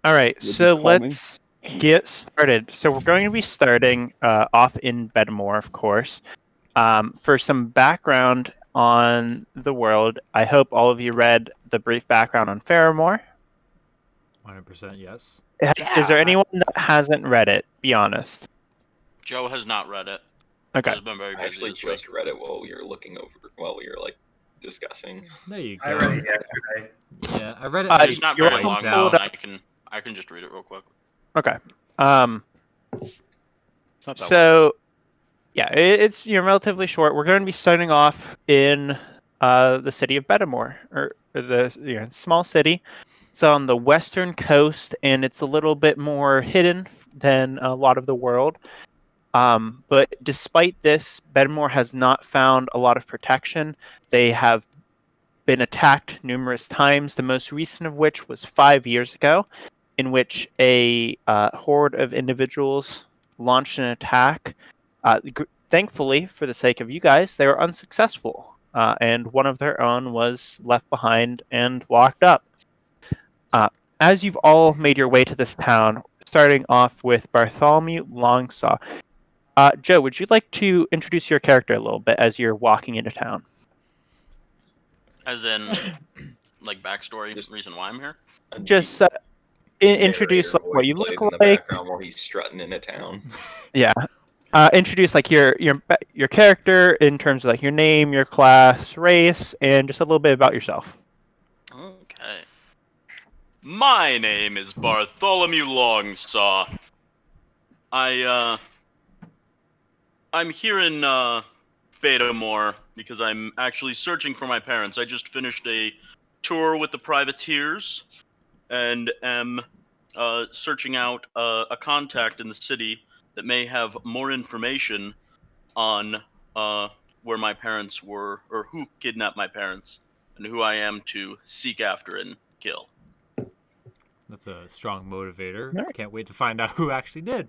All right, Would you so call me? let's get started. So we're going to be starting off in Betamore, of course. For some background on the world, I hope all of you read the brief background on Fairemore. 100% yes. Is there anyone that hasn't read it? Be honest. Joe has not read it. Okay. Joe's been very I busy actually this week. just read it while we were like discussing. There you I go. read it yesterday. Yeah, I read it Uh, at It's least not very twice long now. though, and I can just read it real quick. Okay. It's not that long. So, yeah, it's relatively short. We're going to be starting off in the city of Betamore, or the small city. It's on the western coast, and it's a little bit more hidden than a lot of the world. But despite this, Betamore has not found a lot of protection. They have been attacked numerous times, the most recent of which was 5 years ago, in which a horde of individuals launched an attack. Thankfully, for the sake of you guys, they were unsuccessful, and one of their own was left behind and locked up. As you've all made your way to this town, starting off with Bartholomew Longsaw. Joe, would you like to introduce your character a little bit as you're walking into town? As in, like backstory, reason why I'm here. Just introduce Narrator what voice you plays look in the like. background while he's strutting into town. Yeah. Introduce like your character in terms of like your name, your class, race, and just a little bit about yourself. Okay. My name is Bartholomew Longsaw. I'm here in Betamore because I'm actually searching for my parents. I just finished a tour with the privateers and am searching out a contact in the city that may have more information on where my parents were, or who kidnapped my parents, and who I am to seek after and kill. That's a strong motivator. Right. Can't wait to find out who actually did.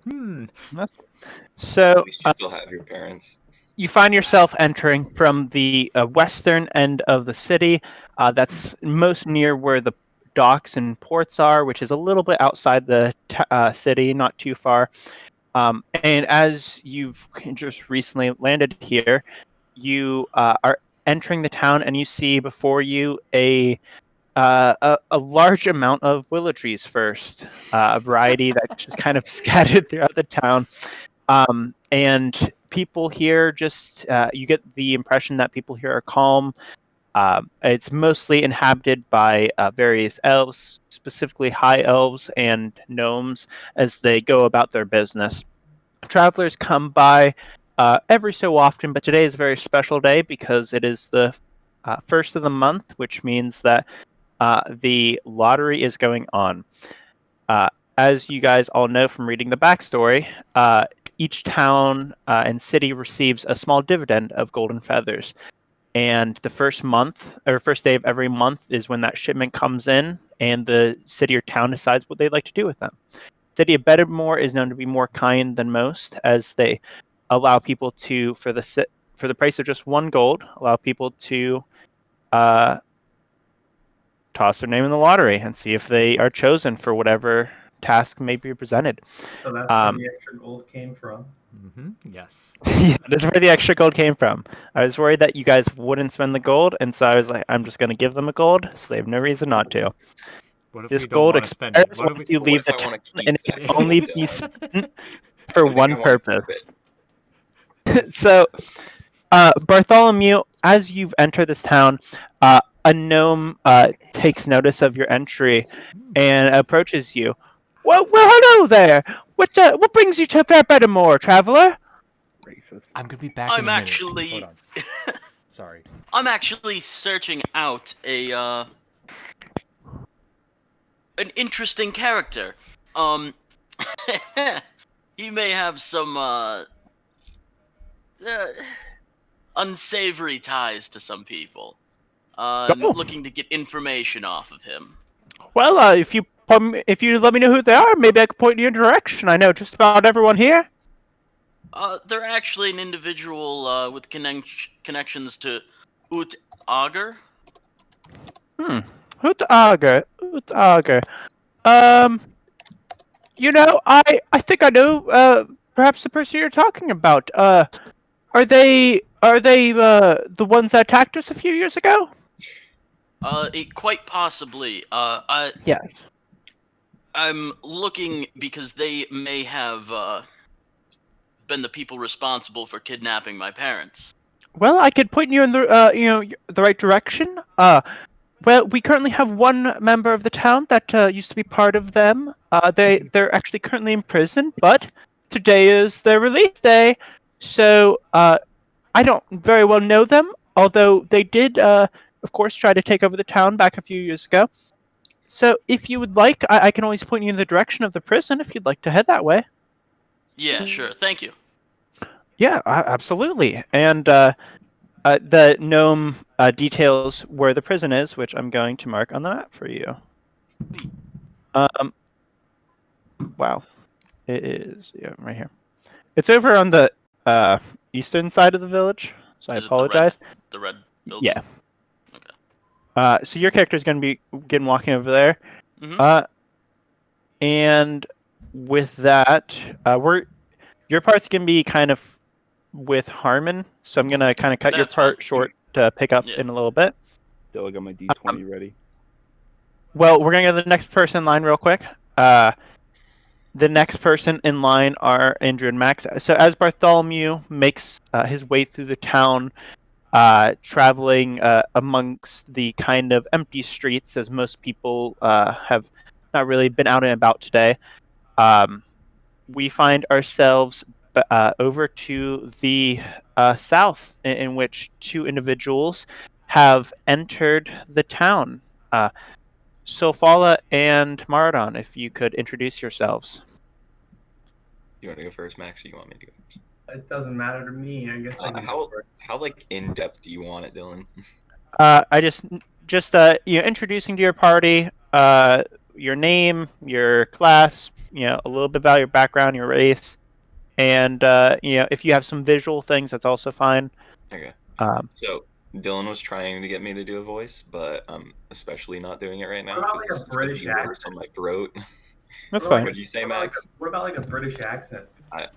So At least you still have your parents. you find yourself entering from the western end of the city. That's most near where the docks and ports are, which is a little bit outside the city, not too far. And as you've just recently landed here, you are entering the town, and you see before you a large amount of willow trees first, a variety that's just kind of scattered throughout the town. And people here just, you get the impression that people here are calm. It's mostly inhabited by various elves, specifically high elves and gnomes, as they go about their business. Travelers come by every so often, but today is a very special day because it is the first of the month, which means that the lottery is going on. As you guys all know from reading the backstory, each town and city receives a small dividend of golden feathers. And the first day of every month is when that shipment comes in, and the city or town decides what they'd like to do with them. The city of Betamore is known to be more kind than most, as they allow people to, for the price of just 1 gold, allow people to toss their name in the lottery and see if they are chosen for whatever task may be presented. So that's where the extra gold came from. Yes. Yeah, that's where the extra gold came from. I was worried that you guys wouldn't spend the gold, and so I was like, I'm just going to give them a gold, so they have no reason not to. What if This we don't gold want to spend it? expires What if once we... you leave the What if I town, wanna keep and it that can only gold, be though? spent for one purpose. Keep it. So, Bartholomew, as you've entered this town, a gnome takes notice of your entry and approaches you. Well, hello there. What brings you to Betamore, traveler? Racist. I'm going to be back I'm in a minute. actually- Hold on. Sorry. I'm actually searching out an interesting character. He may have some unsavory ties to some people. I'm Oh. looking to get information off of him. Well, if you let me know who they are, maybe I could point you in a direction. I know just about everyone here. They're actually an individual with connections to Ut Auger. Ut Auger. I think I know. Perhaps the person you're talking about. Are they the ones that attacked us a few years ago? Quite possibly. Yes. I'm looking because they may have been the people responsible for kidnapping my parents. Well, I could point you in the the right direction. Well, we currently have one member of the town that used to be part of them. They're actually currently in prison, but today is their release day, so I don't very well know them. Although they did, of course, try to take over the town back a few years ago. So, if you would like, I can always point you in the direction of the prison if you'd like to head that way. Yeah, sure. Thank you. Yeah, absolutely. And the gnome details where the prison is, which I'm going to mark on the map for you. Wow, it is right here. It's over on the eastern side of the village, so I Is it apologize. The red building? Yeah. Okay. So your character is going to be walking over there. Mhm. And with that, your part's going to be kind of with Harmon, so I'm going to kind of cut your That's fine. part short to pick up Yeah. in a little bit. Still got my D20 ready. Well, we're going to go to the next person in line real quick. The next person in line are Andrew and Max. So as Bartholomew makes his way through the town, traveling amongst the kind of empty streets, as most people have not really been out and about today, we find ourselves over to the south, in which two individuals have entered the town. Sofala and Maradon, if you could introduce yourselves. You want to go first, Max, or you want me to go first? It doesn't matter to me. I guess I can go first. How like in depth do you want it, Dylan? I just introducing to your party, your name, your class, a little bit about your background, your race, and if you have some visual things, that's also fine. Okay. Um, So Dylan was trying to get me to do a voice, but I'm especially not doing it right now What about, like, because a it's gonna British be worse accent? on my throat. that's What about, fine. What did you say, What about, Max? what about like a British accent?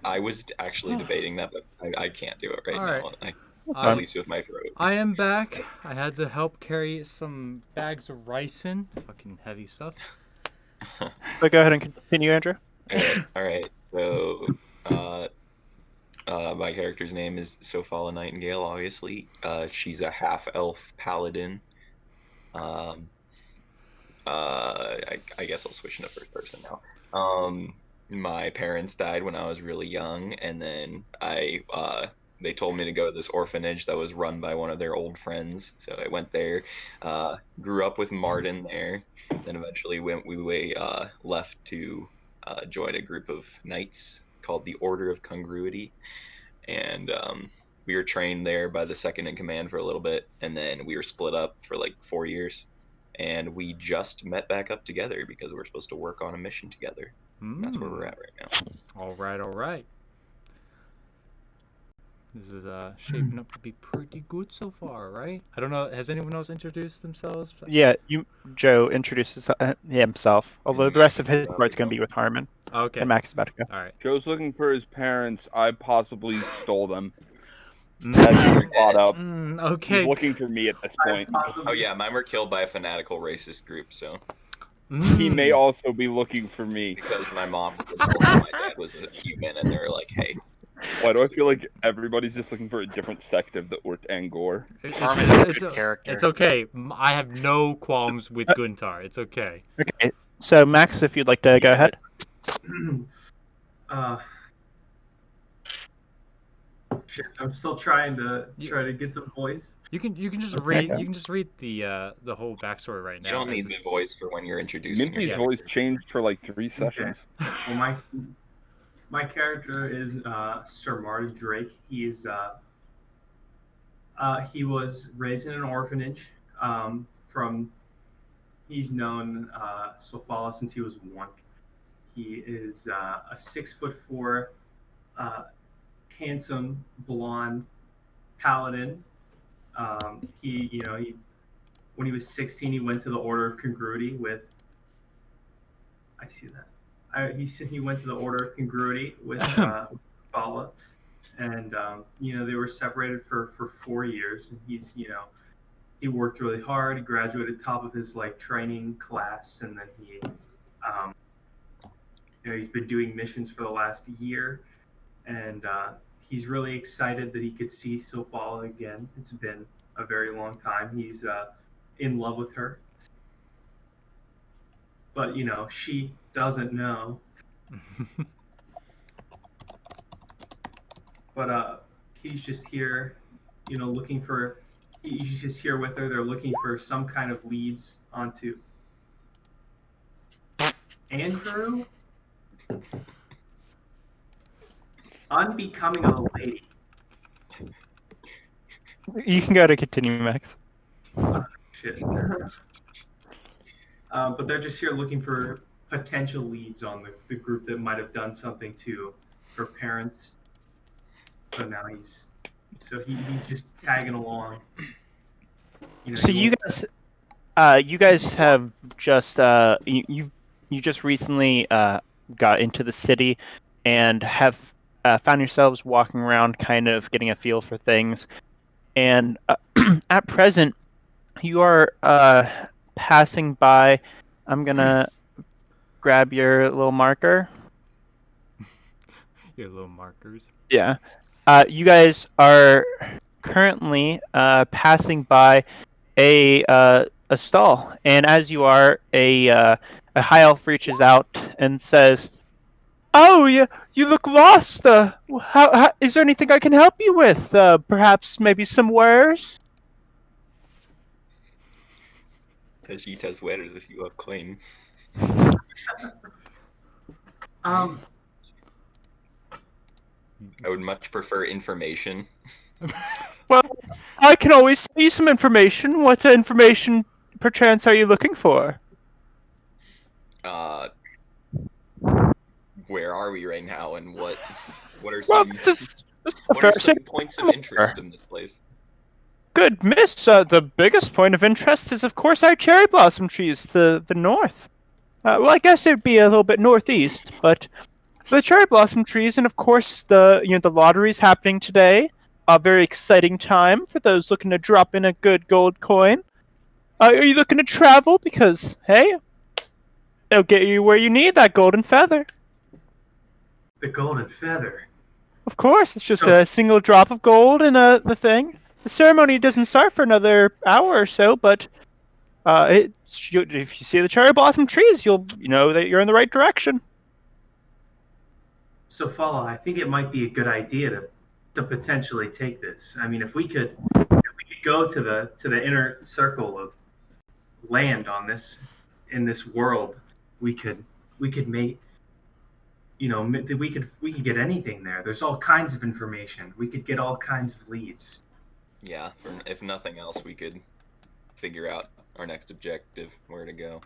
I was actually debating that, but I can't do it right All now. right. At least with my throat. I am back. I had to help carry some bags of rice in. Fucking heavy stuff. So go ahead and continue, Andrew. All right. So, my character's name is Sofala Nightingale. Obviously, she's a half-elf paladin. I guess I'll switch into first person now. My parents died when I was really young, and then they told me to go to this orphanage that was run by one of their old friends. So I went there, grew up with Martin there, then eventually we left to join a group of knights called the Order of Congruity, and we were trained there by the second in command for a little bit, and then we were split up for like 4 years, and we just met back up together because we're supposed to work on a mission together. That's where we're at right now. All right. This is shaping up to be pretty good so far, right? I don't know. Has anyone else introduced themselves? Yeah, Joe introduces himself, although the rest of his Max, part's going to be with Harmon, Okay. and Max is about to go. All right. Joe's looking for his parents. I possibly stole them. That's pretty caught up. Okay. He's looking for me at this point. Oh yeah, mine were killed by a fanatical racist group, so He may also be looking for me. because my mom was also my dad was a human, and they're like, hey. Why do I feel like everybody's just looking for a different sect of the Ort Angor? Harmon's a good character. It's okay. I have no qualms with Guntar. It's okay. Okay, so Max, if you'd like to go ahead. Shit, I'm still trying to get the voice. You can just Okay. read. You can just read the whole backstory right now. You don't need the voice for when you're introducing Minty's your voice changed for like 3 sessions. Well, my character is Sir Marty Drake. He was raised in an orphanage. He's known Sofala since he was 1. He is a 6'4", handsome blonde paladin. He when he was 16, he went to the Order of Congruity with. I see that. he went to the Order of Congruity with Bala, and they were separated for 4 years, and he worked really hard. He graduated top of his training class, and then he's been doing missions for the last year, and he's really excited that he could see Sofala again. It's been a very long time. He's in love with her, but she doesn't know. But he's just here, looking for. He's just here with her. They're looking for some kind of leads onto Andrew. Unbecoming of a lady. You can go to continue, Max. Oh, shit. But they're just here looking for potential leads on the group that might have done something to her parents. So now he's just tagging along. So you guys have just you just recently got into the city and have found yourselves walking around, kind of getting a feel for things. And at present, you are passing by. I'm gonna grab your little marker. Your little markers. Yeah. You guys are currently passing by a stall, and as you are, a high elf reaches out and says, "Oh, you look lost. How is there anything I can help you with? Perhaps maybe some wares?" Tajitas wares if you have claim. I would much prefer information. Well, I can always send you some information. What information, perchance, are you looking for? Where are we right now, and what are Well, some what are some points of interest in this place? Good, miss. The biggest point of interest is, of course, our cherry blossom trees, the north. Well, I guess it'd be a little bit northeast, but the cherry blossom trees, and of course the lottery's happening today. A very exciting time for those looking to drop in a good gold coin. Are you looking to travel? Because hey, it'll get you where you need that golden feather. The golden feather. Of course, it's just a single drop of gold in the thing. The ceremony doesn't start for another hour or so, but if you see the cherry blossom trees, you'll know that you're in the right direction. So, Fala, I think it might be a good idea to potentially take this. I mean, if we could go to the inner circle of land in this world, we could make. We could get anything there. There's all kinds of information. We could get all kinds of leads. Yeah, if nothing else, we could figure out our next objective, where to go.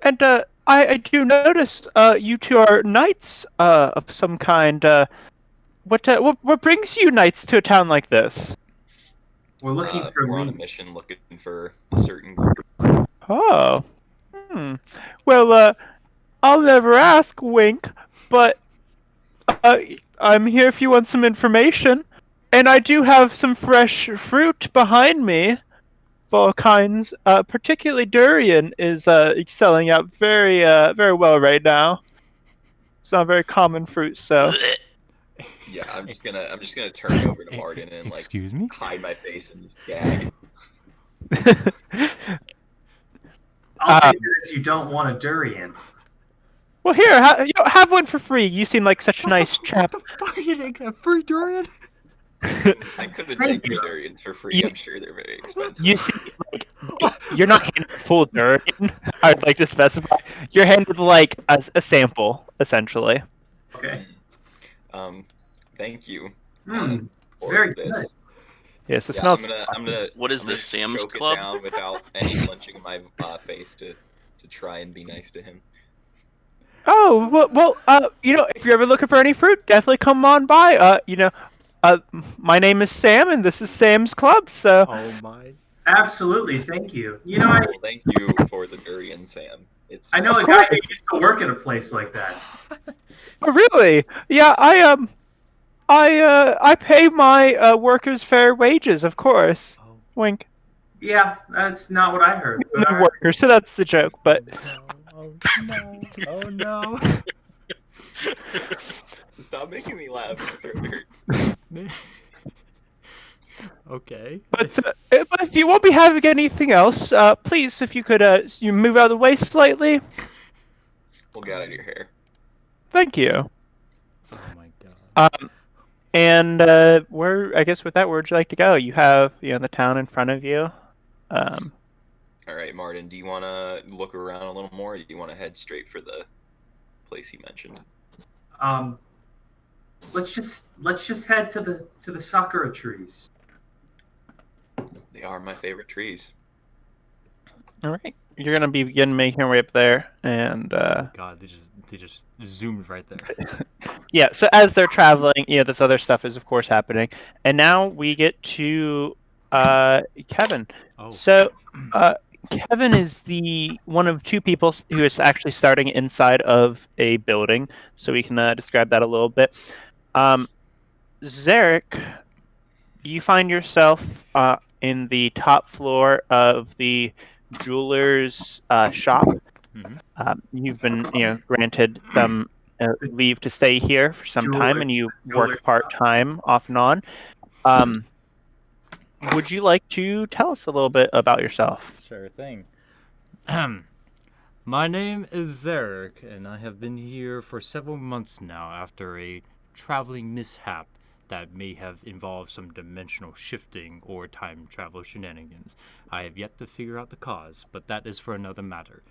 And I do notice you two are knights of some kind. What brings you knights to a town like this? We're looking for we're on a leads. mission looking for a certain group. Oh. Well, I'll never ask, wink, but I'm here if you want some information. And I do have some fresh fruit behind me of all kinds. Particularly durian is selling out very very well right now. It's not a very common fruit, so. Yeah, I'm just gonna turn over to Martin and Excuse me? hide my face and gag. I'll take it as you don't want a durian. Well, here, have one for free. You seem like such a nice chap. What the fuck? You didn't get a free durian? I could have Thank taken you. durians for free. I'm sure they're very expensive. You see, you're not handed full durian. I'd like to specify. You're handed a sample, essentially. Okay. Thank you. For Very this. good. Yes, it Yeah, smells. I'm gonna. What is I'm gonna this, Sam's choke Club? it down without any clenching of my face to try and be nice to him. Oh well. If you're ever looking for any fruit, definitely come on by. My name is Sam, and this is Sam's Club. So. Oh my. Absolutely. Thank you. Well, thank you for the durian, Sam. It's I know a guy who used to work at a place like that. Oh, really? Yeah, I pay my workers fair wages, of course. Oh, Wink. Yeah, that's not what I heard. But I'm a worker, so that's the joke. But no. Oh no. Oh no. Stop making me laugh. My throat hurts. Okay. but if you won't be having anything else, please, if you could you move out of the way slightly. We'll get out of your hair. Thank you. Oh my god. And where, I guess with that, where would you like to go? You have, the town in front of you. All right, Martin. Do you want to look around a little more, or do you want to head straight for the place he mentioned? let's just head to the sakura trees. They are my favorite trees. All right, you're gonna begin making your way up there, and God, they just zoomed right there. yeah. So as they're traveling, this other stuff is of course happening, and now we get to Kevin. Oh. So Kevin is the one of two people who is actually starting inside of a building, so we can describe that a little bit. Zarek, you find yourself in the top floor of the jeweler's shop. Mm-hmm. You've been, granted some leave to stay here for some time, and you work part-time off and on. Would you like to tell us a little bit about yourself? Sure thing. My name is Zarek, and I have been here for several months now after a traveling mishap that may have involved some dimensional shifting or time travel shenanigans. I have yet to figure out the cause, but that is for another matter.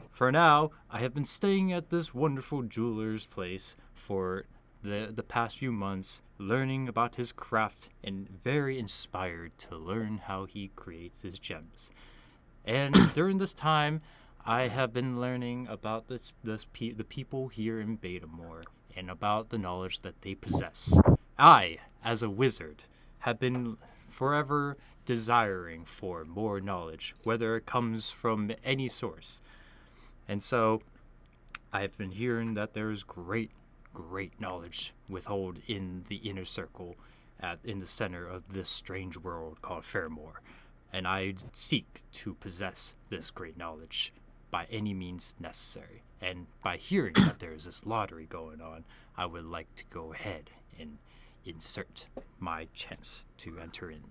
For now, I have been staying at this wonderful jeweler's place for the past few months, learning about his craft and very inspired to learn how he creates his gems. And during this time, I have been learning about the people here in Betamore and about the knowledge that they possess. I, as a wizard, have been forever desiring for more knowledge, whether it comes from any source. And so, I've been hearing that there is great knowledge withheld in the inner circle in the center of this strange world called Fairemore. And I seek to possess this great knowledge by any means necessary. And by hearing that there is this lottery going on, I would like to go ahead and insert my chance to enter in.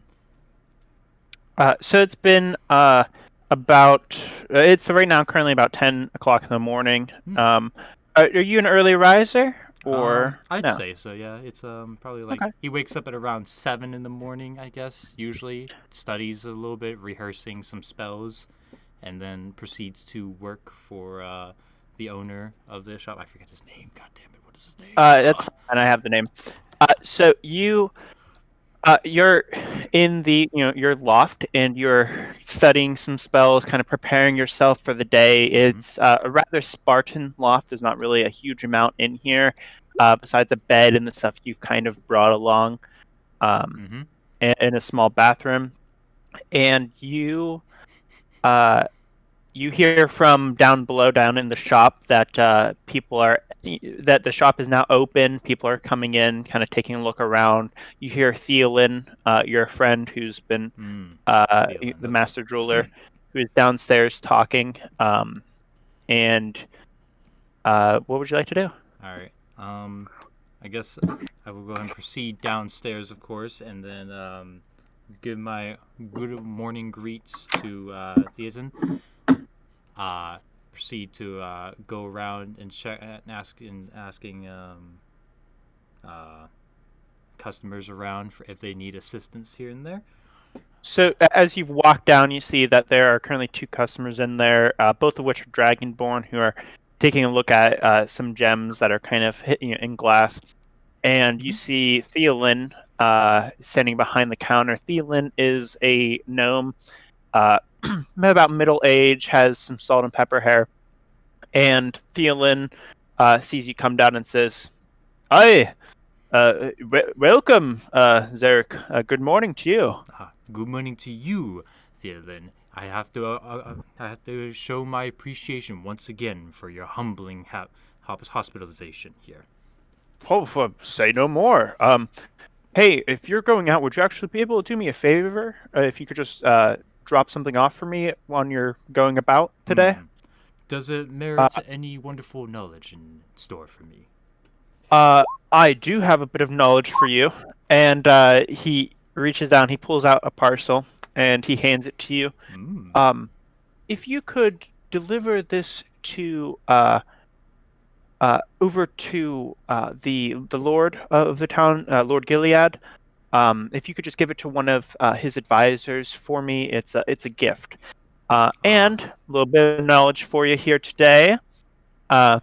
So it's been it's right now currently about 10 o'clock in the morning. Are you an early riser? Or I'd no? say so, yeah. It's probably like Okay. he wakes up at around 7 in the morning, I guess, usually. Studies a little bit, rehearsing some spells, and then proceeds to work for the owner of the shop. I forget his name. God damn it, what is his name? That's fine. I have the name. So you're in the your loft, and you're studying some spells, kind of preparing yourself for the day. It's a rather Spartan loft. There's not really a huge amount in here, besides a bed and the stuff you've kind of brought along, and a small bathroom. And you hear from down below, down in the shop, that that the shop is now open. People are coming in, kind of taking a look around. You hear Thielen, your friend who's been Thielen, the master jeweler, who is downstairs talking. And what would you like to do? All right. I guess I will go ahead and proceed downstairs, of course, and then give my good morning greets to Theaton. Proceed to go around and check and asking customers around for if they need assistance here and there. So as you've walked down, you see that there are currently two customers in there, both of which are Dragonborn, who are taking a look at some gems that are kind of in glass. And you see Thielen standing behind the counter. Thielen is a gnome, about middle age, has some salt and pepper hair. And Thielen sees you come down and says, "Hi, welcome, Zarek. Good morning to you." Good morning to you, Theoden. I have to show my appreciation once again for your humbling hospitalization here. Oh, say no more. Hey, if you're going out, would you actually be able to do me a favor? If you could just drop something off for me when you're going about today? Does it merit any wonderful knowledge in store for me? I do have a bit of knowledge for you. And he reaches down, he pulls out a parcel, and he hands it to you. If you could deliver this to over to the Lord of the town, Lord Gilead. If you could just give it to one of his advisors for me, it's a gift. And a little bit of knowledge for you here today. Are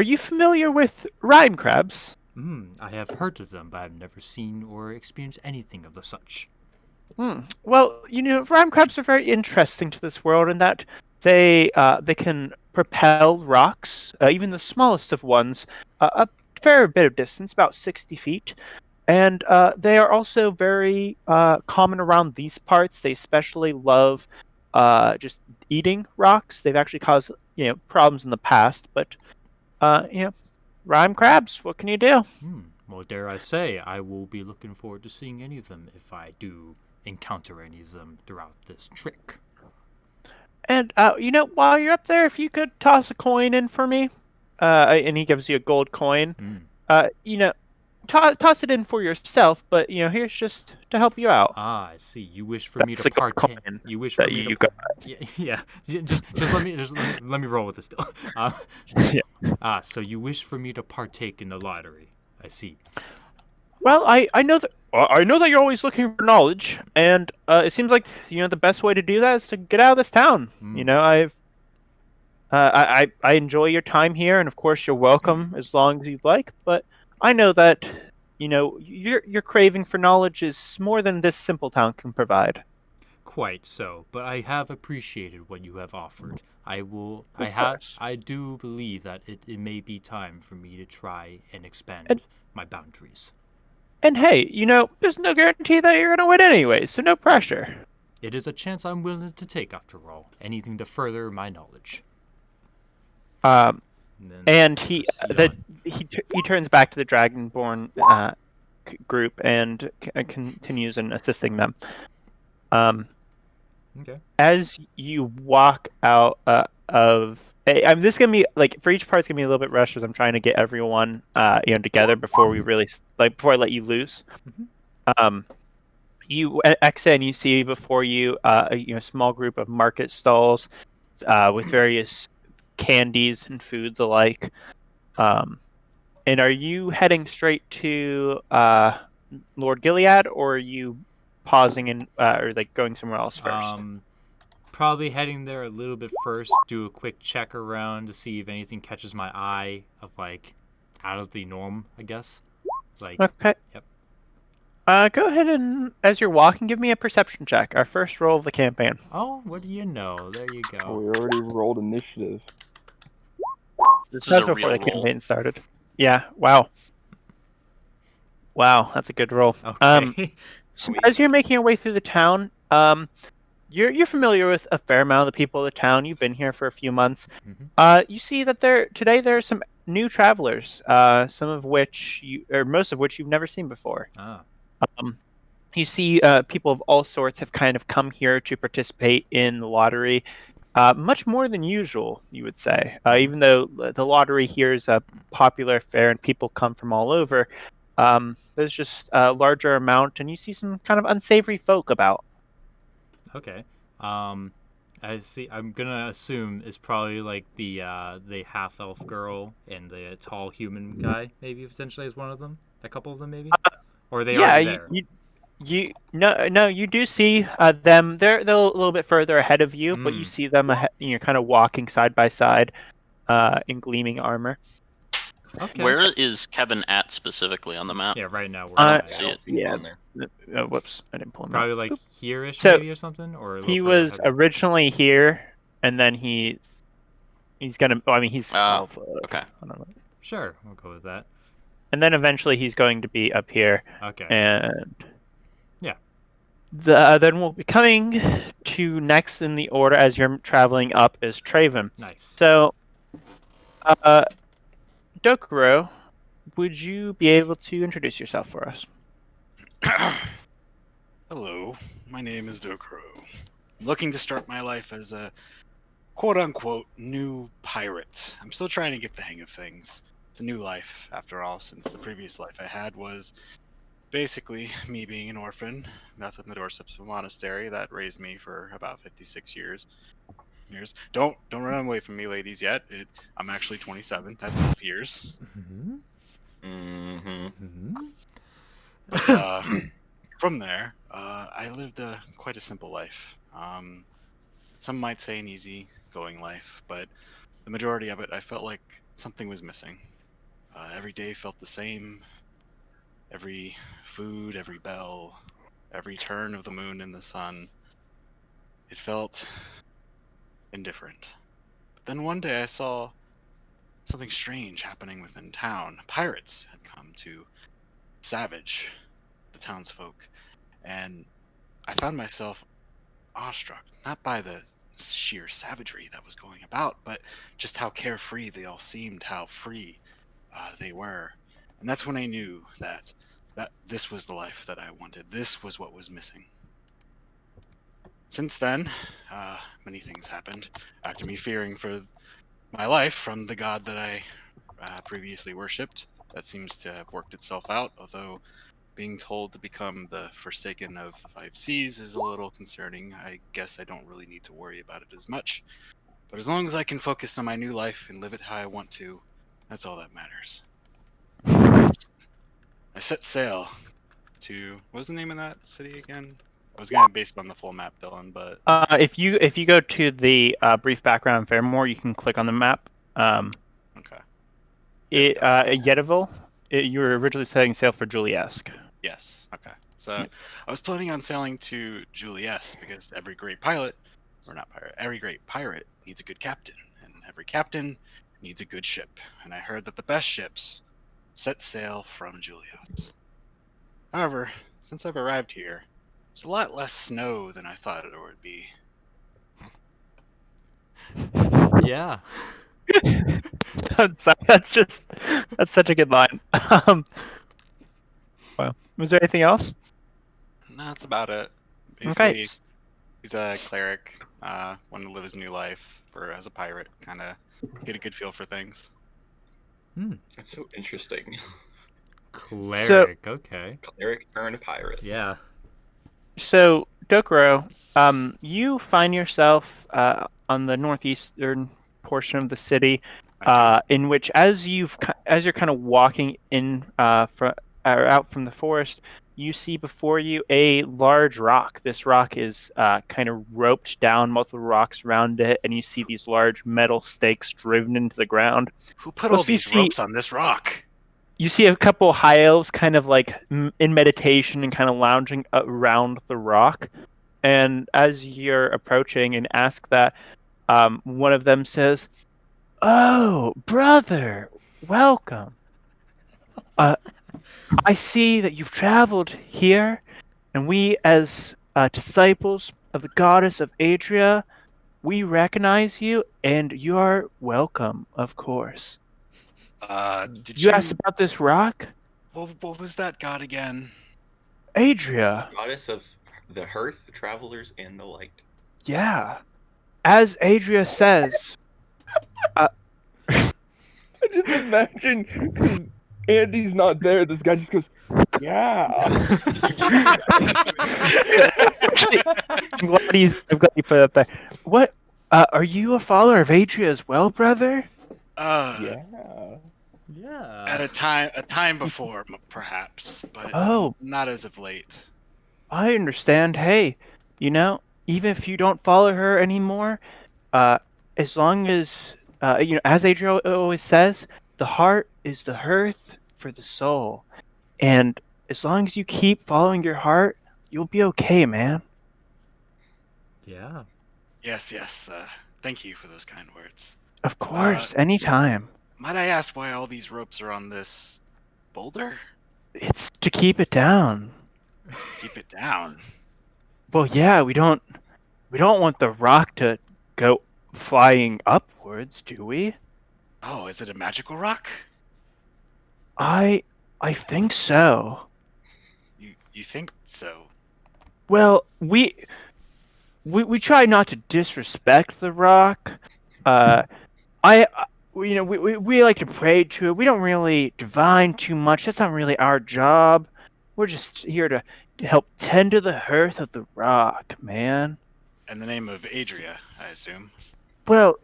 you familiar with rhyme crabs? I have heard of them, but I've never seen or experienced anything of the such. Well, rhyme crabs are very interesting to this world in that they can propel rocks, even the smallest of ones, a fair bit of distance, about 60 feet. And they are also very common around these parts. They especially love just eating rocks. They've actually caused problems in the past, but rhyme crabs. What can you do? Well, dare I say, I will be looking forward to seeing any of them if I do encounter any of them throughout this trick. And while you're up there, if you could toss a coin in for me, and he gives you a gold coin, toss it in for yourself. But here's just to help you out. I see. You wish for me That's to a good partake. coin You wish that for me you to. got. Yeah. Just let me roll with this still. Yeah. So you wish for me to partake in the lottery. I see. Well, I know that. I know that you're always looking for knowledge, and it seems like the best way to do that is to get out of this town. I enjoy your time here, and of course you're welcome as long as you'd like. But I know that your craving for knowledge is more than this simple town can provide. Quite so, but I have appreciated what you have offered. I do believe that it may be time for me to try and expand my boundaries. And hey, there's no guarantee that you're gonna win anyway, so no pressure. It is a chance I'm willing to take after all. Anything to further my knowledge. And he turns back to the Dragonborn group and continues in assisting them. Okay. As you walk out of, this is gonna be like for each part, it's gonna be a little bit rushed as I'm trying to get everyone together before we really before I let you loose. You exit and you see before you a small group of market stalls with various candies and foods alike. And are you heading straight to Lord Gilead, or are you pausing and or going somewhere else first? Probably heading there a little bit first, do a quick check around to see if anything catches my eye of out of the norm, I guess. Okay. Yep. Go ahead and, as you're walking, give me a perception check. Our first roll of the campaign. Oh, what do you know? There you go. Oh, we already rolled initiative. This is That's a before real the roll. campaign started. Yeah. Wow. Wow, that's a good roll. Okay. So as you're making your way through the town, you're familiar with a fair amount of the people of the town. You've been here for a few months. You see that today there are some new travelers, most of which you've never seen before. You see people of all sorts have kind of come here to participate in the lottery, much more than usual, you would say. Even though the lottery here is a popular affair and people come from all over, there's just a larger amount, and you see some kind of unsavory folk about. Okay. I see. I'm gonna assume it's probably the half elf girl and the tall human guy, maybe potentially is one of them. A couple of them, maybe. Or are they already there? You do see them. They're a little bit further ahead of you, but you see them kind of walking side by side, in gleaming armor. Okay. Where is Kevin at specifically on the map? Yeah, right now we're I not don't see it. Yeah. On there. Whoops, I didn't pull him probably up. here-ish So, maybe or something, or a little He further was ahead? originally here, and then he's gonna. Well, I mean, he's. Okay. I don't know. Sure, we'll go with that. And then eventually he's going to be up here. Okay. And Then we'll be coming to next in the order as you're traveling up is Traven. Nice. So, Dokuro, would you be able to introduce yourself for us? Hello, my name is Dokuro. I'm looking to start my life as a quote-unquote new pirate. I'm still trying to get the hang of things. It's a new life, after all, since the previous life I had was basically me being an orphan, left on the doorsteps of a monastery that raised me for about 56 years. Don't run away from me, ladies. Yet I'm actually 27. That's enough years. Mm-hmm. Mm-hmm. Mm-hmm. But from there, I lived quite a simple life. Some might say an easy-going life, but the majority of it, I felt like something was missing. Every day felt the same. Every food, every bell, every turn of the moon in the sun, it felt indifferent. But then one day I saw something strange happening within town. Pirates had come to savage the townsfolk, and I found myself awestruck, not by the sheer savagery that was going about, but just how carefree they all seemed, how free they were. And that's when I knew that this was the life that I wanted. This was what was missing. Since then, many things happened. After me fearing for my life from the god that I previously worshipped, that seems to have worked itself out, although being told to become the Forsaken of the Five Seas is a little concerning. I guess I don't really need to worry about it as much. But as long as I can focus on my new life and live it how I want to, that's all that matters. I set sail to, what was the name of that city again? I was gonna base it on the full map, Dylan, but If you go to the brief background in Fairemore, you can click on the map. okay. Yetterville, you were originally setting sail for Juliesk. Yes. Okay. So I was planning on sailing to Julius because every great pilot, or not pirate, every great pirate needs a good captain, and every captain needs a good ship. And I heard that the best ships set sail from Julius. However, since I've arrived here, there's a lot less snow than I thought it would be. Yeah. That's such a good line. Well, was there anything else? No, that's about it. Basically, Okay. he's a cleric, wanted to live his new life as a pirate, kind of get a good feel for things. That's so interesting. Cleric. Okay. Cleric turned pirate. Yeah. So, Dokuro, you find yourself on the northeastern portion of the city, in which, as you're kind of walking in out from the forest, you see before you a large rock. This rock is kind of roped down, multiple rocks around it, and you see these large metal stakes driven into the ground. Who put Plus, all these ropes on this rock? You see a couple high elves kind of like in meditation and kind of lounging around the rock. And as you're approaching and ask that, one of them says, "Oh, brother, welcome. I see that you've traveled here, and we, as disciples of the goddess of Adria, we recognize you, and you are welcome, of course." Did You asked about this rock? What was that god again? Adria. Goddess of the hearth, travelers, and the light. Yeah. As Adria says. I just imagine, because Andy's not there, this guy just goes, yeah. I'm glad you put it up there. What? Are you a follower of Adria as well, brother? Yeah. Yeah. At a time before, perhaps, but Oh. not as of late. I understand. Hey, even if you don't follow her anymore, as long as, as Adria always says, the heart is the hearth for the soul. And as long as you keep following your heart, you'll be okay, man. Yeah. Yes. Thank you for those kind words. Of course, anytime. Might I ask why all these ropes are on this boulder? It's to keep it down. Keep it down. Well, yeah, we don't want the rock to go flying upwards, do we? Oh, is it a magical rock? I think so. You think so? Well, we try not to disrespect the rock. Uh, we like to pray to it. We don't really divine too much. That's not really our job. We're just here to help tend to the hearth of the rock, man. In the name of Adria, I assume. Well,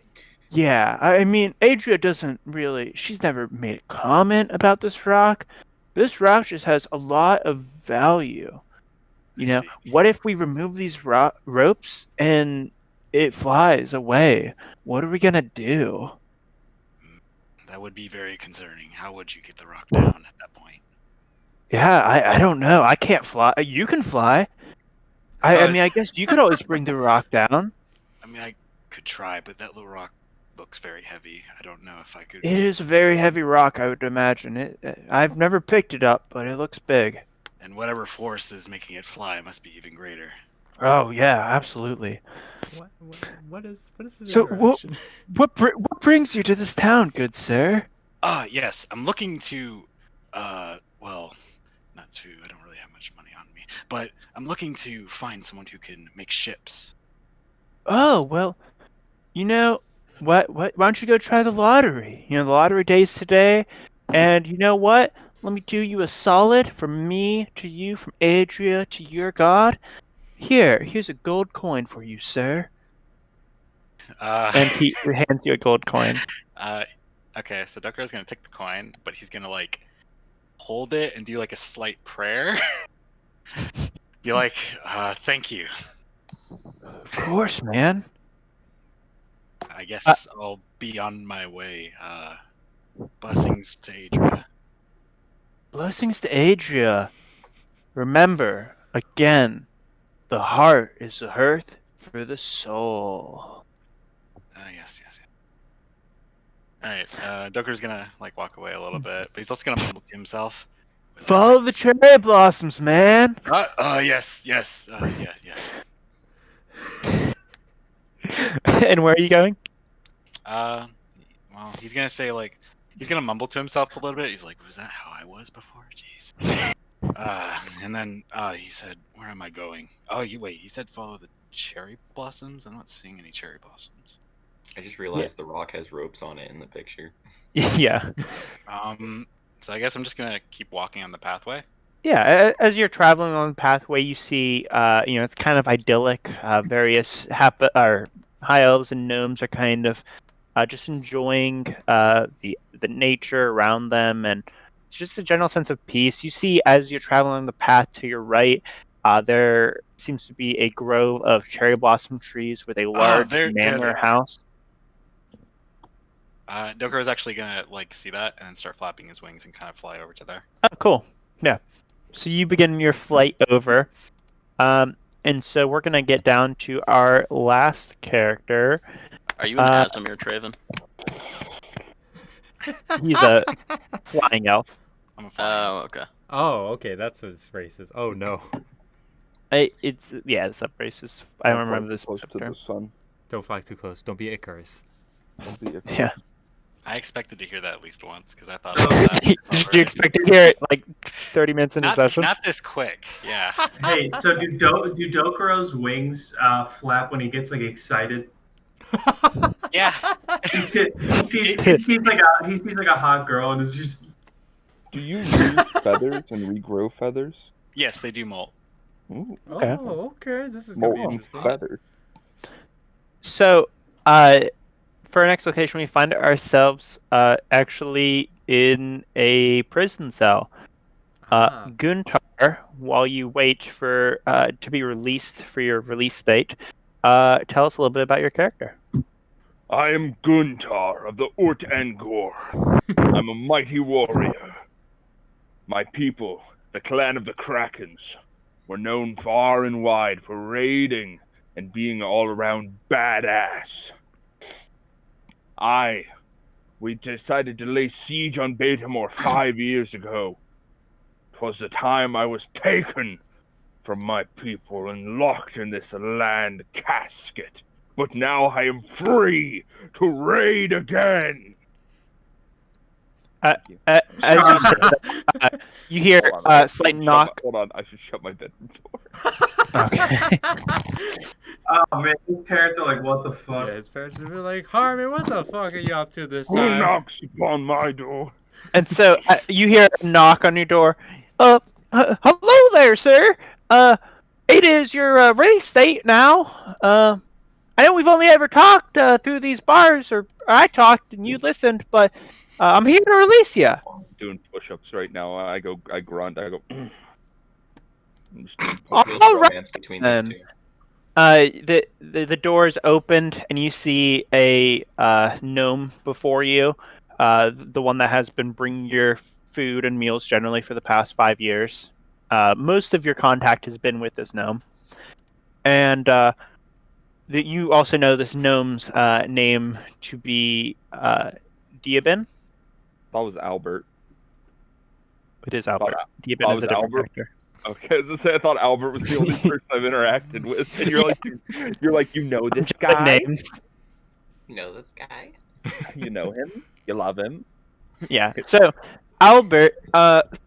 yeah. I mean, Adria doesn't really. She's never made a comment about this rock. This rock just has a lot of value. I see. What if we remove these ropes and it flies away? What are we gonna do? That would be very concerning. How would you get the rock down at that point? Yeah, I don't know. I can't fly. You can fly. I Uh, mean, I guess you could always bring the rock down. I mean, I could try, but that little rock looks very heavy. I don't know if I could. It is a very heavy rock, I would imagine. I've never picked it up, but it looks big. And whatever force is making it fly must be even greater. Oh yeah, absolutely. What is this So interaction? what brings you to this town, good sir? Ah, yes. I'm looking to, well, not to. I don't really have much money on me, but I'm looking to find someone who can make ships. Oh well, what? Why don't you go try the lottery? The lottery day's today, and you know what? Let me do you a solid from me to you, from Adria to your god. Here's a gold coin for you, sir. And he hands you a gold coin. Okay, so Dokro's gonna take the coin, but he's gonna like hold it and do like a slight prayer. Be like, thank you. Of course, man. I guess I'll be on my way. Blessings to Adria. Blessings to Adria. Remember, again, the heart is the hearth for the soul. Yes. Alright, Dokro's gonna like walk away a little bit, but he's also gonna mumble to himself. Follow the cherry blossoms, man. Yes, yeah. And where are you going? Well, he's gonna say like, he's gonna mumble to himself a little bit. He's like, was that how I was before? Jeez. And then he said, where am I going? Oh, wait, he said follow the cherry blossoms? I'm not seeing any cherry blossoms. I just realized the rock has ropes on it in the picture. Yeah. So I guess I'm just gonna keep walking on the pathway. Yeah, as you're traveling on the pathway, you see, it's kind of idyllic. Various high elves and gnomes are kind of just enjoying the nature around them, and it's just a general sense of peace. You see, as you're traveling the path to your right, there seems to be a grove of cherry blossom trees with a large manor house. Dokro is actually gonna like see that and then start flapping his wings and kind of fly over to there. Oh, cool. Yeah. So you begin your flight over. And so we're going to get down to our last character. Are you an Asimir, Traven? He's a flying elf. I'm a flying. Oh, okay. Oh, okay, that's what's racist. Oh no. It's racist. I don't remember this Close to term. the sun. Don't fly too close. Don't be Icarus. Don't be a- Yeah. I expected to hear that at least once because I thought about that. Did you expect to hear it like 30 minutes into session? Not this quick. Yeah. Hey, so do Dokoro's wings flap when he gets like excited? Yeah. He sees like a hot girl and is just. Do you lose feathers and regrow feathers? Yes, they do molt. Ooh, Okay. Oh, okay. This is gonna be molt interesting. feathers. So, for our next location, we find ourselves actually in a prison cell. Guntar, while you wait for to be released for your release date, tell us a little bit about your character. I am Guntar of the Angor. I'm a mighty warrior. My people, the clan of the Krakens, were known far and wide for raiding and being all around badass. We decided to lay siege on Betamore 5 years ago. 'Twas the time I was taken from my people and locked in this land casket. But now I am free to raid again. As you say that, you hear Hold on, a slight knock. Hold on, I should shut my bedroom door. Okay. Oh man, his parents are like, what the fuck? Yeah, his parents would be like, Harmon, what the fuck are you up to this Who time? knocks upon my door? And so you hear a knock on your door. Hello there, sir. It is your race date now. I know we've only ever talked through these bars, or I talked and you listened, but I'm here to release you. Doing push-ups right now. I grunt. I go. I'm just doing All push-ups. Build right, romance between then. these two. The doors opened and you see a gnome before you, the one that has been bringing your food and meals generally for the past 5 years. Most of your contact has been with this gnome, and you also know this gnome's name to be Diabin. That was Albert. It is Albert. that Diabin is was a different Albert? character. Okay, as I say, I thought Albert was the only person I've interacted with, and you're like, you know this Good guy, names. You know this guy? you know him, you love him. Yeah. So Albert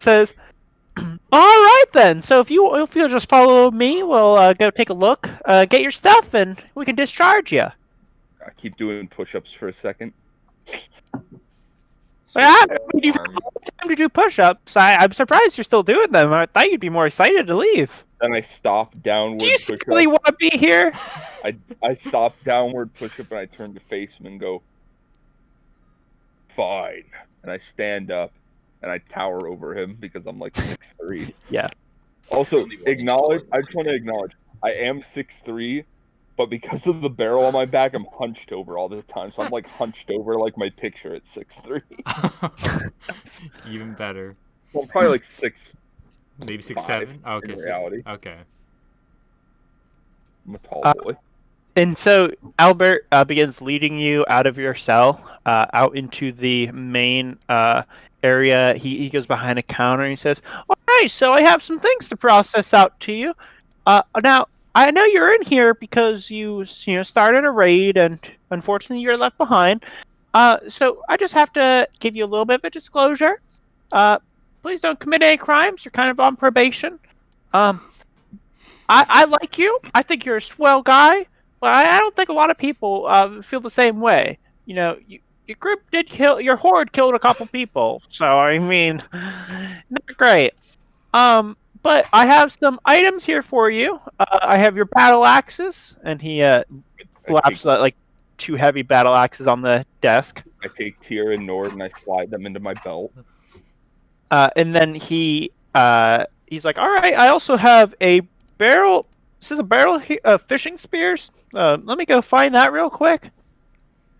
says, "All right then. So if you'll just follow me, we'll go take a look, get your stuff, and we can discharge you." I keep doing push-ups for a second. Yeah, Switch when you've arm. had time to do push-ups. I'm surprised you're still doing them. I thought you'd be more excited to leave. Then I stop downward Do you push-up. really want to be here? I stop downward push-up and I turn to face him and go, fine. And I stand up and I tower over him because I'm like 6'3". Yeah. Also, Only one inch acknowledge. taller I than just want to acknowledge. I am 6'3", but because of the barrel on my back, I'm hunched over all the time. So I'm like hunched over like my picture at 6'3". Even better. So I'm probably like 6. Maybe 6'7"? 5 Okay. in reality. Okay. I'm a tall boy. And so Albert begins leading you out of your cell, out into the main area. He goes behind a counter and he says, "All right, so I have some things to process out to you. Now, I know you're in here because you started a raid and unfortunately you're left behind. So I just have to give you a little bit of a disclosure. Please don't commit any crimes. You're kind of on probation. I like you. I think you're a swell guy. But I don't think a lot of people feel the same way. You know, your group did kill, your horde killed a couple people. So, I mean, not great. But I have some items here for you. I have your battle axes. And he slaps like 2 heavy battle axes on the desk. I take Tyr and Nord and I slide them into my belt. And then he's like, all right, I also have a barrel. This is a barrel of fishing spears. Let me go find that real quick.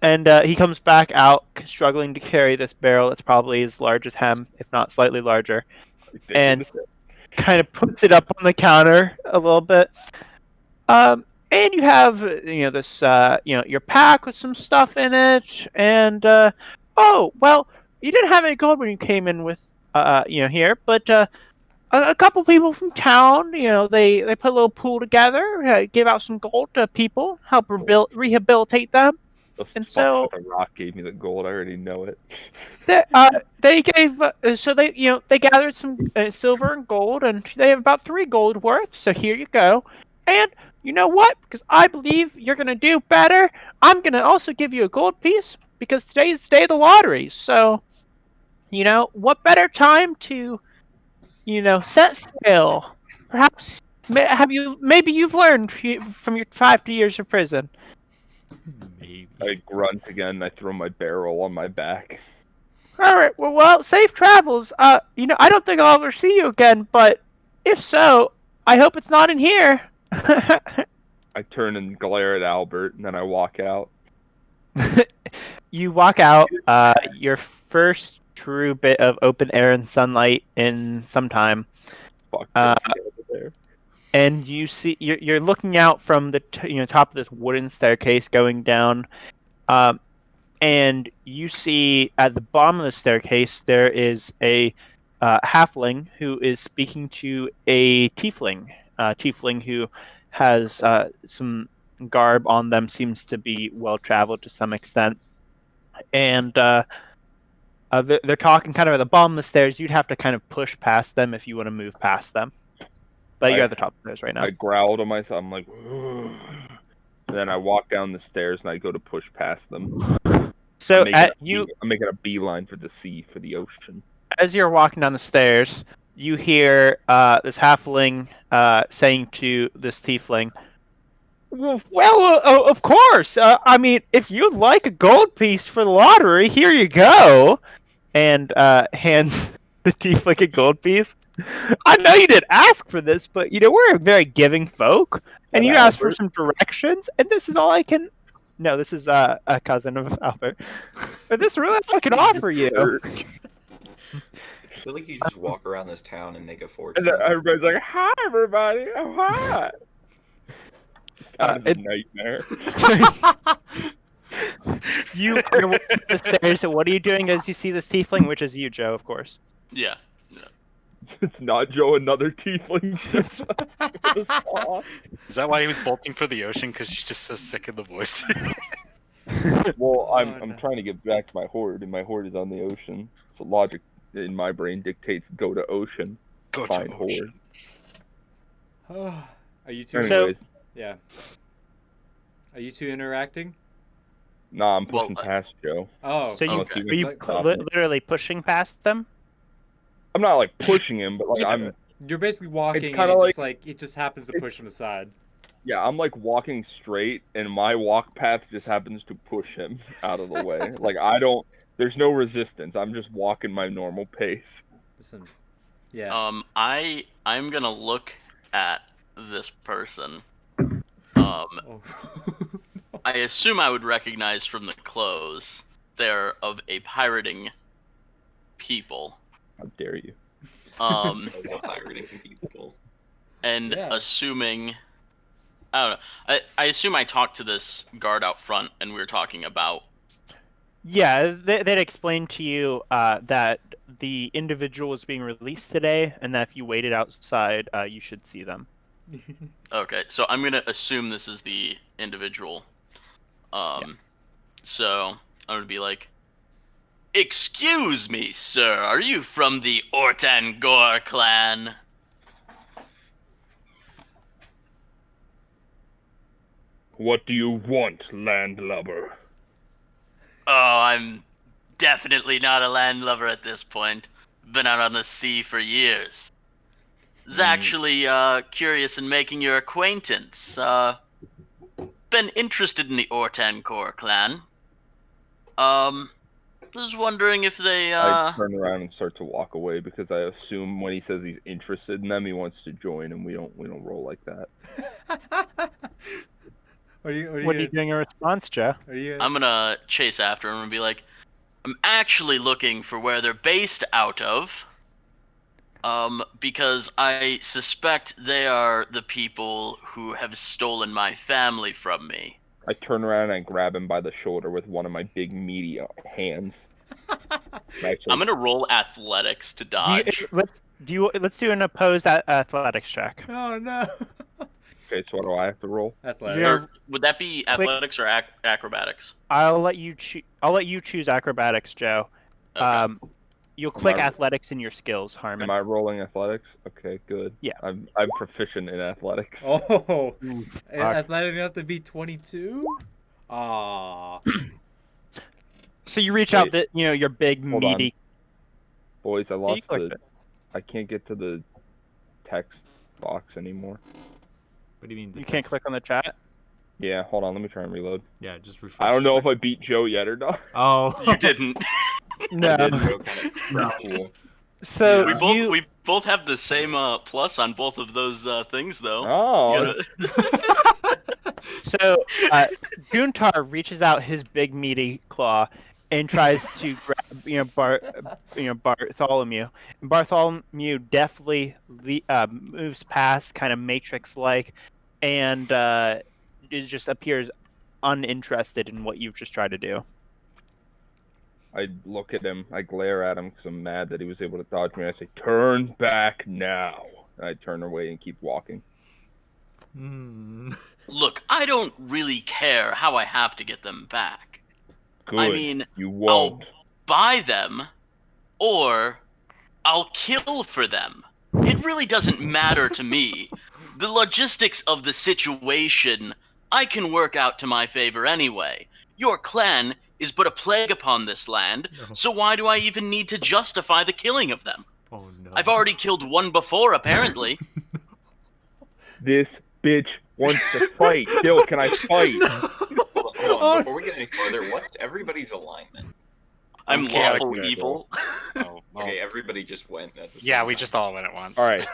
And he comes back out, struggling to carry this barrel that's probably as large as him, if not slightly larger, and kind of puts it up on the counter a little bit. And you have, this, your pack with some stuff in it. And, oh, well, you didn't have any gold when you came in with, here, but a couple people from town, they put a little pool together, give out some gold to people, help rehabilitate them. Those and fucks so- at the rock gave me the gold. I already know it. They gave, so they gathered some silver and gold, and they have about 3 gold worth. So here you go. And you know what? Because I believe you're gonna do better, I'm gonna also give you a gold piece because today's the day of the lottery. So, what better time to, set sail? Perhaps maybe you've learned from your 5 years of prison. Maybe. I grunt again. And I throw my barrel on my back. All right. Well, safe travels. I don't think I'll ever see you again, but if so, I hope it's not in here. I turn and glare at Albert, and then I walk out. You walk out. Your first true bit of open air and sunlight in some time. Fuck, there. And you see, you're looking out from the top of this wooden staircase going down, and you see at the bottom of the staircase there is a halfling who is speaking to a tiefling, tiefling who has some garb on them, seems to be well traveled to some extent, and they're talking kind of at the bottom of the stairs. You'd have to kind of push past them if you want to move past them, but you're at the top of the stairs right now. I growl to myself. I'm like, and then I walk down the stairs and I go to push past them. So I'm making a beeline for the sea, for the ocean. As you're walking down the stairs, you hear this halfling saying to this tiefling, "Well, of course. I mean, if you'd like a gold piece for the lottery, here you go." And hands the tiefling a gold piece. I know you didn't ask for this, but we're a very giving folk, and you asked for some directions, and this is all I can. No, this is a cousin of Albert. But this is really all I can offer you. I feel like you just walk around this town and make a fortune. And everybody's like, "Hi, everybody! Oh, hi!" This town is a nightmare. You're walking up the stairs. So what are you doing as you see this tiefling? Which is you, Joe, of course. Yeah. It's not Joe. Another tiefling shows up with a saw. Is that why he was bolting for the ocean? Because he's just so sick of the voice. Well, I'm trying to get back to my horde, and my horde is on the ocean. So logic in my brain dictates go to ocean. Go Find to ocean. horde. Are you two? Anyways, Yeah. Are you two interacting? nah, I'm pushing past Joe. Oh. So okay. are you literally pushing past them? I'm not like pushing him, but like You're basically walking, It's and kinda it just happens to push him aside. I'm like walking straight, and my walk path just happens to push him out of the way. Like there's no resistance. I'm just walking my normal pace. Listen. Yeah. I'm gonna look at this person. Oh. I assume I would recognize from the clothes they're of a pirating people. How dare you? Pirating people. And Yeah. assuming, I don't know. I assume I talked to this guard out front, and we were talking about. Yeah, they'd explained to you that the individual was being released today, and that if you waited outside, you should see them. Okay, so I'm gonna assume this is the individual. So I'm gonna be like, "Excuse me, sir. Are you from the Ortangor clan?" What do you want, landlubber? Oh, I'm definitely not a landlubber at this point. Been out on the sea for years. Was actually curious in making your acquaintance. Been interested in the Ortangor clan. Was wondering if they I turn around and start to walk away because I assume when he says he's interested in them, he wants to join, and we don't roll like that. What are you doing in response, Joe? I'm gonna chase after him and be like, I'm actually looking for where they're based out of. Because I suspect they are the people who have stolen my family from me. I turn around and I grab him by the shoulder with one of my big meaty hands. I'm gonna roll athletics to dodge. Let's do an opposed athletics check. Oh no. Okay, so what do I have to roll? Athletics. You're- Would that be athletics or acrobatics? I'll let you choose acrobatics, Joe. Okay. You'll click Am I- athletics in your skills, Harmon. Am I rolling athletics? Okay, good. Yeah. I'm proficient in athletics. Oh. fuck. Athletic enough to be 22? Aww. So you reach Wait. out your big Hold on. meaty. Boys, I lost clicked the. it. I can't get to the text box anymore. What do you mean? You can't click on the chat. Yeah, hold on. Let me try and reload. Yeah, just refresh. I don't know if I beat Joe yet or not. Oh. You didn't. No. Pretty cool. So we both have the same plus on both of those things though. Oh, So Guntar reaches out his big meaty claw and tries to grab Bartholomew. And Bartholomew definitely moves past, kind of Matrix-like, and it just appears uninterested in what you've just tried to do. I look at him. I glare at him because I'm mad that he was able to dodge me. I say, "Turn back now." And I turn away and keep walking. Look, I don't really care how I have to get them back. Good. I mean, you I'll won't. buy them, or I'll kill for them. It really doesn't matter to me. The logistics of the situation I can work out to my favor anyway. Your clan is but a plague upon this land, so why do I even need to justify the killing of them? Oh no. I've already killed one before, apparently. This bitch wants to fight. Dill, can I fight? Hold on. Before we get any further, what's everybody's alignment? I'm chaotic lawful good. evil. Oh, well, Okay, everybody just went at the same yeah, we time. just all went at once. All right.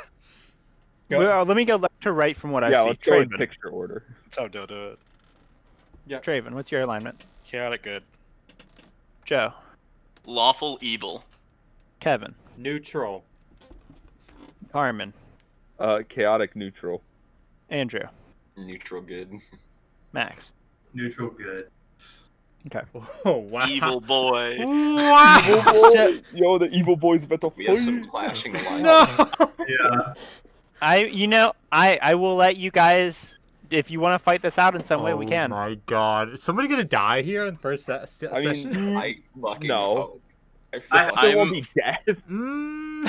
Go. Well, let me go left to right from what I Yeah, see. let's go in Traven. picture order. That's how Dill do it. Traven, what's your alignment? Chaotic good. Joe. Lawful evil. Kevin. Neutral. Harmon. Chaotic neutral. Andrew. Neutral good. Max. Neutral good. Oh wow. Evil boy. Wow. Evil boy. Yo, the evil boy's about to We have some fight. clashing alignments. No. Yeah. I will let you guys, if you want to fight this out in some way, we can. Oh my god. Is somebody gonna die here in the first I mean, session? I fucking No. hope. I feel I- like They I'm- won't be dead.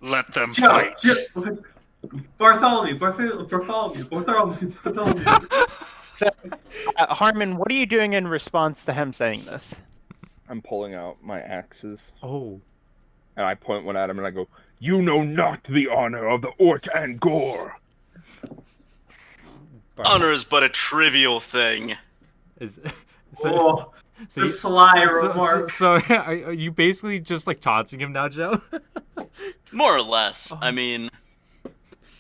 Let them Joe, fight. Bartholomew. Harmon, what are you doing in response to him saying this? I'm pulling out my axes, Oh. and I point one at him, and I go, "You know not the honor of the Ort and Gore." Honor is but a trivial thing. Is Oh, so the you- sly so, remark. are you basically just like taunting him now, Joe? More or less. I mean,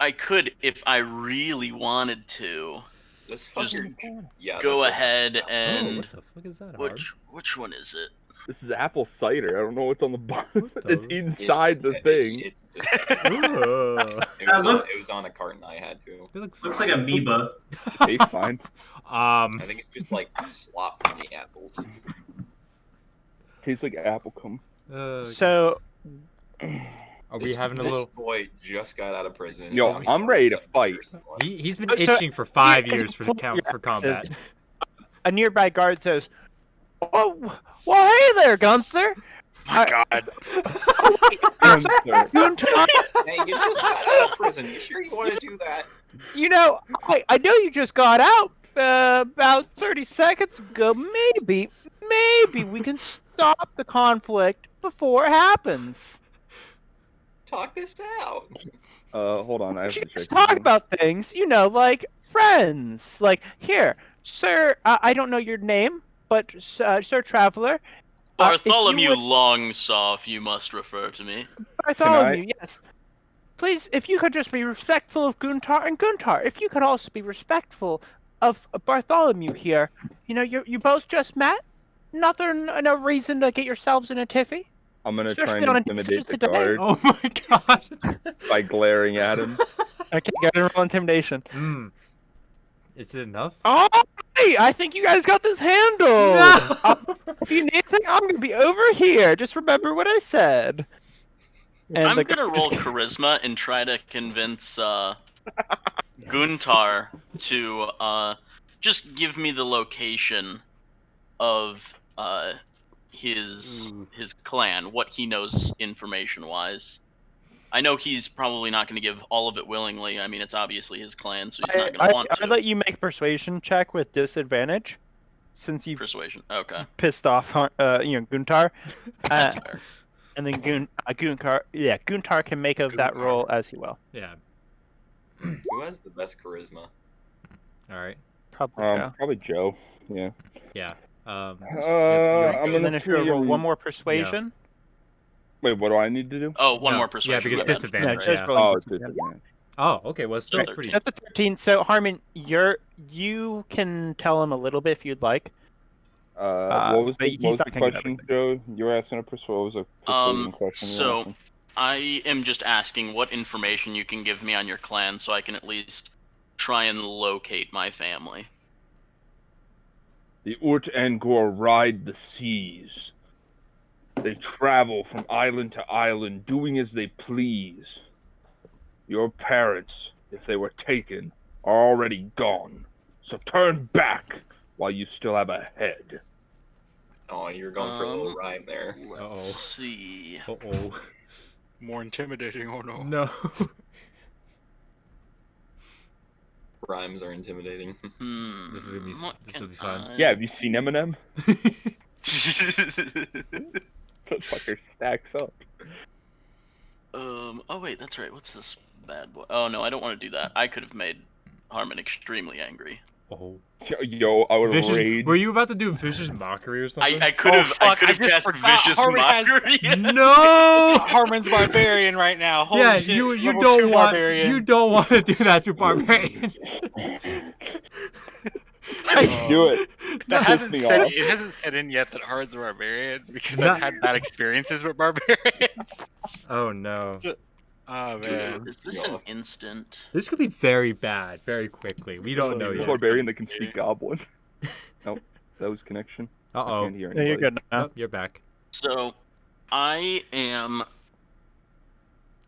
I could, if I really wanted to, this just fucking yeah. go that's what ahead happened. and what the fuck is that? Hard? which one is it? This is apple cider. I don't know what's on the bottom. What the- It's inside the It- thing. It's just, Ooh. it was on a carton I had to. It looks Looks like amoeba. Tastes fine. I think it's just like slop from the apples. Tastes like apple cum. So, are we having a this little? boy just got out of prison. Yo, Now he's I'm ready to fucking fight. person. He's been So- itching for 5 yeah, years for the for combat. a nearby guard says, "Oh, well, hey there, Gunther. My God. Gunther. Guntar, Hey, you just got out of prison. You sure you want to do that? you know, I know you just got out about 30 seconds ago. Maybe we can stop the conflict before it happens. Talk this out. Hold on. I We have should to just check. talk about things, like friends. Like, here, sir, I don't know your name, but Sir Traveler. if you Bartholomew would- Longsoft, you must refer to me. Bartholomew, yes. Please, if you could just be respectful of Guntar, and Guntar, if you could also be respectful of Bartholomew here. You both just met. Nothing, no reason to get yourselves in a tiffy. I'm gonna try Especially and on a intimidate the decision today. guard Oh my god. by glaring at him. Okay, got to roll intimidation. Is it enough? Oh, hey, I think you guys got this handled. No! If you need anything, I'm gonna be over here. Just remember what I said. And I'm the gonna guy roll just- charisma and try to convince Guntar to just give me the location of his clan, what he knows information wise. I know he's probably not going to give all of it willingly. I mean, it's obviously his clan, so he's not going to want to. I let you make a persuasion check with disadvantage, since you Persuasion. Okay. pissed off, Guntar. That's fair. And then Guntar can make of that Guntar. roll as he will. Yeah. Who has the best charisma? All right. Probably. Yeah. Probably Joe. Yeah. Yeah. I'm And then gonna if you roll one more persuasion. Wait, what do I need to do? Oh, one No, more persuasion. Yeah, because my bad. disadvantage. No, just yeah. rolling Oh, it's persuasion. disadvantage. Oh, okay. Well, it's still That's pretty. That's a 13. So Harmon, you can tell him a little bit if you'd like. What was but the, he's what was not the gonna get question, Joe? You were asking a what was a persuasion question? you were So asking? I am just asking what information you can give me on your clan so I can at least try and locate my family. The Urt and Gore ride the seas. They travel from island to island, doing as they please. Your parents, if they were taken, are already gone. So turn back while you still have a head. Oh, you were going for a little rhyme there. Uh-oh. Let's see. Uh-oh. More intimidating. Oh no. No. Rhymes are intimidating. This is gonna be What this can will be fun. Yeah, have you seen Eminem? That fucker stacks up. Oh wait, that's right. What's this bad boy? Oh no, I don't want to do that. I could have made Harmon extremely angry. Oh. Yo, I would have Vicious, raged. were you about to do vicious mockery or something? I could have fuck, I just cast forgot vicious Harmon has- mockery. No! Harmon's barbarian right now. Holy Yeah, shit. you Level don't 2 want barbarian. to do that to barbarian. Do it. That Piss hasn't me set, off. it hasn't set in yet that Hard's a barbarian because No. I've had bad experiences with barbarians. Oh no. Oh man. Dude, is this an instant? This could be very bad very quickly. We don't know The yet. barbarian that can speak Goblin. Nope, that was connection. I Uh-oh. can't hear Yeah, anybody. you're good now. Oh, you're back. So, I am.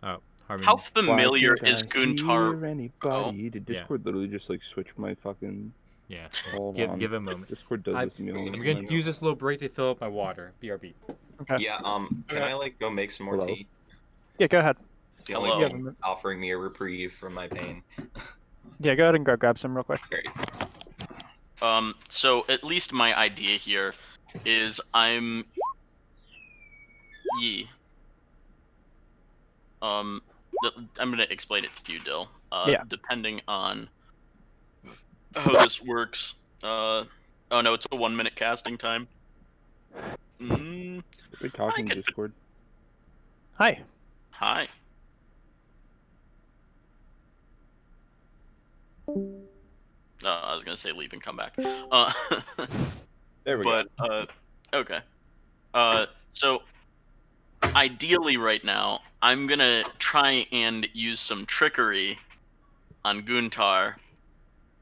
Oh, Harmon. How Why familiar can't is I Guntar? hear anybody? Did Yeah. Discord literally just like switch my fucking? Yeah. Hold Give on. a moment. Discord does this to me all the I'm time. gonna use this little break to fill up my water. BRB. Okay. Yeah, can I like go make some more Hello? tea? Yeah, go ahead. It's the only Hello. thing offering me a reprieve from my pain. Yeah, go ahead and grab some real quick. Great. So at least my idea here is I'm. I'm gonna explain it to you, Dill. Yeah. Depending on how this works. Oh no, it's a 1 minute casting time. Are we talking I could- Discord? Hi. Hi. I was gonna say leave and come back. There we go. But okay. So ideally, right now, I'm gonna try and use some trickery on Guntar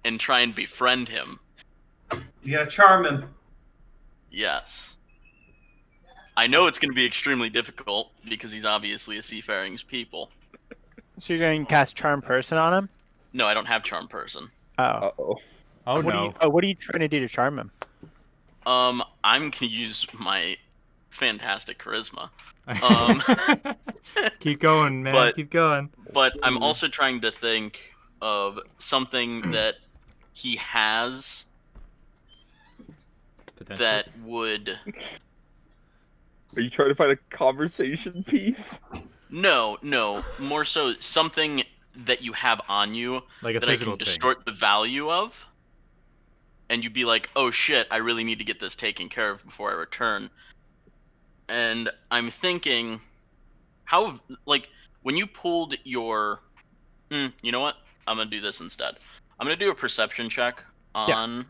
and try and befriend him. You gotta charm him. Yes. I know it's gonna be extremely difficult because he's obviously a seafaring's people. So you're going to cast Charm Person on him? No, I don't have charm person. Oh. Uh-oh. Oh What no. what are you trying to do to charm him? I'm gonna use my fantastic charisma. Keep going, man. but- Keep going. But I'm also trying to think of something that he has Potential. that would. Are you trying to find a conversation piece? No, more so something that you have on you Like a that I physical can thing. distort the value of. And you'd be like, oh shit, I really need to get this taken care of before I return. And I'm thinking, how, like, when you pulled your. You know what? I'm gonna do this instead. I'm gonna do a perception check on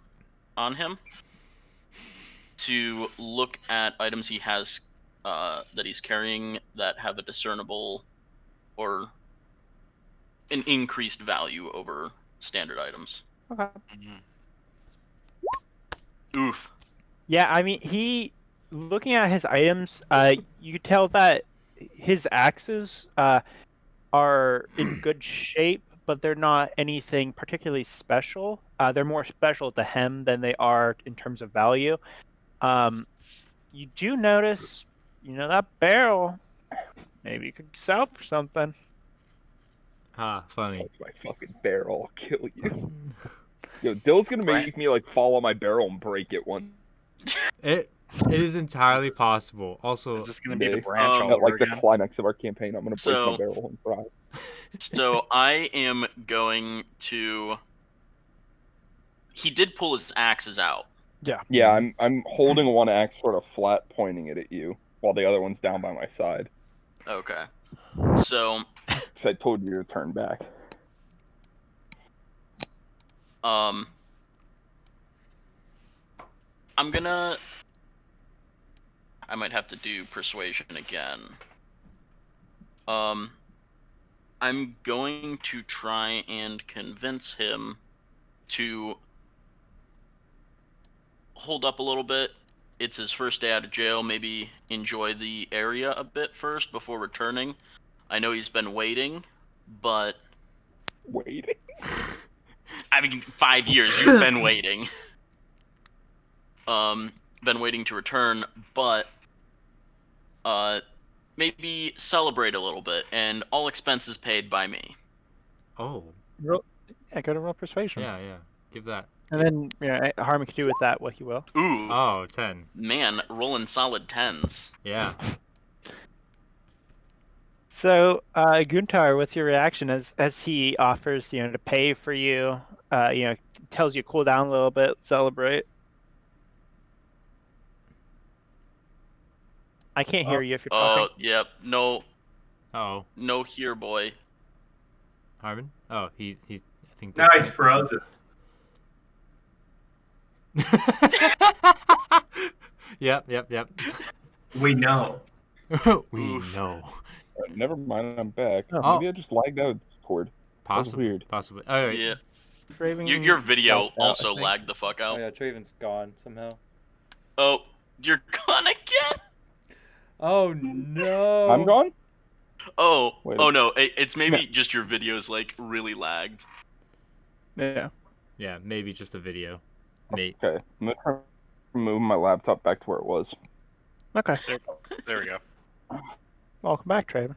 him to look at items he has that he's carrying that have a discernible or an increased value over standard items. Okay. Oof. Yeah, I mean, looking at his items, you could tell that his axes are in good shape, but they're not anything particularly special. They're more special to him than they are in terms of value. You do notice, that barrel. Maybe you could sell for something. Ah, funny. Touch my fucking barrel, I'll kill you. Yo, Dill's gonna make me like fall on my barrel and break it one. It is entirely possible. Also, Is this gonna be the day. branch all At over like the again? climax of our campaign, I'm gonna break So- my barrel and cry. So I am going to. He did pull his axes out. Yeah, I'm holding one axe sort of flat, pointing it at you, while the other one's down by my side. Okay. So, Cause I told you to turn back. I'm gonna. I might have to do persuasion again. I'm going to try and convince him to hold up a little bit. It's his first day out of jail. Maybe enjoy the area a bit first before returning. I know he's been waiting, but Waiting. I mean, 5 years. You've been waiting. Been waiting to return, but maybe celebrate a little bit, and all expenses paid by me. Oh, Roll, yeah, go to roll persuasion. yeah, yeah. Give that. And then Harmon can do with that what he will. Ooh, Oh, 10. man, rolling solid 10s. Yeah. So, Guntar, what's your reaction as he offers, to pay for you? Tells you cool down a little bit, celebrate. I can't hear you if you're Oh, talking. yep. No, Oh, no here, boy. Harmon? Oh, he I think Now he's frozen. Yep. We know. We know. Never mind, I'm back. Oh. Maybe I just lagged out of Discord. Possibly. weird. Possibly. All right. Yeah. Raven Your video dropped out, I also think. lagged the fuck Oh out. yeah, Traven's gone somehow. Oh, you're gone again? Oh no! I'm gone? Oh, Wait. oh no. It's maybe just your video's like really lagged. Yeah. Yeah, maybe just a video. Mate. Okay. I'm going to try to move my laptop back to where it was. Okay. There we go. Welcome back, Traven.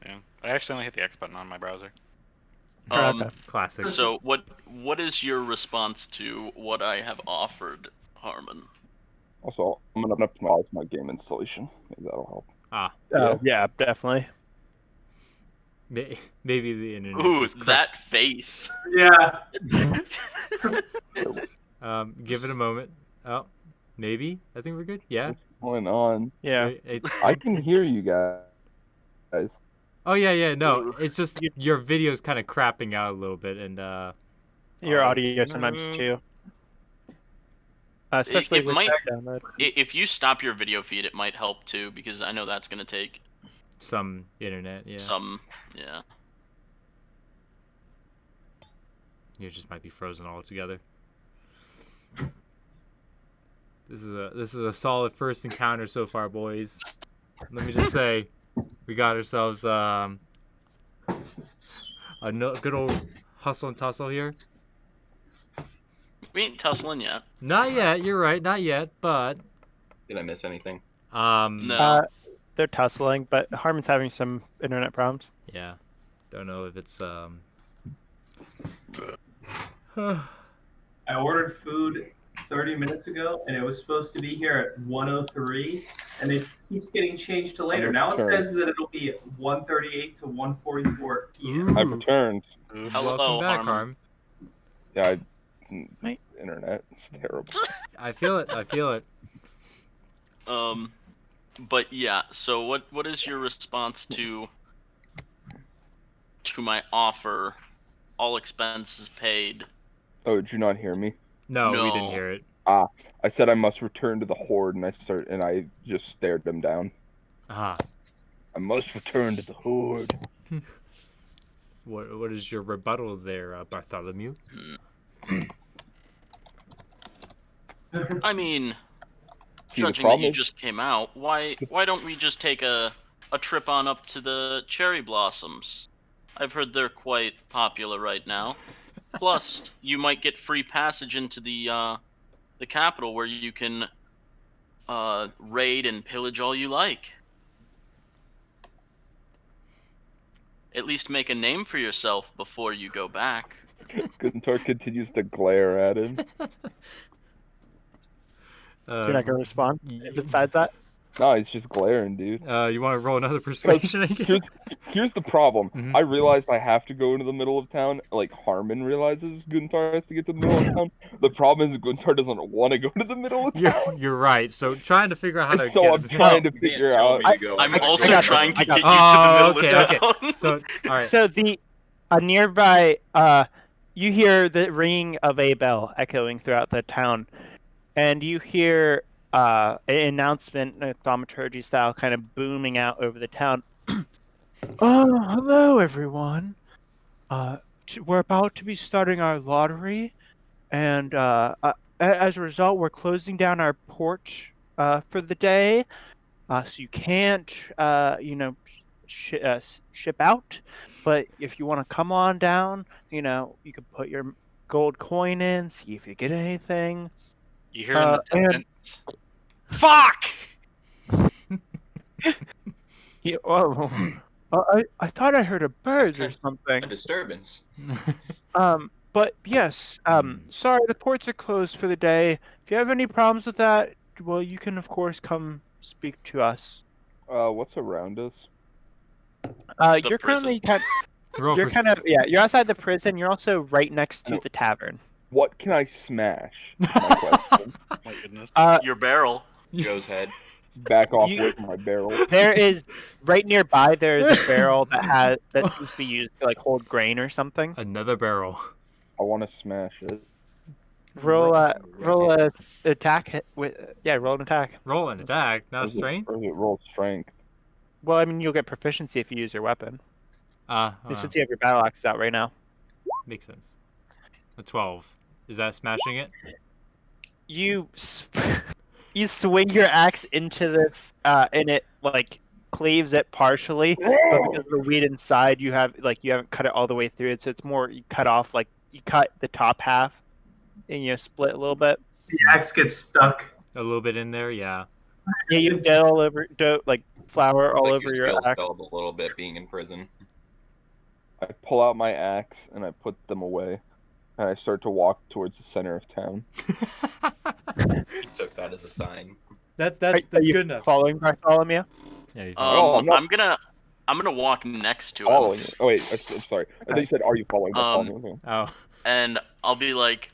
Yeah, I accidentally hit the X button on my browser. Okay. Classic. So what is your response to what I have offered, Harmon? Also, I'm going to optimize my game installation. Maybe that'll help. Ah, Yeah, definitely. maybe the internet. Ooh, is crap. that face. Yeah. Give it a moment. Oh, maybe. I think we're good. Yeah. What's going on? Yeah. I can hear you guys. Oh yeah. No, Ooh. it's just your video's kind of crapping out a little bit, and Your Oh, audio sometimes no. too. Especially It with might- that download. If you stop your video feed, it might help too, because I know that's gonna take some internet. Yeah. some. Yeah. You just might be frozen altogether. This is a solid first encounter so far, boys. Let me just say, we got ourselves good old hustle and tussle here. We ain't tussling yet. Not yet. You're right. Not yet. But Did I miss anything? No. They're tussling, but Harmon's having some internet problems. yeah, don't know if it's I ordered food 30 minutes ago, and it was supposed to be here at 1:03, and it keeps getting changed to later. Now it says that it'll be 1:38 to 1:44 p.m. I've returned. Hello, welcome back, Harmon. Harm. Yeah, Right. internet. It's terrible. I feel it. But yeah. So what is your response to my offer? All expenses paid. Oh, did you not hear me? No, we No. didn't hear it. I said I must return to the Horde, and I just stared them down. Ah, I must return to the Horde. what is your rebuttal there, Bartholomew? I mean, See, the judging that problem you is- just came out, why don't we just take a trip on up to the cherry blossoms? I've heard they're quite popular right now. Plus, you might get free passage into the capital, where you can raid and pillage all you like. At least make a name for yourself before you go back. Guntar continues to glare at him. You're not gonna respond. Besides that, No, he's just glaring, dude. You want to roll another persuasion again? Here's the problem. Mhm. I realized I have to go into the middle of town. Like Harmon realizes Guntar has to get to the middle of town. The problem is Guntar doesn't want to go to the middle of town. You're right. So trying to figure out how And to so get I'm trying to figure out. I'm also got you. trying to I got get you. you to the Oh, middle okay. of town. So all right. so the nearby, you hear the ringing of a bell echoing throughout the town, and you hear an announcement, thaumaturgy style, kind of booming out over the town. Oh, hello everyone. We're about to be starting our lottery, and as a result, we're closing down our port for the day. So you can't, ship out. But if you want to come on down, you could put your gold coin in, see if you get anything. You hearing the and- distance? Fuck! Yeah, I thought I heard a bird or something. A disturbance. But yes, sorry, the ports are closed for the day. If you have any problems with that, well, you can of course come speak to us. What's around us? You're currently Roll you're kind of you're outside the prison. You're also right next to the tavern. What can I smash? My question. My goodness. Your barrel. Joe's head. Back off with my barrel. There is right nearby. There is a barrel that seems to be used to like hold grain or something. Another barrel. I want to smash it. Roll a attack hit with roll an attack. Roll an attack, not Or is it- strength. Or is it roll strength? Well, I mean you'll get proficiency if you use your weapon. Since you have your battle axes out right now. Makes sense. A 12. Is that smashing it? You swing your axe into this, and it like cleaves it partially. But because of the weed inside, you haven't cut it all the way through it, so it's more you cut off you cut the top half, and split a little bit. The axe gets stuck. A little bit in there, yeah. Yeah, you get all over flour It's all like over your skills axe. fell a little bit being in prison. I pull out my axe and I put them away, and I start to walk towards the center of town. He took that as a sign. That's Are you good enough. following Bartholomew? Yeah. You Oh, no. I'm gonna walk next to him. Following it. Oh wait, I'm sorry. I thought you said, "Are you following?" oh. And I'll be like,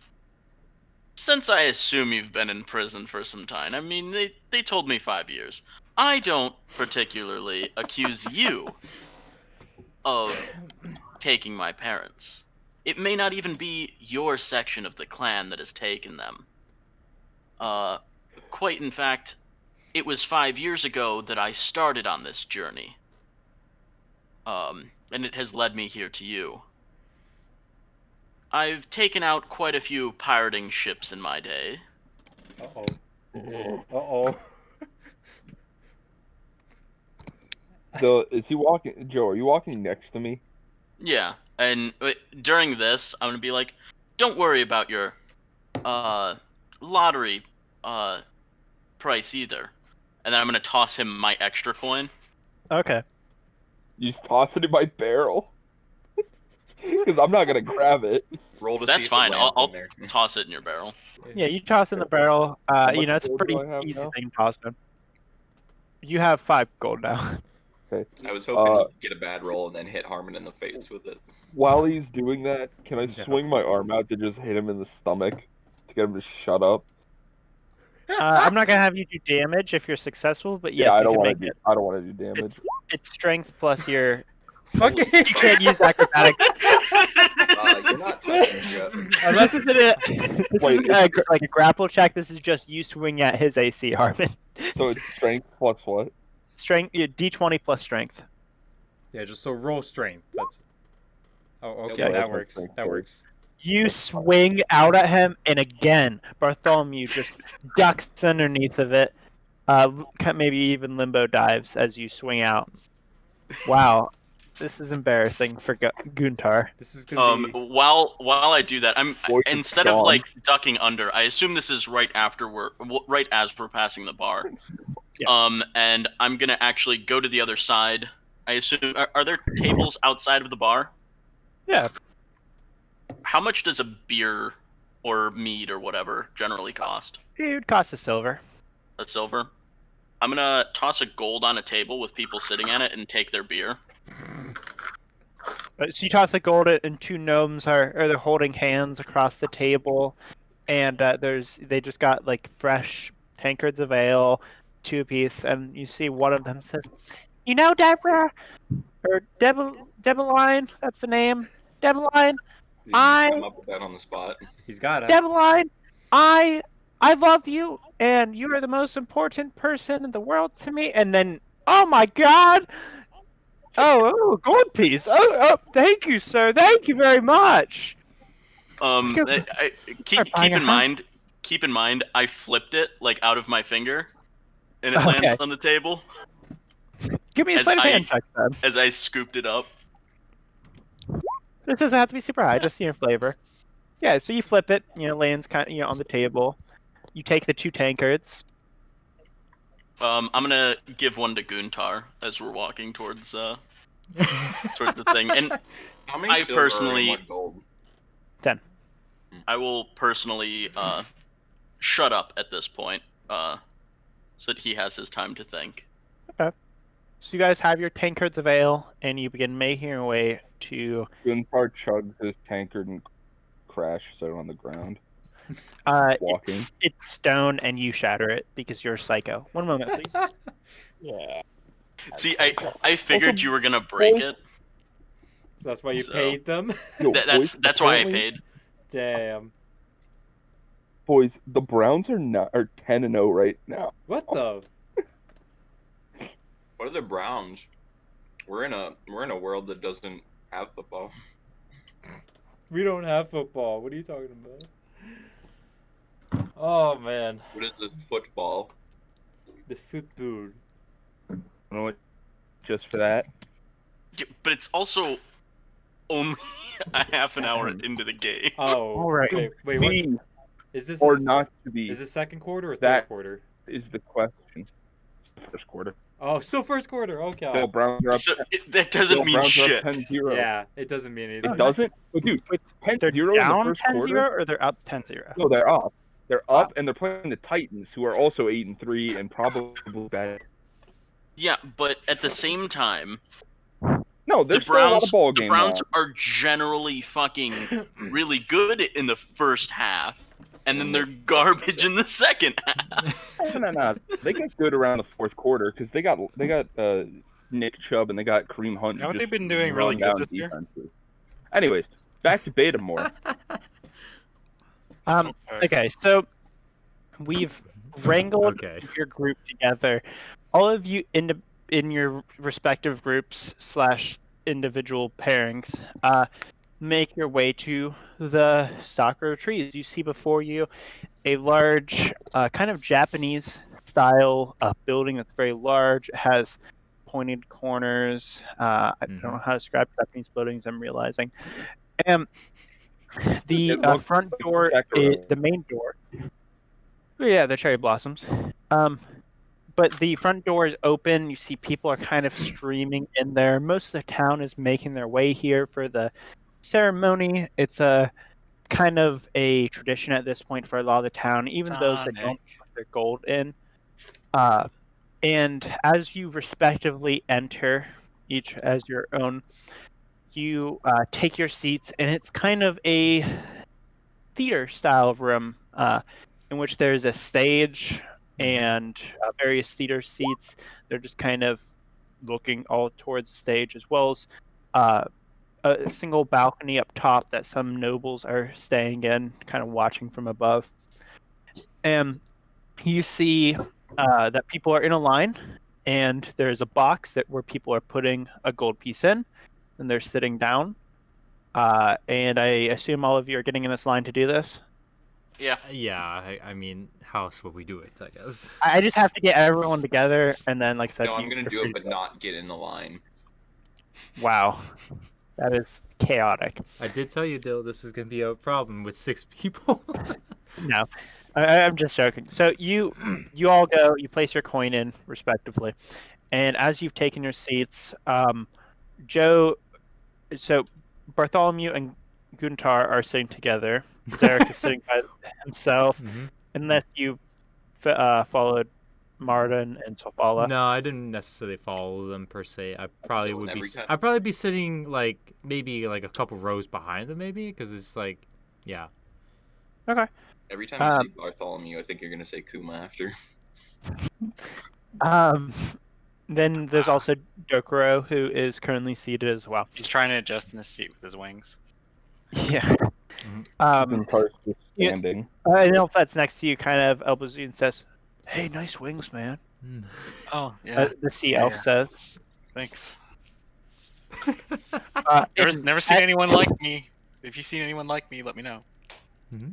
since I assume you've been in prison for some time, I mean, they told me 5 years. I don't particularly accuse you of taking my parents. It may not even be your section of the clan that has taken them. Quite in fact, it was 5 years ago that I started on this journey. And it has led me here to you. I've taken out quite a few pirating ships in my day. Uh-oh. Is he walking? Joe, are you walking next to me? Yeah, and during this, I'm gonna be like, don't worry about your lottery price either. And then I'm gonna toss him my extra coin. Okay. You just toss it in my barrel. Because I'm not gonna grab it. Roll to see That's if it fine. lands I'll in there. toss it in your barrel. Yeah, you toss in the barrel. much It's a gold pretty do I have easy now? thing to toss in. You have 5 gold now. Okay. I was hoping he'd get a bad roll and then hit Harmon in the face with it. While he's doing that, can I swing my arm out to just hit him in the stomach to get him to shut up? I'm not gonna have you do damage if you're successful, but yes, I you don't can want make to. it. I don't want to do damage. It's strength plus your. Okay. You can't use acrobatics. You're not touching Joe. This isn't like a grapple check. This is just you swing at his AC, Harmon. So it's strength plus what? Strength, D20 plus strength. Yeah, just so roll strength. That's. Oh, okay, Okay, that that's my works. strength That first. works. You swing out at him, and again, Bartholomew just ducks underneath of it. Maybe even limbo dives as you swing out. Wow, this is embarrassing for Guntar. This is gonna be. While I do that, Voice is instead of gone. like ducking under, I assume this is right as we're passing the bar. Yeah. And I'm gonna actually go to the other side. I assume are there tables outside of the bar? Yeah. How much does a beer or mead or whatever generally cost? It would cost a silver. A silver. I'm gonna toss a gold on a table with people sitting at it and take their beer. So you toss the gold, and 2 gnomes they're holding hands across the table, and they just got like fresh tankards of ale, 2 apiece, and you see one of them says, Deborah, or Debeline, that's the name, Debeline. You just come up with that on the spot. He's got it. Debeline, I love you, and you are the most important person in the world to me. And then, oh my God! Oh, gold piece. Oh, thank you, sir. Thank you very much. Keep in mind, I flipped it like out of my finger, and it lands on the table. Give me a As sleight of I- hand check then. As I scooped it up. This doesn't have to be super high, just flavor. Yeah, so you flip it, lands kind of, on the table. You take the 2 tankards. I'm gonna give one to Guntar as we're walking towards the thing. And How many I silver personally- and what gold? 10. I will personally shut up at this point, so that he has his time to think. Okay. So you guys have your tankards of ale, and you begin making your way to. Gunpar chugs his tankard and crashes it on the ground. Walking. It's stone, and you shatter it because you're a psycho. One moment, please. Yeah. See, I figured Also, you were gonna break it. That's why you So- paid them? Yo, boys, That's why I apparently- paid. Damn. Boys, the Browns are 10-0 right now. What the? What are the Browns? We're in a world that doesn't have football. We don't have football. What are you talking about? Oh, man. What is this football? The football. You know what? Just for that. Yeah, but it's also only a half an hour into the game. Oh. All right. Wait, what? Be Is this or not to be Is this second quarter or third That- quarter? is the question. It's the first quarter. Oh, still first quarter. Okay. Still Browns are up. So that doesn't still mean Browns are shit. up 10-0. Yeah, it doesn't mean anything. It doesn't? Oh, dude, They're 10-0 in the down first 10-0, quarter? or they're up 10-0? No, they're up. They're up, and they're playing the Titans, who are also 8-3 and probably bad. Yeah, but at the same time, No, the there's still a lot Browns, of ball the game Browns left. are generally fucking really good in the first half, and then they're garbage in the second half. No. They got good around the fourth quarter because they got Nick Chubb and they got Kareem Hunt. You know what just they've been doing run really good down this year? defenses. Anyways, back to Betamore. Okay, so we've wrangled Okay. your group together. All of you in your respective groups / individual pairings make your way to the soccer trees. You see before you a large kind of Japanese style building that's very large. It has pointed corners. I don't know how to describe Japanese buildings, I'm realizing. The It looks front door, Sakura. the main door. Oh, yeah, the cherry blossoms. But the front door is open. You see people are kind of streaming in there. Most of the town is making their way here for the ceremony. It's a kind of a tradition at this point for a lot of the town, even those that don't put their gold in. And as you respectively enter, each as your own, you take your seats, and it's kind of a theater style room in which there's a stage and various theater seats. They're just kind of looking all towards the stage, as well as a single balcony up top that some nobles are staying in, kind of watching from above. And you see that people are in a line, and there's a box where people are putting a gold piece in, and they're sitting down. And I assume all of you are getting in this line to do this. Yeah. Yeah, I mean, how else would we do it, I guess? I just have to get everyone together, and then, like I said, No, I'm you- gonna you're do free it, to but go. not get in the line. Wow, that is chaotic. I did tell you, Dill, this is going to be a problem with 6 people. No, I'm just joking. So you all go. You place your coin in respectively, and as you've taken your seats, Joe. So Bartholomew and Guntar are sitting together. Zarek is sitting by himself, Mhm. unless you followed Martin and Sofala. No, I didn't necessarily follow them per se. I probably So would be. every time- I'd probably be sitting maybe a couple rows behind them, maybe, because it's yeah. Okay. Every time you say Bartholomew, I think you're gonna say Kuma after. Then there's also Dokuro, who is currently seated as well. He's trying to adjust in his seat with his wings. Yeah. Guntar's just yeah. standing. I know if that's next to you, kind of elbows you and says, "Hey, nice wings, man." Oh, yeah. The sea elf says. Thanks. And Never seen anyone like me. If you've seen anyone like me, let me know.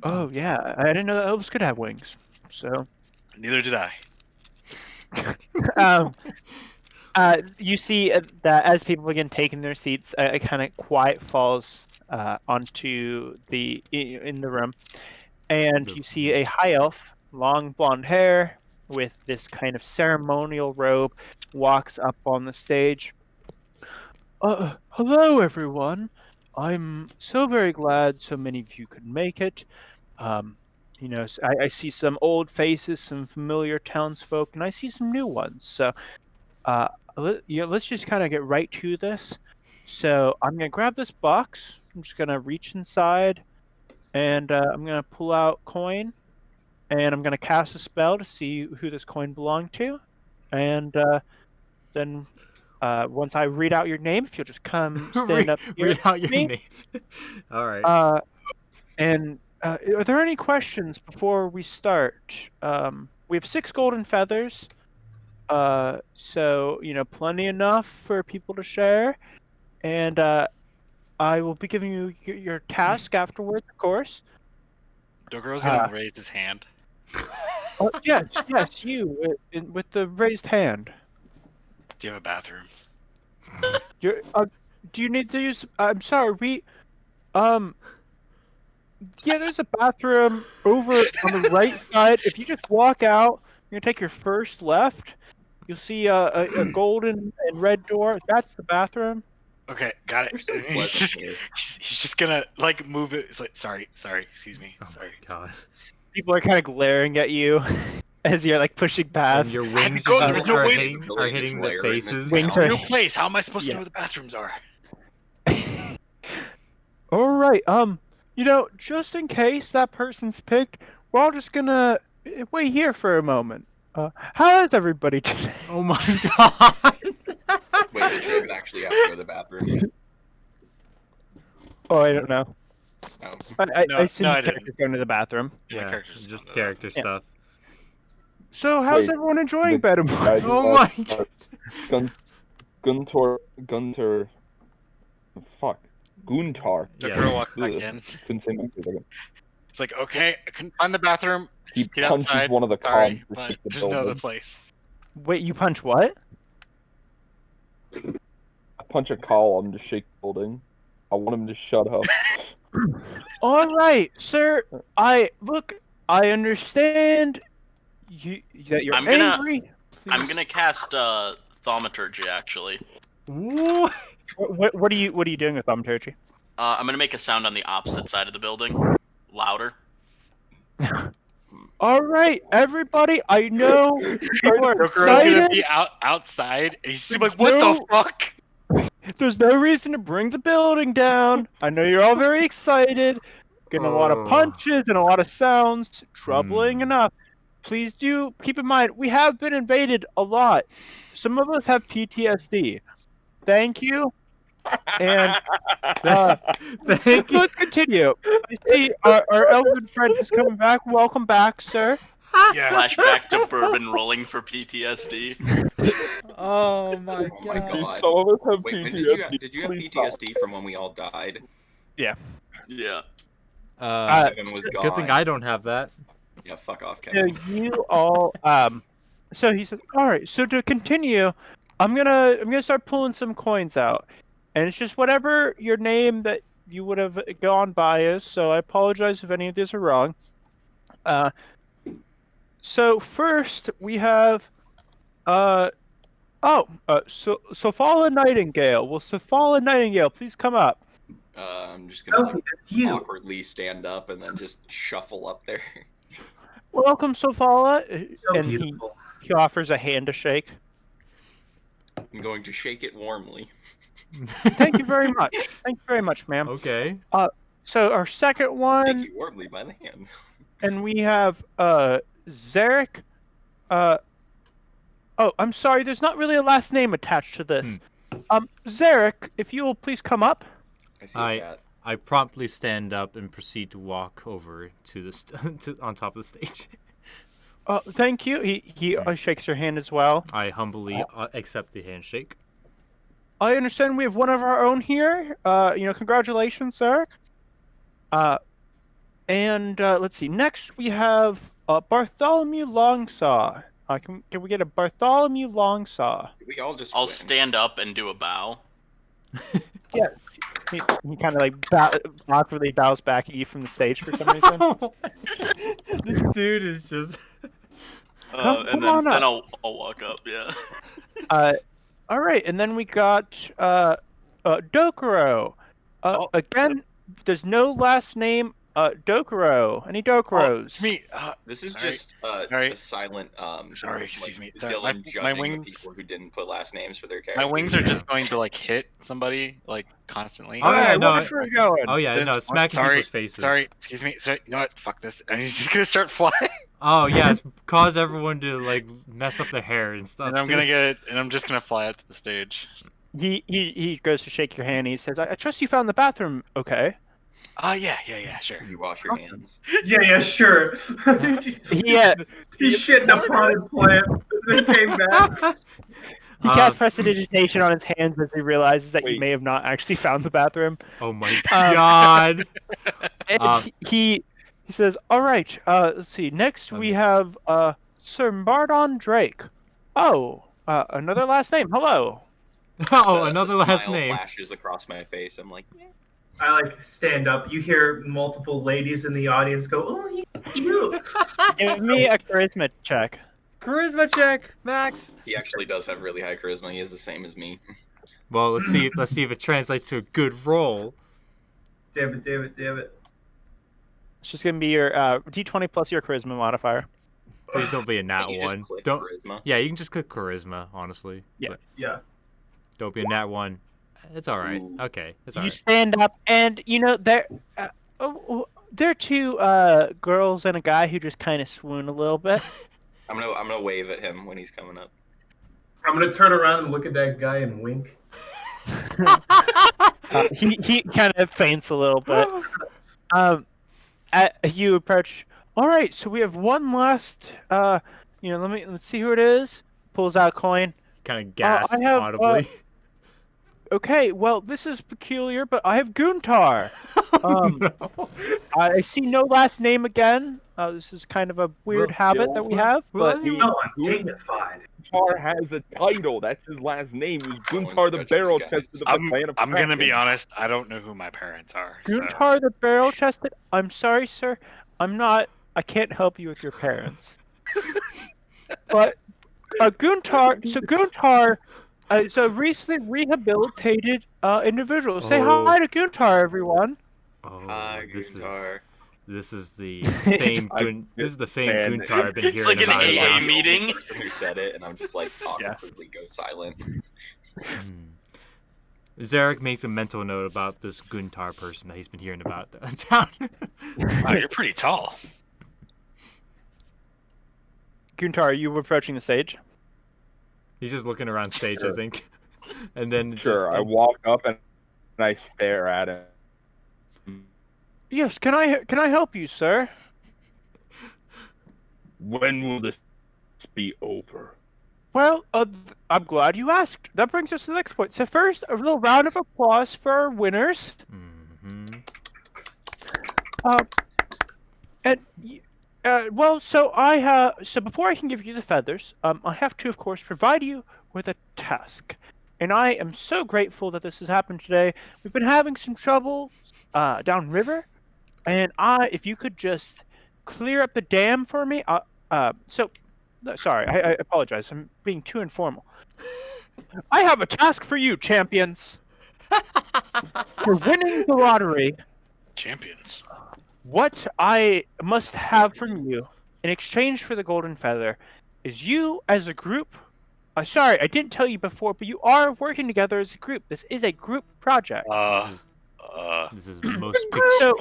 oh yeah, I didn't know that elves could have wings. So, Neither did I. You see that as people begin taking their seats, a kind of quiet falls onto in the room, and you see a high elf, long blonde hair, with this kind of ceremonial robe, walks up on the stage. Hello everyone. I'm so very glad so many of you could make it. Um, I see some old faces, some familiar townsfolk, and I see some new ones. So, let's just kind of get right to this. So, I'm gonna grab this box. I'm just gonna reach inside, and I'm gonna pull out coin, and I'm gonna cast a spell to see who this coin belonged to, and then once I read out your name, if you'll just come stand up here. Read out your me. name. All right. Are there any questions before we start? We have 6 golden feathers, so plenty enough for people to share. And I will be giving you your task afterwards, of course. Dogoro's gonna raise his hand. Yes, you with the raised hand. Do you have a bathroom? Do you need to use? I'm sorry, yeah, there's a bathroom over on the right side. If you just walk out, you're gonna take your first left. You'll see a golden and red door. That's the bathroom. Okay, got it. You're so He's pleasant here. just gonna like move it. It's like, sorry, excuse me, Oh sorry. my God. People are kind of glaring at you as you're like pushing And past. your to wings go- just there's no are way- hitting, are hitting the Layering faces. Wings It's are- a new place. How am I supposed to Yeah. know where the bathrooms are? All right. Just in case that person's picked, we're all just gonna wait here for a moment. How is everybody today? Oh my God. Wait, did you even actually have to go to the bathroom? Oh, I don't know. No. I No, assume no, I this character's going to the bathroom. Yeah, my Yeah, character's just not character Yeah. stuff. So, how's Wait, everyone enjoying the Betamore? guy who Oh got- my God. Gunter. Fuck. Guntar. Yeah. Dogoro walked back Ugh. in. Couldn't say my name for a second. It's like, okay, I couldn't find the bathroom. He Just get punches outside. one of the Sorry, comms to but shoot the there's no other building. place. Wait, you punch what? I punch a column to shake the building. I want him to shut up. All right, sir. I understand that you're I'm gonna- angry. I'm Please- gonna cast thaumaturgy actually. What? What are you doing with thaumaturgy? I'm gonna make a sound on the opposite side of the building, louder. All right, everybody. I know people are Dogoro's gonna excited. be outside. And he's There's like, what no- the fuck? There's no reason to bring the building down. I know you're all very excited. Getting a lot of punches and a lot of sounds. Troubling enough. Please do keep in mind, we have been invaded a lot. Some of us have PTSD. Thank you. And Thank you. let's continue. You see, our elven friend is coming back. Welcome back, sir. Yeah. Flashback to bourbon rolling for PTSD. Oh my Oh my God. God. Some of us have Wait, when PTSD. did you have Please stop. PTSD from when we all died? Yeah. Kevin was gone. Good thing I don't have that. Yeah, fuck off, So Kevin. you all so he said, all right, so to continue, I'm gonna start pulling some coins out. And it's just whatever your name that you would have gone by is, so I apologize if any of these are wrong. So first we have Sophala Nightingale. Will Sophala Nightingale please come up? I'm just gonna Oh, it's you. awkwardly stand up and then just shuffle up there. Welcome, Sophala. So And beautiful. he offers a hand to shake. I'm going to shake it warmly. Thank you very much. Thank you very much, ma'am. Okay. So our second Thank one, you warmly by the hand. and we have Zarek. Oh, I'm sorry. There's not really a last name attached to this. Zarek, if you will please come up. I see a cat. I promptly stand up and proceed to walk over to the on top of the stage. Thank you. He shakes your hand as well. I humbly accept the handshake. I understand we have one of our own here. Congratulations, Zarek. And let's see. Next, we have Bartholomew Longsaw. Can we get a Bartholomew Longsaw? We all just I'll win. stand up and do a bow. He kind of like awkwardly bows back at you from the stage for some reason. This dude is just. Come And on then up. I'll walk up. Yeah. All right, and then we got Dokuro. Again, there's no last name. Dokuro. Any Dokuros? It's me. This is Sorry. just Sorry. a silent. Sorry, excuse me. Sorry, Dylan my judging the wings- people who didn't put last names for their My characters. wings are just going to like hit somebody like constantly. Oh, yeah, no, where's we going? Oh yeah, no, smacking Sorry, people's faces. Sorry, excuse me. Sorry, you know what? Fuck this. And he's just gonna start flying. Oh yeah, it's cause everyone to like mess up their hair and stuff. And I'm too. just gonna fly out to the stage. He goes to shake your hand. And he says, "I trust you found the bathroom, okay?" Oh yeah, sure. You wash your hands. Yeah, sure. Yeah. He shit in a potted plant, and then came back. He casts prestidigitation on his hands as he realizes that you Wait. may have not actually found the bathroom. Oh my god. And he says, "All right. Let's see. Next we have Sir Mardon Drake. Oh, another last name. Hello." Oh, another the last smile name. flashes across my face. I'm like, yeah. I like stand up. You hear multiple ladies in the audience go, "Oh, you." Give me a charisma check. Charisma check, Max. He actually does have really high charisma. He is the same as me. Well, let's see if it translates to a good roll. Damn it. It's just gonna be your d20 plus your charisma modifier. Please don't be a nat You one. just click Don't. charisma. Yeah, you can just click charisma, honestly. Yeah. But Yeah. don't be a nat one. It's all right. Ooh. Okay, it's You all right. stand up, and there are two girls and a guy who just kind of swoon a little bit. I'm gonna wave at him when he's coming up. I'm gonna turn around and look at that guy and wink. He kind of faints a little bit. You approach. All right, so we have one last. Let's see who it is. Pulls out a coin. Kind of gasp I have, audibly. Okay, well, this is peculiar, but I have Guntar. No. I see no last name again. This is kind of a weird habit that we have, but No, I'm dignified. Guntar has a title. That's his last name. He's Guntar the Judging Barrel you guys. Chested of the Clan of I'm gonna be Kraken. honest. I don't know who my parents are. So. Guntar the Barrel Chested. I'm sorry, sir. I can't help you with your parents. But Guntar. So Guntar. It's a recently rehabilitated individual. Say Oh. hi to Guntar, everyone. Oh, This this is the famed this is the famed Man. Guntar I've been hearing It's like an about. AA now. meeting. Who said it? And I'm just like awkwardly go silent. Zarek makes a mental note about this Guntar person that he's been hearing about down. Wow, you're pretty tall. Guntar, are you approaching the stage? He's just looking around stage, I Sure. think. And then it's Sure, just, I walk up and I stare at him. Yes. Can I help you, sir? When will this be over? Well, I'm glad you asked. That brings us to the next point. So first, a little round of applause for our winners. Mhm. So before I can give you the feathers, I have to, of course, provide you with a task. And I am so grateful that this has happened today. We've been having some trouble downriver, and if you could just clear up the dam for me. Sorry, I apologize. I'm being too informal. I have a task for you, champions. For winning the lottery, Champions. what I must have from you in exchange for the golden feather is you as a group. Sorry, I didn't tell you before, but you are working together as a group. This is a group project. This is most So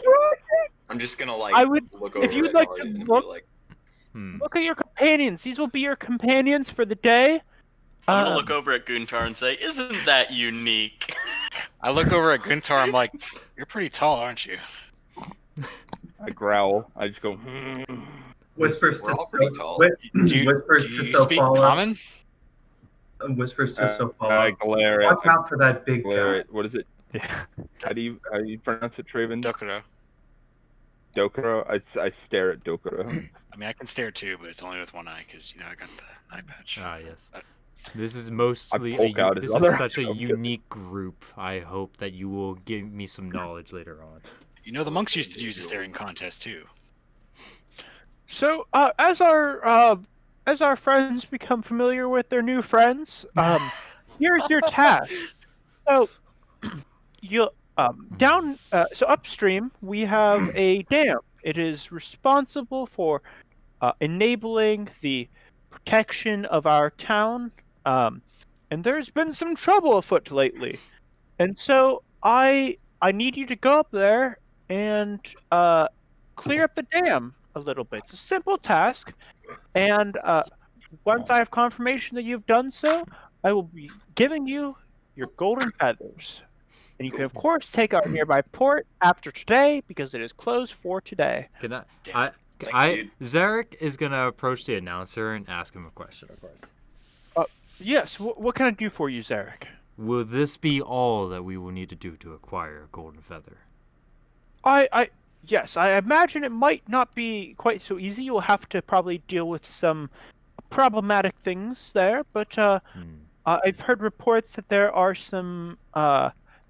I'm just gonna like I would- look over if you'd at like Arden to and look- be like, look at your companions. These will be your companions for the day. I'm gonna look over at Guntar and say, "Isn't that unique?" I look over at Guntar. I'm like, "You're pretty tall, aren't you?" I growl. I just go, Whispers We're to all pretty tall. Do you, Whispers do to you speak Sofala. common? Whispers to I Sofala. glare Watch at out for that big glare guy. at, what is it? Yeah. How do you pronounce it, Traven? Dokuro. Dokuro. I stare at Dokuro. I mean, I can stare too, but it's only with one eye because I got the eye patch. Ah, yes. This is mostly poke out his this other is such a eye. unique group. I hope that you will give me some knowledge later on. The monks used to use the staring contest too. So, as our friends become familiar with their new friends, here's your task. So, you so upstream we have a dam. It is responsible for enabling the protection of our town. And there's been some trouble afoot lately, and so I need you to go up there and clear up the dam a little bit. It's a simple task, and once I have confirmation that you've done so, I will be giving you your golden feathers. And you can, of course, take our nearby port after today, because it is closed for today. Can I? Damn. Zarek is gonna approach the announcer and ask him a question, of course. Yes, what can I do for you, Zarek? Will this be all that we will need to do to acquire a golden feather? Yes, I imagine it might not be quite so easy. You'll have to probably deal with some problematic things there, but I've heard reports that there are some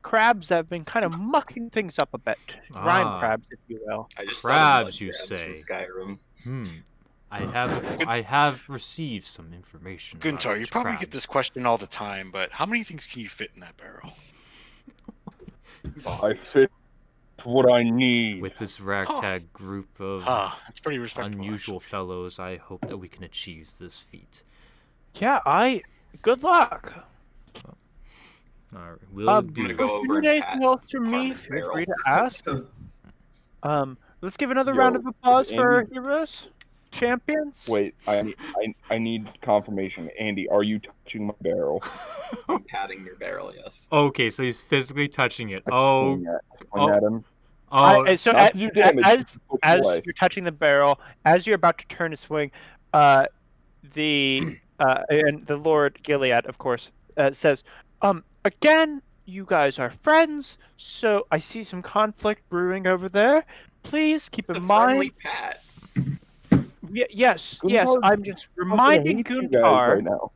crabs that have been kind of mucking things up a bit. Rhyme crabs, if you will. I just Crabs, thought of you crabs say? from Skyrim. I have received some information. about Guntar, you such probably crabs. get this question all the time, but how many things can you fit in that barrel? I fit what I need. With this ragtag group of That's pretty respectable. unusual fellows, I hope that we can achieve this feat. Yeah, good luck. All right, we'll do. gonna go If over you and need pat anything else from me, Carmen's feel barrel. free to ask. Let's give another Yo, round of applause for our Andy- heroes, champions. Wait, I need confirmation. Andy, are you touching my barrel? I'm patting your barrel, yes. Okay, so he's physically touching it. I Oh, swing at him. So Not to do damage, just to poke as away. you're touching the barrel, as you're about to turn to swing, the and the Lord Gilead, of course, says, again, you guys are friends, so I see some conflict brewing over there. Please keep It's in a mind. friendly pat. Yes, Guntar I'm just reminding hates you guys Guntar. right now.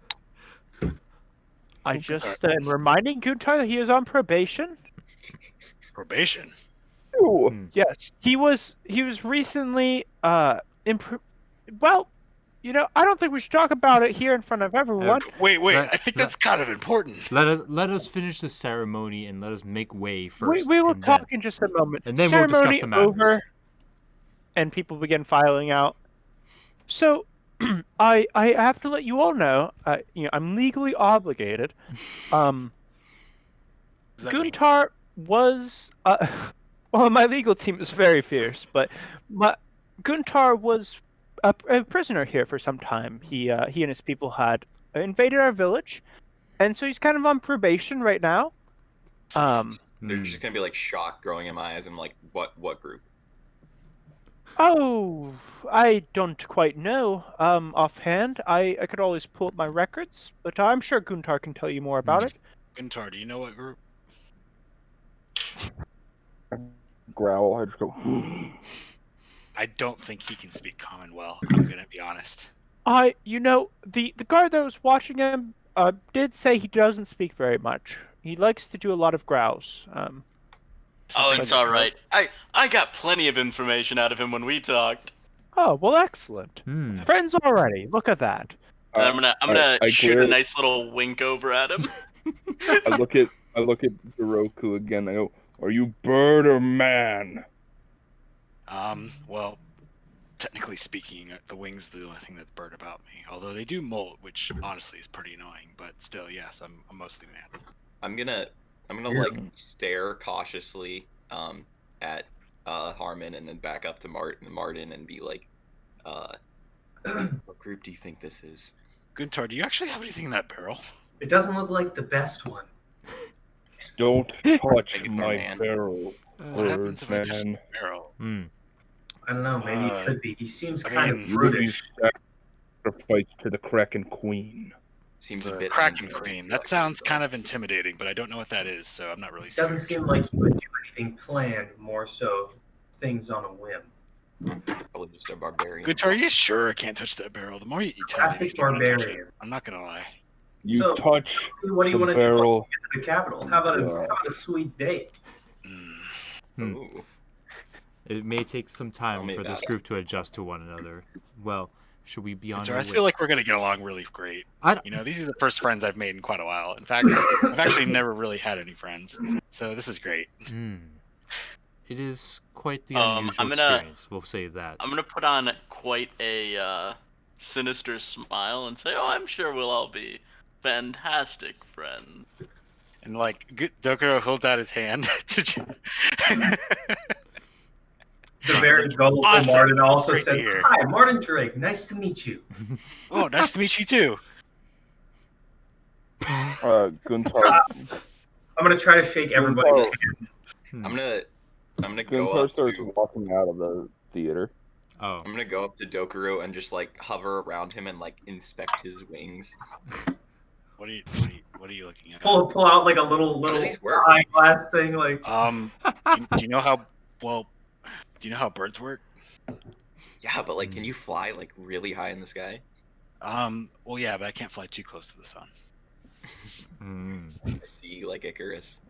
I just am reminding Guntar that he is on probation. Probation. Ew. Yes, he was recently well, I don't think we should talk about it here in front of everyone. Wait, Let- I think that's kind of important. let us finish the ceremony and let us make way first. We will and talk then- in just a moment. and then we'll Ceremony discuss the matters. over, and people begin filing out. So, I have to let you all know, I'm legally obligated. Does that mean- Guntar was well, my legal team is very fierce, but Guntar was a prisoner here for some time. He and his people had invaded our village, and so he's kind of on probation right now. There's just gonna be like shock growing in my eyes. I'm like, what group? Oh, I don't quite know. Offhand, I could always pull up my records, but I'm sure Guntar can tell you more about it. Guntar, do you know what group? Growl. I just go. I don't think he can speak common well. I'm gonna be honest. The guard that was watching him did say he doesn't speak very much. He likes to do a lot of growls. Oh, it's all right. I got plenty of information out of him when we talked. Oh, well, excellent. Hmm. Friends already. Look at that. And I'm gonna I shoot glare- a nice little wink over at him. I look at Jiroku again. I go, "Are you bird or man?" Well, technically speaking, the wing's the only thing that's bird about me. Although they do molt, which honestly is pretty annoying. But still, yes, I'm mostly man. I'm gonna like stare cautiously at Harmon and then back up to Martin and be like, what group do you think this is? Guntar, do you actually have anything in that barrel? It doesn't look like the best one. Don't touch think it's my our man. barrel, What happens if I touch the man. barrel? I don't know. Maybe it could be. He seems I kind mean, of You will be brutish. sacrificed to the Kraken Queen. Seems a bit Kraken unintelligent, Queen. I That feel sounds like, kind of intimidating, but I don't know what that is, so I'm not really It doesn't scared. seem like he would do anything planned. More so, things on a whim. Probably just a barbarian. Good, are you sure I can't touch that barrel? The more you tell me, Plastic makes me want to touch it. barbarian. I'm not gonna lie. You So, touch What do you the want to do barrel. when you get to the capital? How about, Yeah. how about a sweet date? Hmm. Ooh. It may take some Tell time me for this about it. group to adjust to one another. Well, should we be on So our I way? feel like we're gonna get along really great. I don't- You know, these are the first friends I've made in quite a while. In fact, I've actually never really had any friends, so this is great. It is quite the I'm unusual gonna- experience. We'll say that. I'm gonna put on quite a sinister smile and say, "Oh, I'm sure we'll all be fantastic friends." And like, Dokuro holds out his hand to. The very gullible Awesome. Martin also Great to said, hear. "Hi, Martin Drake. Nice to meet you." Oh, nice to meet you too. Guntar. I'm gonna try to shake everybody's Oh. hand. I'm gonna go Guntar up starts to walking out of the theater. Oh, I'm gonna go up to Dokuro and just like hover around him and like inspect his wings. What are you looking at? Pull out like a How do little these work? eyeglass thing, like Do you know how birds work? Yeah, but like, can you fly like really high in the sky? Well, yeah, but I can't fly too close to the sun. I see, like Icarus.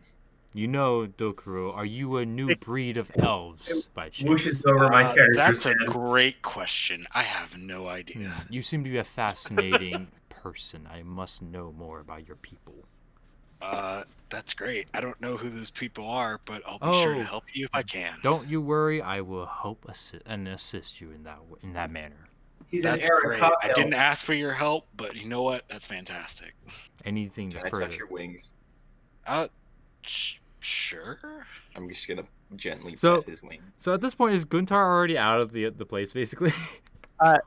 You know, Dokuro, are you a new breed of elves by chance? whooshes over my character's That's a head. great question. I have no idea. You seem to be a fascinating person. I must know more about your people. That's great. I don't know who those people are, but I'll be sure to Oh. help you if I can. Don't you worry. I will help assist you in that manner. He's That's an Eric great. cocktail. I didn't ask for your help, but you know what? That's fantastic. Anything Can I further? touch your wings? Sure. I'm just gonna gently So- pet his wings. So at this point, is Guntar already out of the place, basically?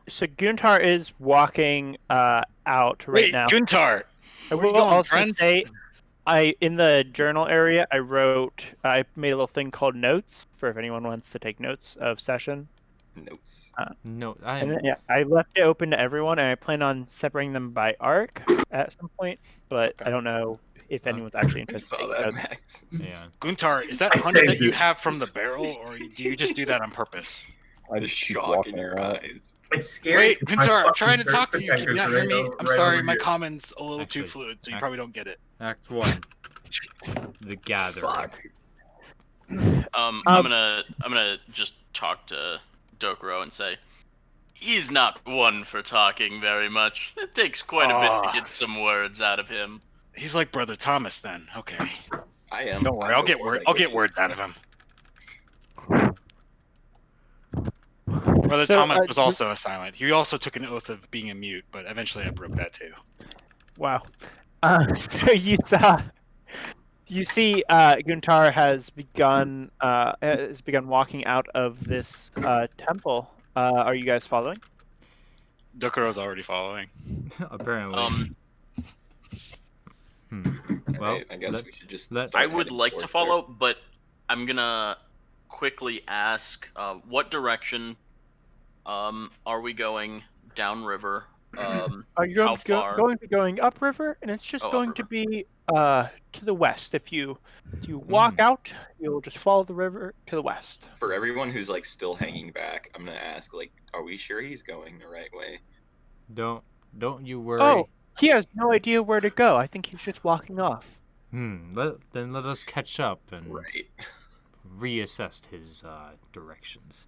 So Guntar is walking out right Wait, now. Guntar. I where you will going, also friend? say, in the journal area, I made a little thing called notes for if anyone wants to take notes of session. Notes. No, And then, I left it open to everyone, and I plan on separating them by arc at some point, but I don't know if anyone's actually I interested. saw in that, notes. Max. Yeah. Guntar, is that I punch saved that you it. have from the barrel, or do you just do that on purpose? I The just keep shock walking in your out. eyes. It's scary. Wait, 'cause my Guntar, I'm fucking trying to surge talk to you. Can you protectors not are hear right me? over- I'm right sorry, over my here. comment's a little too Actually, fluid, so you probably don't get it. Act 1. The Fuck. Gathering. I'm gonna just talk to Dokuro and say, he's not one for talking very much. It takes quite a bit Ah. to get some words out of him. He's like Brother Thomas then. Okay. I am. Don't worry, I'm I'll get before word. my I'll get goodness. words out of him. Brother So, Thomas was also a silent. He also took an oath of being a mute, but eventually I broke that too. Wow. So you see, Guntar has begun walking out of this Oh, temple. Are you guys following? Dokuro's already following. Apparently. Well, Alright, I guess let- we should just. let- start I would heading like to towards follow, but I'm gonna quickly ask, what direction are we going downriver? Are you How far? going to be going upriver, and it's just Oh, going to upriver. be to the west. If you walk out, you'll just follow the river to the west. there. For everyone who's like still hanging back, I'm gonna ask like, are we sure he's going the right way? Don't you worry. Oh, he has no idea where to go. I think he's just walking off. Then let us catch up and Right. reassess his directions.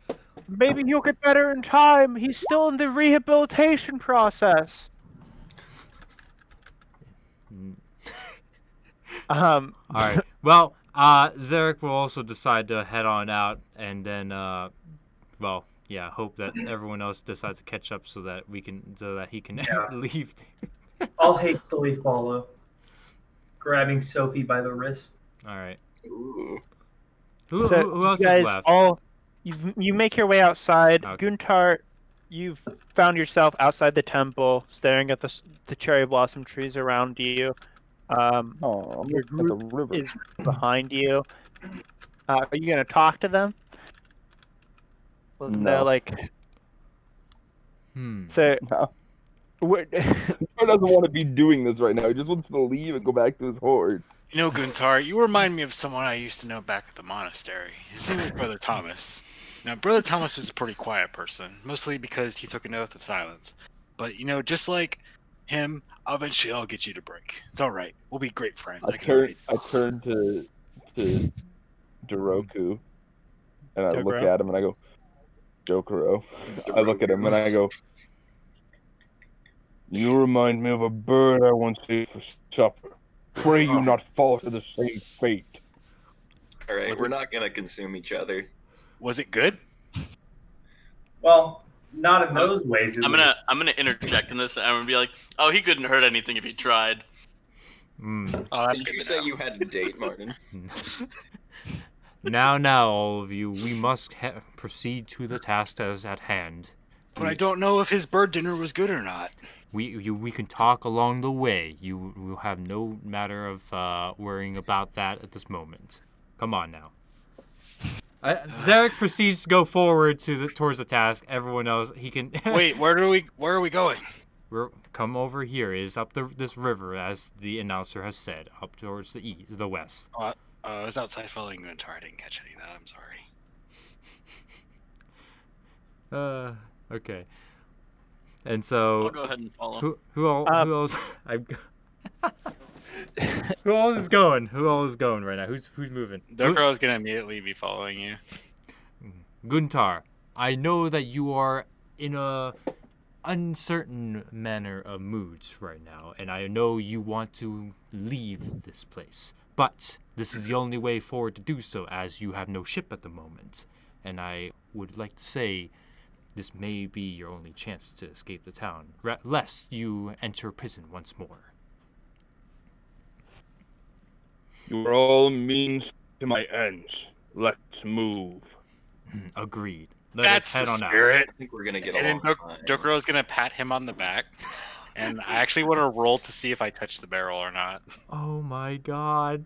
Maybe he'll get better in time. He's still in the rehabilitation process. All right. Well, Zarek will also decide to head on out, and then, hope that everyone else decides to catch up so that he can leave. I'll hastily follow, grabbing Sophie by the wrist. All right. Ooh. Who else you is guys left? you make your way outside. Okay. Guntar, you've found yourself outside the temple, staring at the cherry blossom trees around you. Oh, I'm Your looking at the group river. is behind you. Are you gonna talk to them? Well, No. they're like, so. No. what- He doesn't want to be doing this right now. He just wants to leave and go back to his horde. You know, Guntar, you remind me of someone I used to know back at the monastery. His name was Brother Thomas. Now, Brother Thomas was a pretty quiet person, mostly because he took an oath of silence. But, just like him, eventually I'll get you to break. It's all right. We'll be great friends. I turn to Doroku, and I look Dokuro? at him and I go, Dokuro. I look at him and I go, you remind me of a bird I once ate for supper. Pray you not fall to the same fate. All right, we're not gonna consume each other. Was it good? Well, not in those ways. I'm gonna interject in this. I'm gonna be like, oh, he couldn't hurt anything if he tried. Mm. Oh, that's Did good you to say know. you had a date, Martin? Now, all of you, we must proceed to the task as at hand. But I don't know if his bird dinner was good or not. We can talk along the way. You will have no matter of worrying about that at this moment. Come on now. Zarek proceeds to go forward towards the task. Everyone else, he can. Wait, where are we going? Come over here. It is up this river, as the announcer has said, up towards the west. I was outside following Guntar. I didn't catch any of that. I'm sorry. Okay. And so, I'll go ahead and follow. who else? Who all is going? Who all is going right now? Who's moving? Dokuro is gonna immediately be following you. Guntar, I know that you are in a uncertain manner of moods right now, and I know you want to leave this place. But this is the only way forward to do so, as you have no ship at the moment. And I would like to say this may be your only chance to escape the town, lest you enter prison once more. You are all means to my ends. Let's move. Agreed. Let That's us head the on out. spirit. I think we're gonna get And then along. fine. Dokuro's gonna pat him on the back, and I actually want to roll to see if I touch the barrel or not. Oh my god.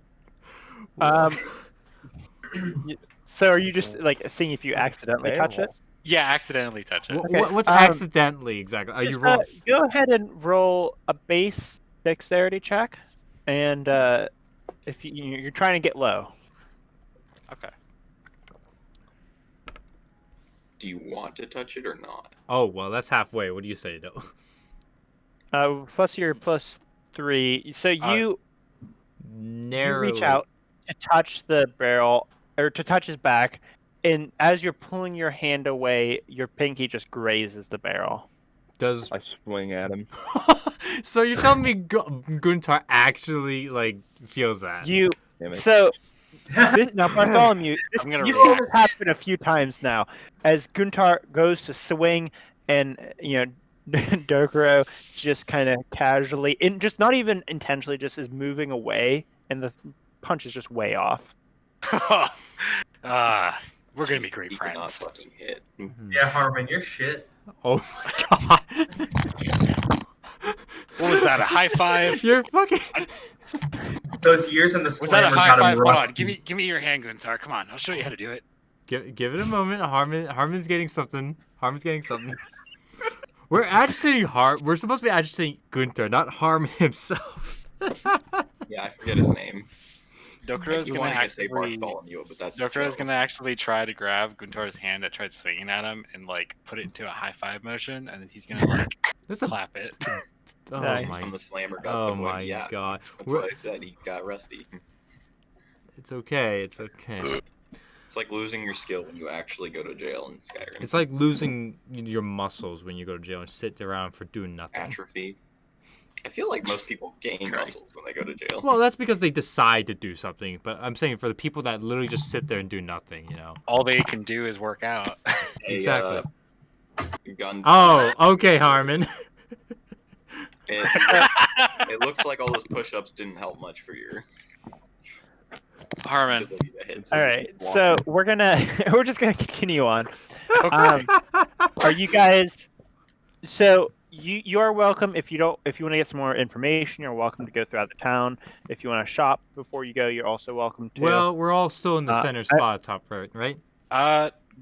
So are you just like seeing if you accidentally touch it? Yeah, accidentally touch it. Okay, What's um, accidentally exactly? Are you Just, wrong? go ahead and roll a base dexterity check, and if you're trying to get low. Okay. Do you want to touch it or not? Oh well, that's halfway. What do you say, though? Plus your +3. So you Narrowly. reach out to touch the barrel or to touch his back, and as you're pulling your hand away, your pinky just grazes the barrel. Does I swing at him. so you're telling me Guntar actually feels that? You Damn it. so now Bartholomew, I'm gonna you've seen roll. this happen a few times now. As Guntar goes to swing, and Dokuro just kind of casually, and just not even intentionally, just is moving away, and the punch is just way off. We're gonna be great He cannot friends. fucking hit. Yeah, Harmon, you're shit. Oh my god. What was that? A high five? You're fucking. Those years in the Was that slammer a high got him five? Hold on. rusty. Give me your hand, Guntar. Come on. I'll show you how to do it. Give it a moment. Harmon's getting something. We're agitating We're supposed to be agitating Guntar, not Harmon himself. Yeah, I forget his name. Dokuro's You gonna wanted to say actually. Bartholomew, but that's Dokuro's Joe. gonna actually try to grab Guntar's hand that tried swinging at him and put it into a high five motion, and then he's gonna That's a. clap it. Oh Nice. my. From the slammer got Oh the one. my Yeah, god. that's what I said. He got rusty. It's okay. It's okay. It's like losing your skill when you actually go to jail in Skyrim. It's like losing your muscles when you go to jail and sit around for doing nothing. Atrophy. I feel like most people gain muscles when they go to jail. Well, that's because they decide to do something. But I'm saying for the people that literally just sit there and do nothing, All they can do is work out. A, Exactly. Gun. Oh, okay, Harmon. It looks like all those push-ups didn't help much for your Harmon. ability to hit. All right, walk. so we're just gonna continue on. Okay. Are you guys? So you are welcome if you want to get some more information. You're welcome to go throughout the town. If you want to shop before you go, you're also welcome to. Well, we're all still in the center I- spot, top right?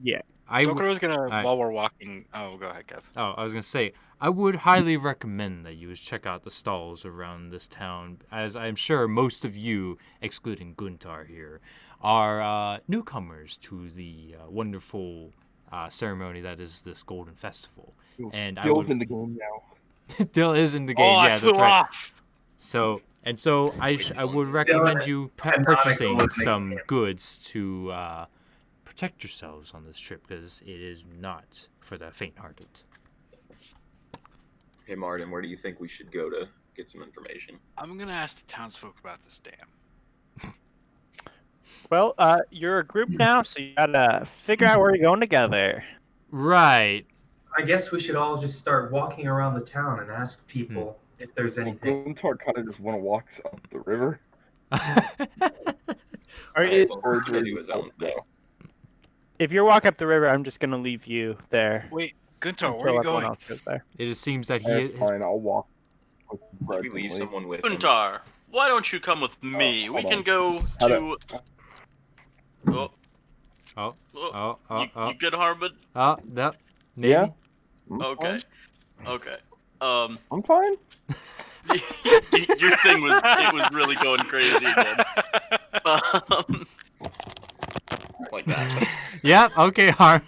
yeah. Dokuro was gonna, Alright. while we're walking. Oh, go ahead, Kev. Oh, I was gonna say, I would highly recommend that you check out the stalls around this town, as I'm sure most of you, excluding Guntar here, are newcomers to the wonderful ceremony that is this Golden Festival. And Dill's in the game now. Dill is in the game. Oh, Yeah, I flew that's right. off. So I would recommend you purchasing some goods to protect yourselves on this trip, because it is not for the faint-hearted. Hey, Martin, where do you think we should go to get some information? I'm gonna ask the townsfolk about this dam. Well, you're a group now, so you gotta figure out where you're going together. Right. I guess we should all just start walking around the town and ask people if there's anything. Guntar kind of just want to walk up the river. Are you, Well, he's gonna do his own thing. if you're walking up the river, I'm just gonna leave you there. Wait, Guntar, where until are you everyone going? else goes there. It just seems that That's fine, I'll walk. Should we leave someone with him? Guntar, why don't you come with me? We hold can on. go How to. Oh, Oh, you good, Harbin? that maybe. Yeah? Okay. Okay. I'm fine. Your thing was really going crazy again. Like that. Yeah. Okay, Harm.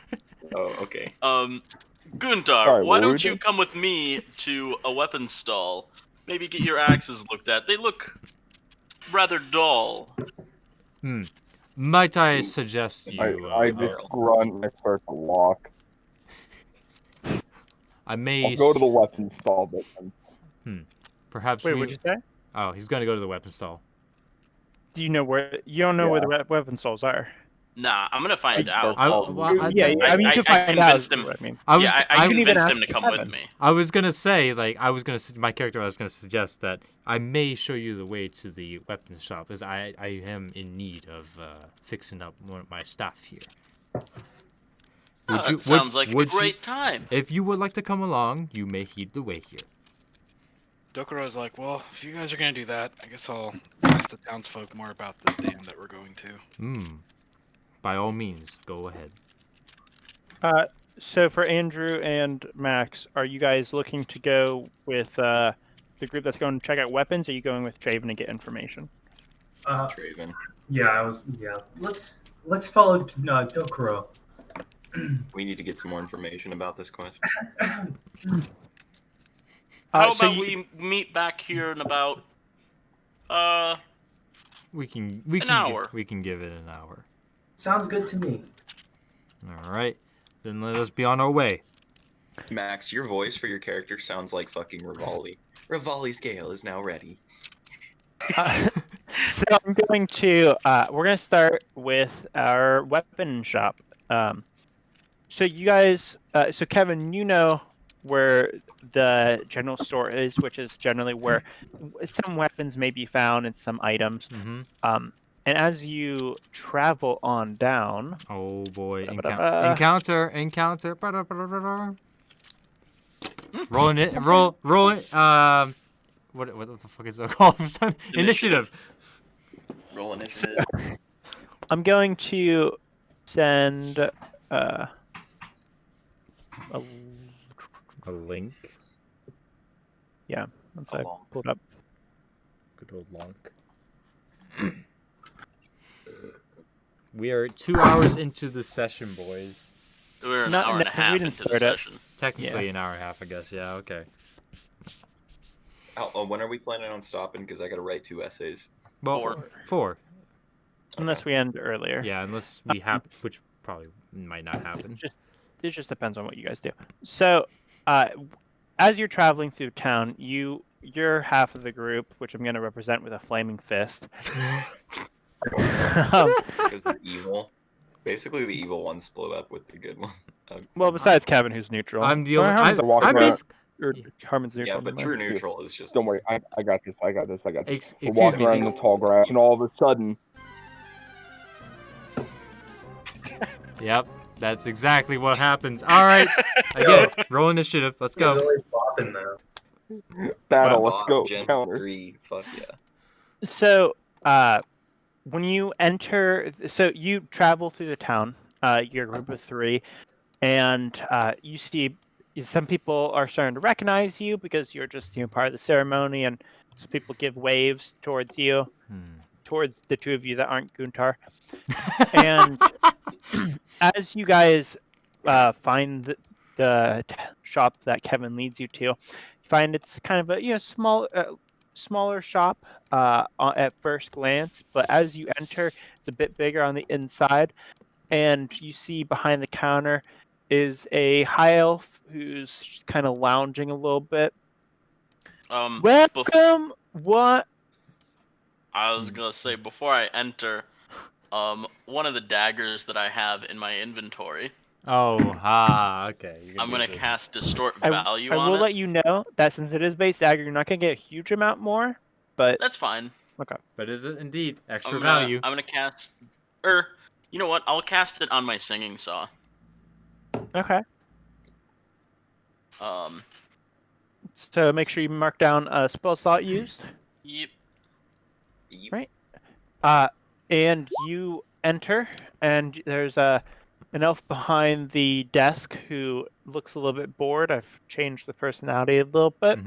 Oh, okay. Guntar, Sorry, why what were don't we you doing? come with me to a weapons stall? Maybe get your axes looked at. They look rather dull. Might I suggest you? I just grunt and I start to walk. I may. I'll go to the weapons stall, but Perhaps Wait, we. what'd you say? Oh, he's gonna go to the weapon stall. Do you know where? You don't know where the weapon stalls are. Nah, I'm gonna find out. I- though. well, I- Yeah, I mean, you can find out. convinced is him. what I mean. I was. Yeah, I, I can even convinced ask him to come Kevin. with me. I was gonna say, like, my character was gonna suggest that I may show you the way to the weapon shop, as I am in need of fixing up one of my stuff here. Sounds like a great time. If you would like to come along, you may heed the way here. Dokuro's like, well, if you guys are gonna do that, I guess I'll ask the townsfolk more about this dam that we're going to. By all means, go ahead. So for Andrew and Max, are you guys looking to go with the group that's going to check out weapons? Or are you going with Traven to get information? Traven. Yeah, let's follow Dokuro. We need to get some more information about this quest. How so about we meet back here in about We can hour. We can give it an hour. Sounds good to me. All right, then let us be on our way. Max, your voice for your character sounds like fucking Rivali. Rivali scale is now ready. So I'm going to. We're going to start with our weapon shop. So you guys. So Kevin, you know where the general store is, which is generally where some weapons may be found and some items. And as you travel on down, Oh boy, Ba-da-ba-da. encounter. Ba-da-ba-da-ba-da. Rolling it. Roll it. What the fuck is that called? Initiative. Roll initiative. I'm going to send a A link. yeah. Once A I lonk. pulled up. Good old lonk. We are 2 hours into the session, boys. We're an Not- hour and a no, 'cause we half didn't into the start it. session. Technically an hour and a half, I guess. Yeah, okay. When are we planning on stopping? Because I gotta write 2 essays. Well, four. Unless we end earlier. Yeah, unless we have, which probably might not happen. It just depends on what you guys do. So, as you're traveling through town, you're half of the group, which I'm going to represent with a flaming fist. Because they're evil. Basically, the evil ones split up with the good one. Well, besides Kevin, who's neutral. I'm the Or only. Harmon's, I'm basically. or Harmon's neutral. Yeah, but never true mind. neutral is just. don't worry. I got this. We're Excuse walking me. around the tall grass, and all of a sudden, Yep, that's exactly what happens. All right, again, roll initiative. Let's There's go. always bopping though. battle. Bob, Let's go. Gen Counter. 3, fuck yeah. So, when you enter, so you travel through the town. You're a group of 3. and you see some people are starting to recognize you because you're just part of the ceremony, and some people give waves towards you, towards the two of you that aren't Guntar. And as you guys find the shop that Kevin leads you to, you find it's kind of a smaller shop at first glance, but as you enter, it's a bit bigger on the inside, and you see behind the counter is a high elf who's kind of lounging a little bit. Welcome. What? I was gonna say before I enter, one of the daggers that I have in my inventory. Okay. I'm gonna cast Distort I Value on will it. let you know that since it is base dagger, you're not gonna get a huge amount more, but That's fine. okay. But is it indeed extra I'm gonna, value? I'm gonna cast, you know what? I'll cast it on my singing saw. Okay. So make sure you mark down spell slot used. Yep. Right. And you enter, and there's an elf behind the desk who looks a little bit bored. I've changed the personality a little bit.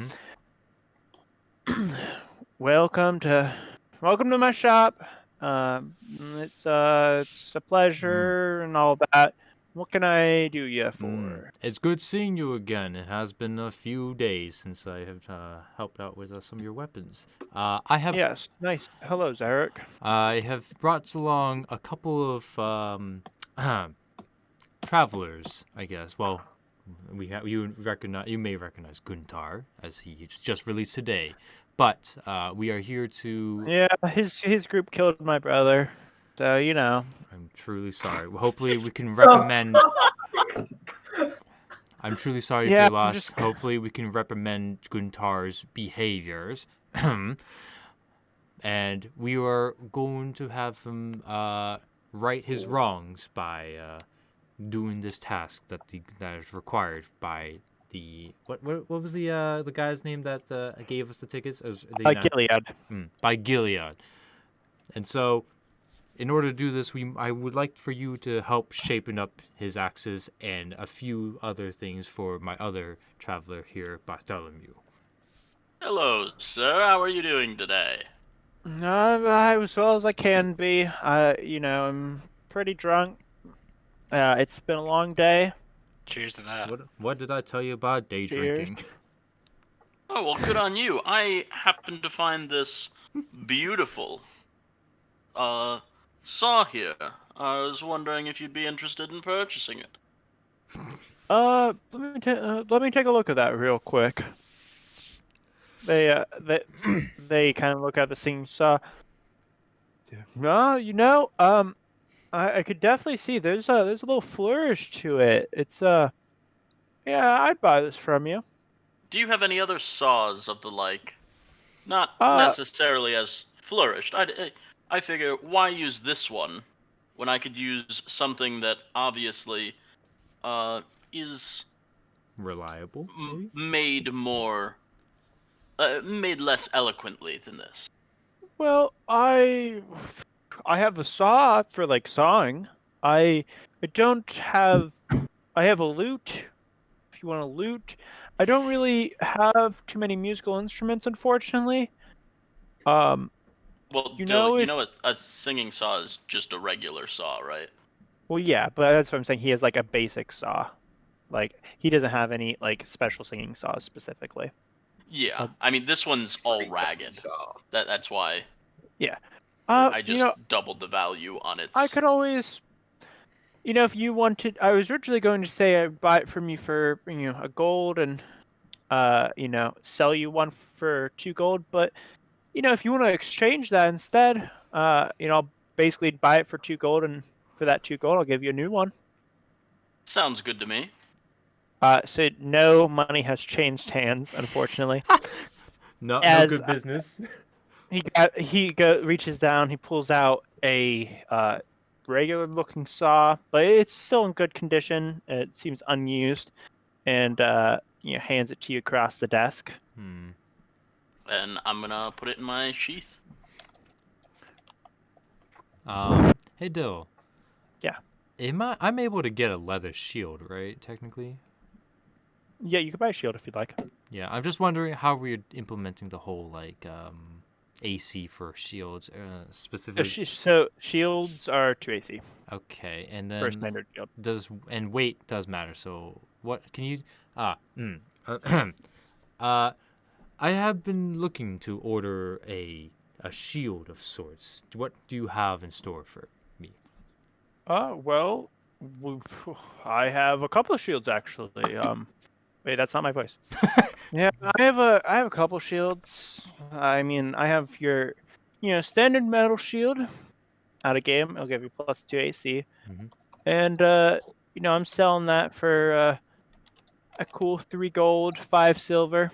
Welcome to my shop. It's a pleasure and all that. What can I do you for? It's good seeing you again. It has been a few days since I have helped out with some of your weapons. Yes, nice. Hello, Zarek. I have brought along a couple of travelers, I guess. Well, you may recognize Guntar as he just released today, but we are here to. Yeah, his group killed my brother, so I'm truly sorry. Hopefully, we can recommend. I'm truly sorry for your loss. Hopefully, we can recommend Guntar's behaviors. And we are going to have him right his wrongs by doing this task that is required by the what was the guy's name that gave us the tickets? Gilead. By Gilead. And so, in order to do this, I would like for you to help shaping up his axes and a few other things for my other traveler here, Bartholomew. Hello, sir. How are you doing today? As well as I can be. I'm pretty drunk. It's been a long day. Cheers to that. What did I tell you about day drinking? Oh, well, good on you. I happen to find this beautiful saw here. I was wondering if you'd be interested in purchasing it. Let me take a look at that real quick. They kind of look at the singing saw. I could definitely see there's a little flourish to it. It's yeah, I'd buy this from you. Do you have any other saws of the like? Not necessarily as flourished. I figure, why use this one when I could use something that obviously is reliable, made less eloquently than this. Well, I have a saw for like sawing. I don't have. I have a lute. If you want a lute, I don't really have too many musical instruments, unfortunately. Well, a singing saw is just a regular saw, right? Well, yeah, but that's what I'm saying. He has like a basic saw. Like he doesn't have any like special singing saws specifically. Yeah, I mean this one's all ragged. That's why. Yeah. I just doubled the value on it. I could always, if you wanted. I was originally going to say I'd buy it from you for a gold and sell you one for 2 gold, but if you want to exchange that instead, I'll basically buy it for 2 gold, and for that 2 gold, I'll give you a new one. Sounds good to me. So no money has changed hands, unfortunately. No good business. He reaches down, he pulls out a regular-looking saw, but it's still in good condition. It seems unused, and hands it to you across the desk. And I'm gonna put it in my sheath. Hey, Dill. Yeah. I'm able to get a leather shield, right? Technically. Yeah, you can buy a shield if you'd like. Yeah, I'm just wondering how we're implementing the whole like AC for shields, specifically. So shields are 2 AC Okay, and for a then standard shield. and weight does matter. So what can you? I have been looking to order a shield of sorts. What do you have in store for me? Well, I have a couple of shields actually. Wait, that's not my voice. Yeah, I have a couple shields. I mean, I have your, standard metal shield. Out of game, it'll give you +2 AC, and I'm selling that for a cool 3 gold, 5 silver.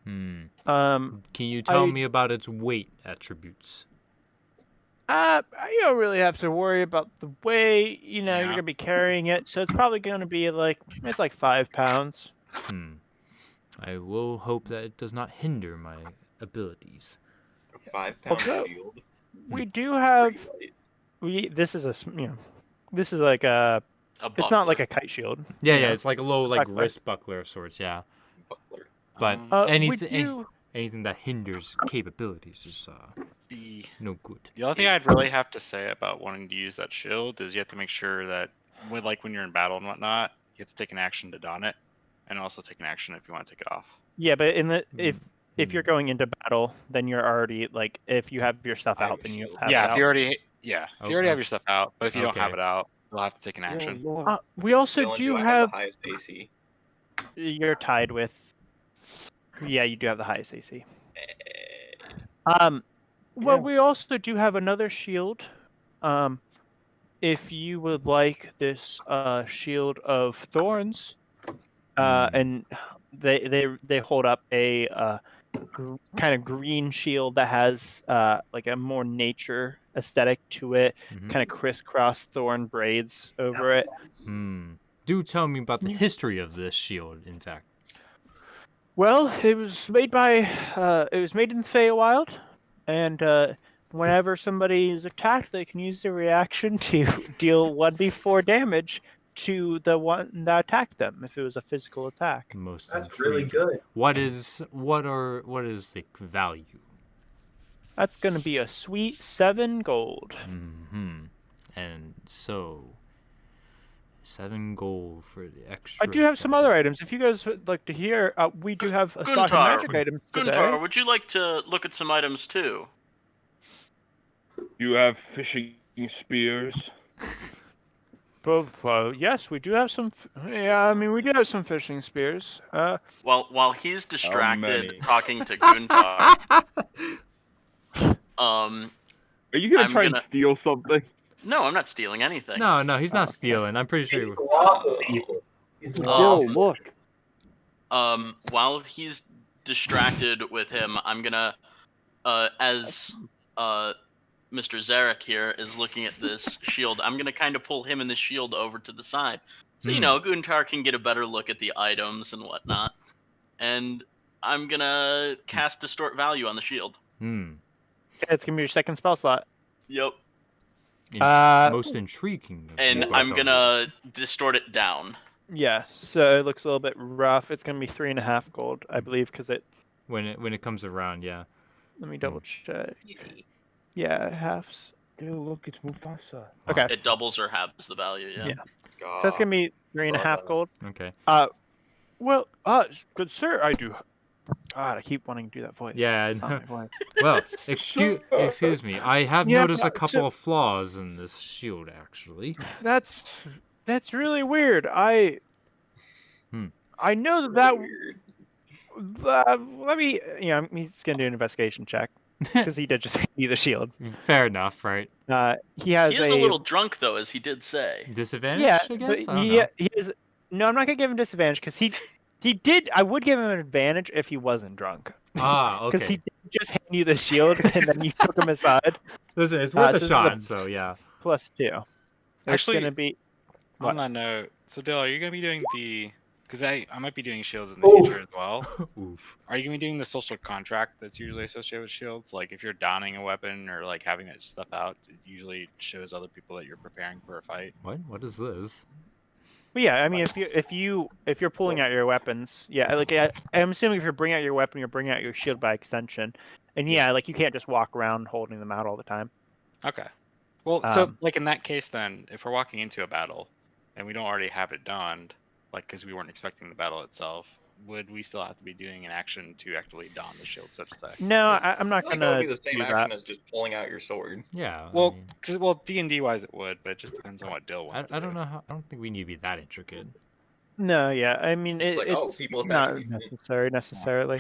Can Um, you tell me about its weight attributes? You don't really have to worry about the weight. You're Yeah. gonna be carrying it, so it's probably gonna be it's like 5 pounds. I will hope that it does not hinder my abilities. A 5-pound Okay. shield. We do have. Pretty light. This is this is like a. It's not like buckler. a kite shield. Yeah, it's like a low Buckler. wrist buckler of sorts. Yeah, Buckler. but We do. anything that hinders capabilities is The no good. the only thing I'd really have to say about wanting to use that shield is you have to make sure that when you're in battle and whatnot, you have to take an action to don it, and also take an action if you want to take it off. Yeah, but if you're going into battle, then you're already if you have your stuff I have out, a then you shield. have Yeah, it if out. you already have your stuff out, but if you don't have Okay. it out, you'll have to take an action. We also Dylan, do I have. the highest AC? You're tied with. Yeah, you do have the highest AC. Eh, Well, we also do have another shield. If you would like this shield of thorns, and they hold up a kind of green shield that has like a more nature aesthetic to it, kind of crisscross thorn braids over it. Do tell me about the history of this shield. In fact, Well, it was made in the Feywild, and whenever somebody is attacked, they can use their reaction to deal 1d4 damage to the one that attacked them if it was a physical attack. That's really good. What is the value? That's going to be a sweet 7 gold. And so 7 gold for the extra. I do have some other items. If you guys would like to hear, we do have a stock of magic items today. Guntar, would you like to look at some items too? You have fishing spears. Well, yes, we do have some. Yeah, I mean, we do have some fishing spears. While he's distracted many? talking to Guntar, Are you gonna I'm try and gonna- steal something? no, I'm not stealing anything. No, he's not stealing. I'm pretty sure. He's lawful evil. He's Oh. lawful. look. While he's distracted with him, I'm gonna, as Mr. Zarek here is looking at this shield, I'm gonna kind of pull him and the shield over to the side, so Guntar can get a better look at the items and whatnot. And I'm gonna cast Distort Value on the shield. It's gonna be your second spell slot. Yep. Most intriguing. And I'm gonna distort it down. Yeah, so it looks a little bit rough. It's gonna be 3.5 gold, I believe, because it. when it comes around, yeah. Let me double check. Yeah, it halves. Dude, look, it's Mufasa. Okay. It doubles or halves the value. Yeah. Yeah. So that's gonna be 3.5 gold. Okay. Well, good sir, I do. God, I keep wanting to do that voice. Yeah, I It's not know. my voice. Well, excuse me. I have Yeah, noticed a couple so- of flaws in this shield, actually. That's really weird. I know that. Weird. Let me. He's gonna do an investigation check because he did just hand you the shield. Fair enough, right? He has He is a little drunk though, as he did say. Disadvantage, Yeah, I guess? but I don't know. he is. No, I'm not gonna give him disadvantage because he did. I would give him an advantage if he wasn't drunk. Okay. Because he did just hand you the shield and then you took him aside. Listen, it's worth so a this is shot, a- so yeah. +2. It's Actually, gonna be. On What? that note, so Dale, are you gonna be doing because I might be doing shields in the Oof. future as well. Oof. Are you gonna be doing the social contract that's usually associated with shields? Like if you're donning a weapon or like having that stuff out, it usually shows other people that you're preparing for a fight. What? What is this? But yeah, I mean, if you're pulling out your weapons, yeah, like I'm assuming if you're bringing out your weapon, you're bringing out your shield by extension, and yeah, like you can't just walk around holding them out all the time. Okay. Well, so Um, like in that case, then if we're walking into a battle and we don't already have it donned, like because we weren't expecting the battle itself, would we still have to be doing an action to actually don the shield, so to say? No, I'm not I feel like that would gonna be the same do action that. as just pulling out your sword. Yeah. Well, I mean, well, D&D wise it would, but it just depends on what Dill wants. I don't know how. I don't think we need to be that intricate. No, yeah, I mean It's like, oh, it's people not attacking you. necessary necessarily.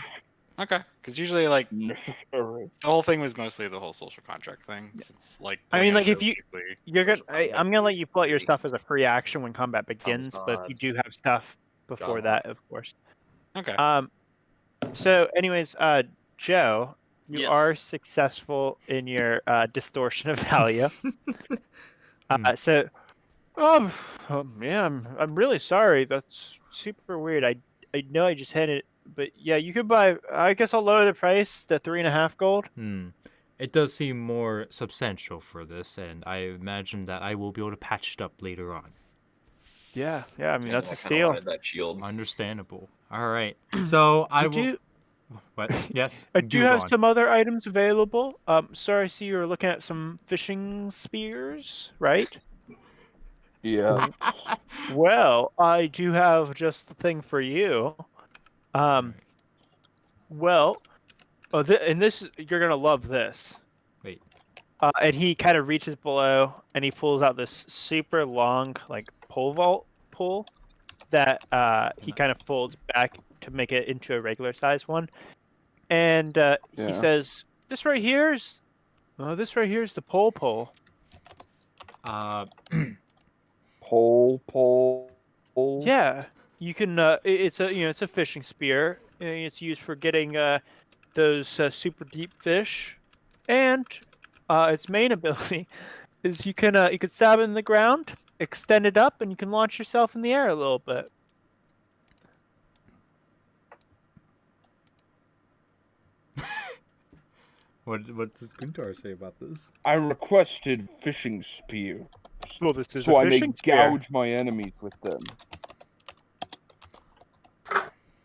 Okay, because usually like Necessary. the whole thing was mostly the whole social contract thing. 'Cause it's like I mean, pulling out like, if shield you- basically You're gonna. social contract. I'm gonna let you pull out your stuff as a free action when combat begins, but if you do have stuff before Gun. that, of course. Okay. So, anyways, Joe, you Yes. are successful in your distortion of value. So, yeah, I'm really sorry. That's super weird. I know I just had it, but yeah, you could buy. I guess I'll lower the price to 3.5 gold. It does seem more substantial for this, and I imagine that I will be able to patch it up later on. Yeah. I mean, that's a I kinda steal. wanted that shield. Understandable. All right. So I I will. do. What? Yes. I do go have on. some other items available. Sir, I see you're looking at some fishing spears, right? Yeah. Well, I do have just the thing for you. Well, and this you're gonna love this. Wait. And he kind of reaches below and he pulls out this super long, like pole vault pull that he kind of folds back to make it into a regular size one. And he Yeah. says, "This right here's the pole." Pole. Yeah, you can. It's a fishing spear. It's used for getting those super deep fish, and its main ability is you can stab it in the ground, extend it up, and you can launch yourself in the air a little bit. What does Guntar say about this? I requested fishing spear, Well, this is so a I may fishing spear. gouge my enemies with them.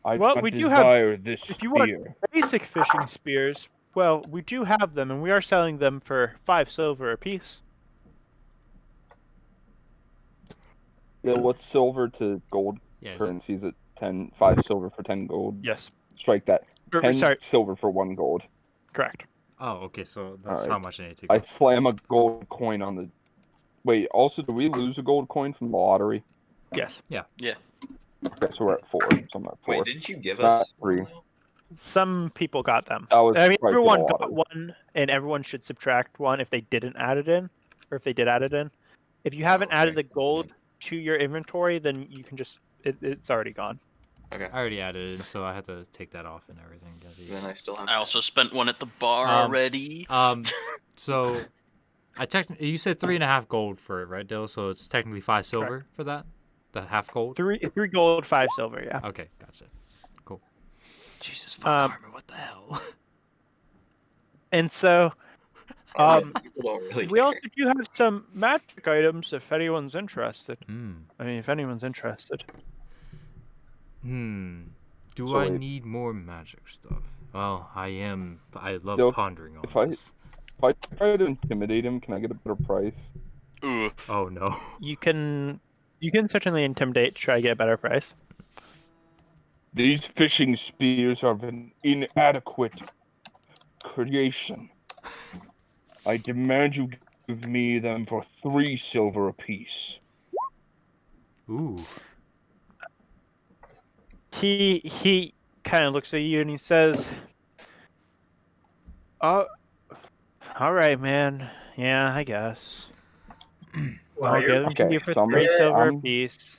I Well, do we not do have- desire this if you want- spear. Basic fishing spears. Well, we do have them, and we are selling them for 5 silver apiece. Yeah, what's silver to gold Yeah. currencies at 5 silver for 10 gold? Yes, Strike that. 10 sorry, silver for 1 gold. correct. Oh, okay. So that's Alright. how much I need to I go. slam a gold coin on the. Wait, also, do we lose a gold coin from the lottery? Yes. Okay, so we're at 4. So I'm at 4. Wait, didn't you give Not us 3. Some people got them. That was I mean, right for the everyone got lottery. one, and everyone should subtract one if they didn't add it in, or if they did add it in. If you haven't added the okay. gold to your inventory, then you can just it's already gone. Okay. I already added it, so I had to take that off and everything. Then I still have. I also spent one at the bar already. So you said 3.5 gold for it, right, Dill? So it's technically 5 silver for that, the half gold. 3 gold, 5 silver. Yeah. Okay, gotcha. Cool. Jesus fuck, Carmen, what the hell? And so, People don't really we care. also do have some magic items if anyone's interested. Hmm. I mean, if anyone's interested. Do So I wait. need more magic stuff? Well, I love Dill, pondering on if I- this. If I try to intimidate him, can I get a better price? Ooh. Oh no. You can certainly intimidate to try to get a better price. These fishing spears are an inadequate creation. I demand you give me them for 3 silver apiece. Ooh. He kind of looks at you and he says, "Oh, all right, man. Yeah, I guess. Well, I'll you're- give them to Okay, you for so 3 silver I'm- apiece."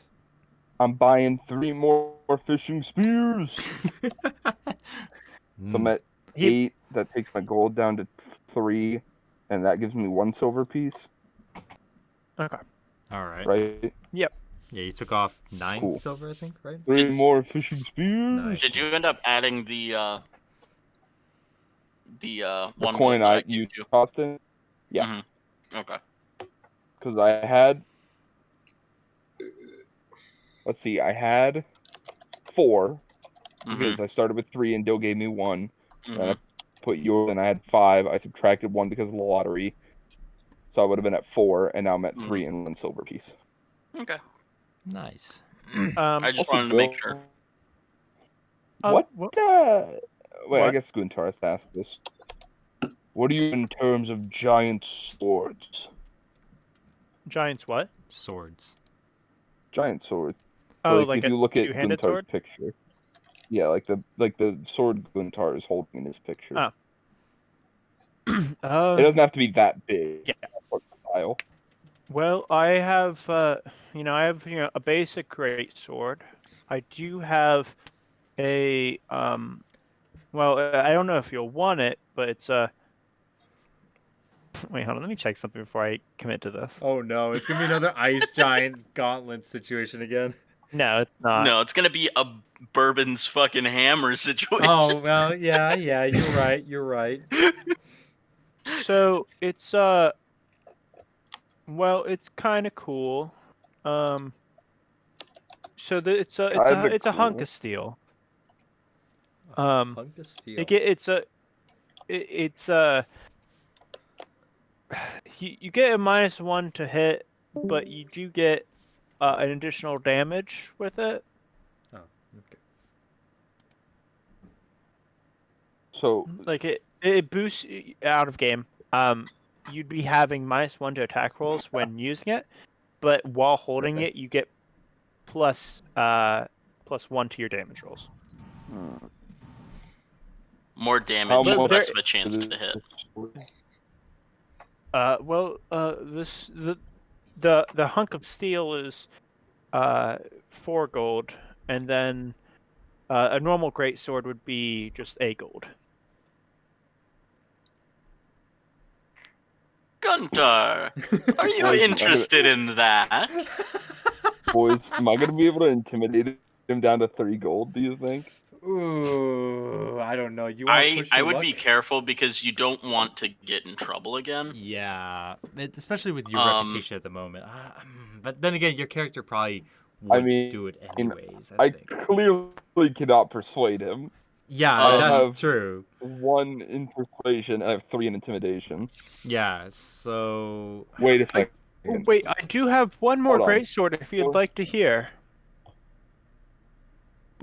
I'm buying 3 more fishing spears. So I'm at He- 8. That takes my gold down to 3, and that gives me 1 silver piece, All right. right? Yeah, you took off 9 Cool. silver, I think, right? 3 more fishing spears. Nice. Did you end up adding the The one coin gold that I gave you you? tossed in? Yeah. Okay. Because I had. Let's see, I had 4. Because I started with 3 and Dill gave me 1. Then I put yours and I had 5. I subtracted 1 because of the lottery. So I would have been at 4, and now I'm at 3 and 1 silver piece. Okay. Nice. I just Also, wanted to make sure. What? what? Wait, I What? guess Guntar has to ask this. What are you in terms of giant swords? Giants what? Swords. Giant swords. Oh, So, like if a you look at two-handed Guntar's sword? picture. Yeah, like the sword Guntar is holding in his picture. Oh. It doesn't have to be that big. Yeah. Style. Well, I have, I have, a basic great sword. I do have a, well, I don't know if you'll want it, but it's a. Wait, hold on. Let me check something before I commit to this. Oh no, it's gonna be another ice giant gauntlet situation again. No, it's not. No, it's gonna be a Bourbon's fucking hammer situation. Oh well, yeah, you're right. So it's well, it's kind of cool. So it's a hunk cool. of steel. Hunk of steel. It's you get a -1 to hit, but you do get an additional damage with it. Oh, okay. So, Like it boosts out of game. You'd be having -1 to attack rolls when using it, but while holding it, you get +1 to your damage rolls. More damage, How much less of a chance to hit. Well, the hunk of steel is 4 gold, and then a normal greatsword would be just a gold. Guntar, are you Boys, interested in that? boys, am I gonna be able to intimidate him down to 3 gold? Do you think? Ooh, I don't know. You want to push I your would luck? be careful because you don't want to get in trouble again. Yeah, especially with your Um, reputation at the moment. But then again, your character probably would do it anyways. I I think. clearly cannot persuade him. Yeah, I that's have true. 1 in persuasion and I have 3 in intimidation. Yeah, so Wait a second. Oh, wait, I do have one more Hold on. greatsword if you'd like to hear.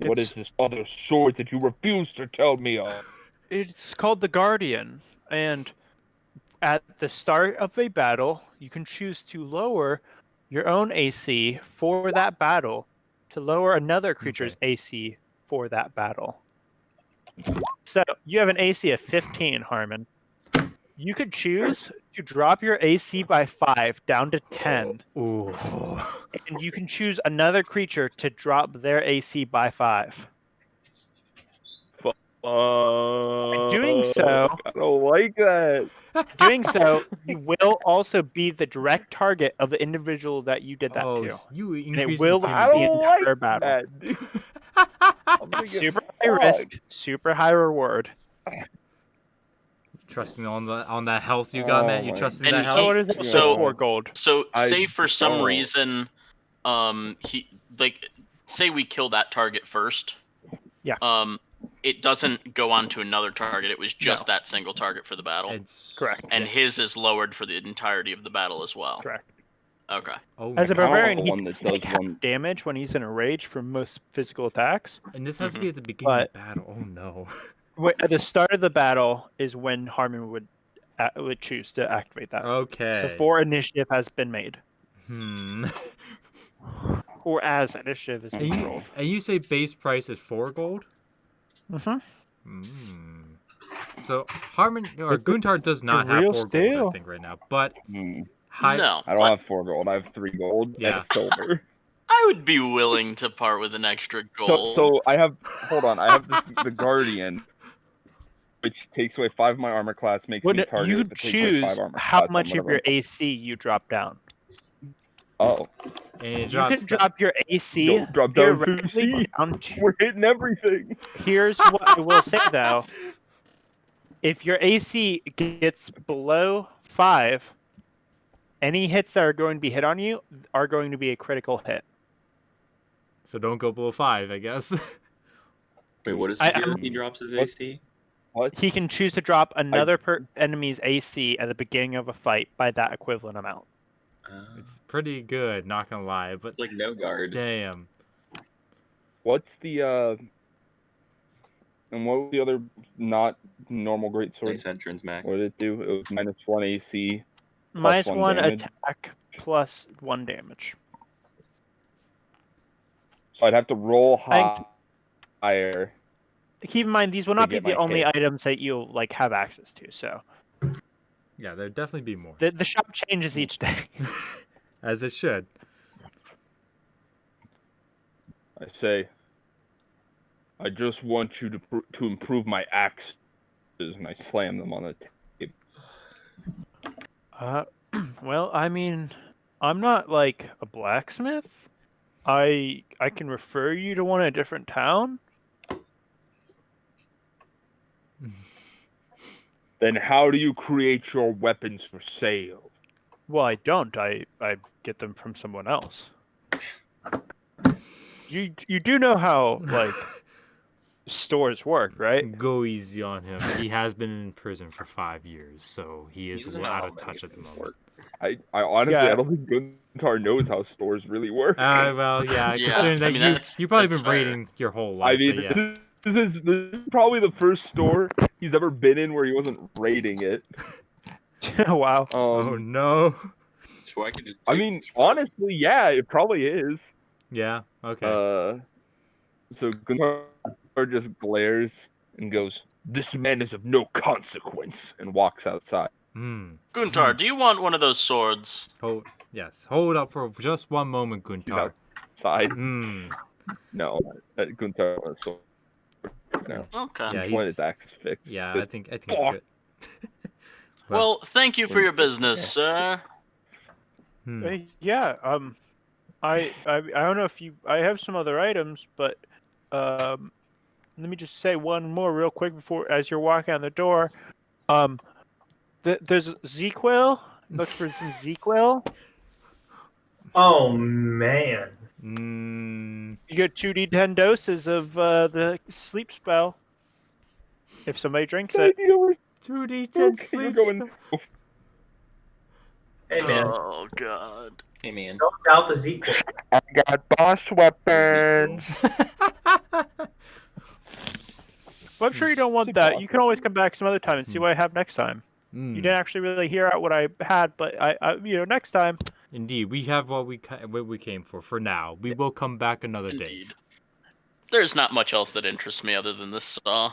What is this other sword that you refuse to tell me of? It's called the Guardian, and at the start of a battle, you can choose to lower your own AC for that battle to lower another creature's AC for that battle. So you have an AC of 15, Harmon. You could choose to drop your AC by 5 down to 10. Ooh. And you can choose another creature to drop their AC by 5. Doing so, I don't like that. you will also be the direct target of the individual that you did that to. You And increase it will last the intimidation. entire battle. That, dude. I'm gonna It's get super high risk, super high reward. Trusting on that health you got, Matt. You trusting And that he- health? So it is also so- 4 gold. So say for some don't. reason, say we kill that target first. Yeah. It doesn't go on to another target. It was just that single target for the battle. It's Correct. And his is lowered for the entirety of the battle as well. Correct. Okay. Oh, As a kinda barbarian, want he one can that does take half one- damage when he's in a rage from most physical attacks. and this has to be at the beginning of But- the battle. Oh no. At the start of the battle is when Harmon would choose to activate that. Okay. Before initiative has been made. Hmm. Or as initiative is being rolled. And you say base price is 4 gold? Mm-hmm. So Harmon or It's a- Guntar does not a have real 4 gold, I steal. think, right now. But Hmm. No. I don't have 4 gold. I have 3 gold Yeah. and a silver. I would be willing to part with an extra So, gold. so I have. Hold on. I have the Guardian, which takes away 5 of my armor class, makes me a target. You but takes away 5 choose armor how class on much of whatever your I'm- AC you drop down. Oh, And it You drops can drop your AC don't drop down to theoretically C. down to. We're hitting everything. Here's what I will say though: if your AC gets below 5, any hits that are going to be hit on you are going to be a critical hit. So don't go below 5, I guess. Wait, what does I- he do? I'm- He drops his What? AC. What? He can choose to drop another enemy's AC at the beginning of a fight by that equivalent amount. It's pretty good, not gonna lie, but It's like no guard. damn. What's the and what was the other not normal great sword? Nice entrance, Max. What did it do? It was -1 AC. Minus one 1 damage. attack plus 1 damage. So I'd have to roll I- higher. Keep in mind, these will To not be get the my only hit. items that you'll like have access to. So Yeah, there'd definitely be more. the shop changes each day. As it should. I say, I just want you to improve my axes, and I slam them on the table. Well, I mean, I'm not like a blacksmith. I can refer you to one in a different town. Then how do you create your weapons for sale? Well, I don't. I get them from someone else. You do know how like stores work, right? Go easy on him. He has been in prison for 5 years, so he He is doesn't know out how of many touch at the things moment. work. I honestly, Yeah. I don't think Guntar knows how stores really work. Well, yeah, Yeah, considering that I mean, you've probably that's been fair. raiding your whole life, I mean, so yeah. this is probably the first store he's ever been in where he wasn't raiding it. Wow. Oh no. So I could just. I take mean, this one. honestly, yeah, it probably is. Yeah, okay. So Gunnar just glares and goes, "This man is of no consequence," and walks outside. Guntar, do you want one of those swords? Hold up for just one moment, He's Guntar. outside. Hmm. No, Guntar wants so. No, Okay. Yeah, when his axe is fixed. Yeah, I This think it's fuck. good. Well, thank you for when your he fixes business, his axe sir. fixed. Yeah. I don't know if I have some other items, but let me just say one more real quick before as you're walking out the door. There's ZQuil. Look for some ZQuil. Oh man. You get 2d10 doses of the sleep spell. If somebody drinks it. 2d10 Okay, sleep we're going. spell. Hey man, Oh god. Hey man. don't doubt the Zeke. I got boss weapons. But I'm sure you don't want Sleep that. off. You can always come back some other time and see what I have next time. You didn't actually really hear out what I had, but I next time. Indeed, we have what we came for now. We will come back another day. Indeed. There's not much else that interests me other than this saw.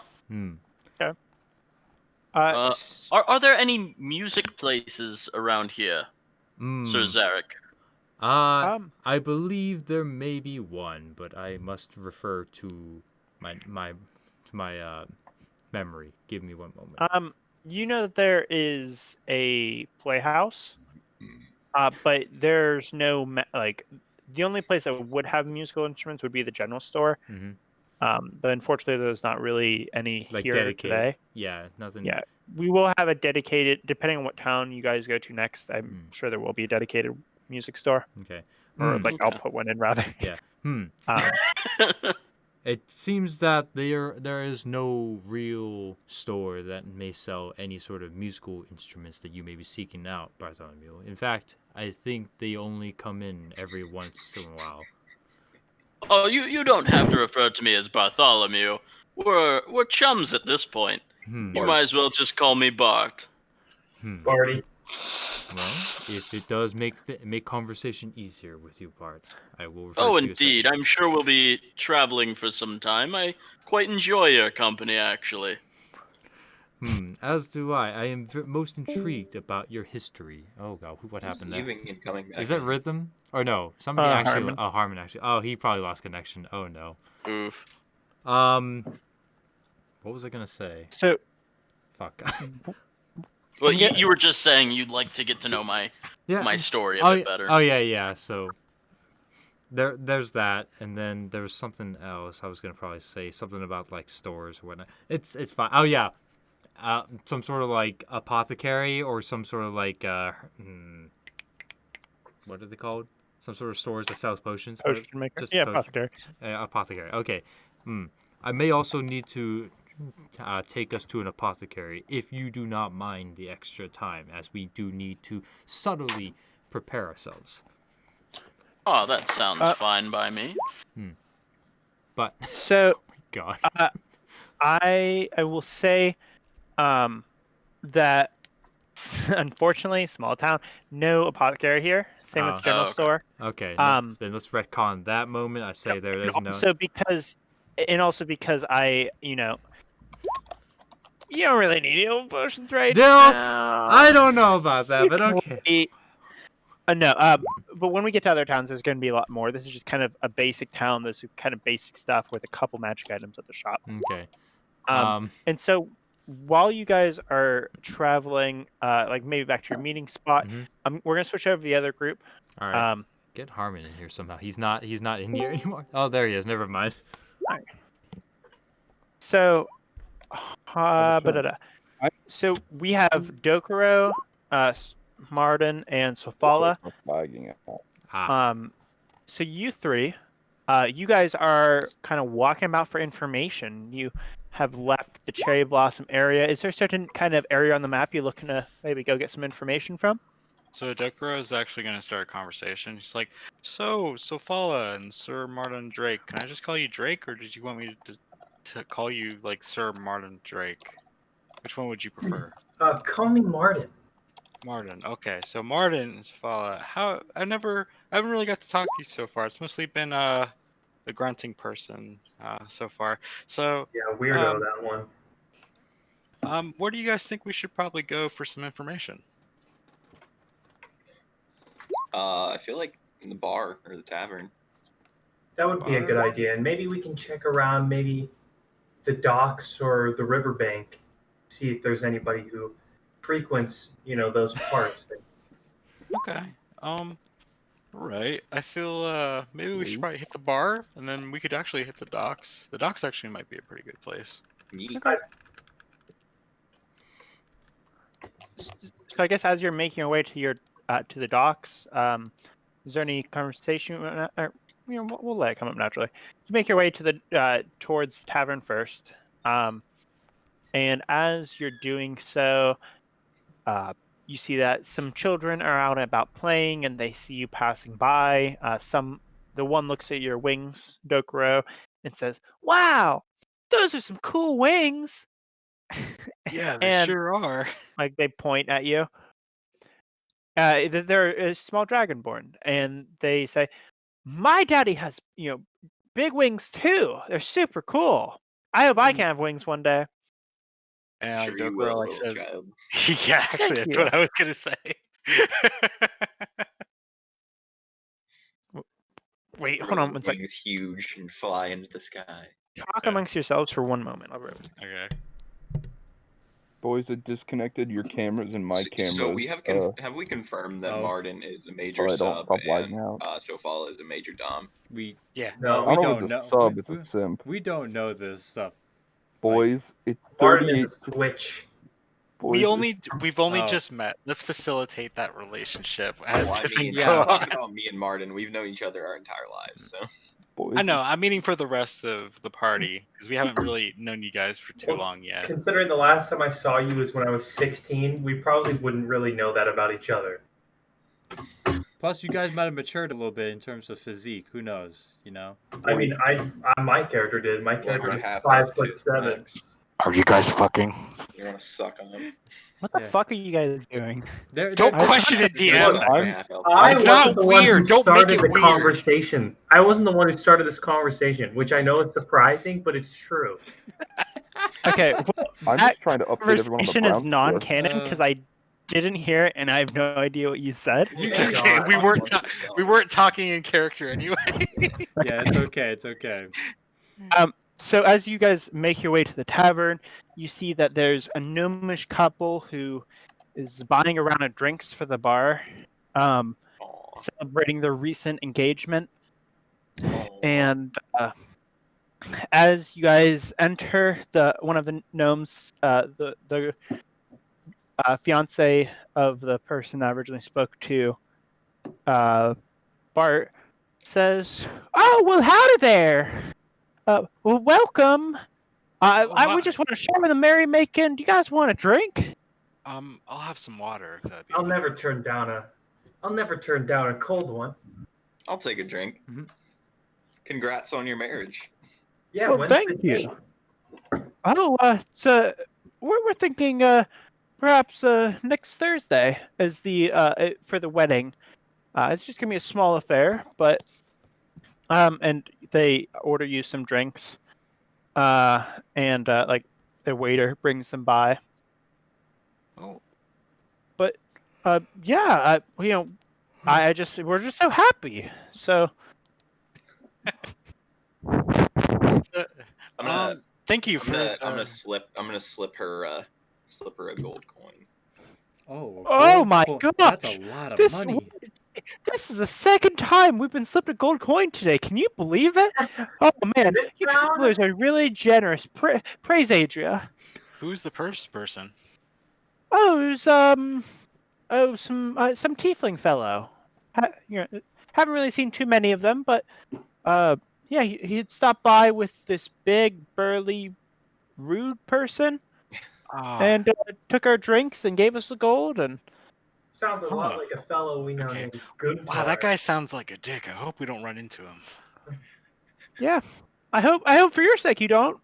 Are there any music places around here, Sir Zarek? I believe there may be one, but I must refer to my memory. Give me one moment. You know that there is a playhouse, but there's no the only place that would have musical instruments would be the general store. But unfortunately, there's not really any Like here dedicated. today. Yeah, nothing. Yeah, we will have a dedicated, depending on what town you guys go to next. I'm sure there will be a dedicated music store, Okay. or like I'll Okay. put one in rather. Yeah. Um, It seems that there is no real store that may sell any sort of musical instruments that you may be seeking out, Bartholomew. In fact, I think they only come in every once in a while. Oh, you don't have to refer to me as Bartholomew. We're chums at this point. You might as well just call me Bart. Party. Well, if it does make conversation easier with you, Bart, I will refer Oh, to you as indeed. such. I'm sure we'll be traveling for some time. I quite enjoy your company, actually. As do I. I am most intrigued about your history. Oh god, what happened there? Leaving and coming back. Is that in. Rhythm? Or no? Somebody actually. Harmon. Oh, Harmon actually. Oh, he probably lost connection. Oh no. Oof. What was I gonna say? so Fuck. Well, Yeah. you were just saying you'd like to get to know my my story a bit better. Oh yeah. So there's that, and then there's something else I was gonna probably say, something about like stores or whatnot. It's fine. Oh yeah, some sort of like apothecary or some sort of like what are they called? Some sort of stores that sells potions. Potion maker. Yeah, apothecary. Apothecary. Okay. I may also need to take us to an apothecary if you do not mind the extra time, as we do need to subtly prepare ourselves. Oh, that sounds fine by me. But So, oh my God. I will say that unfortunately, small town, no apothecary here. Same with general okay. store. Okay. Then let's retcon that moment. I say there's no. Also because I, you don't really need healing potions right Dill, now. I don't know about that, but okay. No, but when we get to other towns, there's going to be a lot more. This is just kind of a basic town. There's kind of basic stuff with a couple magic items at the shop. Okay. And so while you guys are traveling, like maybe back to your meeting spot, we're gonna switch over to the other group. All right. Get Harmon in here somehow. He's not in here anymore. Oh, there he is. Never mind. All right. So, so we have Dokuro, Martin, and Sofala. So you three, you guys are kind of walking about for information. You have left the Cherry Blossom area. Is there a certain kind of area on the map you're looking to maybe go get some information from? So Dokuro is actually going to start a conversation. He's like, so Sofala and Sir Martin Drake, can I just call you Drake, or did you want me to call you like Sir Martin Drake? Which one would you prefer? Call me Martin. Martin. Okay, so Martin and Sofala. I haven't really got to talk to you so far. It's mostly been the grunting person so far. So yeah, weirdo that one. Where do you guys think we should probably go for some information? I feel like in the bar or the tavern. That would be a good idea, and maybe we can check around maybe the docks or the riverbank, see if there's anybody who frequents, those parts. Okay. Right. I feel maybe we should probably hit the bar, and then we could actually hit the docks. The docks actually might be a pretty good place. Okay. So I guess as you're making your way to your to the docks, is there any conversation? We'll let it come up naturally. You make your way to the towards the tavern first, and as you're doing so, you see that some children are out and about playing, and they see you passing by. The one looks at your wings, Dokuro, and says, "Wow, those are some cool wings." Yeah, they sure are. Like they point at you. They're a small dragonborn, and they say, "My daddy has, big wings too. They're super cool. I hope I can have wings one day." And Sure you will, Dokuro little says, child. "Yeah, actually, that's what I was gonna say." Wait, hold on one second. Wings huge and fly into the sky. Talk amongst yourselves for one moment. I'll be right back. Okay. Boys, it disconnected your cameras and my cameras. So we have we confirmed that Martin is a major sub and Sofala is a major dom? No, we don't know. It's a sub. It's a simp. We don't know this stuff. Boys, it's Martin 38 is a Twitch. We've only just met. Let's facilitate that relationship. Talking about me and Martin, we've known each other our entire lives. So boys, I know. I'm meaning for the rest of the party because we haven't really known you guys for too long yet. Considering the last time I saw you was when I was 16, we probably wouldn't really know that about each other. Plus, you guys might have matured a little bit in terms of physique. Who knows? I mean, my character did. My character was 5'7". Are you guys fucking? You want to suck on him? What the fuck are you guys doing? Don't question it, DM. It's not weird. Don't make it weird. Conversation. I wasn't the one who started this conversation, which I know is surprising, but it's true. Okay, well, I'm just trying to update everyone on the conversation is non-canon because I didn't hear it and I have no idea what you said. Okay, we weren't talking in character anyway. Yeah, it's okay. It's okay. So as you guys make your way to the tavern, you see that there's a gnomish couple who is buying a round of drinks for the bar. um, Aw. celebrating their recent engagement. Aw. And as you guys enter, one of the gnomes, the fiance of the person I originally spoke to, Bart, says, "Oh, well, howdy there. Well, welcome. We just want to share the merrymaking. Do you guys want a drink?" I'll have some water. If that'd be I'll okay. never turn down a cold one. I'll take a drink. Mhm. Congrats on your marriage. Yeah, Well, when's thank the you. date? Oh, we're thinking perhaps next Thursday as the for the wedding. It's just gonna be a small affair, but and they order you some drinks, and like the waiter brings them by. Oh, But yeah, I just we're just so happy. So so, I'm gonna, thank you I'm for. gonna slip her a gold coin. Oh, oh gold my coin. That's a gosh, lot of this money. this is the second time we've been slipped a gold coin today. Can you believe it? Oh man, This you round? travelers are really generous. Praise Adria. Who's the first person? Oh, it was some tiefling fellow. Haven't really seen too many of them, but yeah, he'd stopped by with this big, burly, rude person, and took our drinks and gave us the gold. And Sounds a lot Huh. like a fellow we know Okay. named Guntar. Wow, that guy sounds like a dick. I hope we don't run into him. yeah, I hope for your sake you don't.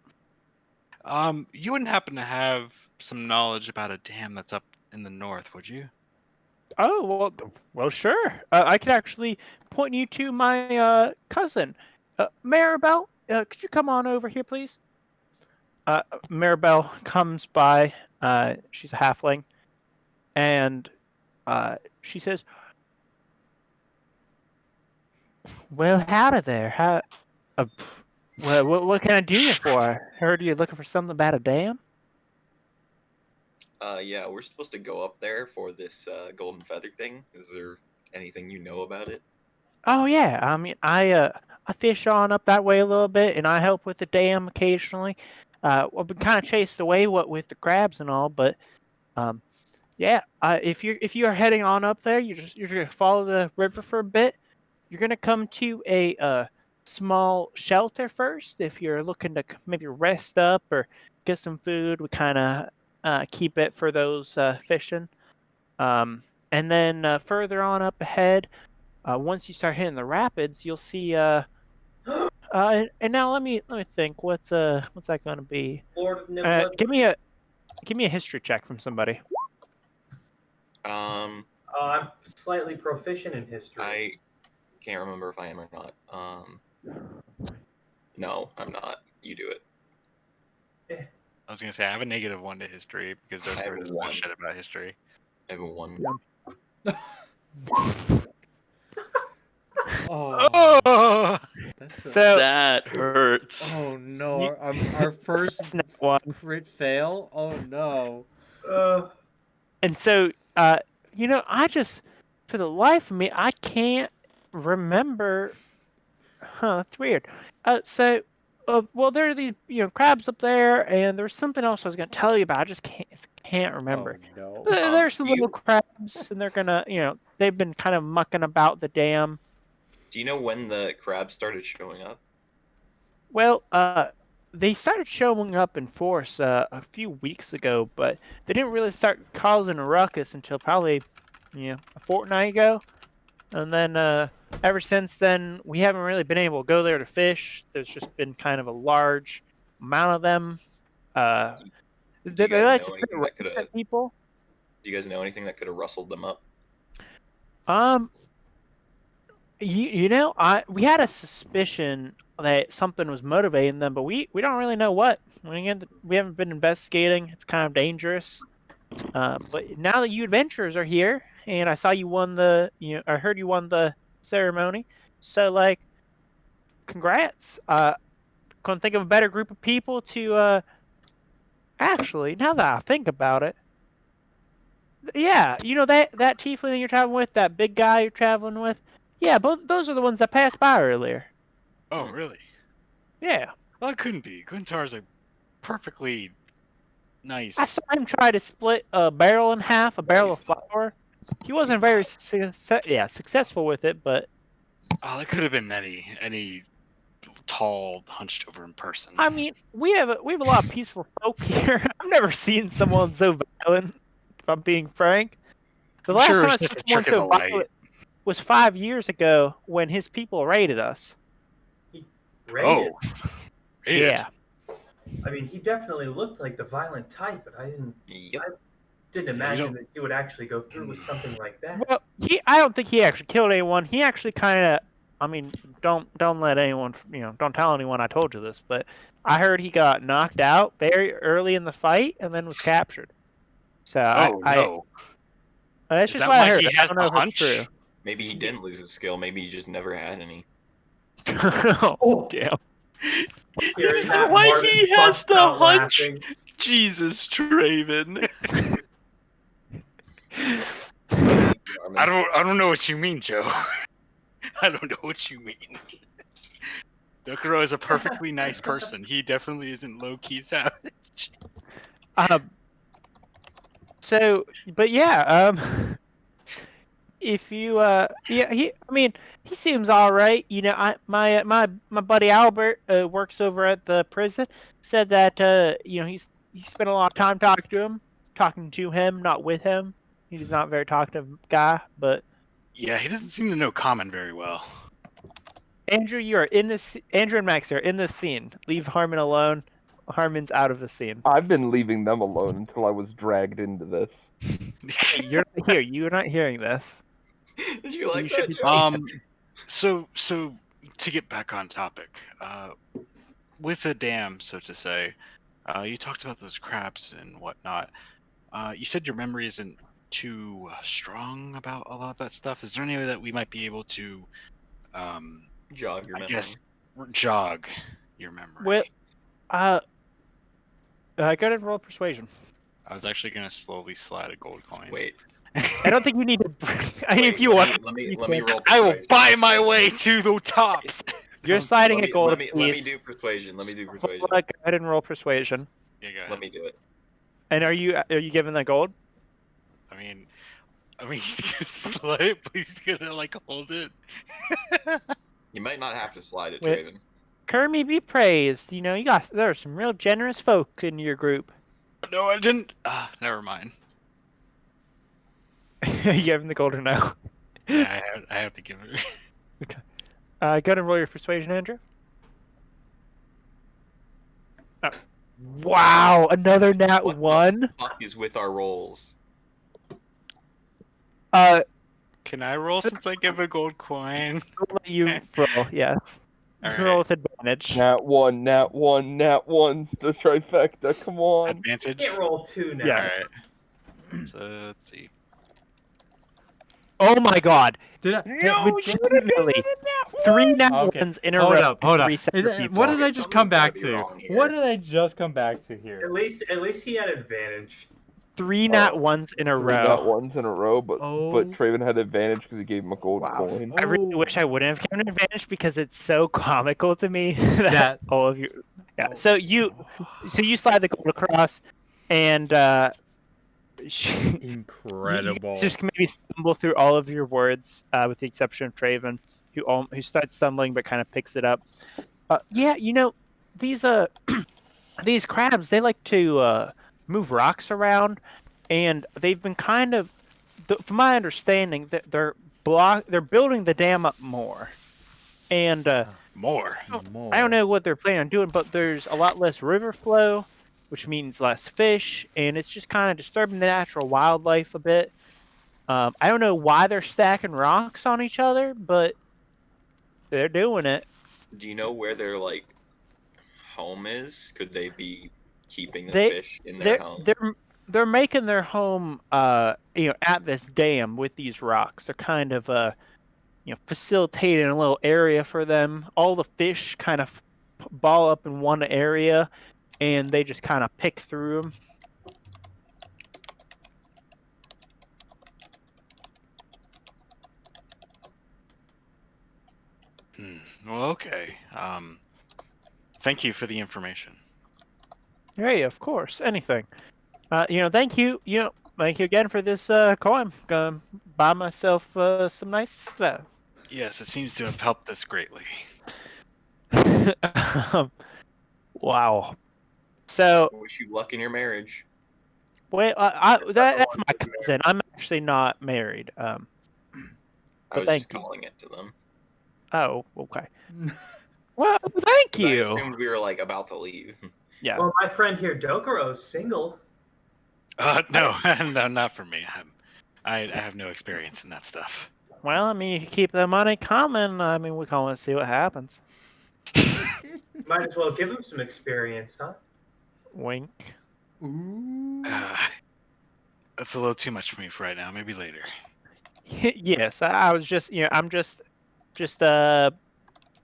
You wouldn't happen to have some knowledge about a dam that's up in the north, would you? Oh well, sure. I could actually point you to my cousin, Maribel. Could you come on over here, please? Maribel comes by. She's a halfling, and she says, "Well, howdy there. Well, what can I do you for? I heard you looking for something about a dam." Yeah, we're supposed to go up there for this golden feather thing. Is there anything you know about it? Oh yeah, I mean, I fish on up that way a little bit, and I help with the dam occasionally. I've been kind of chased away with the crabs and all, but yeah. If you're heading on up there, you're gonna follow the river for a bit. You're gonna come to a small shelter first. If you're looking to maybe rest up or get some food, we kind of keep it for those fishing. And then further on up ahead. Once you start hitting the rapids, you'll see. And now let me think. What's that gonna be? Lord of Niblet. Give me a history check from somebody. I'm slightly proficient in history. I can't remember if I am or not. No, I'm not. You do it. I was gonna say I have a -1 to history because I have Dark doesn't know 1. shit about history. I have a 1. Oh, Oh, that's So That hurts. oh no, You- our first that's not one. crit fail. Oh no. And so I just for the life of me, I can't remember. Huh, that's weird. Well, there are these crabs up there, and there's something else I was gonna tell you about. I just can't remember. Oh no. There's some do little you- crabs, and they're gonna, they've been kind of mucking about the dam. Do you know when the crabs started showing up? Well, they started showing up in force a few weeks ago, but they didn't really start causing a ruckus until probably, a fortnight ago. And then ever since then, we haven't really been able to go there to fish. There's just been kind of a large amount of them. Do They you guys like know to anything throw that could rocks have? at people. Do you guys know anything that could have rustled them up? We had a suspicion that something was motivating them, but we don't really know what. We haven't been investigating. It's kind of dangerous. But now that you adventurers are here, and I saw you won I heard you won the ceremony. So congrats. Couldn't think of a better group of people to. Actually, now that I think about it, Yeah, you know that tiefling you're traveling with, that big guy you're traveling with. Yeah, both those are the ones that passed by earlier. Oh, really? Yeah, Well, it couldn't be. Guntar's a perfectly I nice. saw him try to split a barrel in half, a barrel of he's not. flour. He wasn't very successful with it, but Oh, that could have been any tall, hunched over in person. I mean, we have a lot of peaceful folk here. I've never seen someone so violent. If I'm being frank, the I'm last sure time I it's saw just a someone trick of so the light. violent was 5 years ago when his people raided us. Rated. Oh, rated. Yeah. I mean, he definitely looked like the violent type, but I didn't Yep. imagine that he would actually go through with something like that. Well, I don't think he actually killed anyone. He actually kind of, I mean, don't let anyone, don't tell anyone I told you this, but I heard he got knocked out very early in the fight and then was captured. So Oh no. that's Is just that what I why heard. he I has don't the know if hunch? it's true. Maybe he didn't lose his skill. Maybe he just never had any. Oh, damn. Hearing Is that, that why Martin he has busts the out hunch? laughing. Jesus, Traven. I don't know what you mean, Joe. I don't know what you mean. Dokuro is a perfectly nice person. He definitely isn't low key savage. So, but yeah, if you, yeah, he seems all right. You know, my buddy Albert works over at the prison. Said that he spent a lot of time talking to him, not with him. He's not a very talkative guy, but Yeah, he doesn't seem to know common very well. Andrew and Max are in this scene. Leave Harmon alone. Harmon's out of the scene. I've been leaving them alone until I was dragged into this. You're not here. You're not hearing this. Did you like should that, be Joe? So to get back on topic, with a dam, so to say, you talked about those crabs and whatnot. You said your memory isn't too strong about a lot of that stuff. Is there any way that we might be able to, Jog your I memory. guess, jog your memory? Well, go ahead and roll persuasion. I was actually gonna slowly slide a gold coin. Wait. I don't think you need to. If you let want, me you let me can. roll. I will Persuasion. buy my way to the top. You're sliding Let a me, gold let me piece. do persuasion. Let me do Go persuasion. ahead and roll persuasion. Yeah, go ahead. Let me do it. And are you giving the gold? I mean, he's gonna slide, but he's gonna like hold it. You might not have to slide it, Wait. Draven. Kermie be praised. There are some real generous folks in your group. No, I didn't. Never mind. You giving the gold or no? Yeah, I have to give it. Go ahead and roll your persuasion, Andrew. Oh. Wow, another nat What the 1. fuck is with our rolls? Can I roll since I give a gold coin? I'll let you roll, yes. You can roll with advantage. Nat 1, nat 1, nat 1. The trifecta, come on. Advantage. Can't roll 2 now. Yeah. Alright. So let's see. Oh my god. Did I? Legitimately. 3 nat Okay. 1s in a Hold row. up, hold to up. 3 separate What people. did I just come back Something's to? gotta be wrong What here. did I just come back to here? At least he had advantage. 3 nat 1s in a 3 row. nat 1s in a row, but Oh. Traven had advantage because he gave him a gold Wow. coin. I really wish I wouldn't have given advantage because it's so comical to me that That- all of you. Yeah. So you slide the gold across, and Incredible. You just maybe stumble through all of your words, with the exception of Traven, who starts stumbling but kind of picks it up. Yeah, these these crabs, they like to move rocks around, and they've been kind of, from my understanding, that they're building the dam up more, and More. I don't know what they're planning on doing, but there's a lot less river flow, which means less fish, and it's just kind of disturbing the natural wildlife a bit. I don't know why they're stacking rocks on each other, but they're doing it. Do you know where their home is? Could they be keeping the They- fish in their home? They're making their home, at this dam with these rocks. They're kind of, facilitating a little area for them. All the fish kind of ball up in one area, and they just kind of pick through them. Well, okay. Thank you for the information. Hey, of course, anything. Thank you. Thank you again for this coin. Gonna buy myself some nice stuff. Yes, it seems to have helped us greatly. Wow. So, Wish you luck in your marriage. wait, that's my cousin. I'm actually not married. I But was thank just you. calling it to them. Oh, okay. Well, thank 'Cause I you. assumed we were like about to leave. Yeah. Well, my friend here, Dokoro's single. No, no, not for me. I have no experience in that stuff. Well, I mean, you keep the money coming. I mean, we can always see what happens. Might as well give him some experience, huh? Wink. Ooh. That's a little too much for me for right now. Maybe later. Yes, I was just, I'm just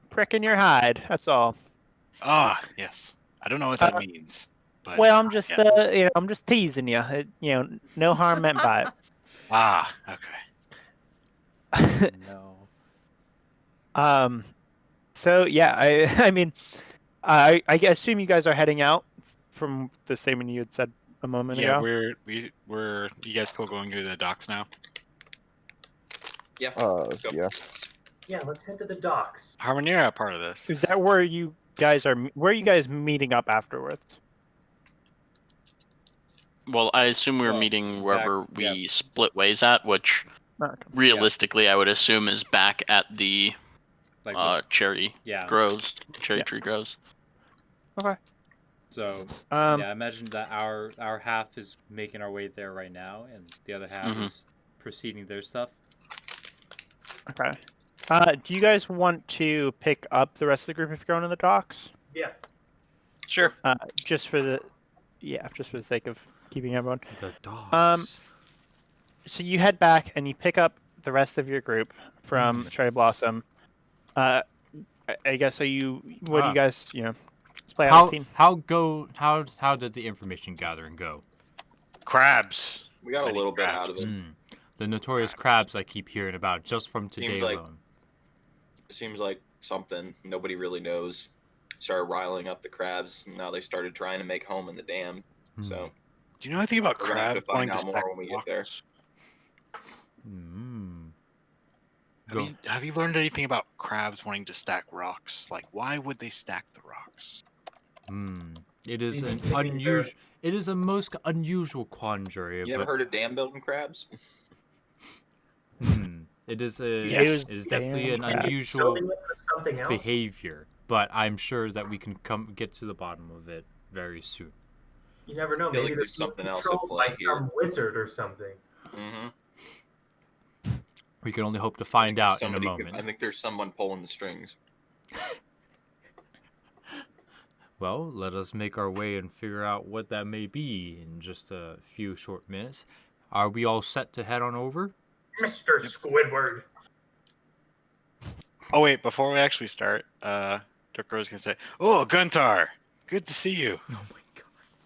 pricking your hide. That's all. Ah, yes. I don't know what that means, but Well, I'm just, yes. I'm just teasing you. No harm meant by it. Ah, okay. No. So yeah, I mean, I assume you guys are heading out from the same one you had said a moment Yeah, ago. we're. You guys cool going to the docks now? Yeah. Let's go. Yeah. Yeah, let's head to the docks. Harmonia part of this. Is that where you guys are? Where are you guys meeting up afterwards? Well, I assume we're Well, meeting wherever back- we split ways at, which Okay. realistically I would assume is back at the Like cherry yeah. groves, cherry Yeah. tree groves. So Um, yeah, imagine that our half is making our way there right now, and the other half Mhm. is proceeding their stuff. Okay. Do you guys want to pick up the rest of the group if you're going to the docks? Yeah. Sure. Just for the sake of keeping everyone. The dogs. So you head back and you pick up the rest of your group from Cherry Blossom. I guess what do you guys, let's play out the scene. How did the information gathering go? Crabs. We got a Many little bit crabs. out of it. The notorious crabs I keep hearing about just from today Seems like- alone. It seems like something nobody really knows started riling up the crabs, and now they started trying to make home in the dam. So Do you know anything about we're gonna have to crabs wanting find to out stack more when we get there. rocks? Go. Have you learned anything about crabs wanting to stack rocks? Like, why would they stack the rocks? It is an Maybe they're- unusual. It is a most unusual quandary. You ever heard of dam building crabs? It is a. Yes. It is definitely an Damn crab. unusual Building it for something else. behavior, but I'm sure that we can get to the bottom of it very soon. You never know. I feel Maybe like they're there's something being else at controlled by play here. some wizard or something. Mm-hmm. We can only hope to find out in a moment. I think there's someone pulling the strings. Well, let us make our way and figure out what that may be in just a few short minutes. Are we all set to head on over? Mr. Squidward. Oh wait, before we actually start, Dirk Rose can say, "Oh, Guntar, good to see you." Oh my god.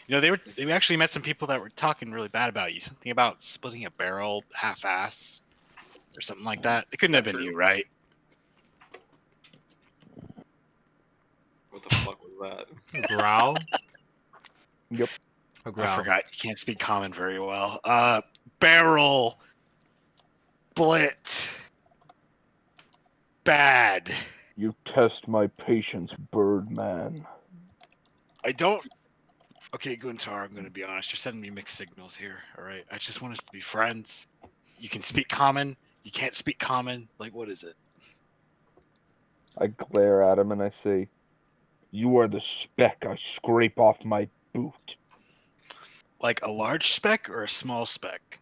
You know, they actually met some people that were talking really bad about you. Something about splitting a barrel half-ass or something like that. It couldn't have been you, right? What the fuck was that? Growl? Yep. A growl. I forgot. You can't speak common very well. Barrel. Split. Bad. You test my patience, Birdman. I don't. Okay, Guntar, I'm going to be honest. You're sending me mixed signals here, all right? I just want us to be friends. You can speak common. You can't speak common. Like, what is it? I glare at him and I say, "You are the speck I scrape off my boot." Like a large speck or a small speck?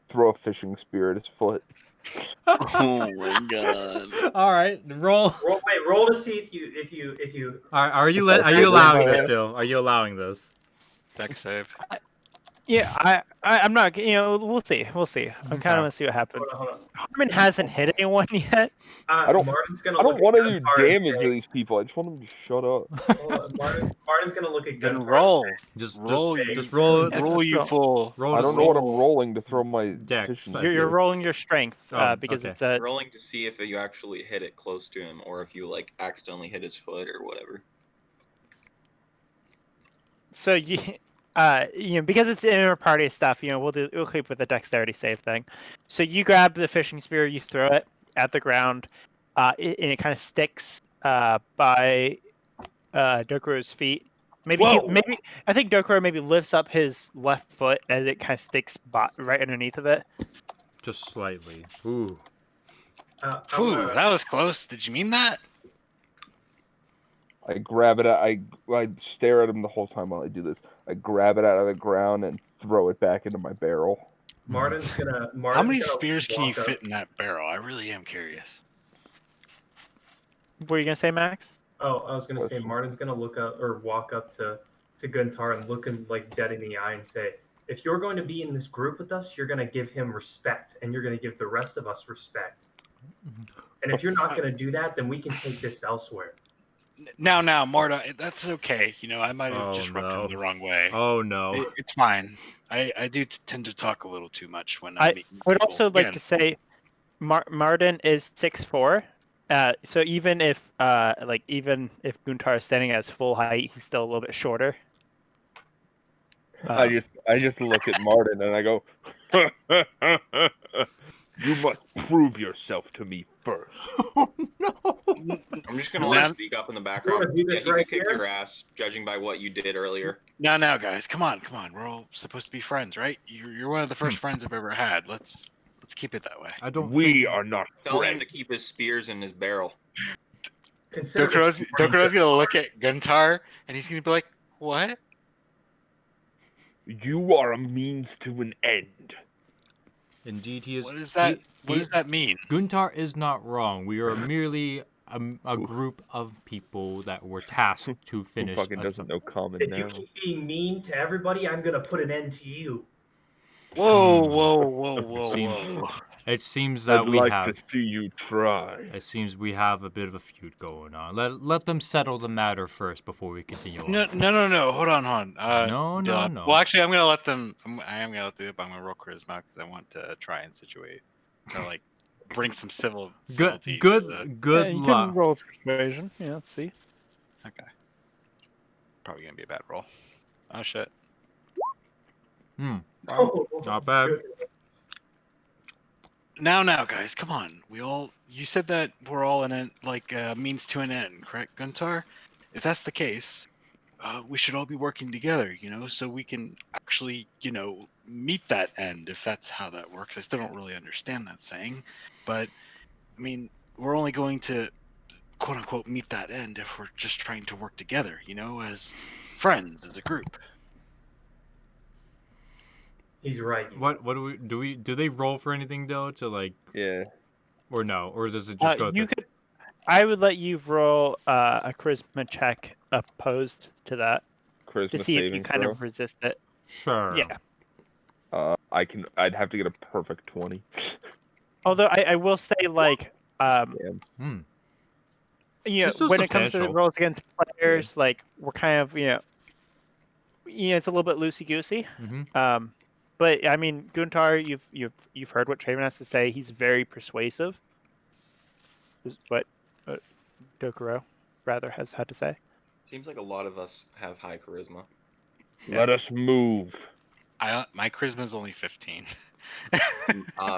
Throw a fishing spear at his foot. Oh my god. All right, roll. Roll to see if you. Are you If I are you say allowing one this man- still? Are you allowing this? Deck save. Yeah, I'm not. We'll see. We'll see. I'm kind of gonna see what happens. Hold on. Harmon hasn't hit anyone yet. I don't- Martin's gonna I don't look want at to do Guntar and damage to say- these people. I just want them to shut up. Hold on, Martin's gonna look at Then Guntar. roll. Just Roll, say- you, just roll. Yeah, roll, just you roll. fool. Roll I to don't see- know what I'm rolling to throw my Dex, fishing I You're spear. rolling your strength because okay. it's a. Rolling to see if you actually hit it close to him, or if you like accidentally hit his foot or whatever. So because it's inner party stuff, we'll keep with the dexterity save thing. So you grab the fishing spear, you throw it at the ground, and it kind of sticks by Dokuro's feet. Maybe Whoa! maybe I think Dokuro maybe lifts up his left foot as it kind of sticks right underneath of it. Just slightly. Ooh. Whew, that was close. Did you mean that? I grab it. I stare at him the whole time while I do this. I grab it out of the ground and throw it back into my barrel. Martin's gonna. How many spears can you fit in that barrel? I really am curious. What were you gonna say, Max? Oh, I was gonna say Martin's gonna look up or walk up to Guntar and look him like dead in the eye and say, "If you're going to be in this group with us, you're gonna give him respect, and you're gonna give the rest of us respect. And if you're not gonna do that, then we can take this elsewhere." Now, Marta, that's okay. I might have just rubbed no. him the wrong way. Oh no. It's fine. I do tend to talk a little too much when I I'm meeting would people. also like Again, to say, Martin is 6'4". So even if Guntar is standing at his full height, he's still a little bit shorter. I just look at Martin and I go, "You must prove yourself to me first." Oh no. I'm just gonna let him speak up in the background. wanna do this Yeah, he right could kick here? your ass, judging by what you did earlier. now, guys, come on. We're all supposed to be friends, right? You're one of the first friends I've ever had. Let's keep it that way. I don't. We are not Tell him to friends. keep his spears in his barrel. Dokuro's gonna look at Guntar and he's gonna be like, "What?" You are a means to an end. Indeed, he is. What is that? What does that mean? Guntar is not wrong. We are merely a group of people that were tasked to Who finish. fucking doesn't know common If now? you keep being mean to everybody, I'm gonna put an end to you. Whoa. Seems- It seems that I'd we like have. to see you try. It seems we have a bit of a feud going on. Let them settle the matter first before we continue on. No. Hold on. No. Well, actually, I'm gonna let them. I am gonna let them. I'm gonna roll charisma because I want to try and situate, like bring some civility. Good Yeah, you luck. can roll persuasion. Yeah, let's see. Okay. Probably gonna be a bad roll. Oh shit. Not bad. Now, guys, come on. You said that we're all in a means to an end, correct, Guntar? If that's the case, we should all be working together, so we can actually, meet that end, if that's how that works. I still don't really understand that saying, but, I mean, we're only going to, quote-unquote, meet that end if we're just trying to work together, as friends, as a group. He's right. What do they roll for anything though to like Yeah. or no, or does it just go through? I would let you roll a charisma check opposed to that Charisma to see if you saving kind throw. of resist it. Sure. Yeah. I'd have to get a perfect 20. Although I will say like Hmm. when still it comes to substantial. rolls against players, like we're kind of it's a little bit loosey goosey. Mm-hmm. But I mean, Guntar, you've heard what Traven has to say. He's very persuasive. Is what Dokuro rather has had to say. Seems like a lot of us have high charisma. Let us move. My charisma's only 15.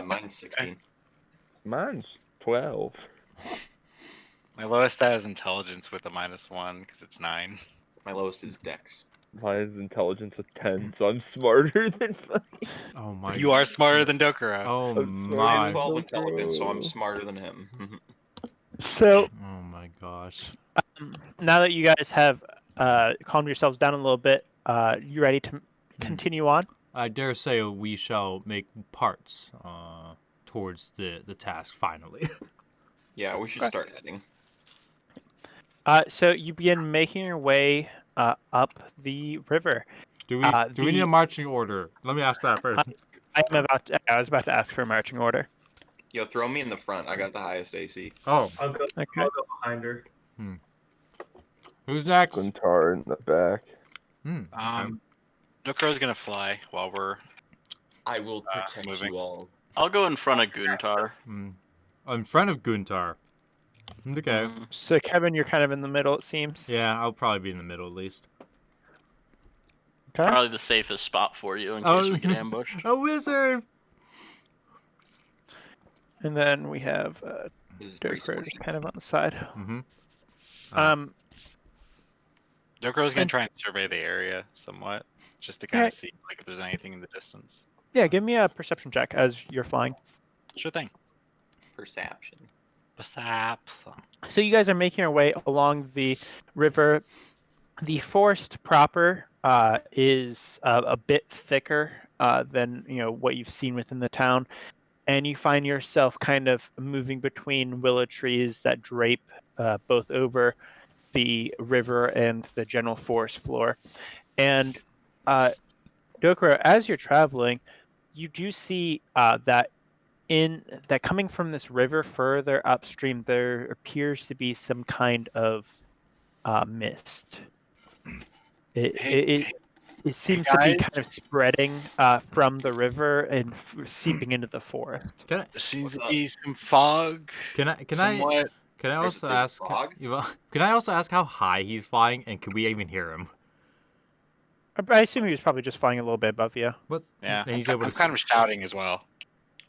Mine's 16. Mine's 12. My lowest stat is intelligence with a -1 because it's 9. My lowest is dex. Mine's intelligence with 10, so I'm smarter than fucking. Oh my. You are smarter than Dokuro. Oh I'm I smarter have my. 12 Bro. intelligence, so I'm smarter than him. So Oh my gosh. now that you guys have calmed yourselves down a little bit, you ready to continue on? I dare say we shall make parts towards the task finally. Yeah, we should Okay. start heading. So you begin making your way up the river. Do we need a marching order? Let me ask that first. I was about to ask for a marching order. Yo, throw me in the front. I got the highest AC. Oh, I'll go behind her. who's next? Guntar in the back. Dokro's gonna fly while we're I will protect moving. you all. I'll go in front of Guntar. In front of Guntar. Okay. So Kevin, you're kind of in the middle, it seems. Yeah, I'll probably be in the middle at least. Okay. Probably the safest spot for you in case we get ambushed. A wizard. And then we have This is pretty Dokro just squishy. kind of on the side. Dokro's gonna try and survey the area somewhat, just to kind of see like if there's anything in the distance. Yeah, give me a perception check as you're flying. Sure thing. Perception. Perhaps. So you guys are making your way along the river. The forest proper is a bit thicker than what you've seen within the town, and you find yourself kind of moving between willow trees that drape both over the river and the general forest floor. And Dokro, as you're traveling, you do see that coming from this river further upstream, there appears to be some kind of mist. It seems to be kind of spreading from the river and seeping into the forest. There seems to be some fog. Can I also ask? Can I also ask how high he's flying, and can we even hear him? I assume he was probably just flying a little bit above you. What? Yeah, And he's I'm able to kind of shouting as well.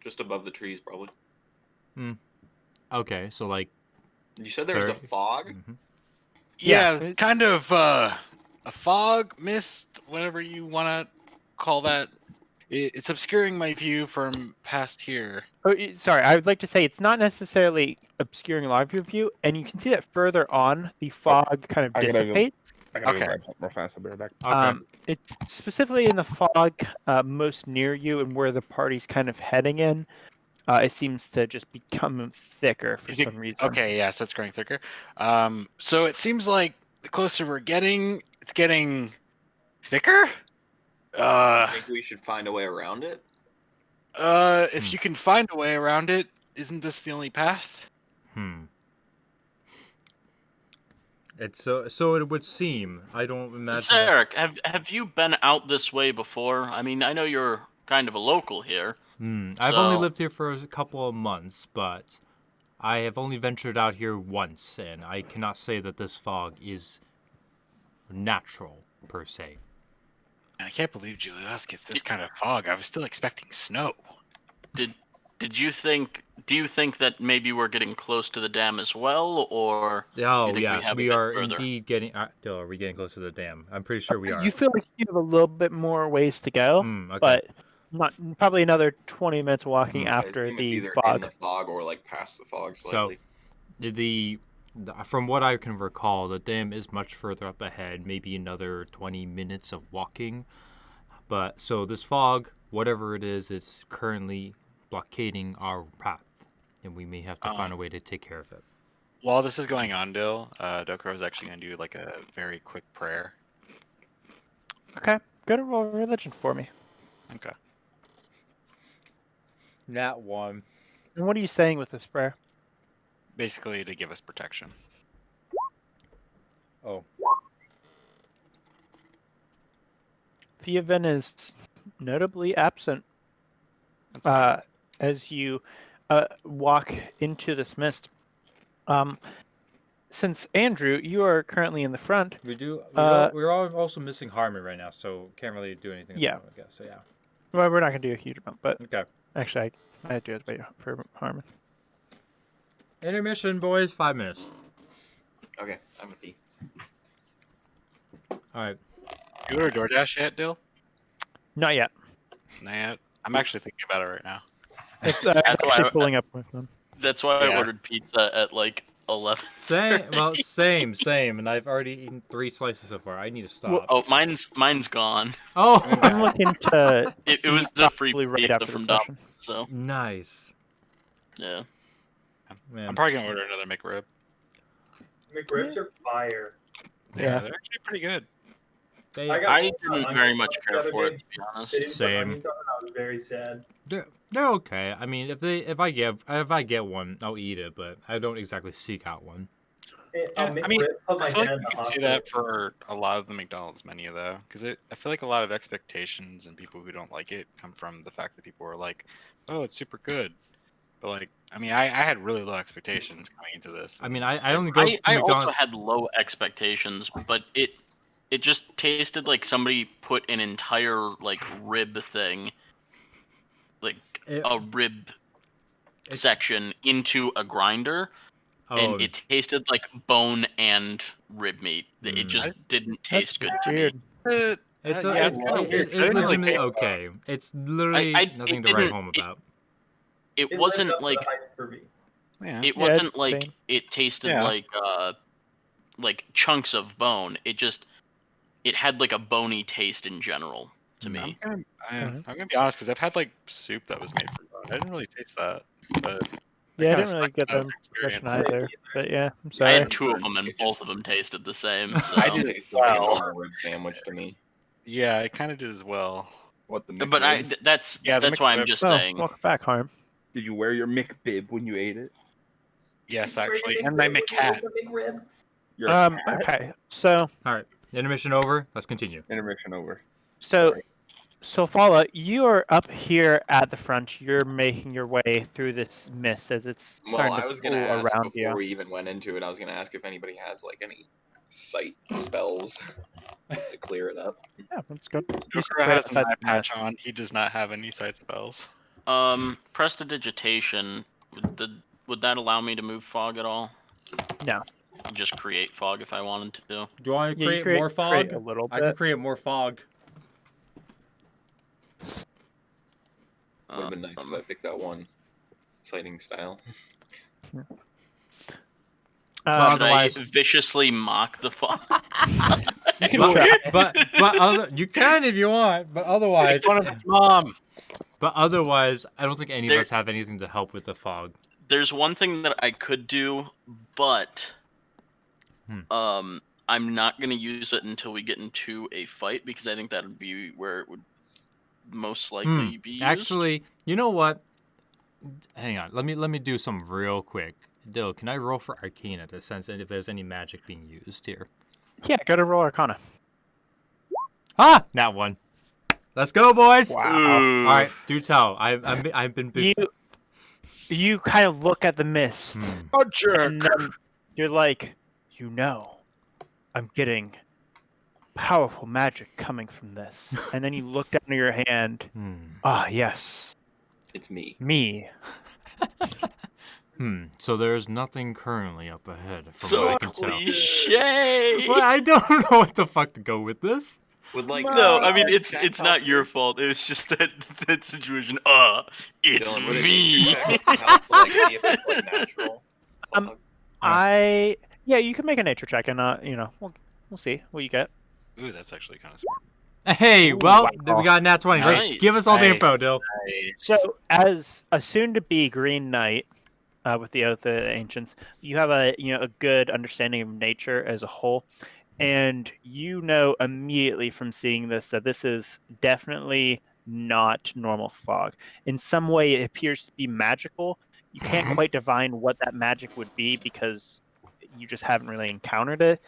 Just above the trees, probably. Okay, so like. You said there was a fog? Yeah, kind of a fog, mist, whatever you want to call that. It's obscuring my view from past here. Oh, sorry, I would like to say it's not necessarily obscuring a lot of your view, and you can see that further on, the fog kind of dissipates. I gotta go grab something real fast. I'll be right back. Okay. It's specifically in the fog most near you and where the party's kind of heading in. It seems to just become thicker for some reason. Okay, yeah, so it's growing thicker. So it seems like the closer we're getting, it's getting thicker. I think we should find a way around it. If you can find a way around it, isn't this the only path? It's so it would seem. I don't imagine. Zarek, have you been out this way before? I mean, I know you're kind of a local here. I've only lived here for a couple of months, but I have only ventured out here once, and I cannot say that this fog is natural per se. I can't believe Julius gets this kind of fog. I was still expecting snow. Do you think that maybe we're getting close to the dam as well, or? Oh, do you think yes, we are further? indeed getting. Are we getting close to the dam? I'm pretty sure we are. You feel like you have a little bit more ways to go, Okay. but not probably another 20 minutes walking after it's the either fog. in the fog or like past the fog slightly. So, from what I can recall, the dam is much further up ahead, maybe another 20 minutes of walking. But so this fog, whatever it is, it's currently blockading our path, and we may have to find a way to take care of it. While this is going on, Dill, Dokuro is actually going to do like a very quick prayer. Okay, go to roll religion for me. Okay. Nat 1. And what are you saying with this prayer? Basically, to give us protection. Oh. Theoven is notably absent as you walk into this mist. Since Andrew, you are currently in the front. We're all also missing Harmon right now, so can't really do anything. Yeah. At the moment, I guess. So yeah. Well, we're not going to do a huge amount, but Okay. actually, I do it for Harmon. Intermission, boys. 5 minutes. Okay, I'm a pee. All right. You order DoorDash yet, Dill? Not yet. Not yet. I'm actually thinking about it right now. It's why actually pulling up with them. That's why I Yeah. ordered pizza at like 11. Same. And I've already eaten 3 slices so far. I need to stop. Oh, mine's gone. Oh. I'm looking to. It was a free probably right pizza after from the Dom. session. So Nice. yeah. Man. I'm probably going to order another McRib. McRibs are fire. Yeah. They're actually pretty good. I didn't very much care for it, to be honest. Same. I was very sad. They're okay. I mean, if I get one, I'll eat it, but I don't exactly seek out one. I mean, I feel like you can see that for a lot of the McDonald's menu, though, because I feel like a lot of expectations and people who don't like it come from the fact that people are like, "Oh, it's super good," but like, I mean, I had really low expectations coming into this. I mean, I only go to I McDonald's. also had low expectations, but it just tasted like somebody put an entire like rib thing, like a rib section into a grinder. And it tasted like bone and rib meat. It just didn't taste good to me. It's legitimately okay. It's literally nothing to write home about. It wasn't like it wasn't like it tasted like chunks of bone. It had like a bony taste in general to me. I'm gonna be honest, because I've had like soup that was made from bone. I didn't really taste that. But Yeah, I didn't really get the impression either. But yeah, I'm sorry. I had two of them, and both of them tasted the same. So. I did taste like a normal rib sandwich to me. Yeah, it kind of did as well. What the? But that's why I'm just saying. Welcome back, Harm. Did you wear your McBib when you ate it? Yes, actually, and my McCat. Okay, so all right, intermission over. Let's continue. Intermission over. So Fala, you are up here at the front. You're making your way through this mist as it's starting I was to gonna cool ask around before you. we even went into it. I was gonna ask if anybody has like any sight spells to clear it up. Yeah, let's go. Joker has an eye patch on. He does not have any sight spells. Prestidigitation. Would that allow me to move fog at all? No. Just create fog if I wanted to. Do I Yeah, create more fog? a little bit. I can create more fog. Would have been nice if I picked that one sighting style. Should I viciously mock the fog? but you can if you want. But otherwise, It's one of its mom. But otherwise, I don't think any of us have anything to help with the fog. There's one thing that I could do, but I'm not gonna use it until we get into a fight because I think that would be where it would most likely be used. Actually, you know what? Hang on. Let me do some real quick. Dill, can I roll for Arcana to sense if there's any magic being used here? Yeah, go to roll Arcana. Ah, that one. Let's go, boys. Wow. Ooh. All right, do tell. I've been. You kind of look at the mist. Oh, jerk. And then you're like, I'm getting powerful magic coming from this. And then you look down at your hand. Ah, yes. It's me. Me. So there's nothing currently up ahead from So what I can tell. cliche. Well, I don't know what the fuck to go with this. Would like No, I mean it's not your fault. It's just that situation. It's Dylan, would it me. help to, like, see if it's, like, natural? Yeah, you can make a nature check and we'll see what you get. Ooh, that's actually kind of smart. Hey, wow. we got a nat 20. Nice. Right? Give us all the Nice. info, Dill. So, as a soon-to-be Green Knight with the Oath of the Ancients, you have a good understanding of nature as a whole, and you know immediately from seeing this that this is definitely not normal fog. In some way, it appears to be magical. You can't quite divine what that magic would be because you just haven't really encountered it.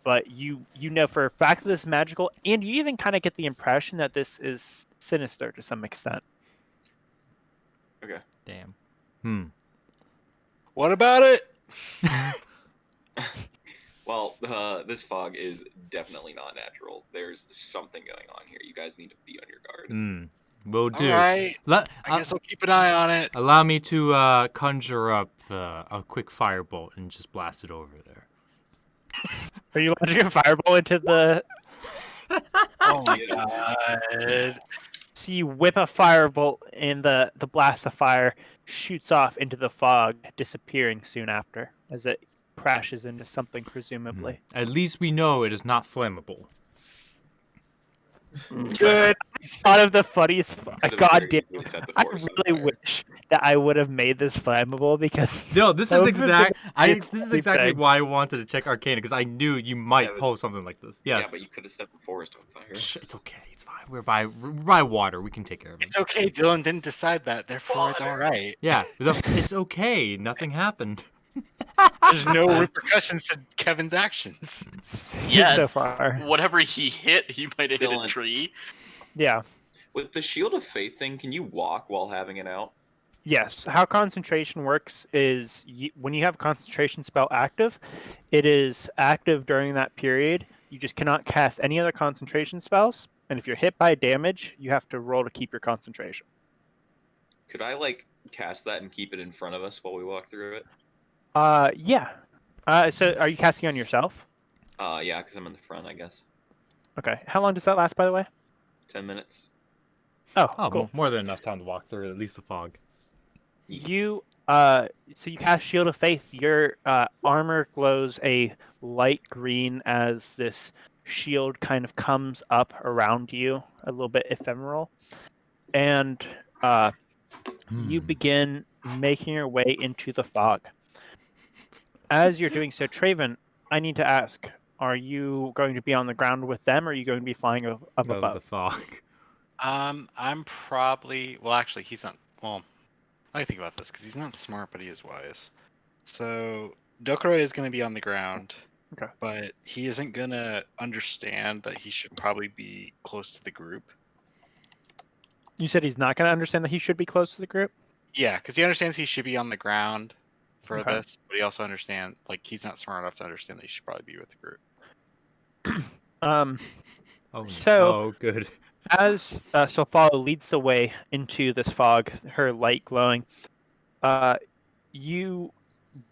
But you know for a fact that this is magical, and you even kind of get the impression that this is sinister to some extent. Okay. Damn. What about it? Well, this fog is definitely not natural. There's something going on here. You guys need to be on your guard. Will do. All right. I guess I'll keep an eye on it. Allow me to conjure up a quick firebolt and just blast it over there. Are you launching a fireball into the... Oh my god. So you whip a firebolt and the blast of fire shoots off into the fog, disappearing soon after as it crashes into something presumably. At least we know it is not flammable. Good. I thought of the funniest. Could have God very damn! easily set the I forest on really fire. wish that I would have made this flammable because No, this that is would've been this is the exactly thing. why I wanted to check Arcana, because I knew you might Yeah, but- pull something like this. Yes. Yeah, but you could have set the forest on fire. Shh, it's okay. It's fine. We're by water. We can take care of it. It's okay. Dylan didn't decide that, therefore it's all right. Yeah, it's okay. Nothing happened. There's no repercussions to Kevin's actions. Yeah. so far. Whatever he hit, he might have hit a Dylan. tree. Yeah. With the Shield of Faith thing, can you walk while having it out? Yes. How concentration works is when you have a concentration spell active, it is active during that period. You just cannot cast any other concentration spells, and if you're hit by damage, you have to roll to keep your concentration. Could I like cast that and keep it in front of us while we walk through it? Yeah. So are you casting on yourself? Yeah, because I'm in the front, I guess. Okay. How long does that last, by the way? 10 minutes. Oh, Oh, cool. more than enough time to walk through at least the fog. You so you cast Shield of Faith. Your armor glows a light green as this shield kind of comes up around you, a little bit ephemeral, and you begin making your way into the fog. As you're doing so, Traven, I need to ask: are you going to be on the ground with them, or are you going to be flying up above? The fog. I'm probably. Well, actually, he's not. Well, I think about this because he's not smart, but he is wise. So Dokuro is going to be on the ground. Okay. But he isn't going to understand that he should probably be close to the group. You said he's not going to understand that he should be close to the group? Yeah, because he understands he should be on the ground for Okay. this, but he also understands, like, he's not smart enough to understand that he should probably be with the group. Oh, So- oh, good. As Sofala leads the way into this fog, her light glowing, you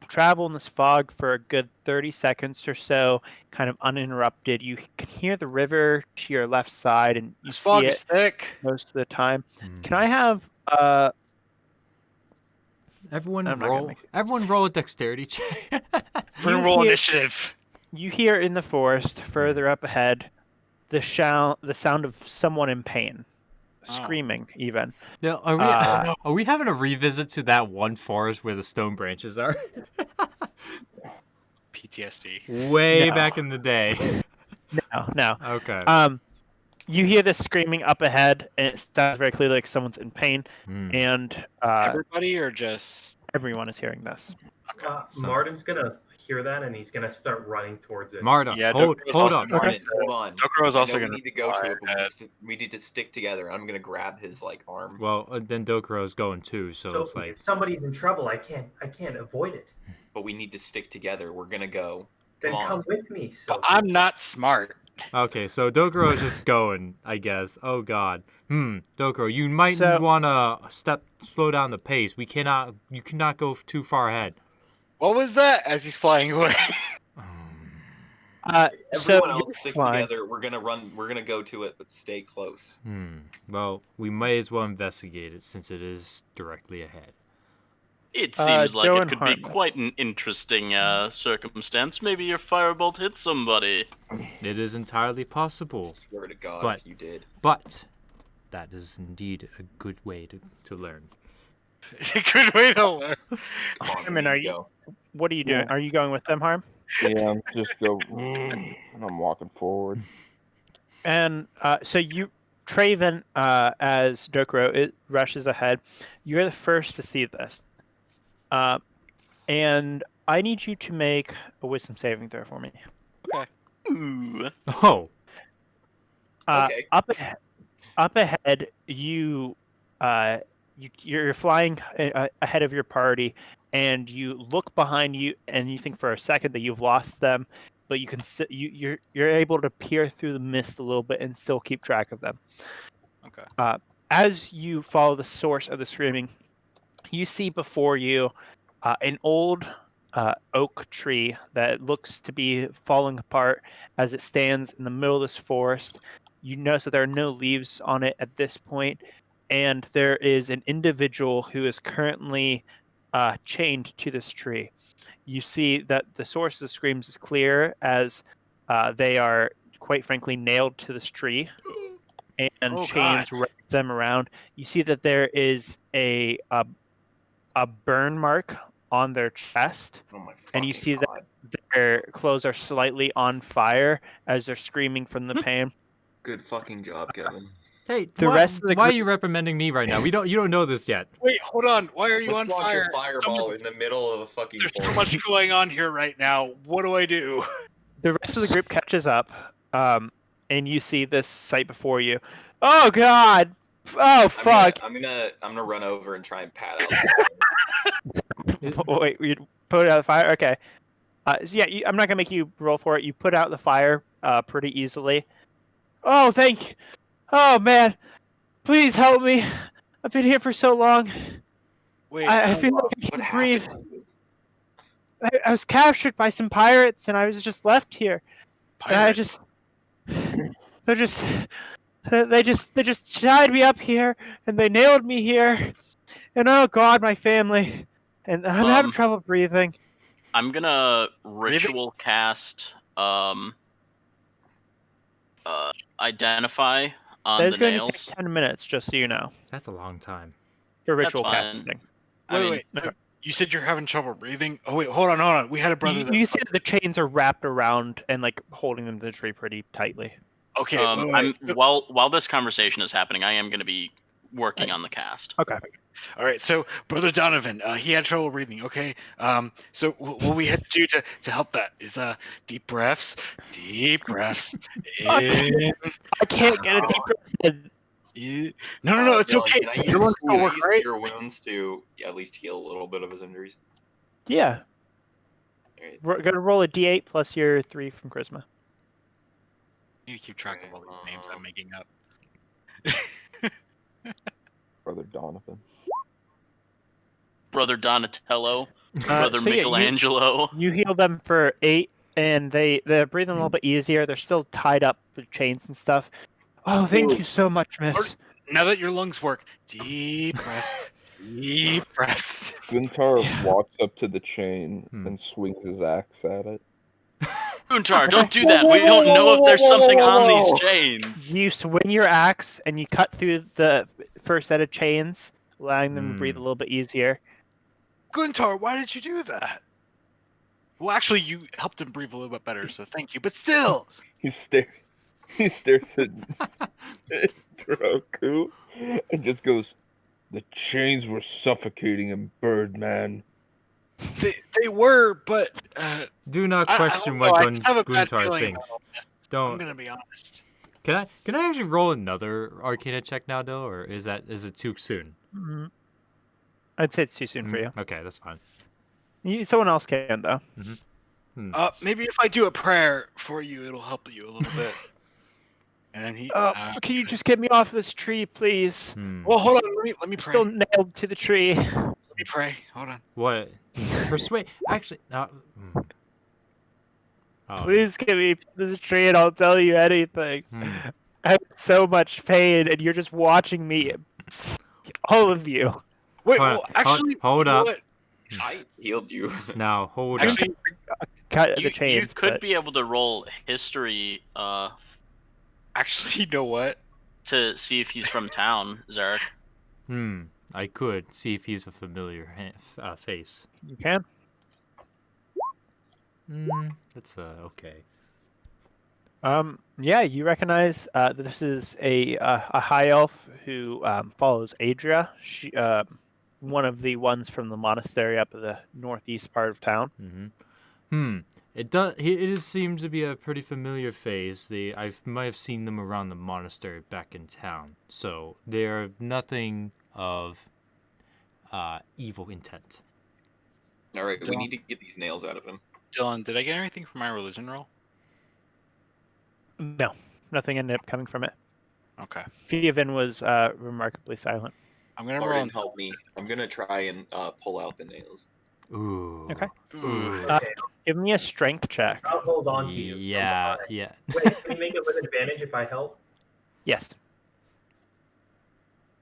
travel in this fog for a good 30 seconds or so, kind of uninterrupted. You can hear the river to your left side, and you This see fog it is thick. most of the time. Hmm. Can I have Everyone I'm not gonna roll. make it. Everyone roll a dexterity check. We're gonna You roll hear- initiative. You hear in the forest, further up ahead, the sound of someone in pain, screaming even. Now, are we having a revisit to that one forest where the stone branches are? PTSD. Way No. back in the day. No. Okay. You hear this screaming up ahead, and it sounds very clearly like someone's in pain, Hmm. and Everybody or just everyone is hearing this. So- Martin's gonna hear that and he's gonna start running towards it. Marta, Yeah, hold Dokuro's on. also Martin, hold on. Dokuro's I also know gonna we need to go to fly it, but ahead. we need to stick together. I'm gonna grab his like arm. Well, then Dokuro's going too, so So it's like. if somebody's in trouble, I can't avoid it. But we need to stick together. We're gonna go. Then Come on. come with me. So But I'm not smart. Okay, so Dokuro's just going, I guess. Oh God. Dokuro, you might So- want to slow down the pace. You cannot go too far ahead. What was that? As he's flying away. So Everyone you're else stick flying. together. We're gonna run. We're gonna go to it, but stay close. Well, we may as well investigate it since it is directly ahead. It seems like Joe it and could be Hartman. quite an interesting circumstance. Maybe your firebolt hit somebody. It is entirely possible, Swear to God, But- if you did. but that is indeed a good way to learn. It's a good way to learn. Come on, Hartman, we are need to you- go. What are you doing? Yeah. Are you going with them, Harm? Yeah, just go. And I'm walking forward. And so you, Traven, as Dokuro, it rushes ahead. You're the first to see this. And I need you to make a wisdom saving throw for me. Ooh. Oh, Okay. Up ahead, you're flying ahead of your party, and you look behind you, and you think for a second that you've lost them, but you can you're able to peer through the mist a little bit and still keep track of them. Okay. As you follow the source of the screaming, you see before you an old oak tree that looks to be falling apart as it stands in the middle of this forest. You notice that there are no leaves on it at this point, and there is an individual who is currently chained to this tree. You see that the source of the screams is clear as they are, quite frankly, nailed to this tree. and Oh, chains God. wrap them around. You see that there is a burn mark on their chest, Oh my and you fucking see that god. their clothes are slightly on fire as they're screaming from the pain. Good fucking job, Kevin. Hey, The rest of the why are group- you reprimanding me right now? You don't know this yet. Wait, hold on. Why are you Let's on launch fire? a fireball in the middle of a fucking There's so forest. much going on here right now. What do I do? The rest of the group catches up, and you see this sight before you. Oh God! Oh fuck! I'm gonna run over and try and pat out. Wait, you put out the fire? Okay. So yeah, I'm not gonna make you roll for it. You put out the fire pretty easily. Oh, thank you. Oh man, please help me. I've been here for so long. Wait, I feel like I What can't happened breathe. to you? I was captured by some pirates, and I was just left here. And I pirate. they just tied me up here, and they nailed me here. And oh God, my family. And I'm having trouble breathing. I'm gonna ritual cast identify on That is the going to nails. take 10 minutes, just so you know, That's a long time. for That's ritual fine. casting. I mean, Wait. So you said you're having trouble breathing? Oh, wait, hold on. We had a brother that... You see that the chains are wrapped around and like holding them to the tree pretty tightly. Okay, wait. I'm So- while this conversation is happening, I am gonna be working on the cast. Okay. All right, so Brother Donovan, he had trouble breathing. Okay, so what we had to do to help that is deep breaths. In, I can't get a deep breath in. No, it's Dylan, okay. Can I use, Your lungs can still I work, use right? Cure Wounds to at least heal a little bit of his injuries? Yeah. Alright. We're gonna roll a d8 plus your 3 from charisma. You need to keep track of all these names I'm making up. Brother Donovan. Brother Donatello, Brother so yeah, Michelangelo. You heal them for 8, and they're breathing a little bit easier. They're still tied up with chains and stuff. Oh, thank you so much, miss. Now that your lungs work, deep breaths. Guntar Yeah. walks up to the chain and swings his axe at it. Guntar, don't do that. We don't know if there's something on these chains. You swing your axe and you cut through the first set of chains, allowing them to breathe a little bit easier. Guntar, why did you do that? Well, actually, you helped him breathe a little bit better, so thank you. But still, He stares at Roku and just goes, "The chains were suffocating him, Birdman." they were, but Do not I question don't know, what I just have a bad Guntar feeling thinks. about this. I'm Don't. gonna be honest. Can I actually roll another Arcana check now, though, or is it too soon? Mhm. I'd say it's too soon for you. Okay, that's fine. Someone else can, though. Maybe if I do a prayer for you, it'll help you a little bit. And he. Can you just get me off this tree, please? Well, hold on. Let me I'm pray. still nailed to the tree. Let me pray. Hold on. What? Persuade. Actually, Please get me to the tree and I'll tell you anything. I have so much pain and you're just watching me. All of you. Wait, Hold well, on, actually, hold you know up. what? I healed you. Now hold on. Actually, Cut the You chains. could but- be able to roll history actually, you know what? to see if he's from town, Zarek. I could see if he's a familiar face. You can. That's okay. Yeah, you recognize that this is a high elf who follows Adria. She, one of the ones from the monastery up in the northeast part of town. It does. It seems to be a pretty familiar face. I might have seen them around the monastery back in town. So they're nothing of evil intent. All right, we need to get these nails out of him. Dylan, did I get anything from my religion roll? No, nothing ended up coming from it. Okay. Fiavin was remarkably silent. I'm gonna roll. Arden, help me. I'm gonna try and pull out the nails. Ooh. Okay. Ooh. Give me a strength check. I'll hold on to you. from Yeah. behind. Yeah. Wait, can you make it with advantage if I help? Yes.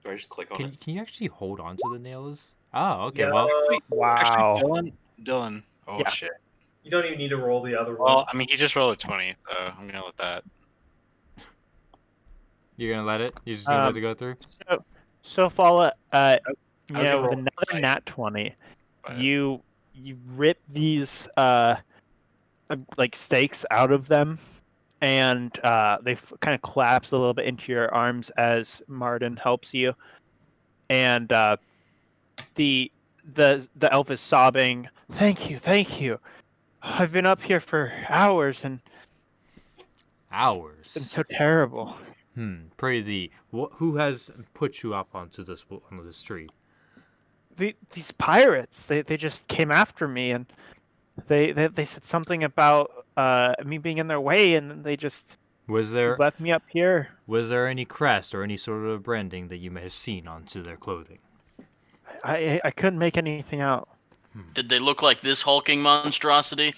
Do I just click on Can it? you actually hold on to the nails? Oh, okay. No, Well, Wow. Actually, Dylan. Oh Yeah. shit. you don't even need to roll the other one. Well, I mean, he just rolled a 20, so I'm gonna let that. You're gonna let it? You're just gonna let it go through? So Fala, I you was know, gonna with roll another insight, nat 20, but- you rip these like stakes out of them, and they kind of collapse a little bit into your arms as Martin helps you, and the elf is sobbing, thank you, I've been up here for hours and it's been Hours. so terrible. Pray thee. Who has put you up onto this tree? These pirates, they just came after me, and they said something about me being in their way, and they just Was there left me up here. any crest or any sort of branding that you may have seen onto their clothing? I couldn't make anything out. Did they look like this hulking monstrosity?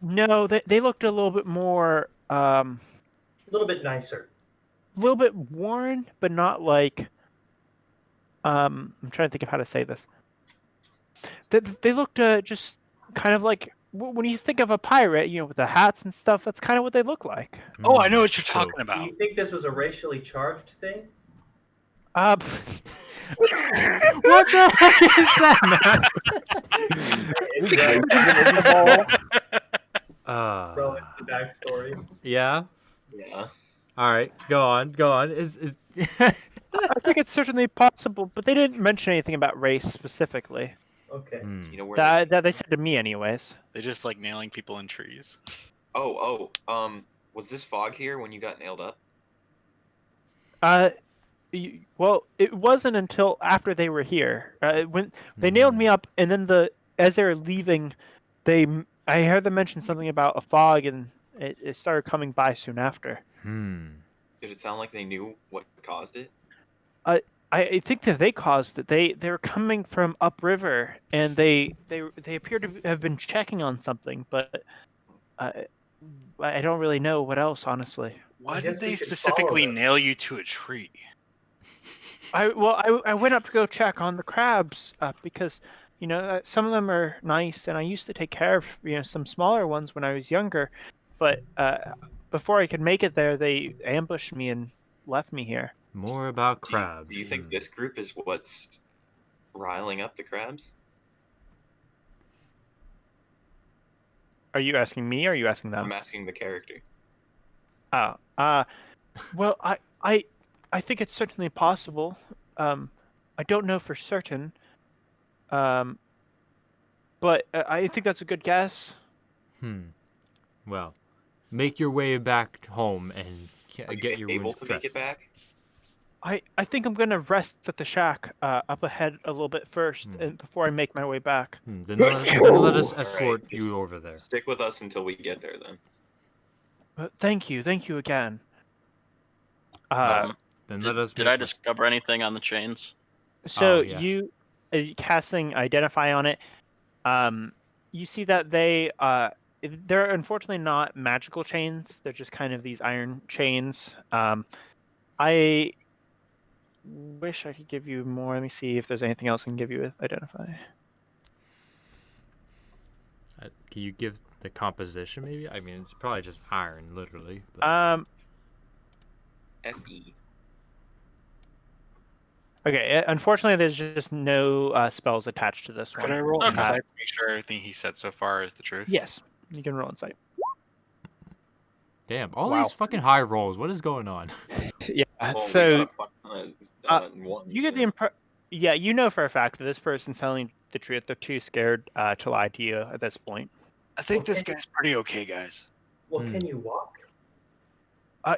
No, they looked a little bit more A little bit nicer. a little bit worn, but not like I'm trying to think of how to say this. They looked just kind of like when you think of a pirate, you know, with the hats and stuff. That's kind of what they look like. Oh, I know what you're So- talking Do about. you think this was a racially charged thing? Uh, What the heck is that, man? Relevant to the backstory. Yeah. Yeah. All right. Go on. Is I think it's certainly possible, but they didn't mention anything about race specifically. Okay. You know where? That they said to me, anyways. They just like nailing people in trees. Was this fog here when you got nailed up? Well, it wasn't until after they were here. When they nailed me up, and then as they were leaving, I heard them mention something about a fog, and it started coming by soon after. Did it sound like they knew what caused it? I think that they caused it. They were coming from upriver, and they appear to have been checking on something, but I don't really know what else, honestly. Why guess did we they should specifically follow them. nail you to a tree? I went up to go check on the crabs because you know some of them are nice, and I used to take care of some smaller ones when I was younger, but before I could make it there, they ambushed me and left me here. More about crabs. Do you think this group is what's riling up the crabs? Are you asking me, or are you asking them? I'm asking the character. Well, I think it's certainly possible. I don't know for certain. But I think that's a good guess. Well, make your way back home and Are get you your able wounds to make it dressed. back? I think I'm gonna rest at the shack up ahead a little bit first, and before I make my way back. Then let us All escort right, you just over there. Stick with us until we get there, then. Thank you again. Then let us. Did I discover anything on the chains? So Oh, yeah. you casting identify on it, you see that they're unfortunately not magical chains. They're just kind of these iron chains. I wish I could give you more. Let me see if there's anything else I can give you with identify. Can you give the composition, maybe? I mean, it's probably just iron, literally. But... Fe. Okay. Unfortunately, there's just no spells attached to this one. Could I roll Okay. insight to make sure everything he said so far is the truth? Yes, you can roll insight. Damn, all Wow. these fucking high rolls. What is going on? Yeah. Well, So we got a one, you get so- the yeah, you know for a fact that this person's telling the truth. They're too scared to lie to you at this point. I think this Okay. guy's pretty okay, guys. Well, can you walk?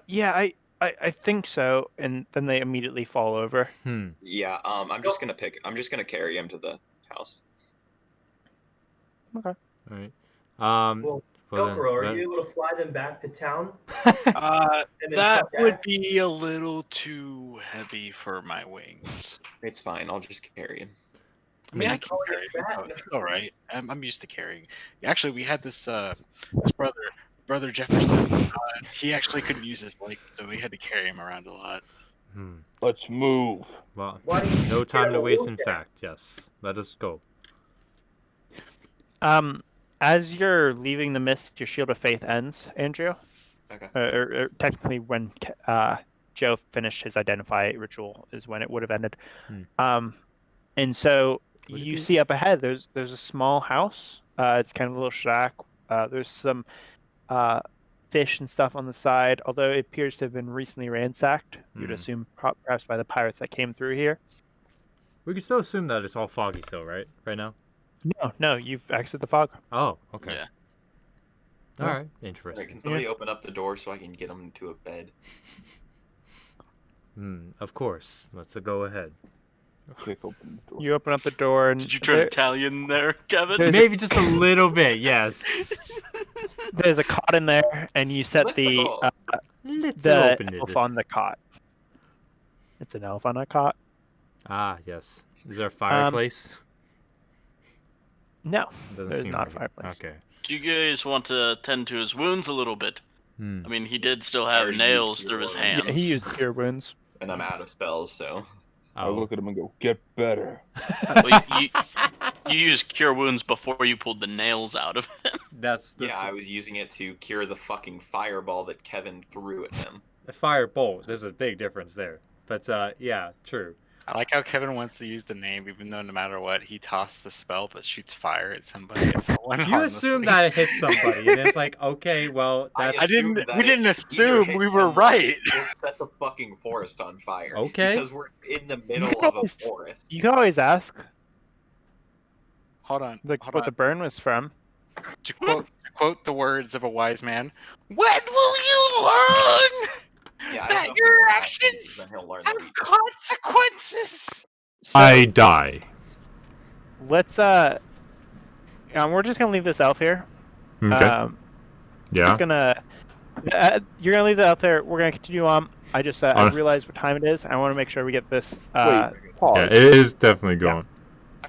Yeah, I think so. And then they immediately fall over. Yeah. I'm just gonna carry him to the house. Okay. All right. Well, Well, Kokoro, are then, you able to fly them back to town? Uh, And then that come would back? be a little too heavy for my wings. It's fine. I'll just carry him. I mean, I Maybe can calling carry it it. fat. It's all right. I'm used to carrying. Actually, we had this this brother Jefferson. He actually couldn't use his legs, so we had to carry him around a lot. Let's move. well, Why do you no get time a to waste. In wheelchair? fact, yes. Let us go. As you're leaving the mist, your shield of faith ends, Andrew. Okay. Or technically when Joe finished his identify ritual is when it would have ended. And so you see up ahead there's a small house. It's kind of a little shack. There's some fish and stuff on the side, although it appears to have been recently ransacked. You'd assume perhaps by the pirates that came through here. We can still assume that it's all foggy still, right? Right now? No, you've exited the fog. Oh, okay. Yeah. All right, Wait, interesting. can somebody open up the door so I can get them into a bed? Of course. Let's go ahead. Open the door. You open up the door and Did you turn Italian there, Kevin? Maybe just a little bit, yes. there's a cot in there, and you set the Let's the open elf this. on the cot. It's an elf on a cot. Ah, yes. Is there a fireplace? No, Doesn't there's seem not a like it. fireplace. Okay. Do you guys want to tend to his wounds a little bit? I mean, he did still I have already nails used through his your hands. Yeah, he used cure wounds. And I'm out of spells, so. I look at him and go, "Get better." Well, you used cure wounds before you pulled the nails out of him. That's the Yeah, I was using it to cure the fucking fireball that Kevin threw at him. the firebolt. There's a big difference there. But yeah, true. I like how Kevin wants to use the name, even though no matter what, he tossed the spell that shoots fire at somebody. And someone You assume that it hits somebody, and it's like, okay, well, that's I didn't. assumed that We didn't it assume. either We hit were someone right. or set the fucking forest on fire. Okay. Because we're in the middle of a forest. You can always ask Hold on. what hold the on. burn was from. To quote the words of a wise man, "When will you learn Yeah, I don't know that if your we want actions then he'll learn have that we- consequences?" So, die. let's we're just gonna leave this elf here. Yeah. Just gonna you're gonna leave that out there. We're gonna continue on. I just I realized what time it is. I want to make sure we get this. Wait, pause. Yeah, it is definitely going.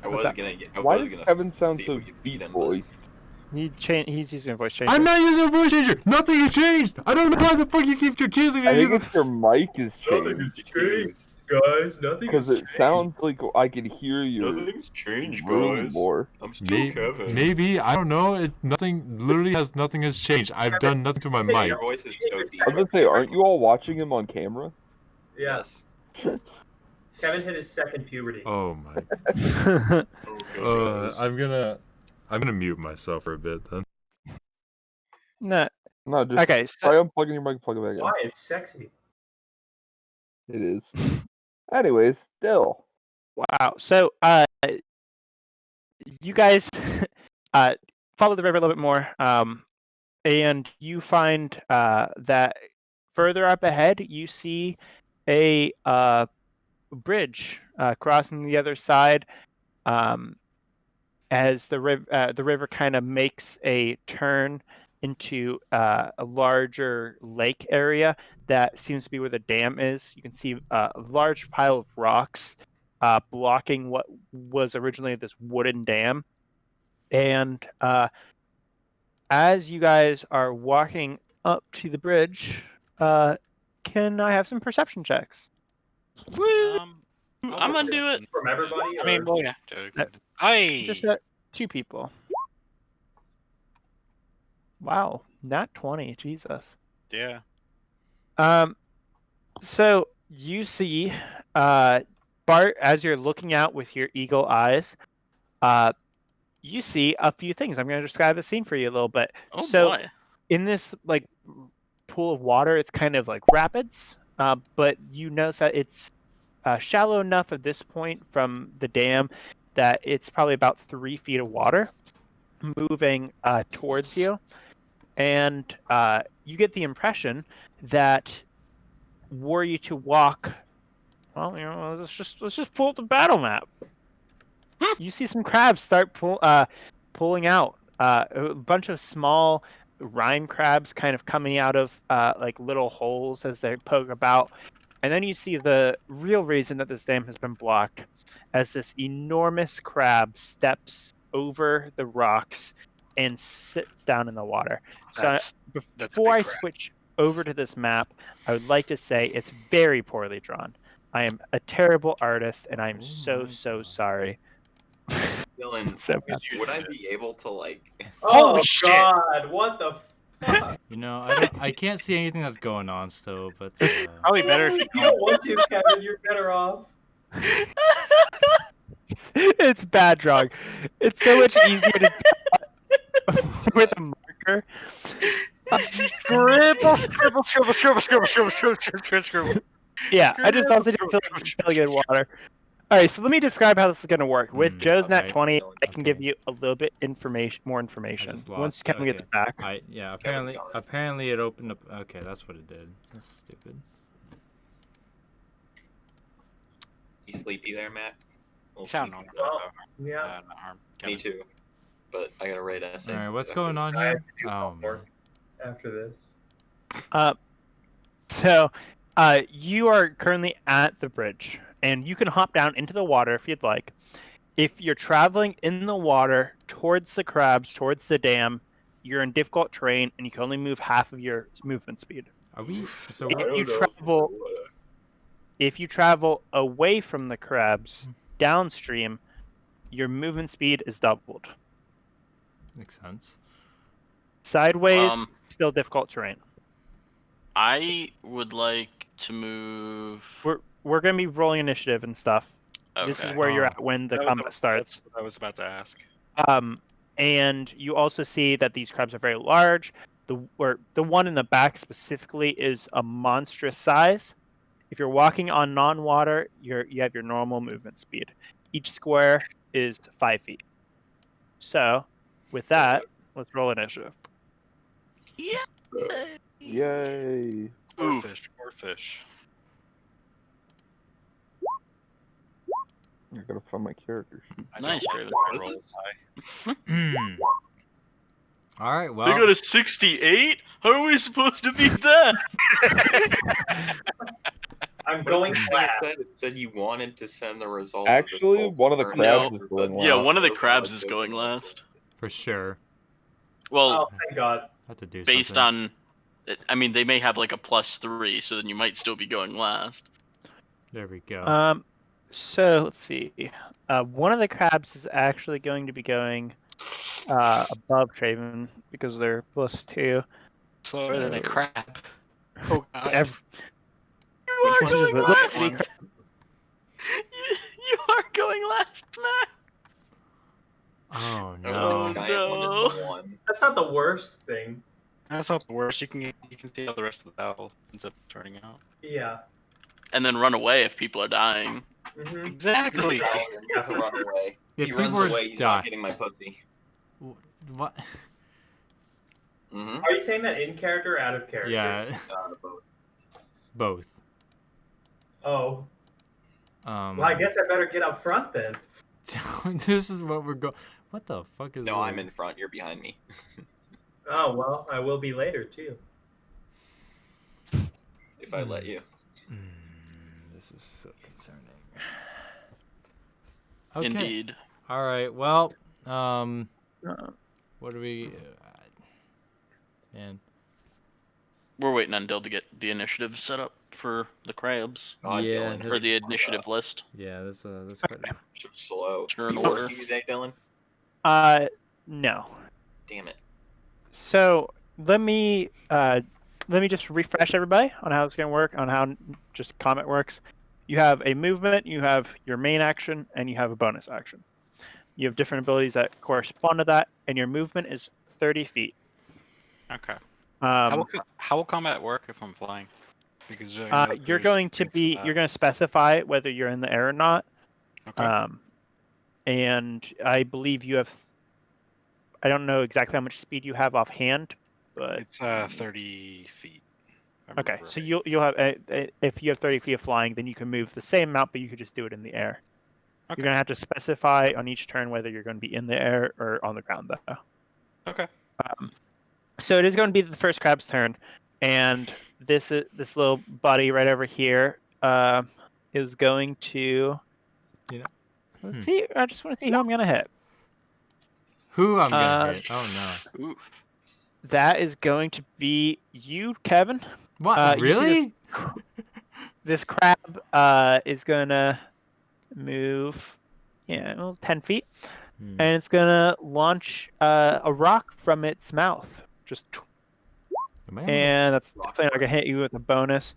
I was that? gonna get. I Why was does gonna Kevin sound see if so we could beat deep him, but- voiced? He's using a voice changer. I'm not using a voice changer. Nothing has changed. I don't know why the fuck you keep accusing me I of think using. it's your mic is changed Guys, nothing because it sounds like I could hear your Nothing's changed, room guys. more. I'm still Kevin. Maybe I don't know. Nothing has changed. I've done nothing to my mic. Your voice is so deep. I was gonna say, aren't you all watching him on camera? Yes. Kevin hit his second puberty. Oh my. Okay, guys. I'm gonna mute myself for a bit then. No. No, just Okay. try So, unplugging your mic, plug it back in. Why? It's sexy. It is. Anyways, still. wow. So you guys follow the river a little bit more, and you find that further up ahead you see a bridge crossing the other side. As the river kind of makes a turn into a larger lake area that seems to be where the dam is. You can see a large pile of rocks blocking what was originally this wooden dam. And as you guys are walking up to the bridge, can I have some perception checks? I'm gonna do it. From everybody? I mean, or- well, yeah. I Just 2 people. Wow, not 20. Jesus. yeah. So you see, Bart, as you're looking out with your eagle eyes, you see a few things. I'm going to describe the scene for you a little bit. Oh So boy. in this like pool of water, it's kind of like rapids, but you notice that it's shallow enough at this point from the dam that it's probably about 3 feet of water moving towards you. And you get the impression that were you to walk, well, you know, let's just pull up the battle map. You see some crabs start pulling out. A bunch of small rime crabs kind of coming out of like little holes as they poke about. And then you see the real reason that this dam has been blocked, as this enormous crab steps over the rocks and sits down in the water. That's a Before I big crab. switch over to this map, I would like to say it's very poorly drawn. I am a terrible artist, and I am so sorry. Dylan, So would I be able to like? Oh Holy shit. God! What the? You know, I can't see anything that's going on still, but Probably better if You don't want to, Kevin. You're better off. It's bad drawing. It's so much easier to draw with a marker. Scribble. Yeah, I just also didn't feel like filling in water. All right, so let me describe how this is going to work. With Joe's okay. nat 20, I can give Okay. you a little bit more I information. just Once lost. Kevin gets Okay. back. Apparently gone. apparently it opened up. Okay, that's what it did. That's stupid. You sleepy there, Matt? You sound normal, Well, though. yeah. Not harm. Me too. But I gotta write essay. All right, what's after going this. on I have here? to do Oh man. homework after this. So, you are currently at the bridge, and you can hop down into the water if you'd like. If you're traveling in the water towards the crabs, towards the dam, you're in difficult terrain, and you can only move half of your movement speed. Are we? So If you travel away from the crabs downstream, your movement speed is doubled. makes sense. Sideways, still difficult terrain. I would like to move. We're gonna be rolling initiative and stuff. Okay. This is where you're at when the combat starts. That's what I was about to ask. And you also see that these crabs are very large. The one in the back specifically is a monstrous size. If you're walking on non-water, you have your normal movement speed. Each square is 5 feet. So, with that, let's roll initiative. Yeah. Yay! Or fish. I gotta find my character sheet. Nice, Draven. This Roll is- high. All right. Well. They got a 68? How are we supposed to beat that? I'm What going does the thing slab. It said you wanted to send the result. Actually, one of the crabs is going Yeah, last. one of the crabs is going last. For sure. Well, Oh, thank God. Have to do based something. on, I mean, they may have like a +3, so then you might still be going last. There we go. So let's see. One of the crabs is actually going to be going above Traven because they're +2. Slower than a So- crab. Oh God. You are Which is going a- last. You are going last, Matt. Oh The no. giant one is the one. That's not the worst thing. That's not the worst. You can see how the rest of the battle ends up turning out. Yeah. And then run away if people are dying. hmm Exactly. Paladin gets to run away. If He runs people are away, he's die- not getting my pussy. What? Mm-hmm. Are you saying that in character or out of character? Yeah. Both. Oh. Well, I guess I better get up front then. This is what we're going. What the fuck is? No, this? I'm in front. You're behind me. Oh, well, I will be later, too. If I let you. This is so concerning. Okay. Indeed. All right. Well, what do we? Man. We're waiting on Dill to get the initiative set up for the crabs. God, Yeah, Dylan. this- Or the initiative list. Yeah. This quite. Slow. Turn You work order. Tuesday, Dylan? No. Damn it. So let me just refresh everybody on how it's going to work, on how just combat works. You have a movement, you have your main action, and you have a bonus action. You have different abilities that correspond to that, and your movement is 30 feet. Okay. Um, How will combat work if I'm flying? Because you're going to specify whether you're in the air or not. Okay. And I believe you have. I don't know exactly how much speed you have offhand, but It's 30 feet. if I okay. remember So right. you'll have if you have 30 feet of flying, then you can move the same amount, but you could just do it in the air. Okay. You're gonna have to specify on each turn whether you're going to be in the air or on the ground, though. Okay. So it is going to be the first crab's turn, and this little buddy right over here is going to. You know, Let's see. I just want to see who I'm gonna hit. Who I'm gonna hit? Oh no. Oof. That is going to be you, Kevin. What? you see Really? This crab is gonna move, 10 feet, and it's gonna launch a rock from its mouth. Just And that's definitely not gonna hit you with a bonus.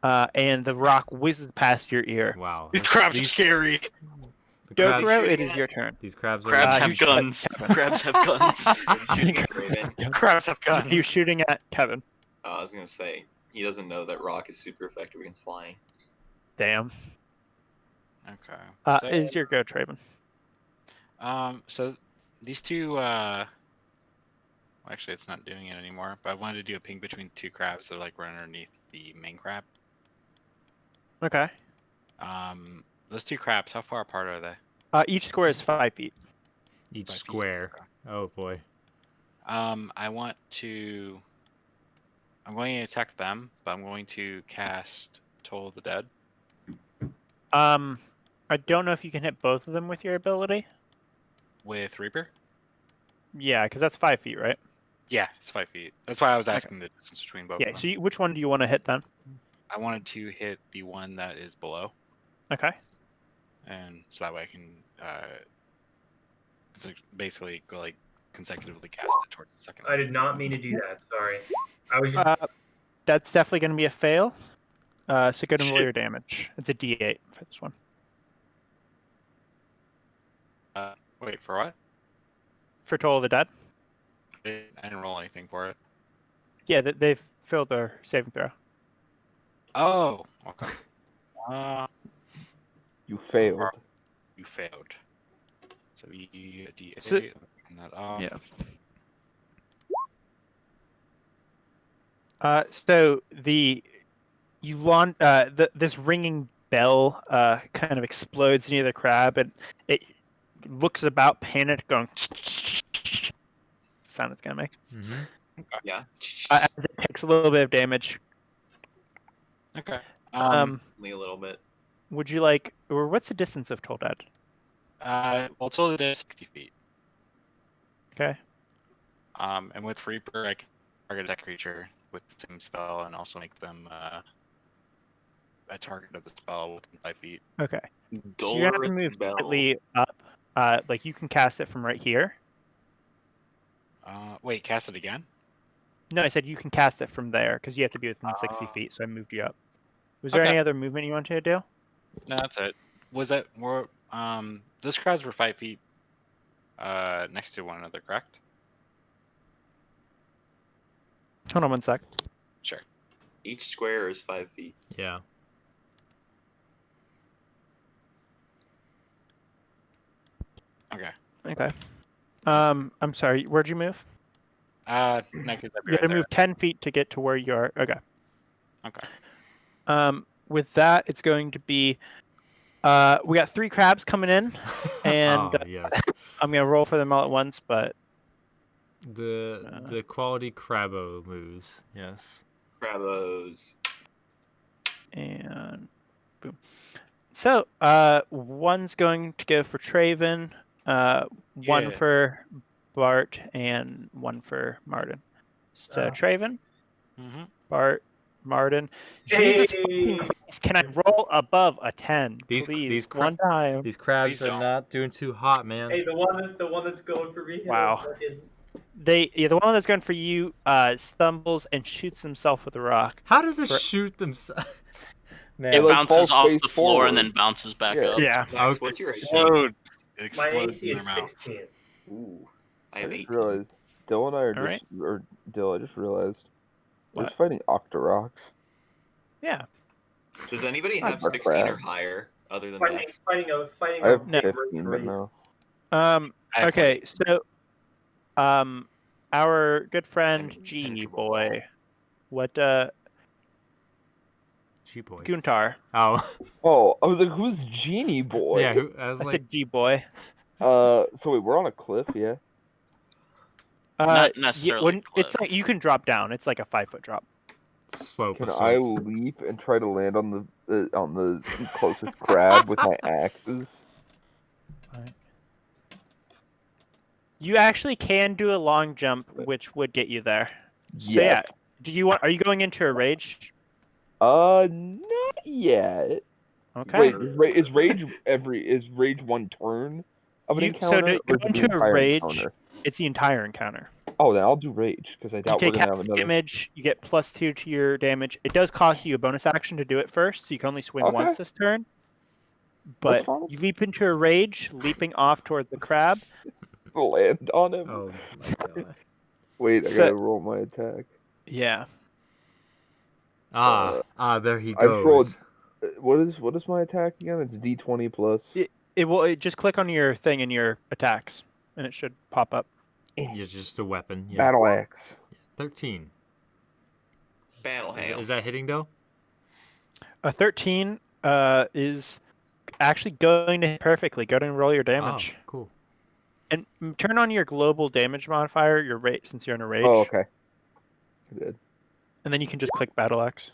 And the rock whizzes past your ear. Wow. These crabs are scary. The crabs, Dokuro, it is your turn. these crabs are Crabs you have shoot guns. Crabs have guns. Shooting at Raven. Crabs have guns. You're shooting at Kevin. I was gonna say he doesn't know that rock is super effective against flying. Damn. Okay. Is your go, Traven? So these two. Actually, it's not doing it anymore. But I wanted to do a ping between two crabs that are like right underneath the main crab. Okay. Those two crabs, how far apart are they? Each square is 5 feet. each 5 feet. square. Oh boy. I'm going to attack them, but I'm going to cast Toll of the Dead. I don't know if you can hit both of them with your ability. With Reaper? Yeah, because that's 5 feet, right? Yeah, it's 5 feet. That's why I was asking the distance between both Yeah. of them. So which one do you want to hit then? I wanted to hit the one that is below, Okay. and so that way I can basically go like consecutively cast it towards the second I one. did not mean to do that. Sorry. I was just That's definitely going to be a fail. So go and roll your damage. It's a D8 for this one. Wait, for what? For Toll of the Dead? I didn't roll anything for it. Yeah, they've failed their saving throw. Oh, okay. You failed. You failed. So D8. So- and that off. Yeah. So you launch this ringing bell kind of explodes near the crab, and it looks about panicked, going sound it's gonna make. Mm-hmm. Yeah. As it takes a little bit of damage. Okay. Only a little bit. Would you like, or what's the distance of Toll Dead? Well, Toll of the Dead is 60 feet. Okay. And with Reaper, I can target that creature with the same spell and also make them a target of the spell within 5 feet. Okay. So you're gonna have to Dolorous move Bell. slightly up. Like you can cast it from right here. Wait, cast it again? No, I said you can cast it from there because you have to be within 60 feet. So I moved you up. Was there Okay. any other movement you wanted to do? No, that's it. Was that more? Those crowds were 5 feet next to one another, correct? Hold on one sec. Sure. Each square is 5 feet. Yeah. Okay. Okay. I'm sorry. Where'd you move? No, 'cause I'd be You right had to there. move 10 feet to get to where you are. Okay. Okay. With that, it's going to be. We got 3 crabs coming in, and oh, yes. I'm gonna roll for them all at once. But The quality crabbo moves. Yes. Crabos. and boom. So one's going to go for Traven, one Yeah. for Bart, and one for Martin. So Traven, Mm-hmm. Bart, Martin. Jesus Hey! fucking Christ! Can I roll above a 10, These- please? these one time. These crabs Please are don't. not doing too hot, man. hey, the one that's going for me. Wow. The one that's going for you stumbles and shoots himself with a rock. How does it For- shoot themselves? Man. It like, bounces falls off face the floor and forward. then bounces back Yeah. up. Yeah. Max, what's your AC? Explode. It My explodes AC in is their mouth. 16. Ooh. I I have just 18. realized Dill and I are just, Alright. or Dill, I just realized we're What? just fighting Octoroks. Yeah. Does anybody have Not 16 or crab. higher other than Fighting Max? I have No. 15, but no. I have Okay. like- So, our good friend I'm G impenetrable. boy, what G-boy. Guntar? Oh. Oh, I was like, who's Genie Boy? Yeah, I was I like, said G boy. So wait, we're on a cliff, yeah? Not Yeah, necessarily it's cliff. like you can drop down. It's like a 5-foot drop. slope. Can of I sorts. leap and try to land on the closest crab with my axes? You actually can do a long jump, which would get you there. So yeah, Yes. do you want? Are you going into a rage? Not yet. Okay. Wait, is rage is rage one turn? of an So encounter, to or go is it the into a entire rage, encounter? it's the entire encounter. Oh, then I'll do rage because I You doubt we're take gonna half have another. damage. You get +2 to your damage. It does cost you a bonus action to do it first, so you can only swing Okay. once this turn. That's But fine. you leap into a rage, leaping off toward the crab. Land on him. Oh my god. Wait, I So- gotta roll my attack. Yeah. There he I just rolled. goes. What is my attack again? It's D20 plus. It just click on your thing in your attacks, and it should pop up. Yeah, just a weapon. Yeah. Battle axe. 13. Battle hails. Is that hitting though? A 13 is actually going to hit perfectly. Go ahead and roll your damage. Oh, cool. And turn on your global damage modifier, your rage, since you're in a rage. Oh, okay. I did. And then you can just click Battle Axe.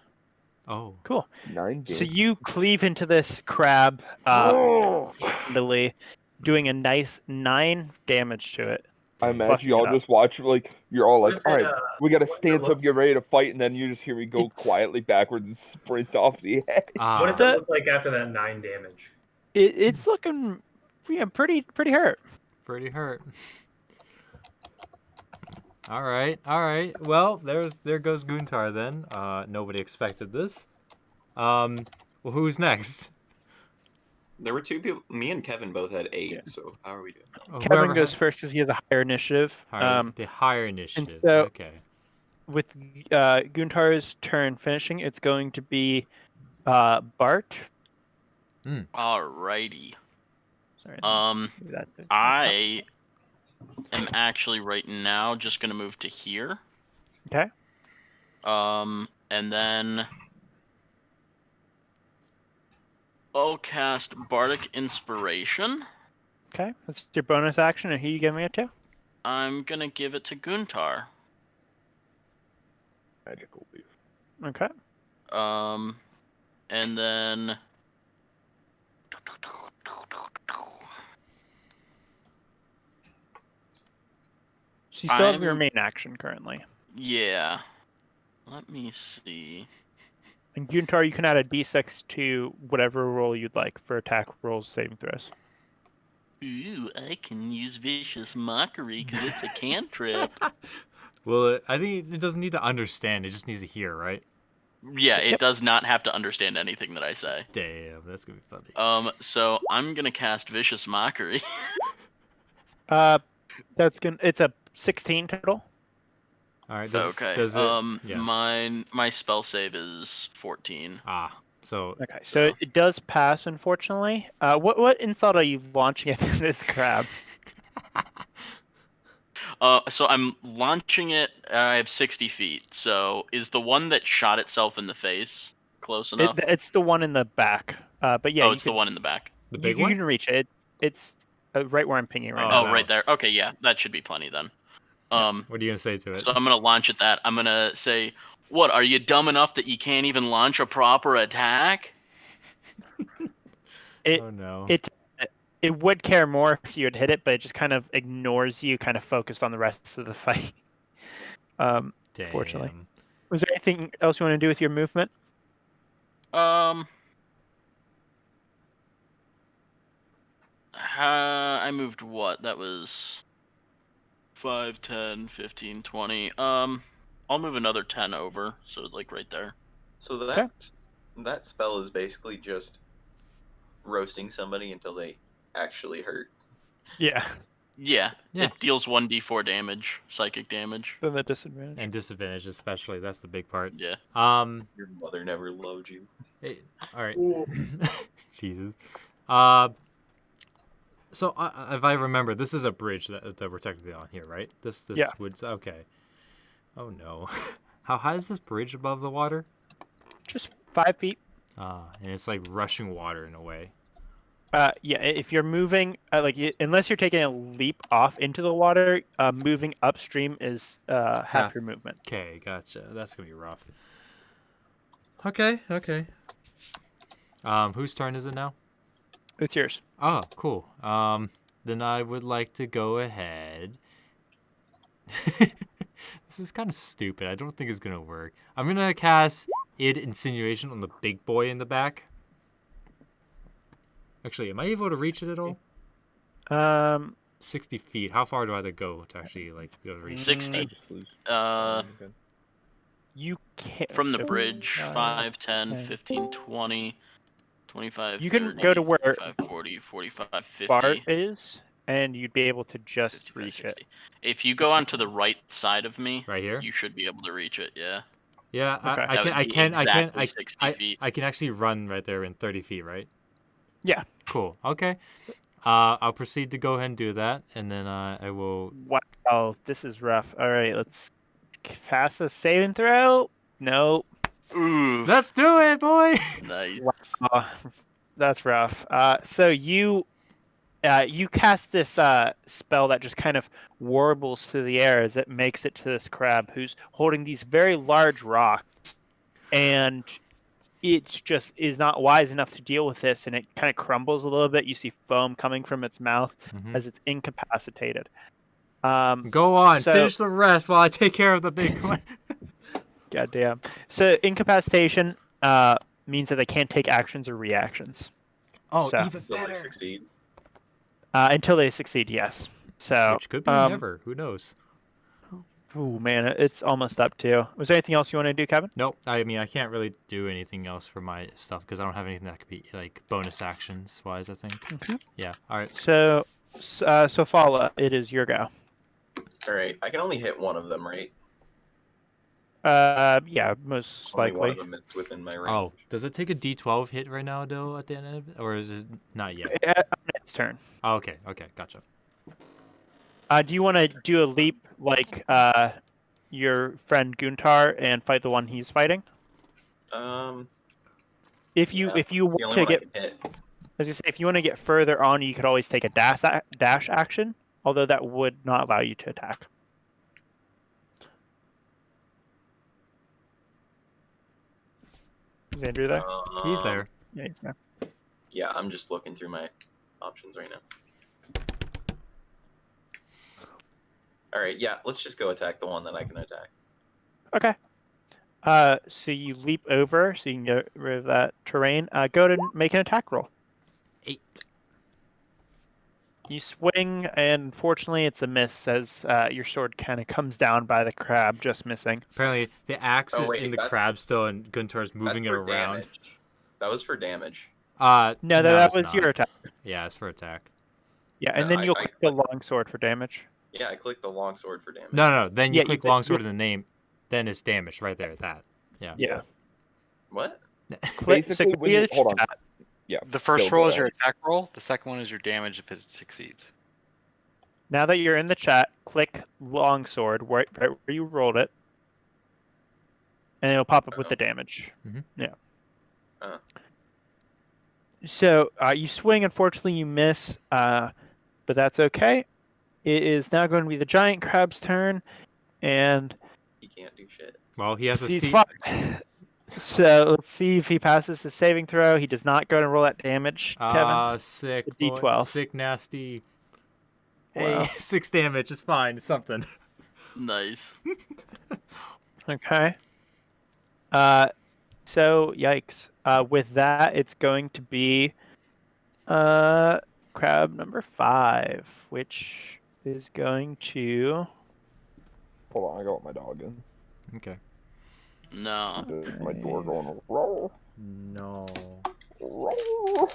Oh. Cool. 9 So damage. you cleave into this crab, handily, doing a nice 9 damage to it. I Fucking imagine you all it up. just watch, like, you're all like, What's all it, right, we gotta what's it stance look- up, get ready to fight, and then you just hear me go It's- quietly backwards and sprint off the edge. What does that- it look like after that 9 damage? It's looking pretty hurt. Pretty hurt. All right. Well, there goes Guntar then. Nobody expected this. Well, who's next? There were 2 people. Me and Kevin both had 8. So how are we doing? Kevin Whoever goes had- first because he has a higher initiative. the higher initiative. so- Okay. With Guntar's turn finishing, it's going to be Bart. Alrighty. Sorry, maybe that's it. I am actually right now just gonna move to here. Okay. And then I'll cast Bardic Inspiration. Okay, that's your bonus action, and who are you giving it to? I'm gonna give it to Guntar. Magical leaf. Okay. And then So you still have I'm- your main action currently. yeah. Let me see. And Guntar, you can add a d6 to whatever roll you'd like for attack rolls, saving throws. Ooh, I can use Vicious Mockery because it's a cantrip. Well, I think it doesn't need to understand. It just needs to hear, right? Yeah, it does not have to understand anything that I say. Damn, that's gonna be funny. So I'm gonna cast Vicious Mockery. That's gonna. It's a 16 total. All right. Okay. Does it? Yeah. My spell save is 14. So Okay, so it does pass, unfortunately. What insult are you launching at this crab? So I'm launching it. I have 60 feet. So is the one that shot itself in the face close enough? It's the one in the back. But yeah, oh, you it's can, the one in the back. the you, big you one. can reach it. It's right where I'm pinging right Oh, now. Oh, no. right there. Okay, yeah, that should be plenty then. What are you gonna say to it? So I'm gonna launch at that. I'm gonna say, "What? Are you dumb enough that you can't even launch a proper attack?" It Oh no. it would care more if you had hit it, but it just kind of ignores you, kind of focused on the rest of the fight. Fortunately. Damn. Was there anything else you want to do with your movement? I moved what? That was 5, 10, 15, 20. I'll move another 10 over, so like right there. So that spell is basically just roasting somebody until they actually hurt. Yeah. Yeah, Yeah. it deals 1d4 damage, psychic damage. Then the disadvantage. And disadvantage, especially. That's the big part. Yeah. Your mother never loved you. Hey, all right. Jesus. So if I remember, this is a bridge that we're technically on here, right? This Yeah. would okay. Oh no. How high is this bridge above the water? Just 5 feet. And it's like rushing water in a way. Yeah, if you're moving, unless you're taking a leap off into the water, moving upstream is half your movement. Okay, gotcha. That's gonna be rough. Okay. Whose turn is it now? It's yours. Oh, cool. Then I would like to go ahead. This is kind of stupid. I don't think it's gonna work. I'm gonna cast Insinuation on the big boy in the back. Actually, am I able to reach it at all? Um, 60 feet. How far do I have to go to actually like be able to reach? 60. just lose. you can't From the so bridge, 5, 10, 10. 15, 20, 25, You can 30, go to where 35, 40, 45, 50, Bart is, and you'd be able to just 55, reach 60. it. If you go onto the right side of me, Right here? you should be able to reach it, yeah. Yeah, Okay. I That can, would I be can, exactly 60 feet. I can actually run right there in 30 feet, right? Yeah. Cool. Okay. I'll proceed to go ahead and do that, and then I will. Wow, this is rough. All right, let's pass a saving throw. Nope. Ooh, Let's do it, boy. nice. Wow, that's rough. So you cast this spell that just kind of warbles through the air as it makes it to this crab who's holding these very large rocks, and it just is not wise enough to deal with this, and it kind of crumbles a little bit. You see foam coming from its mouth as it's incapacitated. Go on, so- finish the rest while I take care of the big one. Goddamn. So incapacitation means that they can't take actions or reactions. Oh, So- even Will they better. succeed? Until they succeed, yes. So, Which could be never. Who knows? oh man, it's almost up to. Was there anything else you want to do, Kevin? Nope. I mean, I can't really do anything else for my stuff because I don't have anything that could be like bonus actions wise. I think. Yeah. All right. So Fala, it is your go. All right, I can only hit one of them, right? Yeah, most Only one likely. of them is within my range. Oh, does it take a D12 hit right now, though, at the end of it, or is it not yet? Its turn. Oh, okay. Okay. Gotcha. Do you want to do a leap like your friend Guntar and fight the one he's fighting? If you yeah, if you it's the want only to one I get, can hit. as you say, if you want to get further on, you could always take a dash action, although that would not allow you to attack. Is Andrew there? He's there. Yeah, he's there. Yeah, I'm just looking through my options right now. All right, yeah, let's just go attack the one that I can attack. Okay. So you leap over, so you can get rid of that terrain. Go to make an attack roll. 8. You swing, and unfortunately, it's a miss as your sword kind of comes down by the crab, just missing. Apparently, the axe Oh, is wait, in the that- crab still, and Guntar's moving it That's for around. damage. That was for damage. No, that it's was not. your attack. Yeah, it's for attack. Yeah, and No, then you'll I click the long sword for damage. Yeah, I clicked the longsword for damage. No. Then you Yeah, click you- longsword in the name, then it's damaged right there. That. Yeah. Yeah. What? Click, so Basically, when you, hold on. chat. Yeah. The first go roll is your ahead. attack roll. The second one is your damage if it succeeds. Now that you're in the chat, click longsword right where you rolled it, and it'll pop up with the damage. Mhm. Yeah. Oh. So you swing. Unfortunately, you miss, but that's okay. It is now going to be the giant crab's turn, and He can't do shit. Well, he has a he's seat. fucked. So let's see if he passes his saving throw. He does not go and roll that damage, Kevin. Sick. The boy. D12. Sick, nasty. Wow. Hey, 6 damage. It's fine. It's something. Nice. Okay. So yikes. With that, it's going to be crab number 5, which is going to. Hold on, I got my dog in. Okay. No. There's my door going roll, No. roll.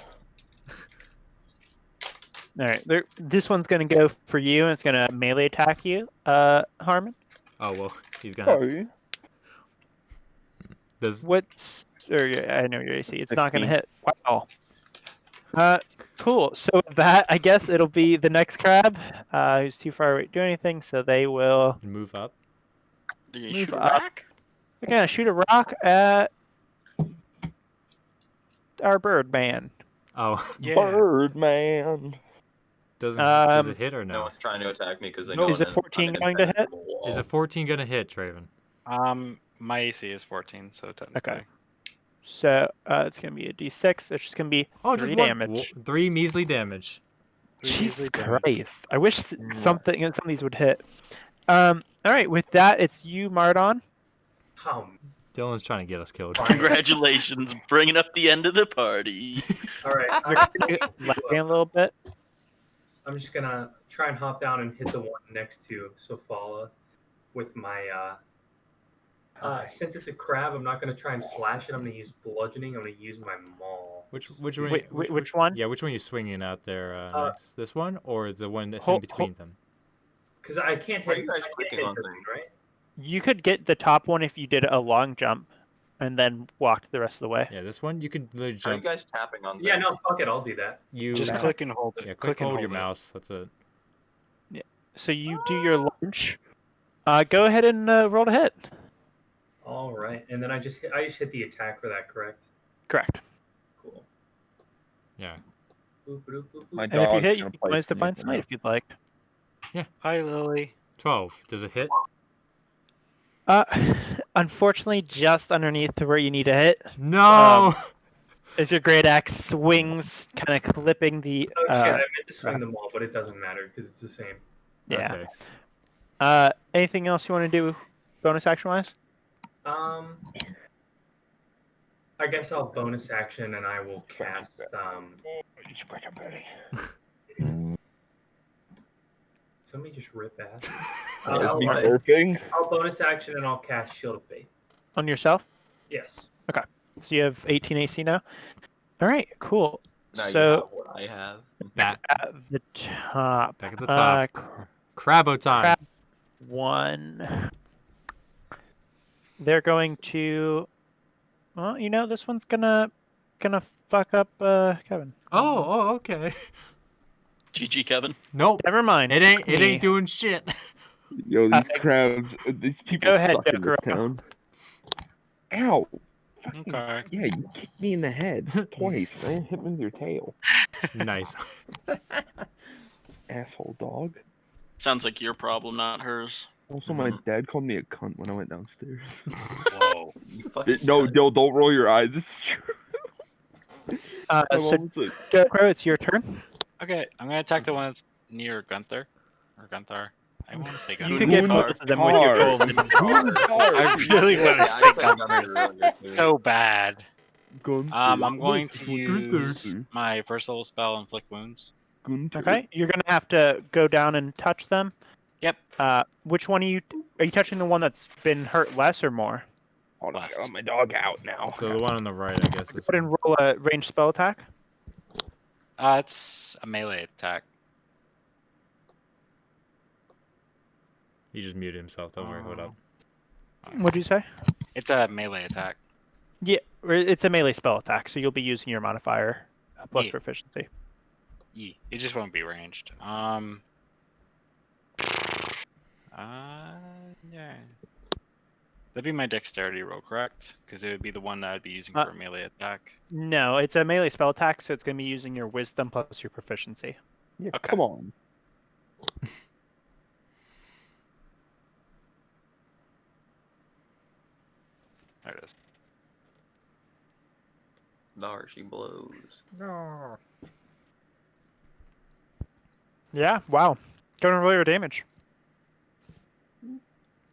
All right. This one's going to go for you, and it's going to melee attack you, Harmon. Oh well, he's gonna. Have... Sorry. Does What's? Or I know your AC. It's not going to 15. hit. Wow. Cool. So with that, I guess it'll be the next crab, who's too far away to do anything. So they will. move up? Did you Move shoot a up. rock? They're gonna shoot a rock at our bird man. Oh, Yeah. Birdman. does it hit or No no? one's trying to attack me because they No. know Is it I'm 14 an going to hit? impenetrable wall. Is a 14 gonna hit, Traven? My AC is 14, so technically. Okay. So it's gonna be a D6. It's just gonna be Oh, 3 just one. damage. 3 measly damage. Jesus damage. Christ! I wish some of these would hit. All right. With that, it's you, Mardon. Dylan's trying to get us killed. Congratulations, bringing up the end of the party. All right. Lagging a little bit. I'm just gonna try and hop down and hit the one next to Sofala with my. Since it's a crab, I'm not gonna try and slash it. I'm gonna use bludgeoning. I'm gonna use my maul. Which Which one? Yeah, which one are you swinging out there next? This one or the one that's in Hold- between them? Because I can't Why are hit. you guys I can't clicking hit on the things? thing, right? You could get the top one if you did a long jump, and then walked the rest of the way. Yeah, this one you can literally How are you jump. guys tapping on things? Yeah, no, fuck it. I'll do that. You Just click and hold it. Yeah, click and hold your it. mouse. That's it. So you do your lunge. Go ahead and roll to hit. All right, and then I just hit the attack for that, correct? Correct. Cool. Yeah. Boop, boop, boop, boop. My And if you dog's hit, you gonna can play use for me Divine for Smite now. if you'd like. Hi, Lily. 12. Does it hit? Unfortunately, just underneath where you need to hit, No. as your great axe swings, kind of clipping the. Oh shit! I meant to swing them all, but it doesn't matter because it's the same. Yeah. Okay. Anything else you want to do, bonus action wise? I guess I'll bonus action and I will cast. Somebody just rip ass. Is me I'll burping? bonus action and I'll cast Shield of Faith. On yourself? Yes. So you have 18 AC now? All right, cool. Now you So have what I have. Back at the top. at the top. Crabbo time. Crab 1. They're going to. Well, this one's gonna fuck up Kevin. Oh, okay. GG, Kevin. Nope. Never mind. It ain't Me. doing shit. Yo, these crabs, these people Go ahead, suck in this Joker. town. Ow! Okay. Yeah, you kicked me in the head twice. I hit me with your tail. Nice. Asshole dog. Sounds like your problem, not hers. Also, my dad called me a cunt when I went downstairs. Whoa. You fucking No, cunt. don't roll your eyes. It's true. My So mom was like, Joker, it's your turn. Okay, I'm gonna attack the one that's near Gunther. Or Gunther. I want to say Gunther. You could get Guntar. both of them with your Guntar. full. I really want Yeah, to I say said Gunther. Gunther earlier, too. So bad. Gunther. I'm going to Gunther. use my first level spell, Inflict Wounds. Gunther. Okay, you're gonna have to go down and touch them. Yep. Which one are you touching? The one that's been hurt less or more? Oh, I got my dog out now. So the one on the right, I guess. Go ahead and roll a ranged spell attack. It's a melee attack. He just muted himself. Don't worry. Hold up. What'd you say? It's a melee attack. Yeah, it's a melee spell attack, so you'll be using your modifier plus Yeah. proficiency. It just won't be ranged. Yeah. That'd be my dexterity roll, correct? Because it would be the one that I'd be using for a melee attack. No, it's a melee spell attack, so it's gonna be using your wisdom plus your proficiency. Yeah, Okay. come on. There it is. There she blows. No. Yeah, wow. Go and roll your damage.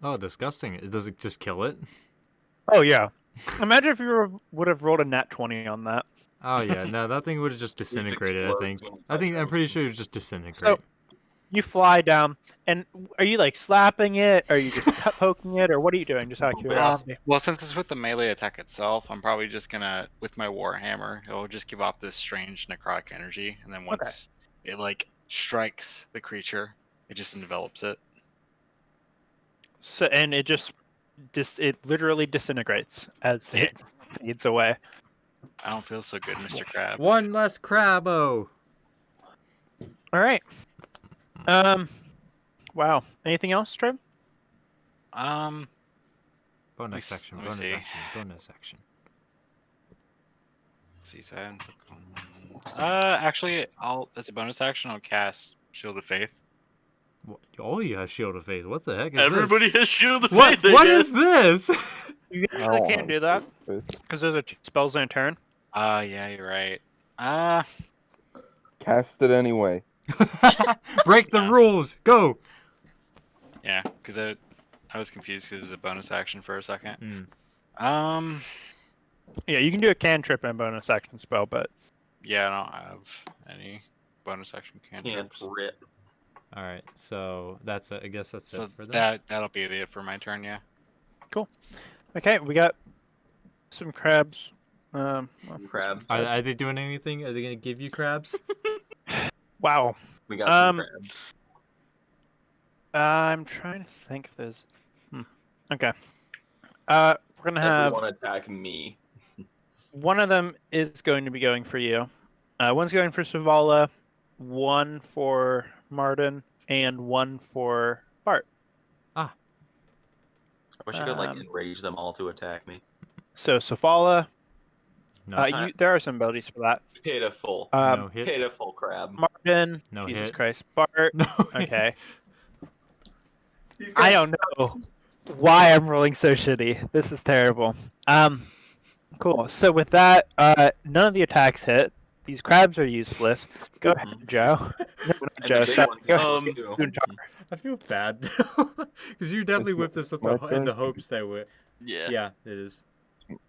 Oh, disgusting. Does it just kill it? Oh yeah. Imagine if you would have rolled a nat 20 on that. Oh yeah, no, that thing would have just disintegrated. I explodes think. when you I think touch I'm it. pretty sure it would just disintegrate. So you fly down, and are you like slapping it? Are you just poking it, or what are you doing? Just out of curiosity. Well, since it's with the melee attack itself, I'm probably just gonna, with my warhammer, it'll just give off this strange necrotic energy, and then once it like strikes the creature, it just envelops it. So and it just it literally disintegrates as it fades away. I don't feel so good, Mr. Crab. One less crabbo. All right. Wow. Anything else, Trev? Bonus Let's- section. let me Bonus see. action. Bonus section. Let's see, so I haven't actually, as a bonus action, I'll cast Shield of Faith. Oh, you have Shield of Faith. What the heck is Everybody has Shield of this? What? Faith. What is this? You I actually don't can't have do that faith. because those are two spells in a turn. Yeah, you're right. Cast it anyway. Break the rules. Go. Yeah, because I was confused because it was a bonus action for a second. Mm. Yeah, you can do a cantrip and bonus action spell, but Yeah, I don't have any. bonus action Can't cantrips. rip. All right, so that's I guess that's So it for them. that'll be it for my turn. Yeah. Okay, we got some crabs. Well, Crabs. Are they doing anything? Are they gonna give you crabs? wow. We got some Um, crabs. I'm trying to think if there's. Okay. We're gonna have Everyone attack me. one of them is going to be going for you. One's going for Savala, one for Martin, and one for Bart. I wish I could like Um, enrage them all to attack me. So Savala, No, there are some abilities for that. Pitiful. no hit. Pitiful crab. Martin, No Jesus hit. Christ, Bart. No. hit. Okay. I don't know why I'm rolling so shitty. This is terrible. Cool. So with that, none of the attacks hit. These crabs are useless. Go ahead, Joe. No, not And Joe. the big Sorry. ones Go are ahead. too. I feel bad because you definitely It's whipped this up my in the turn? hopes that we. Yeah. Yeah, it is.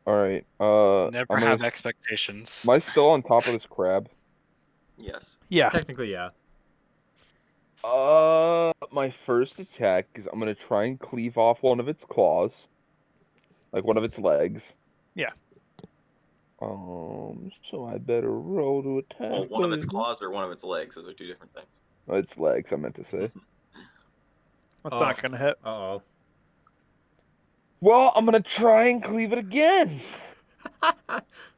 All right. Never I'm have gonna, expectations. am I still on top of this crab? Yes. Yeah. Technically, yeah. My first attack is I'm gonna try and cleave off one of its claws, like one of its legs. Yeah. So I better roll to attack. Well, one of its baby. claws or one of its legs. Those are two different things. Oh, its legs, I meant to say. That's not gonna hit. Uh oh. Well, I'm gonna try and cleave it again.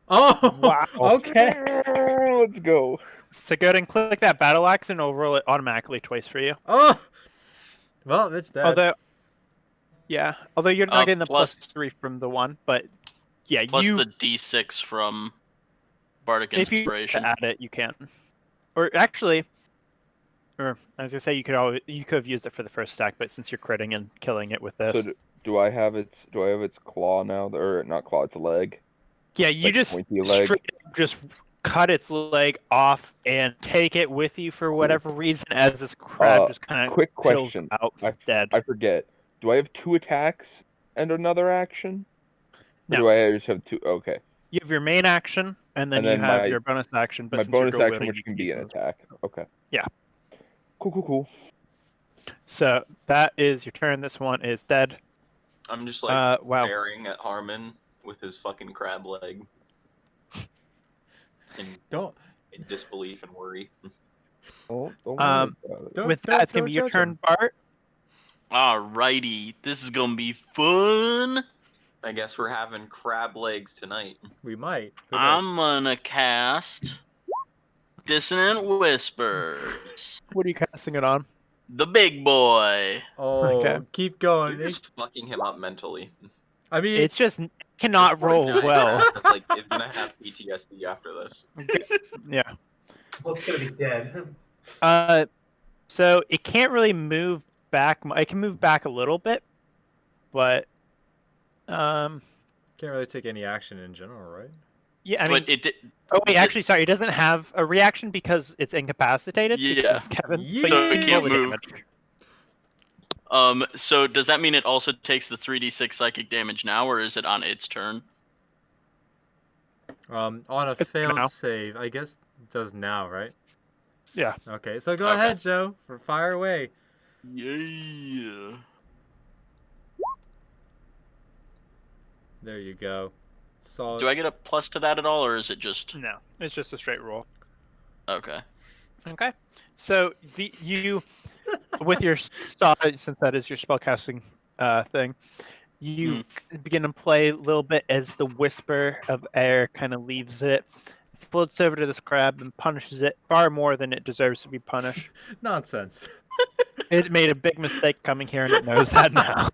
Oh. Wow. Okay. Let's go. So go ahead and click that battle axe, and it'll roll it automatically twice for you. Oh. Well, it's dead. Although you're not getting the plus- +3 from the one, but yeah, Plus you the D6 from Bardic if you Inspiration. add it, you can. Or actually, or as I say, you could have used it for the first stack, but since you're critting and killing it with this, So do I have its claw now, or not claw, its leg? yeah, you like just pointy leg? straight up just cut its leg off and take it with you for whatever reason, as this crab just kind of Quick question. out dead. I forget. Do I have 2 attacks and another action? Or No. do I just have 2? Okay. You have your main action, and then And you then have my- your bonus action. But My since you're bonus dual action, wielding, which you can be an use those. attack. Okay. Yeah. Cool. So that is your turn. This one is dead. I'm just like Wow. staring at Harmon with his fucking crab leg. Don't. In disbelief and worry. Don't worry Um, about it. Don't- With don't- that, it's gonna be don't your judge turn, him. Bart. Alrighty, this is gonna be fun. I guess we're having crab legs tonight. We might. Who knows? I'm gonna cast Dissonant Whispers. What are you casting it on? The big boy. Oh, Okay. keep going. You're just fucking him up mentally. I mean, It's just cannot roll Poor guy, well. It's like is gonna have PTSD after this. Yeah. Well, it's gonna be dead. So it can't really move back. It can move back a little bit, but can't really take any action in general, right? yeah. I mean, But it did. oh wait, actually, sorry, it doesn't have a reaction because it's incapacitated. because Yeah. of Kevin. Yeah. But So you it can can't roll the move. damage. So does that mean it also takes the 3d6 psychic damage now, or is it on its turn? On a It's failed now. save, I guess it does now, right? Yeah. Okay, so go Okay. ahead, Joe. Fire away. Yeah. There you go. Solid. Do I get a plus to that at all, or is it just No, it's just a straight roll. okay? Okay. So you with your since that is your spellcasting thing, you begin to play a little bit as the whisper of air kind of leaves it, floats over to this crab and punishes it far more than it deserves to be punished. Nonsense. It made a big mistake coming here and it knows that now.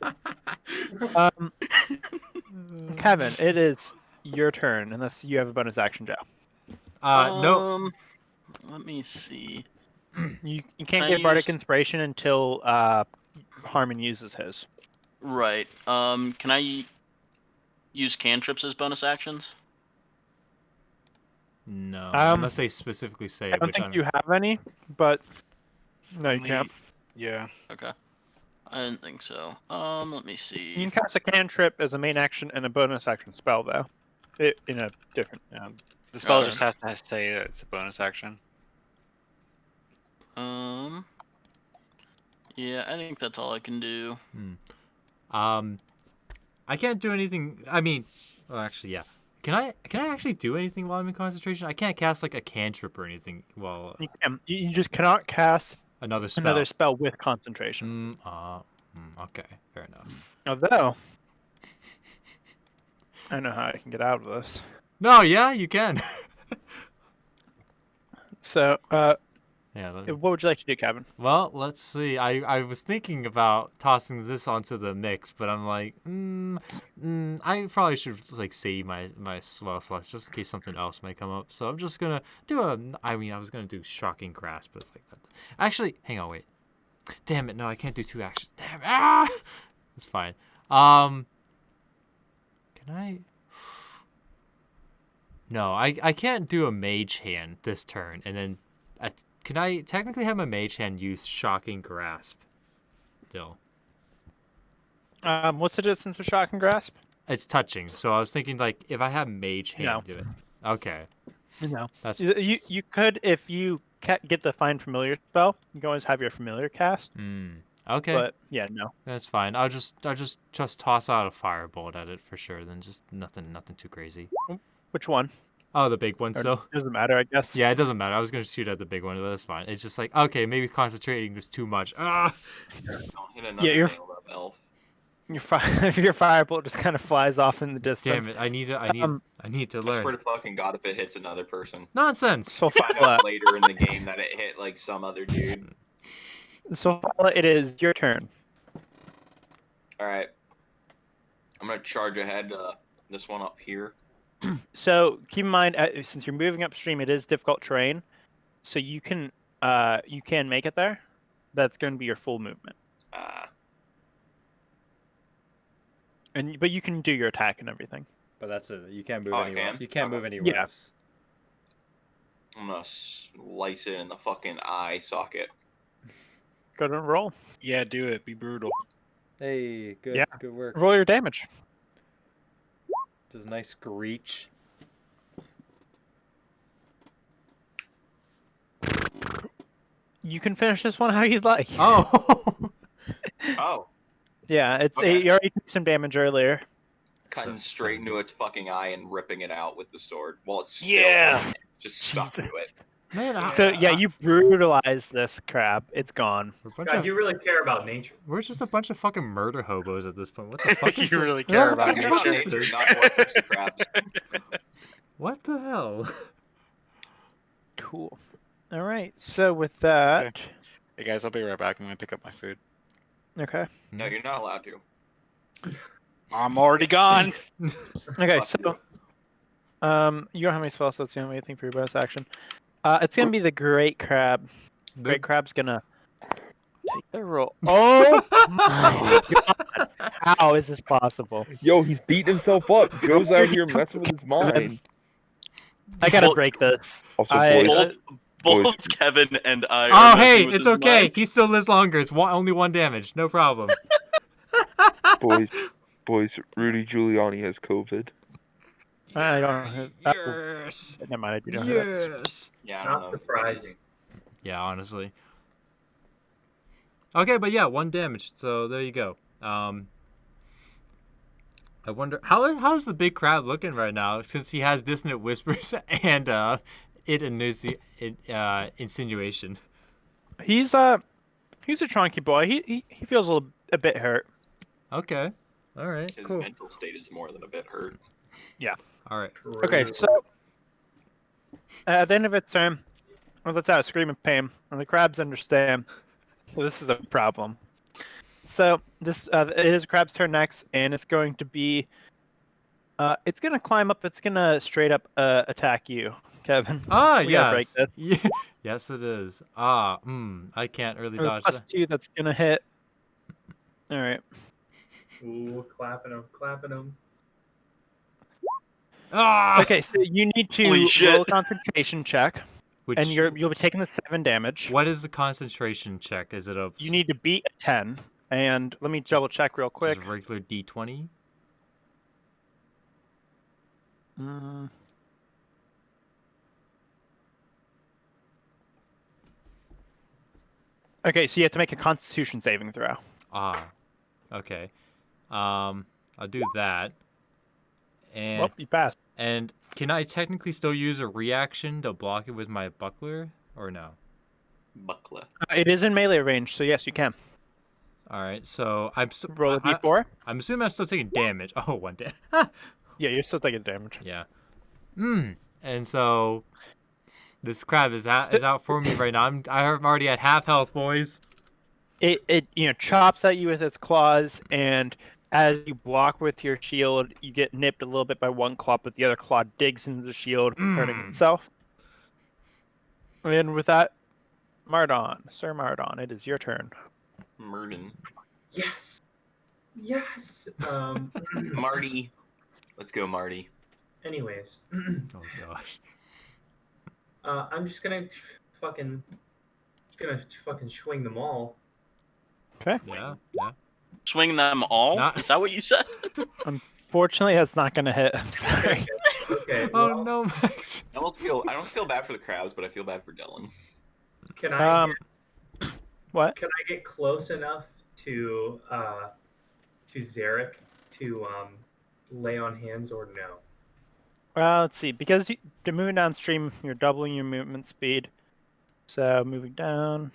Kevin, it is your turn unless you have a bonus action, Joe. No. Let me see. You can't Can I get bardic use- inspiration until Harmon uses his. Right. Can I use cantrips as bonus actions? No. Um, Unless they specifically say I it, don't which think you have any, but no, you Only- can't. Yeah. Okay. I didn't think so. Let me You see. can cast a cantrip as a main action and a bonus action spell, though. In a different. The spell Okay. just has to say that it's a bonus action. Yeah, I think that's all I can do. I can't do anything. I mean, well, actually, yeah. Can I actually do anything while I'm in concentration? I can't cast like a cantrip or anything while You just cannot cast another spell. another spell with concentration. Okay, fair enough. Although, I know how I can get out of this. No, yeah, you can. So, Yeah. what would you like to do, Kevin? Well, let's see. I was thinking about tossing this onto the mix, but I'm like, I probably should like save my spell slots just in case something else might come up. So I'm just gonna do I was gonna do shocking grasp, but it's like that. Actually, hang on, wait. Damn it! No, I can't do 2 actions. Damn it! Ah! It's fine. Can I? No, I can't do a mage hand this turn, and then can I technically have my mage hand use shocking grasp? Still, What's the distance of shock and grasp? it's touching. So I was thinking like if I have mage hand do it. Okay, No. that's You could, if you get the find familiar spell, you can always have your familiar cast. okay. But yeah, no. That's fine. I'll just toss out a firebolt at it for sure. Then just nothing too crazy. Which one? Oh, the big one. Or So doesn't matter, I guess. yeah, it doesn't matter. I was gonna shoot at the big one, but that's fine. It's just like okay, maybe concentrating was too much. Don't hit another you're- nailed up elf. Your firebolt just kind of flies off in the distance. Damn it! I need to I swear learn. to fucking God, if it hits another person. Nonsense. So Find out later in the game that it hit like some other dude. So it is your turn. All right, I'm gonna charge ahead. This one up here. So keep in mind, since you're moving upstream, it is difficult terrain. So you can make it there. That's going to be your full movement. But you can do your attack and everything. But that's it. You can't move Oh, I anywhere. can? You can't Okay. move anywhere Yeah. else. I'm gonna slice it in the fucking eye socket. Go to roll. Yeah, do it. Be brutal. Hey, good. Yeah. Good work. Roll your damage. Just a nice screech. You can finish this one how you'd like. Oh. Oh, Yeah, it's Okay. you already took some damage earlier. cutting straight into its fucking eye and ripping it out with the sword while it's still just stuck to it. Man, So yeah, you brutalize this crab. It's gone. God, you really care about nature. we're just a bunch of fucking murder hobos at this point. What the fuck is You this? really care Well, about yeah. Not nature. nature, not orchards and crabs. What the hell? Cool. All right. So with that, Hey guys, I'll be right back. I'm gonna pick up my food. okay. No, you're not allowed to. I'm already gone. Okay. Fuck So, you. you don't have any spell slots. You don't have anything for your bonus action. It's gonna be the great crab. Great crab's gonna take the roll. Oh my god! How is this possible? Yo, he's beating himself up. Joe's out here messing with his mind. I gotta Well- break this. Also, I- boys, Both Kevin and I. Oh, are messing hey, with it's his okay. mind. He still lives longer. It's only 1 damage. No problem. boys, Rudy Giuliani has COVID. I don't. Yes. Never mind. I do know who that is. Yes. Yeah, I don't Not know. surprising. Yeah, honestly. Okay, but yeah, 1 damage. So there you go. I wonder how's the big crab looking right now since he has dissonant whispers and insinuation. He's a chunky boy. He feels a bit hurt. Okay. All right. His Cool. mental state is more than a bit hurt. All right. Okay, so at the end of its turn, well, let's out a scream of pain, and the crabs understand. So this is a problem. So this it is a crab's turn next, and it's going to be. It's gonna climb up. It's gonna straight up attack you, Kevin. Ah, We gotta break yes. this. Yeah. Yes, it is. I can't really There's a dodge that. +2 that's gonna hit. All right. Ooh, clapping them. Ah! Okay, so you need Holy to shit. roll a concentration check, Which, and you'll be taking the 7 damage. what is the concentration check? Is it a You need to beat a 10, and let me double check real quick. just a regular D20? Mm. Okay, so you have to make a Constitution saving throw. Ah, okay. I'll do that. And Well, you passed. and can I technically still use a reaction to block it with my buckler, or no? Buckler. It is in melee range, so yes, you can. All right, so Roll a d4. I'm assuming I'm still taking damage. Oh, one damage. Yeah, you're still taking damage. Yeah. And so this crab is out for me right now. I'm already at half health, boys. It chops at you with its claws, and as you block with your shield, you get nipped a little bit by one claw, but the other claw digs into the shield, hurting itself. And with that, Sir Mardon, it is your turn. Murden. Yes. Yes. Marty. Let's go, Marty. Anyways, Oh gosh. I'm just gonna fucking swing them all. Okay. Yeah. Swing them all? Not- Is that what you said? Unfortunately, that's not going to hit. I'm sorry. Okay. Oh Well, no, Max. I don't feel bad for the crabs, but I feel bad for Dylan. Can I What? can I get close enough to Zarek to lay on hands or no? Well, let's see. Because to move downstream, you're doubling your movement speed. So moving down.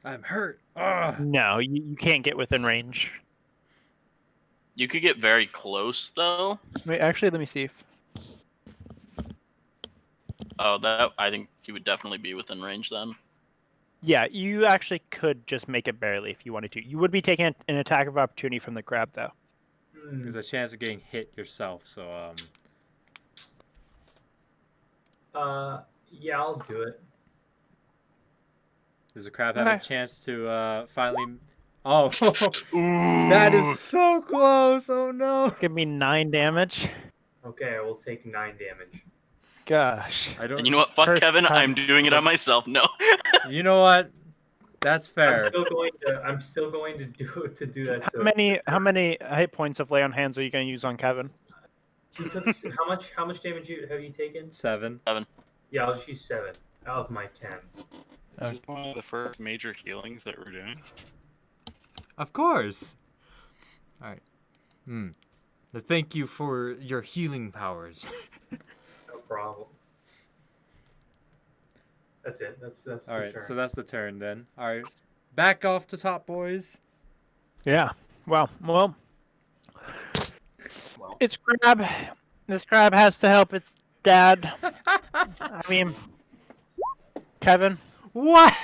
I'm hurt. Ugh. No, you can't get within range. You could get very close, though. Wait, actually, let me see. Oh, I think he would definitely be within range then. Yeah, you actually could just make it barely if you wanted to. You would be taking an attack of opportunity from the crab, though. There's a chance of getting hit yourself, so Yeah, I'll do it. does the crab have a Okay. chance to finally? Oh, that is so close! Oh no! Give me 9 damage. Okay, I will take 9 damage. Gosh. I don't. And you know what? Fuck First Kevin, time- I'm doing it on myself. No. You know what? That's I'm fair. still going to do that. How many hit points of lay on hands are you going to use on Kevin? He took how much damage have you taken? 7. Yeah, I'll just use 7 out of my 10. This is one of the first major healings that we're doing. Of course. All right. Thank you for your healing powers. No problem. That's it. That's All the right, turn. so that's the turn then. All right, back off the top, boys. Yeah. Well, Well. it's crab. This crab has to help its dad. I mean, Kevin. What?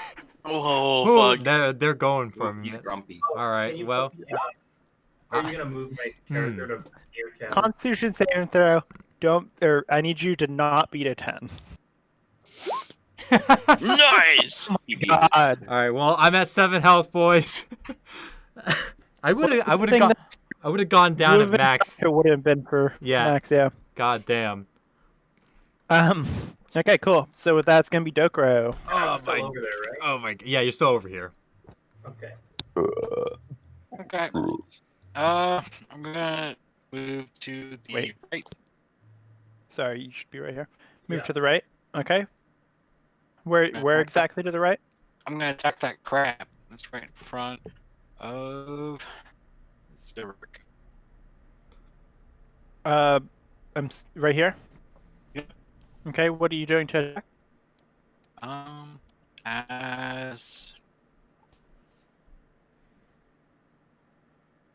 Oh, fuck. They're going for me. He's grumpy. All Can right, you well, put me, are you gonna move my character to near Kevin? Constitution saving throw. I need you to not beat a 10. Nice! God. all right. Well, I'm at 7 health, boys. I would have gone down at max. It would have been for Yeah. max, yeah. God damn. Okay, cool. So with that, it's gonna be Dokro. I'm still over there, right? Oh my. Yeah, you're still over here. Okay. Okay. I'm gonna move to the Wait. right. Sorry, you should be right here. Move Yeah. to the right. Okay. Where exactly to the right? I'm gonna attack that crab. That's right in front of Zurich. Right here. Yep. Okay. What are you doing to attack? As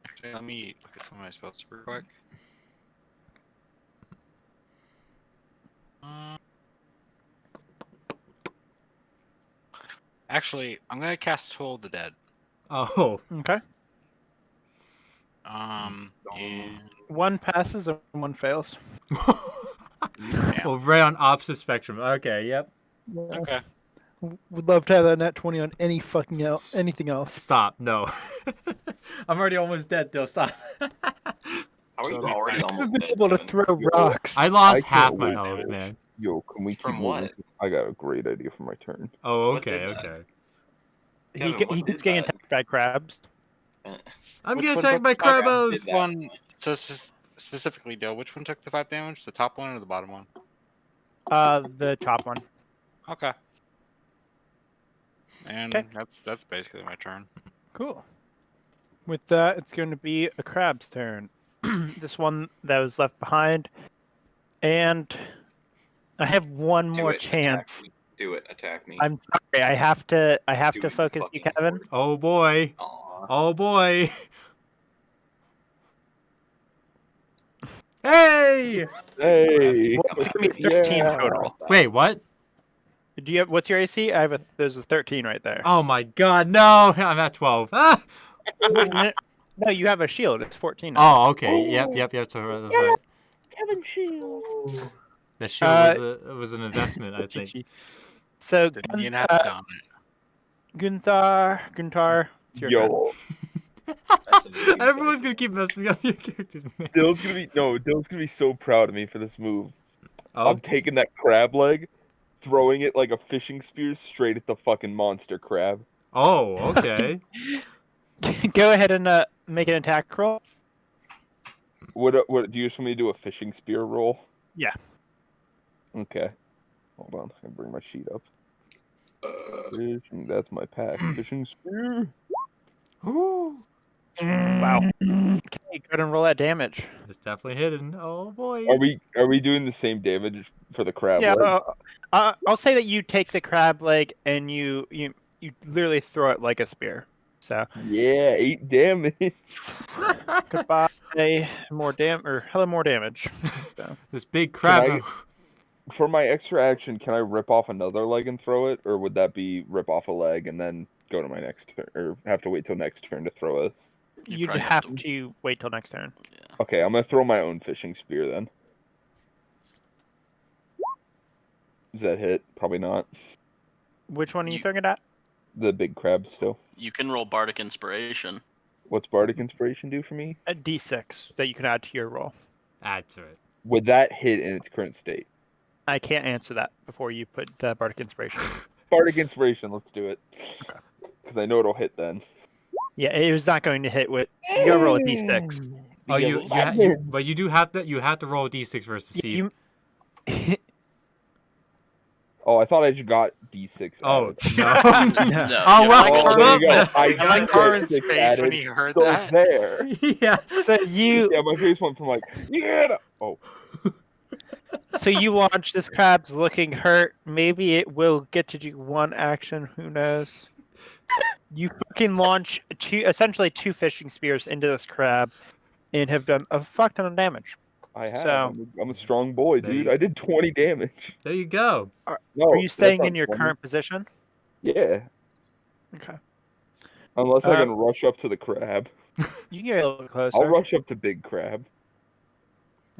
actually, let me look at some of my spells super quick. Actually, I'm gonna cast Toll the Dead. Oh. Okay. And One passes and one fails. Well, right on opposite spectrum. Okay. Yep. okay. Would love to have that net 20 on anything else. Stop. No. I'm already almost dead, Dill. Stop. How are you So- already I've almost been dead, able to Kevin? throw rocks. I lost I half can't my wait, health, man. man. Yo, can we keep From moving? what? I got a great idea for my turn. Oh, What okay. did that? Okay. Kevin, he what keeps did getting that? attacked by crabs. I'm Which getting one attacked took by 5 damage? crabos. Did Which that? one? So specifically, Dill, which one took the 5 damage? The top one or the bottom one? The top one. Okay. And Okay. that's basically my turn. Cool. With that, it's going to be a crab's turn. This one that was left behind. And I have one more chance. Attack me. Do it. Attack me. I'm sorry. I have to Do it, focus you, fucking Kevin. Lord. Oh boy. Aw. Oh boy. Hey! Hey. Well, it's gonna be 13 Yeah. total. Wait, what? Do you have what's your AC? There's a 13 right there. Oh my god, no! I'm at 12. Ah! Wait, no, you have a shield. It's 14 now. Oh, okay. Yep. So that's right. Kevin Shield. The shield was an investment, I think. GG. So Didn't even have to down it. Gunther, it's your turn. Yo, That's an easy Everyone's guess. gonna keep messing up your characters, man. Dylan's gonna be so proud of me for this move. Oh, I'm taking that crab leg, throwing it like a fishing spear straight at the fucking monster crab. oh, okay. Go ahead and make an attack roll. What do you just want me to do a fishing spear roll? Yeah. Okay. Hold on, I can bring my sheet up. Fishing, that's my pack. Fishing spear. Ooh. Wow. Okay, go ahead and roll that damage. It's definitely hidden. Oh boy. Are we doing the same damage for the crab Yeah, leg? I'll say that you take the crab leg and you literally throw it like a spear. So Yeah, 8 damage. goodbye, more damage. So. This big crab. For my extra action, can I rip off another leg and throw it, or would that be rip off a leg and then go to my next turn, or have to wait till next turn to throw it? You'd probably have have to wait till next turn. Yeah. Okay, I'm gonna throw my own fishing spear then. Does that hit? Probably not. Which one are you You- throwing it at? The big crab still. You can roll Bardic Inspiration. What's Bardic Inspiration do for me? A D6 that you can add to your roll. Add to it. Would that hit in its current state? I can't answer that before you put Bardic Inspiration. Bardic Inspiration, let's do it. Okay. Because I know it'll hit then. Yeah, it was not going to hit with. You gotta roll a D6. Oh, but you do have to roll a d6 first to see. You, Oh, I thought I just got D6. Oh added. no. No, Oh you well. have to Oh, roll- there you go. well, I I got like Carmen's D6 face added, when he heard so that. there. yeah. so you Yeah, my face went from like, yeah. Oh, so you launch this crab's looking hurt. Maybe it will get to do one action. Who knows? You fucking launch essentially two fishing spears into this crab, and have done a fuck ton of damage. I have. So- I'm a strong boy, There dude. you- I did 20 damage. There you go. No, Are you that's staying not in your 20. current position? Yeah, Okay. unless I can rush up to the crab. You can get a little bit closer. I'll rush up to big crab.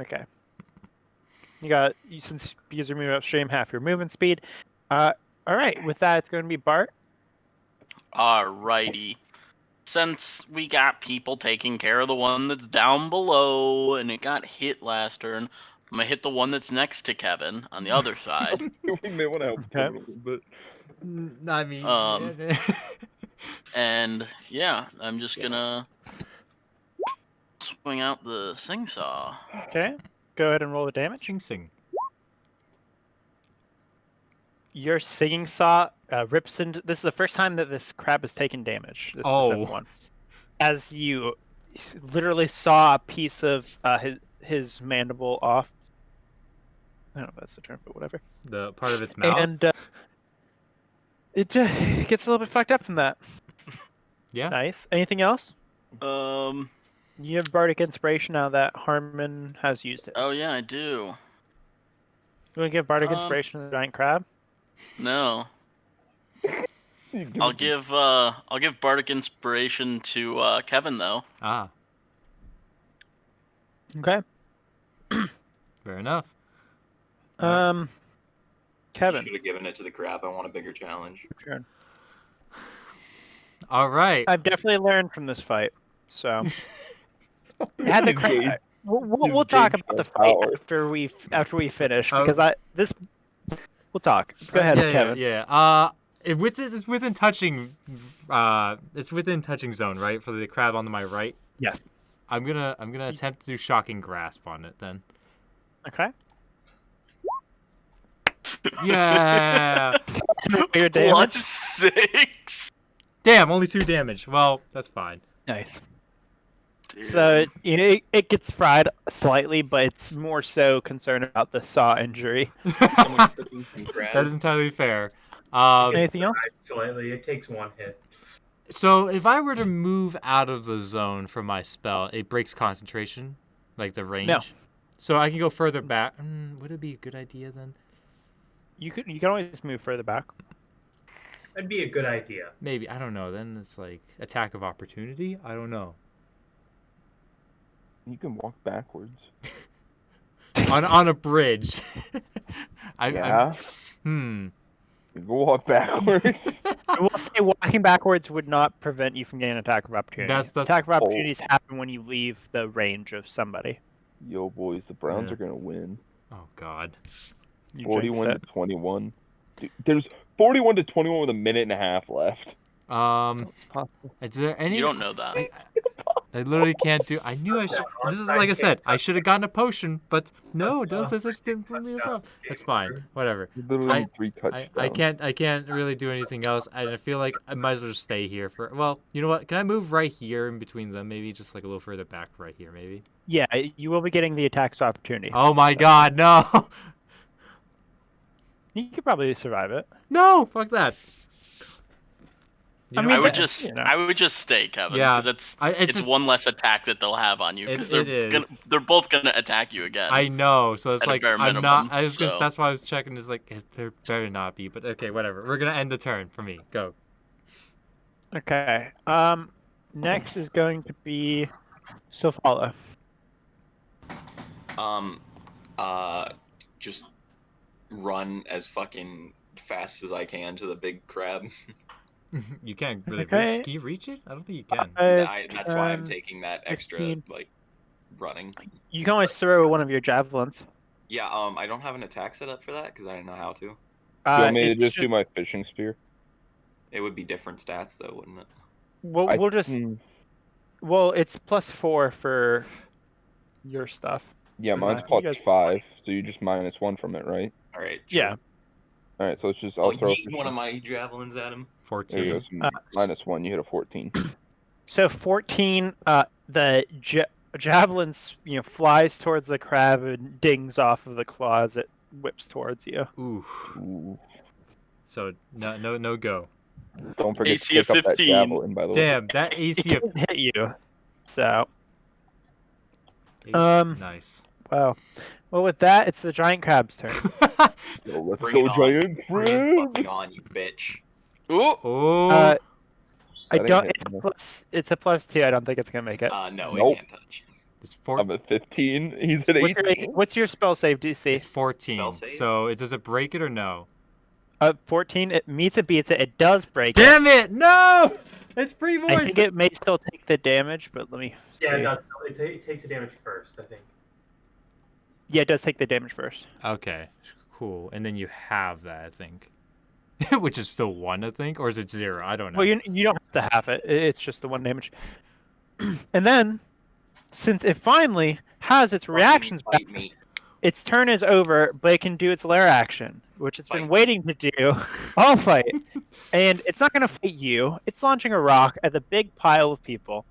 Okay. Since because you're moving upstream, half your movement speed. All right. With that, it's going to be Bart. Alrighty. Since we got people taking care of the one that's down below and it got hit last turn, I'm gonna hit the one that's next to Kevin on the other side. We may want to help Okay. him a little bit. I mean. And yeah, I'm just gonna swing out the sing saw. Okay. Go ahead and roll the damage. Sing sing. Your singing saw rips into. This is the first time that this crab has taken damage. This specific Oh. one. As you literally saw a piece of his mandible off. I don't know if that's the term, but whatever. The part of its mouth. And it gets a little bit fucked up from that. yeah. Nice. Anything else? You You have Bardic Inspiration now that Harmon has used it. Oh yeah, I do. You want to give Bardic Um, Inspiration to the giant crab? No. I'll give Bardic Inspiration to Kevin though. Ah. Okay. Fair enough. Kevin. Should have given it to the crab. I want a bigger challenge. Turn. All right. I've definitely learned from this fight. So had the His gauge- crab. We'll his talk gauge about the of fight power. after we finish Oh. because we'll talk. Go ahead, yeah, Kevin. Yeah. It's within touching. It's within touching zone, right? For the crab on my right. Yes. I'm gonna attempt to do shocking grasp on it then. Okay. Yeah. Your damage. +6. Damn, only 2 damage. Well, that's fine. Nice. So it gets fried slightly, but it's more so concerned about the saw injury. Someone's cooking some crab. That is entirely fair. Anything else? Slightly. It takes 1 hit. So if I were to move out of the zone from my spell, it breaks concentration, like the range. No. So I can go further back. Would it be a good idea then? You can always move further back. That'd be a good idea. Maybe, I don't know. Then it's like attack of opportunity. I don't know. You can walk backwards. on a bridge. Yeah. Hmm. You can walk backwards. I will say walking backwards would not prevent you from getting an attack of opportunity. That's attack of opportunities happen when you leave the range of somebody. Yo, boys, the Browns Yeah. are gonna win. Oh God. You 41 jinxed to 21. Dude, there's 41 to 21 with a minute and a half left. It's possible. Is there any? You don't know that. I literally can't do. I knew I should. This is like I said. I should have gotten a potion, but no, it doesn't say such thing for me. That's fine. Whatever. Literally 3 touchdowns. I can't really do anything else. I feel like I might as well just stay here for. Well, you know what? Can I move right here in between them? Maybe just like a little further back, right here, maybe. Yeah, you will be getting the attacks of opportunity. Oh my God, no! You could probably survive it. No, fuck that. I mean, I would that- just, you know. I would just stay, Kevin. Yeah, because it's it's just- one less attack that they'll have on you. Because It is. they're both gonna attack you again. I know, so it's At a like bare I'm minimum, not. I was gonna, so. that's why I was checking. Is like there better not be, but okay, whatever. We're gonna end the turn for me. Go. Okay. Next is going to be Sofala. Just run as fucking fast as I can to the big crab. You can't really Okay. reach. Can you reach it? I don't think you can. That's why I'm taking that extra 15. like running. You can always throw one of your javelins. Yeah, I don't have an attack set up for that because I didn't know how to. Do you want me to it's just do my fishing spear? It would be different stats though, wouldn't it? We'll just. Well, it's +4 for your stuff. Yeah, mine's You plus guys- 5, so you just -1 from it, right? All right. Yeah. All right, so let's just. I'll I'll throw. yeet one of my javelins at him. There you 14. go. -1. You hit a 14. So 14. The javelin, flies towards the crab and dings off of the claws. It whips towards you. Ooh. Ooh. So no go. Don't forget AC to of pick up that 15. javelin, by the way. Damn, that It AC of can hit you. So nice. wow. Well, with that, it's the giant crab's turn. Yo, let's Bring go, it on. giant Bring it crab! fucking on, you bitch. Ooh, Oh. I That ain't don't. hitting me. It's a +2. I don't think it's gonna make it. No, Nope. it can't touch. It's four. I'm at 15. He's at 18. What's your spell save DC? It's 14. Spell save? So does it break it or no? 14. It meets it, beats it. It does break. Damn it! No! It's free I voice. think it may still take the damage, but let me. Yeah, see. it takes the damage first, I think. Yeah, it does take the damage first. Okay, cool. And then you have that, I think. Which is still 1, I think? Or is it 0? I don't know. Well, you don't have to have it. It's just the 1 damage. And then, since it finally has its reactions back, Fight me. its turn is over, but it can do its lair action, which it's been Fight. waiting to do all fight. And it's not going to fight you. It's launching a rock at the big pile of people.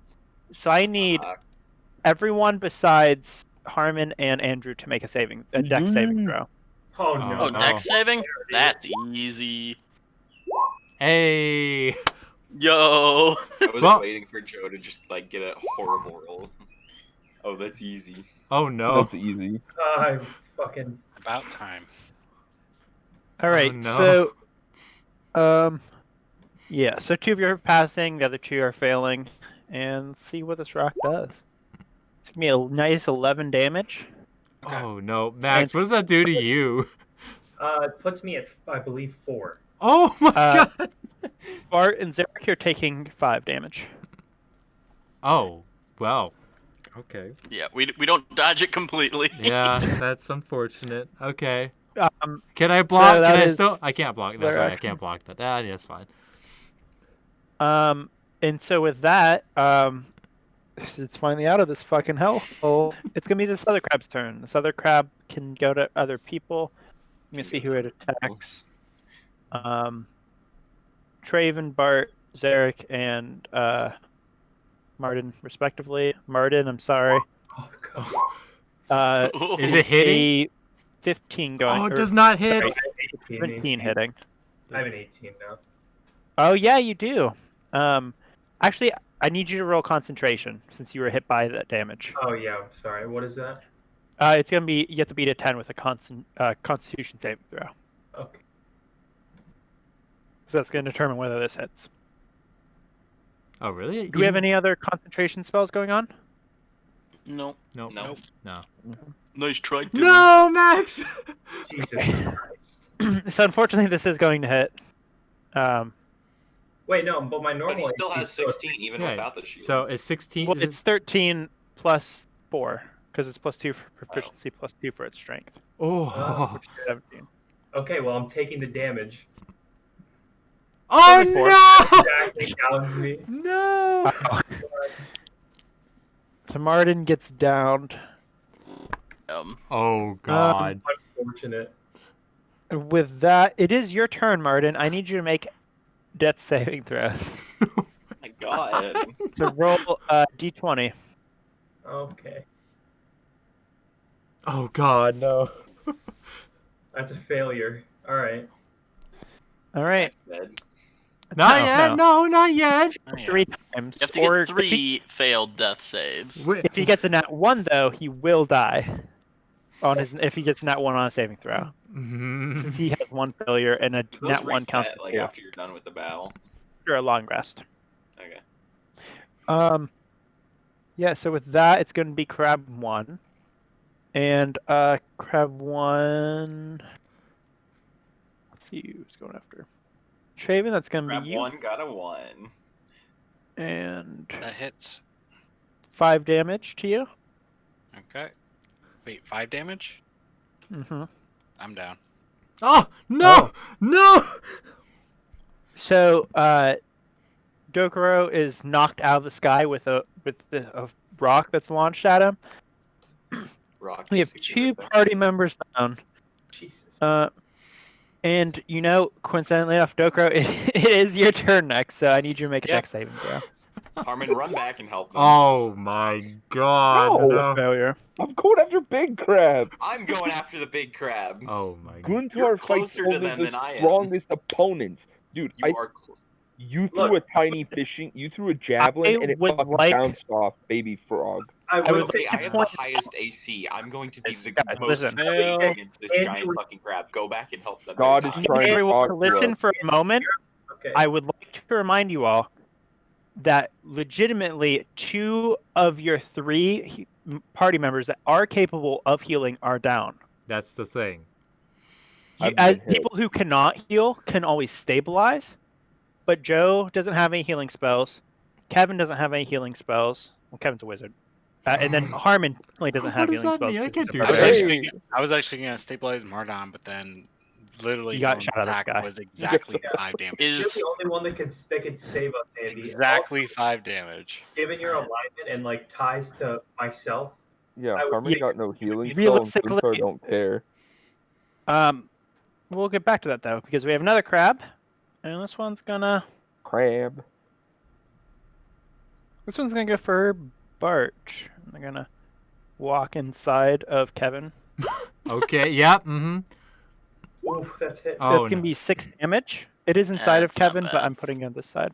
So I need everyone besides Harmon and Andrew to make a dex saving throw. Oh Oh, no! oh, no. dex saving? That's easy. Hey! Yo. I was Well- waiting for Joe to just like get a horrible roll. Oh, that's easy. Oh no. That's easy. I fucking. About time. All right, no. so, yeah, so 2 of you are passing, the other 2 are failing, and let's see what this rock does. It's gonna be a nice 11 damage. Oh no. Max, what does that do to you? It puts me at, I believe, 4. Oh my god! Bart and Zarek, you're taking 5 damage. Oh, well. Okay. Yeah, we don't dodge it completely. Yeah, that's unfortunate. Okay. Um, Can I block? that Can I is still? I can't block. That's their right. I action. can't block that. Ah, yeah, that's fine. and so with that, it's finally out of this fucking hellhole. It's gonna be this other crab's turn. This other crab can go to other people. Let me see who it attacks. Traven, Bart, Zarek, and Martin, respectively. Martin, I'm sorry. Oh, God. Is it hitting? A 15 going. Oh, it or, does not hit. sorry, 18, 17 hitting. I have an 18 now. Oh yeah, you do. Actually, I need you to roll concentration since you were hit by that damage. Oh yeah, I'm sorry. What is that? It's gonna be you have to beat a 10 with a Constitution saving throw. Okay. So that's gonna determine whether this hits. Oh, really? Do we have any other concentration spells going on? No. No. No. No. Nice try. Dylan. No, Max. Jesus Christ. So unfortunately, this is going to hit. Wait, no, but my normal. But he still AC has 16 even Yeah, without the shield. So it's 16. Well, it's 13 plus 4 because it's plus 2 for proficiency, plus 2 for its strength. Oh. Which is 17. Okay, well, I'm taking the damage. Oh 74. no! Exactly downs me. No. So Martin gets downed. Oh God. Unfortunate. With that, it is your turn, Martin. I need you to make death saving throws. Oh my God. So roll d20. Okay. Oh God, no. That's a failure. All right. All right. Dead. Not yet. No, not yet. Oh, yeah. 3 times. You have to Or get if 3 failed death saves. If he gets a nat 1, though, he will die. If he gets a nat 1 on a saving throw. Since he has 1 failure and a Do those nat 1 counts reset, as like 2 after you're done with the battle. after a long rest. Okay. Yeah, so with that, it's going to be Crab 1. And Crab 1... Let's see who's going after. Traven, that's going to Grab be you. 1, got a 1. And That hits. 5 damage to you. Okay. Wait, 5 damage? Mm-hmm. I'm down. Oh no, no. So, Dokuro is knocked out of the sky with a rock that's launched at him. Rock. We have 2 party members down. Jesus. And coincidentally enough, Dokuro, it is your turn next, so I need you to make a Yeah. dex saving throw. Harmon, run back and help them. Oh my God. No. No. Failure. I'm going after Big Crab. I'm going after the big crab. Oh my God. Guntar fights closer to only them the than I am. strongest opponents. Dude, You are you threw Look. a tiny fishing, you threw a javelin, I and it would fucking like- bounced off Baby Frog. I I would would say Say, like I to have the point- highest AC. I'm going to be the Guys, most listen. successful against this And giant you- fucking crab. Go back and help them. God They're is dying. trying to Everyone, talk to listen us. for a moment. Okay. I would like to remind you all that legitimately 2 of your 3 party members that are capable of healing are down. That's the thing. I've As been hit. people who cannot heal can always stabilize, but Joe doesn't have any healing spells. Kevin doesn't have any healing spells. Well, Kevin's a wizard. And then Harmon definitely doesn't have What does healing that spells. mean? I because can't he's a do barbarian. that. I was actually gonna stabilize Mardon, but then literally You got your shot out of the attack sky. was exactly 5 damage. You're Is the only one that could save us, Andy. Exactly 5 damage. Given your alignment and ties to myself, Yeah, I would- Harmon yeah, got no healing spell, and realistically- Guntar don't care. We'll get back to that though, because we have another crab, and this one's gonna Crab. go for Barch. And they're gonna walk inside of Kevin. Okay. Yep. Mm-hmm. ooh, that's hit. Oh, It's gonna no. be 6 damage. It is inside of That's not Kevin, but bad. I'm putting it on this side.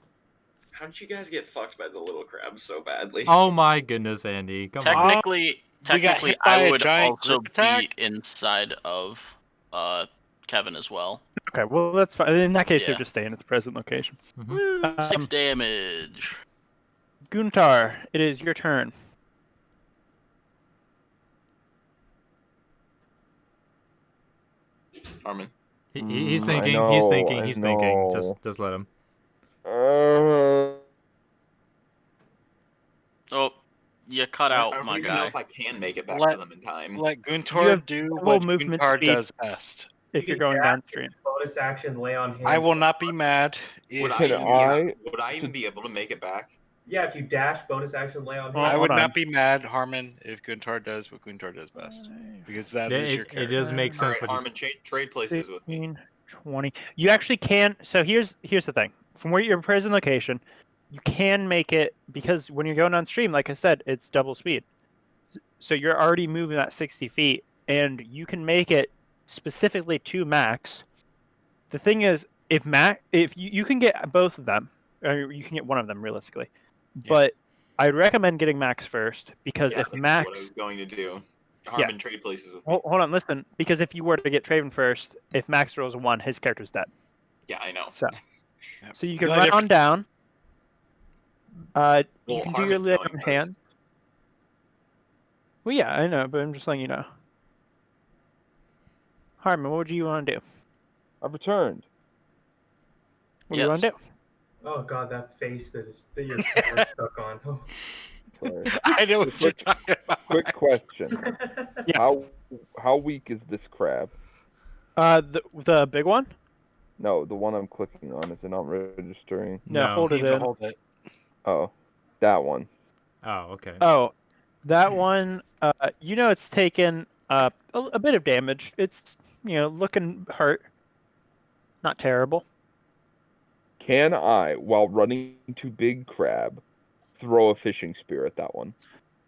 How did you guys get fucked by the little crabs so badly? Oh my goodness, Andy. Come on. technically, we got hit by I a would giant also group attack? be inside of Kevin as well. Okay, well that's fine. In that case, Yeah. they're just staying at the present location. Woo, 6 Um, damage. Guntar, it is your turn. Harmon. He's I thinking. know, He's thinking. I He's thinking. know. Just let him. Oh, you cut I out, don't my even know guy. if I can make it back Let- to them in time. Let You Guntor have do double what movement Guntar speed. does best. If You you're can going dash. downstream. Bonus action, lay on hands. I will not be mad if Would Can would I so- even be able to make it back? Yeah, if you dash, bonus action, lay on Well, hands. I would hold on. not be mad, Harmon, if Guntar does what Guntar does best. Because that is your It character. does make All sense. right, What he Harmon, trade places with me. 15, 20. You actually can. So here's the thing. From where your prison location, you can make it because when you're going on stream, like I said, it's double speed. So you're already moving that 60 feet, and you can make it specifically to max. The thing is, if you can get both of them, or you can get one of them realistically, but I'd recommend getting max first because if that's max, what I was going to do. Harmon trade places with me. hold on, listen, because if you were to get Traven first, if max rolls a 1, his character's dead. Yeah, I know. So, Yep. so you can The run difference- on down. You Well, can do your Harmon's lay going on first. hand. Well, yeah, I know, but I'm just letting you know. Harmon, what would you want to do? I've returned. What do you want to do? Oh god, that face that your camera's stuck on. Oh. Sorry. I know what you're talking about. Quick question. Yeah. How weak is this crab? The big one? No, the one I'm clicking on, is it not registering? No, hold You it need to in. hold it. Oh, that one. Oh, okay. Oh, that one. It's taken a bit of damage. It's looking hurt. Not terrible. Can I, while running to Big Crab, throw a fishing spear at that one?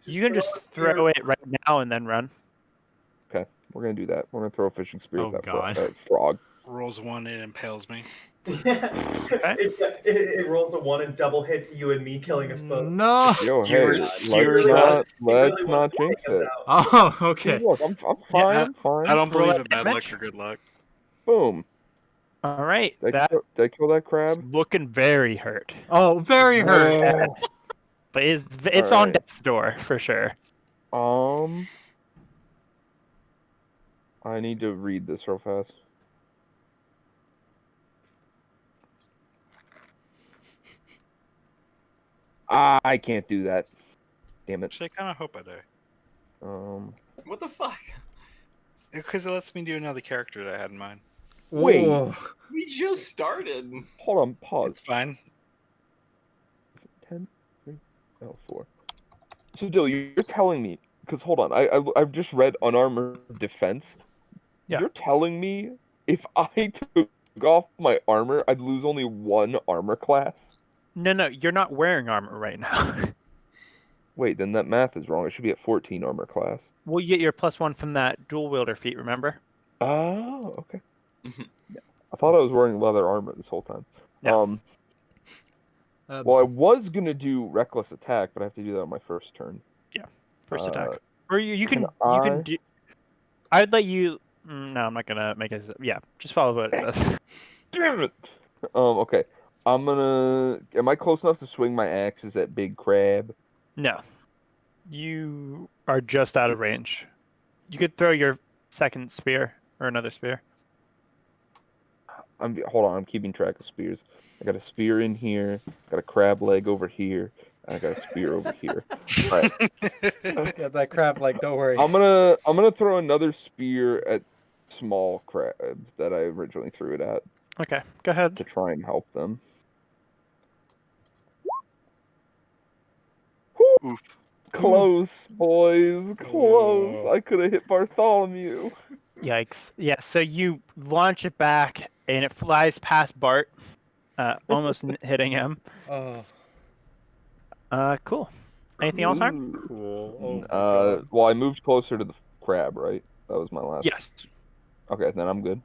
You can just throw it right now and then run. Okay, we're gonna do that. We're gonna throw a fishing spear Oh, at that God. frog. Rolls 1, it impales me. It rolls a 1 and double hits you and me, killing us both. No. Yo, Skewers- hey, skewers let's us. not jinx it. Oh, Hey, okay. look, I'm fine. I'm fine. I don't Roll believe that in bad luck damage. or good luck. Boom. All right, Did that's I kill that crab? looking very hurt. Oh, very hurt. But it's on Alright. death's door for sure. I need to read this real fast. I can't do that. Damn it. Actually, I kind of hope I do. What the fuck? Because it lets me do another character that I had in mind. Wait. Whoa. We just started. Hold on, pause. It's fine. Is it 10? 3? No, 4. So, Dill, you're telling me, because hold on, I've just read Unarmored Defense. Yeah. You're telling me if I took off my armor, I'd lose only 1 armor class? No, you're not wearing armor right now. Wait, then that math is wrong. It should be at 14 armor class. Well, you get your +1 from that dual wielder feat, remember? Oh, okay. I thought I was wearing leather armor this whole time. Yeah. Well, I was gonna do reckless attack, but I have to do that on my first turn. First attack. Or you can I- do. I'd let you. No, I'm not gonna make it. Yeah, just follow what it says. Damn it! Okay. Am I close enough to swing my axes at Big Crab? No, you are just out of range. You could throw your second spear or another spear. Hold on, I'm keeping track of spears. I got a spear in here, got a crab leg over here, and I got a spear over here. All right. Get that crab leg, don't worry. I'm gonna throw another spear at small crab that I originally threw it at Okay, go ahead. to try and help them. Oof. Close, boys. Close. Oh. I could have hit Bartholomew. Yikes! Yeah, so you launch it back, and it flies past Bart, almost hitting him. Oh, Cool. Anything else, Harm? cool. Oh, my God. Well, I moved closer to the crab, right? That was my last. Yes. Okay, then I'm good.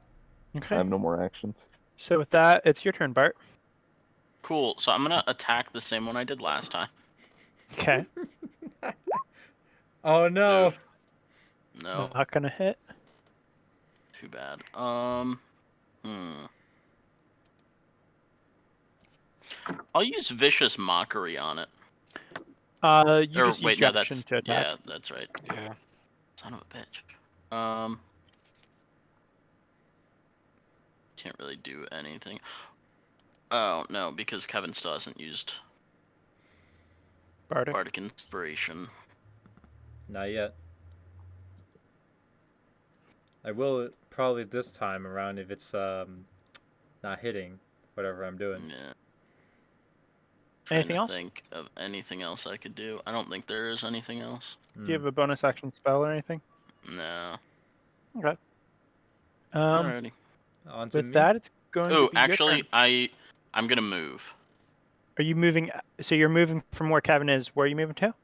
I Okay. have no more actions. So with that, it's your turn, Bart. Cool. So I'm gonna attack the same one I did last time. Okay. Oh, no. No, Not gonna hit. too bad. I'll use vicious mockery on it. You Or just wait, use your no, action that's to attack. yeah, that's right. Yeah. Son of a bitch. Can't really do anything. Oh no, because Kevin still hasn't used Bardic. Bardic Inspiration. Not yet. I will probably this time around if it's not hitting whatever I'm doing. Yeah. Trying Anything to else? think of anything else I could do. I don't think there is anything else. Do you have a bonus action spell or anything? No. Okay. Alrighty. On to With me. that, it's going Oh, to be your actually, turn. I'm gonna move. Are you moving? So you're moving from where Kevin is. Where are you moving to?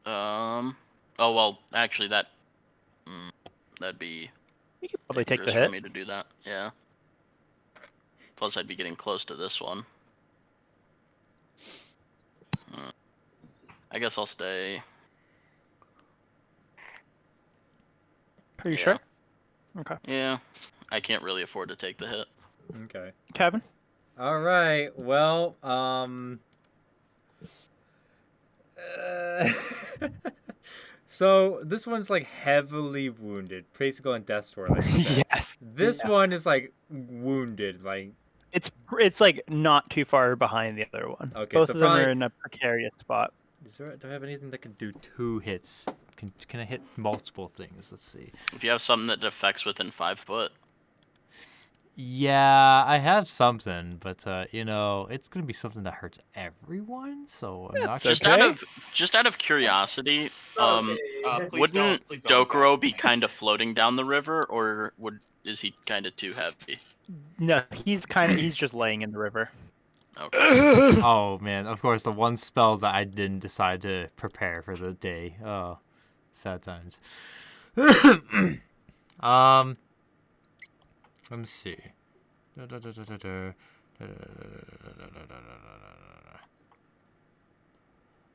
Oh well, actually that'd be You could probably take the dangerous for hit. me to do that. Yeah. Plus, I'd be getting close to this one. I guess I'll stay. Are you sure? Okay. Yeah, I can't really afford to take the hit. Okay. Kevin? All right. Well, so this one's like heavily wounded, basically on death's door, like you said. Yes. This Yeah. one is like wounded, like It's like not too far behind the other one. Okay, Both so of them probably- are in a precarious spot. do I have anything that can do 2 hits? Can I hit multiple things? Let's see. If you have something that defects within 5 foot, Yeah, I have something, but it's gonna be something that hurts everyone, so I'm not That's sure. okay. just out of curiosity, Okay. Please don't. wouldn't Dokuro be kind of floating down the river, or is he kind of too heavy? No, he's just laying in the river. Okay. Oh man, of course the one spell that I didn't decide to prepare for the day. Oh, sad times. Let me see.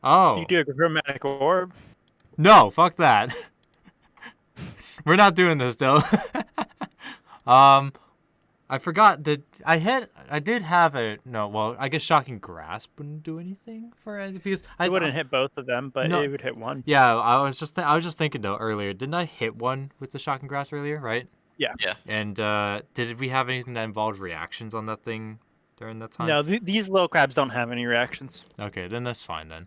Oh. You do a chromatic orb. No, fuck that. We're not doing this though. I forgot that I did have a no. Well, I guess shocking grasp wouldn't do anything for it because I It wouldn't hit both of them, but No. it would hit one. Yeah, I was just thinking though earlier. Didn't I hit one with the shocking grasp earlier? Right. Yeah. Yeah. And did we have anything that involved reactions on that thing during that time? No, these little crabs don't have any reactions. Okay, then that's fine then.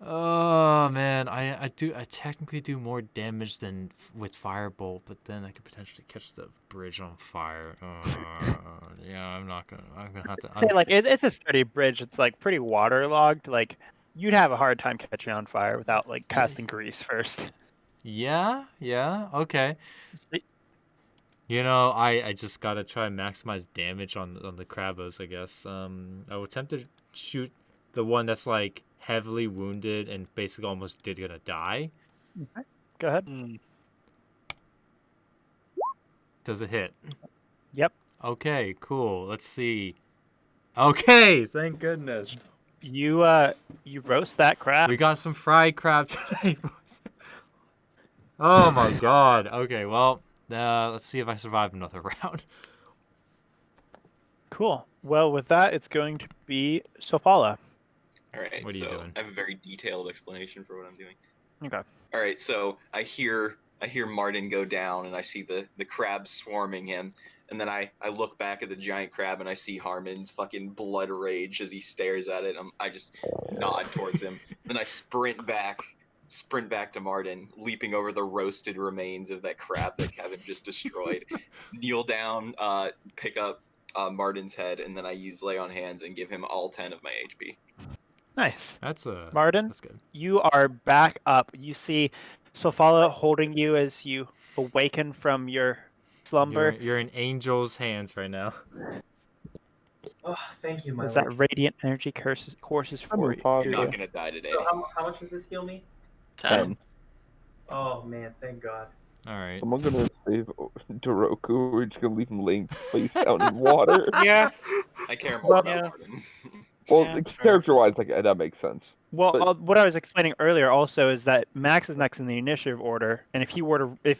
Oh man, I technically do more damage than with firebolt, but then I could potentially catch the bridge on fire. Yeah, I'm gonna have to. Say like it's a sturdy bridge. It's like pretty waterlogged. Like you'd have a hard time catching on fire without like casting grease first. Yeah, okay. I just gotta try and maximize damage on the Krabos, I guess. I will attempt to shoot the one that's like heavily wounded and basically almost gonna die. Okay. Go ahead. Does it hit? Yep. Okay, cool. Let's see. Okay, thank goodness. You roast that crab. We got some fried crab today, boys. Oh my god. Okay, well, let's see if I survive another round. Cool. Well, with that, it's going to be Sofala. All right. What are you so doing? I have a very detailed explanation for what I'm doing. Okay. All right. So I hear Martin go down, and I see the crab swarming him, and then I look back at the giant crab, and I see Harmon's fucking blood rage as he stares at it. I just nod towards him. Then I sprint back to Martin, leaping over the roasted remains of that crab that Kevin just destroyed. Kneel down, pick up Martin's head, and then I use lay on hands and give him all 10 of my HP. Nice. Martin, that's good. You are back up. You see Sofala holding you as you awaken from your slumber. You're in Angel's hands right now. Oh, thank you, my As lord. that radiant energy courses for you. fine. You're not gonna die today. So how much does this heal me? 10. Oh man, thank God. All right. I'm gonna save Doroku. We're just gonna leave him laying face down in water. Yeah. I care more about Yeah. Martin. Well, Yeah, that's fair. character-wise, like that makes sense. Well, But- what I was explaining earlier also is that Max is next in the initiative order, and if he were to,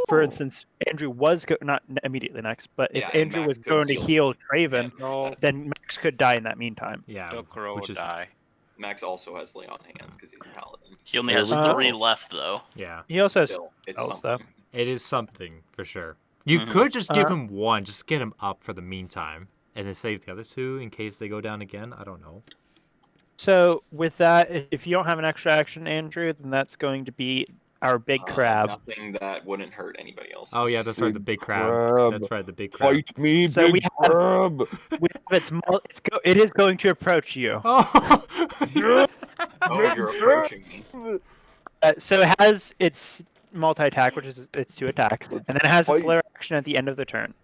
for instance, Andrew was not immediately next, but if Yeah, and Andrew Max was could going to heal. heal Traven, No. then Max could die in that meantime. Yeah. Dokuro which will is die. Max also has lay on hands because he's a paladin. He only There has we go. 3 left, though. Yeah. He also has Still, it's spells, something. It is something for sure. You Mhm. could just give Uh, him one, just get him up for the meantime, and then save the other 2 in case they go down again. I don't know. So with that, if you don't have an extra action, Andrew, then that's going to be our big crab. Nothing that wouldn't hurt anybody else. Oh yeah, that's right, the big crab. crab. That's right, the big crab. Fight me, So big we have- crab. It is going to approach you. Oh. Oh, you're approaching me. So it has its multi-attack, which is its 2 attacks, and then it has its flare action at the end of the turn.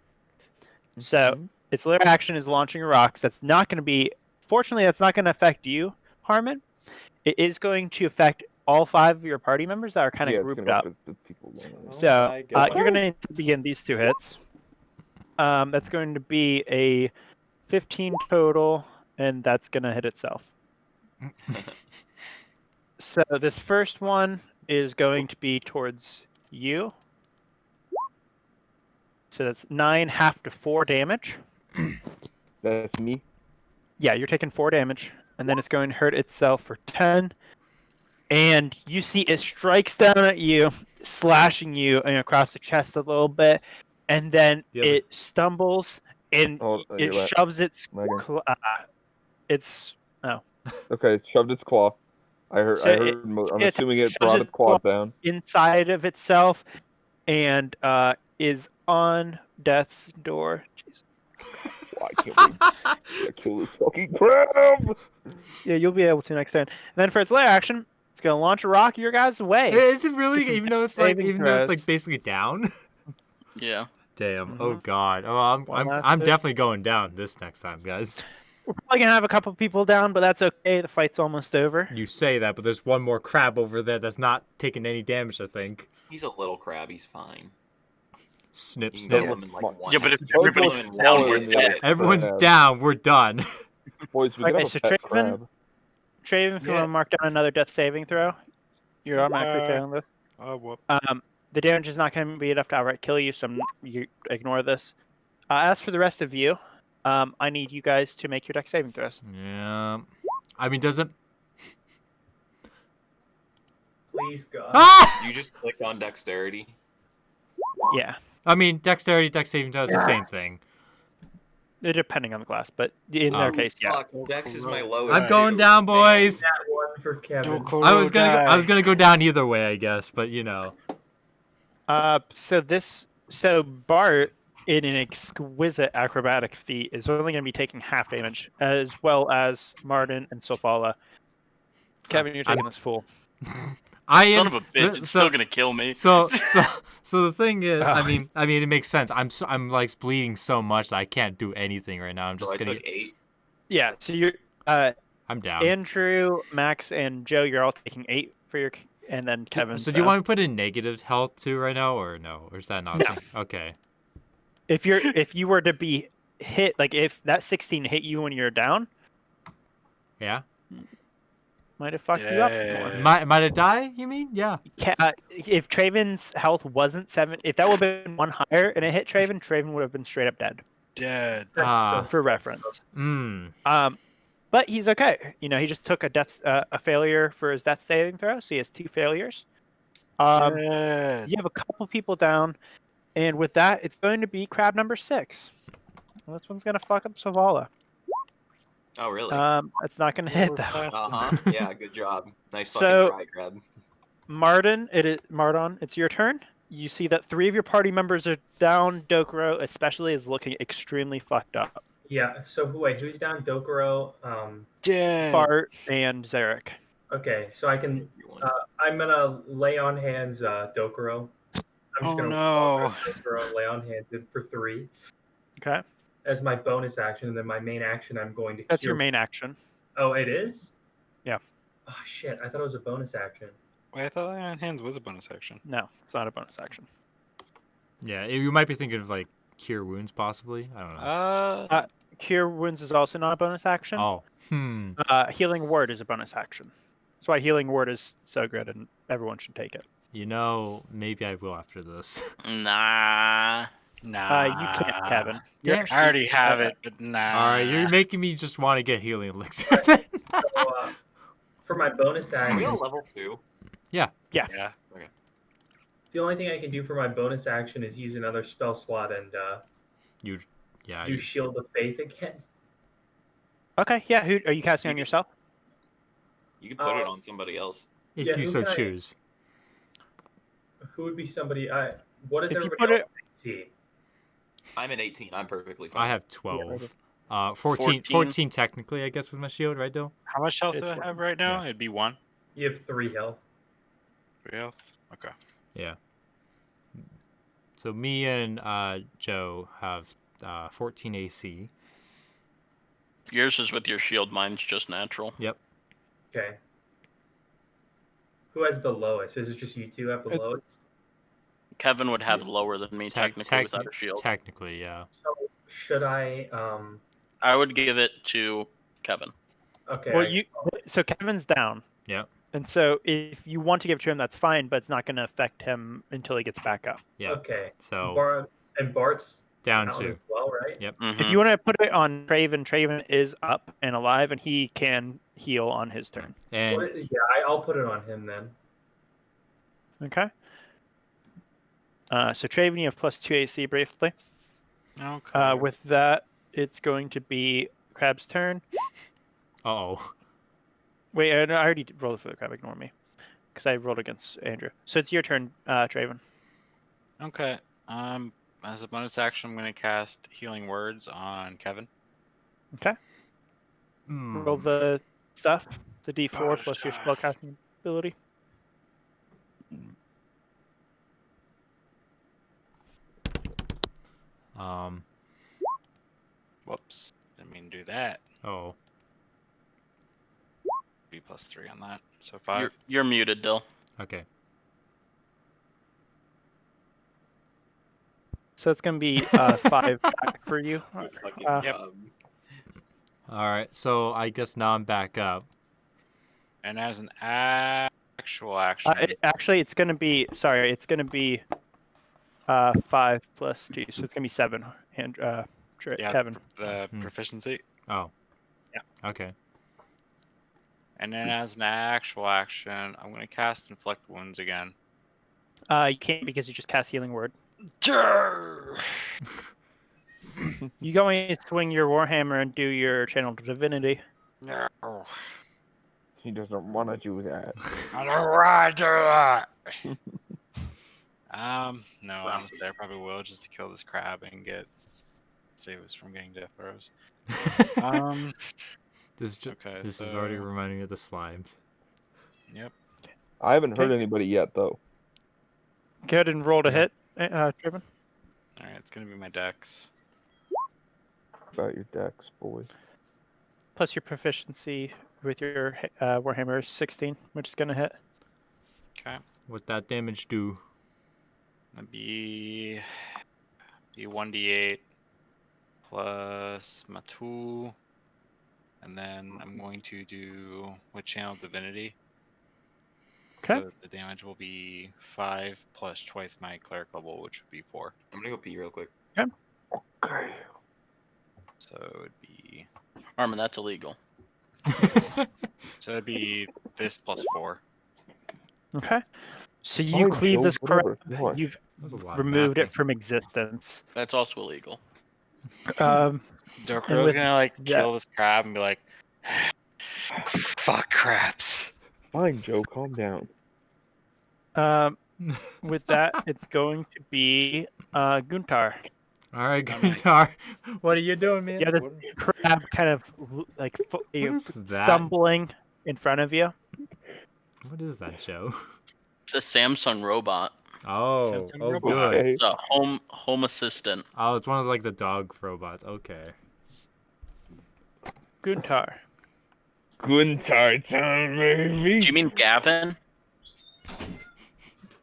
So its flare action is launching rocks. That's not going to be. Fortunately, that's not going to affect you, Harmon. It is going to affect all 5 of your party members that are kind of grouped up. So you're going to begin these 2 hits. That's going to be a 15 total, and that's going to hit itself. So this first one is going to be towards you. So that's 9 half to 4 damage. That's me. Yeah, you're taking 4 damage, and then it's going to hurt itself for 10. And you see it strikes down at you, slashing you across the chest a little bit, and then it stumbles and it shoves its Okay, shoved its claw. I heard. I'm assuming it brought its claw down inside of itself, and is on death's door. Jeez. I can't wait to kill this fucking crab. Yeah, you'll be able to next turn. And then for its lair action, it's gonna launch a rock your guys' way. Is it really? Even though it's like basically down. Yeah. Damn. Oh god. Oh, I'm definitely going down this next time, guys. We're probably gonna have a couple people down, but that's okay. The fight's almost over. You say that, but there's one more crab over there that's not taking any damage, I think. He's a little crab. He's fine. Snip, You can snip. kill him in, like, one Yeah, but if hit. everybody's Kill him in down, one we're hit. dead. Everyone's down. We're done. Boys, we Okay, could have so a pet Traven, crab. Traven, if you want to mark down another death saving throw, you're automatically failing this. Oh, whoop. The damage is not going to be enough to outright kill you, so you ignore this. As for the rest of you, I need you guys to make your dex saving throws. Yeah. I mean, doesn't... Please, God. Ah! You just click on dexterity. Yeah, I mean, dexterity, dex saving throw is the same thing. depending on the class, but in their case, yeah. Fuck, dex is my lowest. I'm going down, boys. That one for Kevin. I was gonna go down either way, I guess, but you know. So Bart, in an exquisite acrobatic feat, is only going to be taking half damage, as well as Martin and Sofala. Kevin, you're taking this full. Son of a bitch! It's still gonna kill me. So the thing is, I mean, it makes sense. I'm like bleeding so much that I can't do anything right now. I'm just gonna. I took 8. Yeah. So you're. I'm down. Andrew, Max, and Joe, you're all taking 8 for your, and then Kevin. So do you want me to put in negative health too right now, or no? Or is that not? No. Okay. If you were to be hit, like if that 16 hit you when you're down, yeah, might have fucked you up more. Might have died? You mean? Yeah. If Traven's health wasn't 7, if that would have been 1 higher and it hit Traven, Traven would have been straight up dead. Dead. For reference. Hmm. But he's okay. You know, he just took a failure for his death saving throw, so he has 2 failures. Dead. You have a couple people down, and with that, it's going to be crab number 6. Well, this one's gonna fuck up Savala. Oh, really? It's not gonna hit though. Uh-huh. Yeah, good job. Nice So- fucking try, Grab. Mardon, it's your turn. You see that 3 of your party members are down. Dokuro, especially, is looking extremely fucked up. Yeah, so wait, who's down? Dokuro, Dead. Bart and Zarek. okay, so I can, I'm gonna lay on hands, Dokuro. I'm just Oh, gonna no. Dokuro, lay on hands for 3 Okay, as my bonus action, and then my main action I'm going to that's cure. your main action. Oh, it is? Yeah. Oh, shit, I thought it was a bonus action. Wait, I thought Lay on Hands was a bonus action. No, it's not a bonus action. Yeah, you might be thinking of like cure wounds, possibly. I don't know. Cure wounds is also not a bonus action. Oh. Healing word is a bonus action. That's why healing word is so good, and everyone should take it. You know, maybe I will after this. Nah. Nah. You can't, Kevin. Yeah. I already have it, but nah. All right, you're making me just want to get healing elixir. So, for my bonus Are we action, on level 2? Yeah. the only thing I can do for my bonus action is use another spell slot and do Shield of Faith again. Okay, yeah. Who are you casting on yourself? You can put it on somebody else. If Yeah, you who so can I- choose. Who would be somebody? What is If you everybody put else it- see? I'm at 18. I'm perfectly fine. I have 12. 14 technically, I guess, with my shield, right, Dill? How much health do I It's- have right now? yeah. It'd be 1. You have 3 health. 3 health? Okay. Yeah. So me and Joe have 14 AC. Yours is with your shield. Mine's just natural. Yep. Okay. Who has the lowest? Is it just you two have the lowest? Kevin would have lower than me technically without a shield. Technically, yeah. So should I? I would give it to Kevin. Okay. Well, so Kevin's down. Yep. And so if you want to give it to him, that's fine, but it's not going to affect him until he gets back up. Yeah. Okay. So and Bart's down as 2. well, right? Yep. If you want to put it on Traven, Traven is up and alive, and he can heal on his turn. And I'll put it on him then. Okay. So Traven, you have +2 AC briefly. Okay. With that, it's going to be Crab's turn. Uh-oh. Wait, I already rolled for the Crab. Ignore me, because I rolled against Andrew. So it's your turn, Traven. Okay. As a bonus action, I'm going to cast Healing Words on Kevin. Okay. Roll the stuff. It's a D4 plus your spellcasting ability. Whoops. Didn't mean to do that. Oh. B +3 on that. So 5. You're muted, Dill. Okay. So it's going to be 5 back for you. Yep. All right. So I guess now I'm back up. And as an actual action. Actually, it's going to be... Sorry, it's going to be 5 plus 2. So it's going to be 7, and Kevin. The proficiency. Oh. Yeah. Okay. And then as an actual action, I'm going to cast Inflict Wounds again. You can't because you just cast Healing Word. You going to swing your Warhammer and do your Channel Divinity. No. He doesn't want to do that. I don't want to do that. No, honestly, I probably will just to kill this crab and save us from getting death throws. This is already reminding me of the slimes. Yep. I haven't hurt anybody yet, though. Go ahead and roll to hit, Trevin. Alright, it's going to be my dex. About your dex, boy. Plus your proficiency with your Warhammer is 16, which is going to hit. Okay. What that damage do? That'd be 1d8 plus my 2. And then I'm going to do with Channel Divinity. Okay. So the damage will be 5 plus twice my cleric level, which would be 4. I'm gonna go pee real quick. Okay. So it would be. Armin, that's illegal. So it'd be this plus 4. Okay. So you cleave this crab. You've removed it from existence. That's also illegal. Dokro's gonna kill this crab and be like, "Fuck crabs." Fine, Joe, calm down. With that, it's going to be Guntar. All right, Guntar, what are you doing, man? Yeah, the crab kind of like stumbling in front of you. What is that, Joe? It's a Samsung robot. Oh, robot. good. It's a home assistant. Oh, it's one of the dog robots. Okay. Guntar. Guntar time, baby. Do you mean Gavin?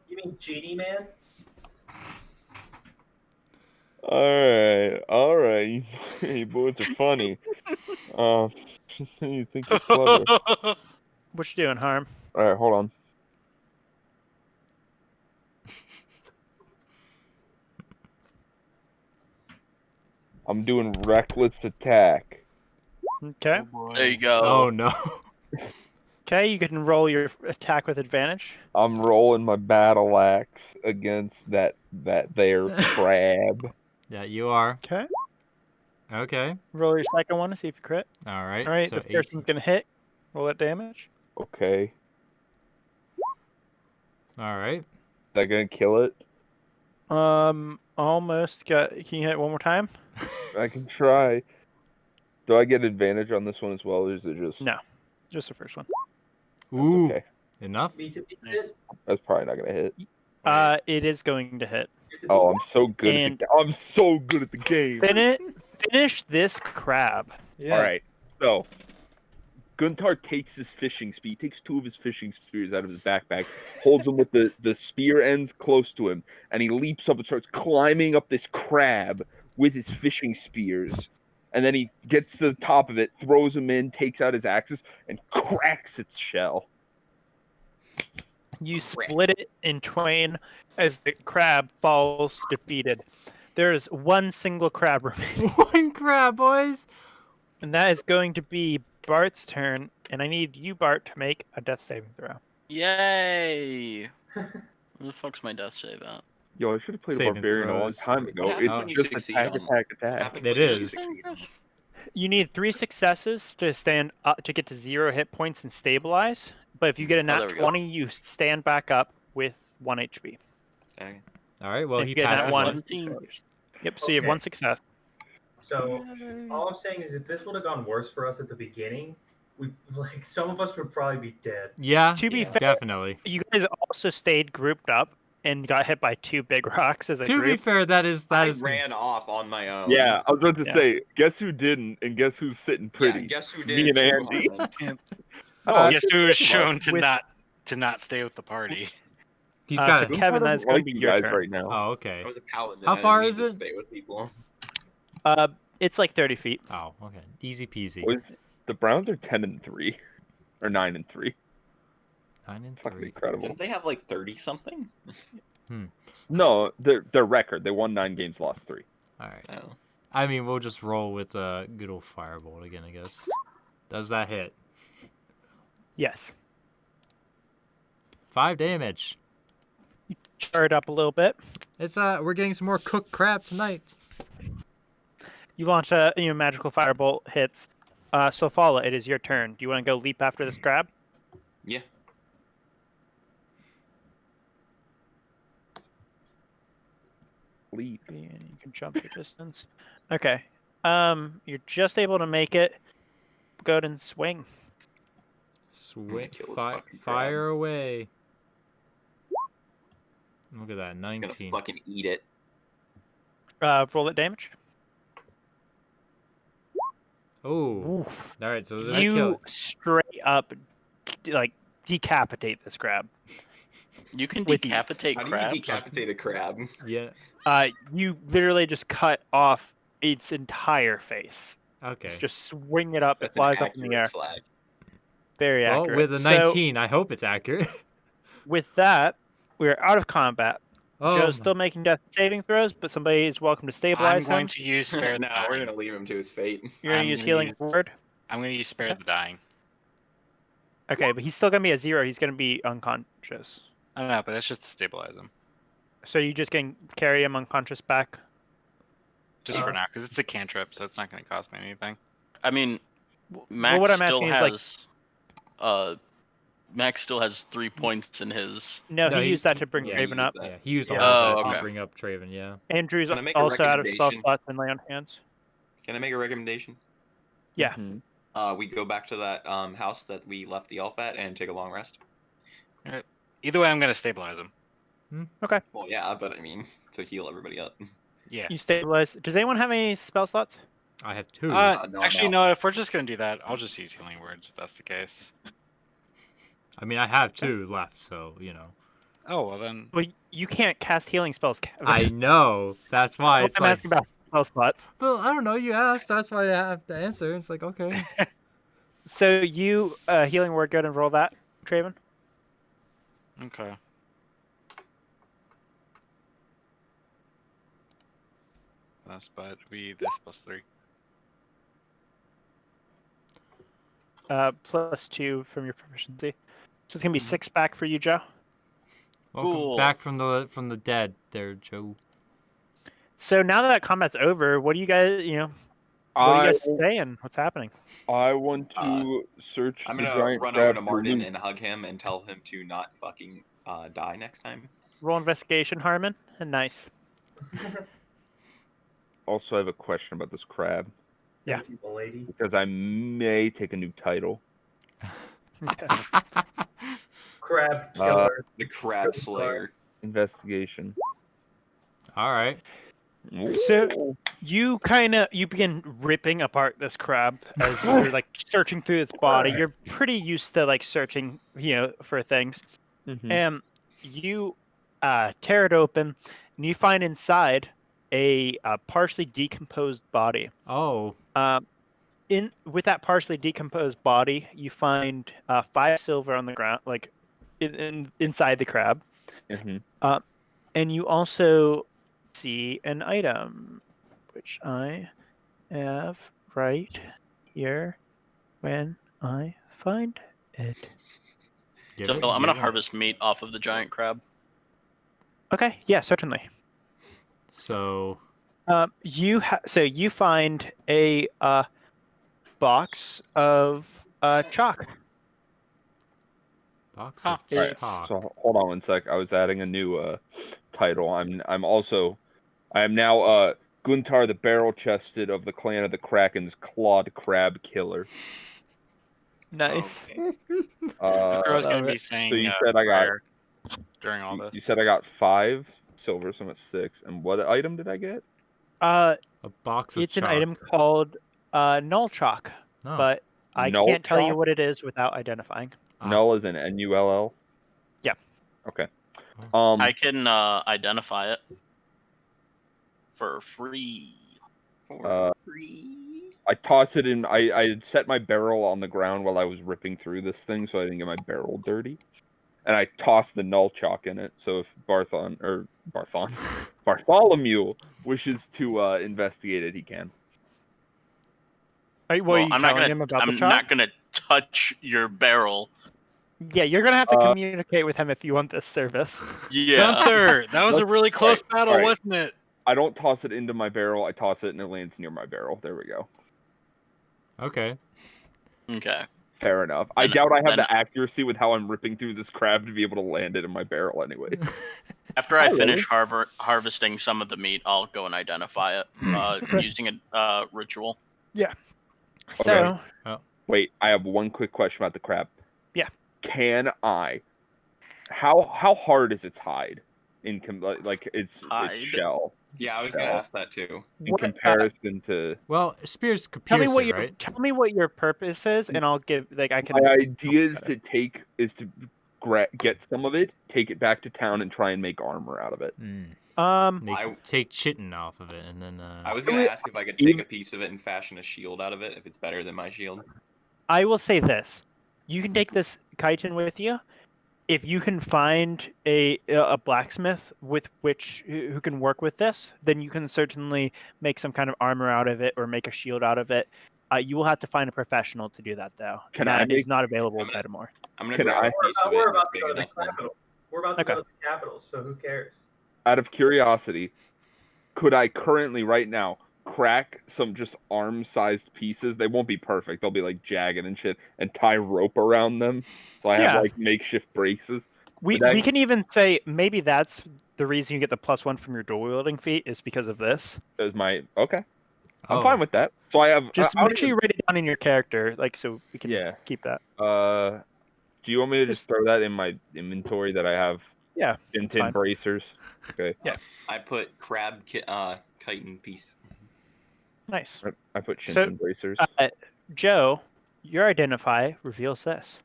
You mean GD Man? All right. You boys are funny. You think you're clever. What you doing, Harm? All right, hold on. I'm doing reckless attack. Okay. There you go. Oh no. Okay, you can roll your attack with advantage. I'm rolling my battle axe against that there crab. Yeah, you are. Okay. Okay. Roll your second one to see if you crit. All right. All right, So the first one's gonna hit. Roll that damage. Okay. All right. Is that gonna kill it? Almost got. Can you hit it one more time? I can try. Do I get advantage on this one as well, or is it just... No, just the first one. Ooh. Okay. Enough. Me to beat it? That's probably not gonna hit. It is going to hit. Oh, I'm so good And- I'm so good at the game. Finish this crab. Yeah. All right. So Guntar takes his fishing spear. He takes 2 of his fishing spears out of his backpack, holds them with the spear ends close to him, and he leaps up and starts climbing up this crab with his fishing spears. And then he gets to the top of it, throws them in, takes out his axes, and cracks its shell. You split it in twain as the crab falls defeated. There is one single crab remaining, One crab, boys. and that is going to be Bart's turn. And I need you, Bart, to make a death saving throw. Yay! Where the fuck's my death save at? Yo, I should have played a Saving barbarian a long throws. time ago. What happens It's when you just succeed attack, on- attack, What attack. happens It when you is. succeed on- You need 3 successes to stand up to get to 0 hit points and stabilize. But if you get a there nat we go. 20, you stand back up with 1 HP. Okay. All right. Well, If he you get that passes. one- it. 17. Yep, so you have Okay. 1 success. So all I'm saying is, if this would have gone worse for us at the beginning, some of us would probably be dead. Yeah. To be Yeah. fair, Definitely. you guys also stayed grouped up and got hit by 2 big rocks as a To be group. fair, that is I me. ran off on my own. Yeah, I was about to Yeah. say, guess who didn't, and guess who's sitting Yeah, pretty? guess who Me did and it too, Andy. Harmon? Uh, Guess who was shown to with- not stay with the party? He's so got Kevin, it. Guntar that's doesn't gonna like be you your guys turn. right now. Oh, okay. I was a paladin. How I didn't far need is to it? Stay with people. It's like 30 feet. Oh, okay. Easy peasy. Boys, the Browns are 10-3, or 9-3. 9 and Fucking 3. incredible. Didn't they have like 30 something? No, their record. They won 9 games, lost 3. All right. Oh. I mean, we'll just roll with a good old firebolt again, I guess. Does that hit? Yes. 5 damage. Char it up a little bit. It's we're getting some more cooked crab tonight. You launch a magical firebolt hits. So Fala, it is your turn. Do you want to go leap after this crab? Yeah. Leap. And you can jump the distance. Okay. You're just able to make it. Go ahead and swing. Swing, kill this fucking crab. fire away. Look at that, It's 19. gonna fucking eat it. Roll it damage. Oh, Oof. all right. So did I You kill it? straight up like decapitate this crab. You can With- decapitate How do crabs. you decapitate a crab? Yeah. You literally just cut off its entire face. Okay. Just swing it up. It That's flies an up in the air. accurate flag. Very Well, accurate. with a So, 19, I hope it's accurate. with that, we're out of combat. Oh, Joe's still making death saving throws, but somebody is welcome to I'm stabilize going him. to use spare the No, we're dying. gonna leave him to his fate. You're going I'm to use gonna healing use- word. I'm going to use spare the dying. Okay, but he's still going to be at 0. He's going to be unconscious. I don't know, but that's just to stabilize him. So you just can carry him unconscious back. Just for now, because it's a cantrip, so it's not going to cost me anything. I mean, Max what I'm still asking is, like- has Max still has 3 points in his. No, No, he he- used that to bring yeah, Raven up. yeah, he used all Yeah. of Oh, that to okay. bring up Traven, yeah. Andrew's Can I make a also out of spell recommendation? slots and lay on hands. Can I make a recommendation? Yeah. We go back to that house that we left the elf at and take a long rest. Either way, I'm going to stabilize him. Well, yeah, but I mean, to heal everybody up. Yeah. You stabilize. Does anyone have any spell slots? I have 2. no, I'm Actually, out. no, if we're just going to do that, I'll just use healing words if that's the case. I mean, I have 2 left, so, you know. Oh, well then. Well, you can't cast healing spells. Kevin. I know. That's why I'm it's like... asking about spell slots. Well, I don't know. You asked. That's why I have to answer. It's like, okay. So you healing word, go ahead and roll that, Traven. Okay. That's but be this plus 3. +2 from your proficiency. So it's gonna be 6 back for you, Joe. Welcome Cool. back from the dead there, Joe. So now that combat's over, what do you guys, what are you guys saying? What's happening? I want to search I'm the gonna giant run crab over to for Martin loot. and hug him and tell him to not fucking die next time. Roll investigation, Harmon, and nice. Also, I have a question about this crab Yeah. People, lady. because I may take a new title. Crab killer. The Crab Slayer. Investigation. All right. So you begin ripping apart this crab as you're like searching through its body. You're pretty used to like searching, for things. And you tear it open, and you find inside a partially decomposed body. Oh. With that partially decomposed body, you find 5 silver on the ground, like inside the crab. And you also see an item, which I have right here when I find it. So I'm gonna harvest meat off of the giant crab. Okay, yeah, certainly. So you find a box of chalk. Box Huh. of Alright, chalk. so hold on one sec. I was adding a new title. I am now Guntar the Barrel-Chested of the Clan of the Kraken's Clawed Crab Killer. Nice. Okay. I was gonna love be it. saying. So you said I got prayer during all this. You said I got 5 silver, so I'm at 6. And what item did I get? A box of It's chalk. an item called null chalk, Oh. but I Null can't tell you chalk? what it is without identifying. Null is an N-U-L-L? Yeah. Okay. I can identify it for free. I toss it in. I had set my barrel on the ground while I was ripping through this thing, so I didn't get my barrel dirty. And I tossed the null chalk in it. So if Bartholomew wishes to investigate it, he can. Are you I'm telling him about the I'm chalk? not gonna touch your barrel. Yeah, you're gonna have to communicate with him if you want this service. Yeah. Gunther, that was a really close battle, alright. wasn't it? I don't toss it into my barrel. I toss it and it lands near my barrel. There we go. Okay. Okay. Fair enough. I Then- doubt I have then- the accuracy with how I'm ripping through this crab to be able to land it in my barrel anyway. After I finish harvesting some of the meat, I'll go and identify it using a ritual. So, Wait, I have one quick question about the crab. Yeah. Can I? How hard is its hide its Hide? Yeah, shell I was gonna ask that too. in comparison to? Well, spears could tell me pierce what it, your right? tell me what your purpose is, and I'll give I can. My idea is to get some of it, take it back to town, and try and make armor out of it. Take chitin off of it, and then. I was gonna ask if I could take a piece of it and fashion a shield out of it, if it's better than my shield. I will say this: you can take this chitin with you. If you can find a blacksmith who can work with this, then you can certainly make some kind of armor out of it or make a shield out of it. You will have to find a professional to do that, though. That is not available in Betamore. I'm gonna grab a piece of it. We're and about it's to big go to the enough then. capital. We're about to go to the capital, so who cares? Out of curiosity, could I currently right now crack some just arm-sized pieces? They won't be perfect. They'll be like jagged and shit, and tie rope around them, so I have like makeshift braces. We can even say maybe that's the reason you get the +1 from your dual wielding feat is because of this. As my I'm fine with that. So I have Just make sure you write it down in your character, like so we can keep that. Do you want me to just throw that in my inventory that I have? Yeah, tin bracers. Okay. Yeah. I put crab chitin piece. Nice. I put tin bracers. Joe, your identify reveals this.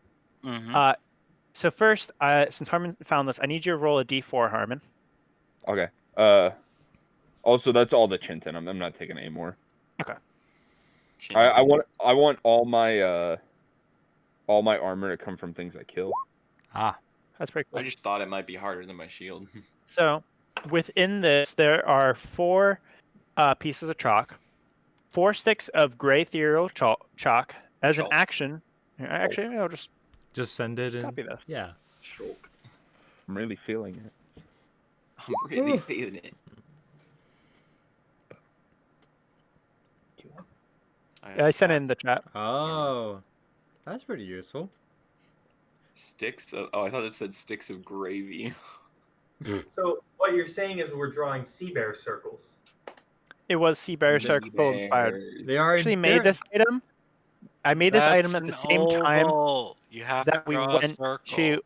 Mm-hmm. So first, since Harmon found this, I need you to roll a d4, Harmon. Okay. Also, that's all the Chintin. I'm not taking any more. Okay. I want all my armor to come from things I kill. That's pretty cool. I just thought it might be harder than my shield. So, within this, there are 4 pieces of chalk, 4 sticks of gray ethereal chalk. As an action, actually, I'll just send it and copy this. Yeah. Chalk. I'm really feeling it. I'm really feeling it. I sent it in the chat. Oh, that's pretty useful. Sticks of... Oh, I thought it said sticks of gravy. So what you're saying is we're drawing sea bear circles. It was Sea Bear Circle inspired. They are actually made this item. I made this item at the same time You have that to we draw a went circle. to.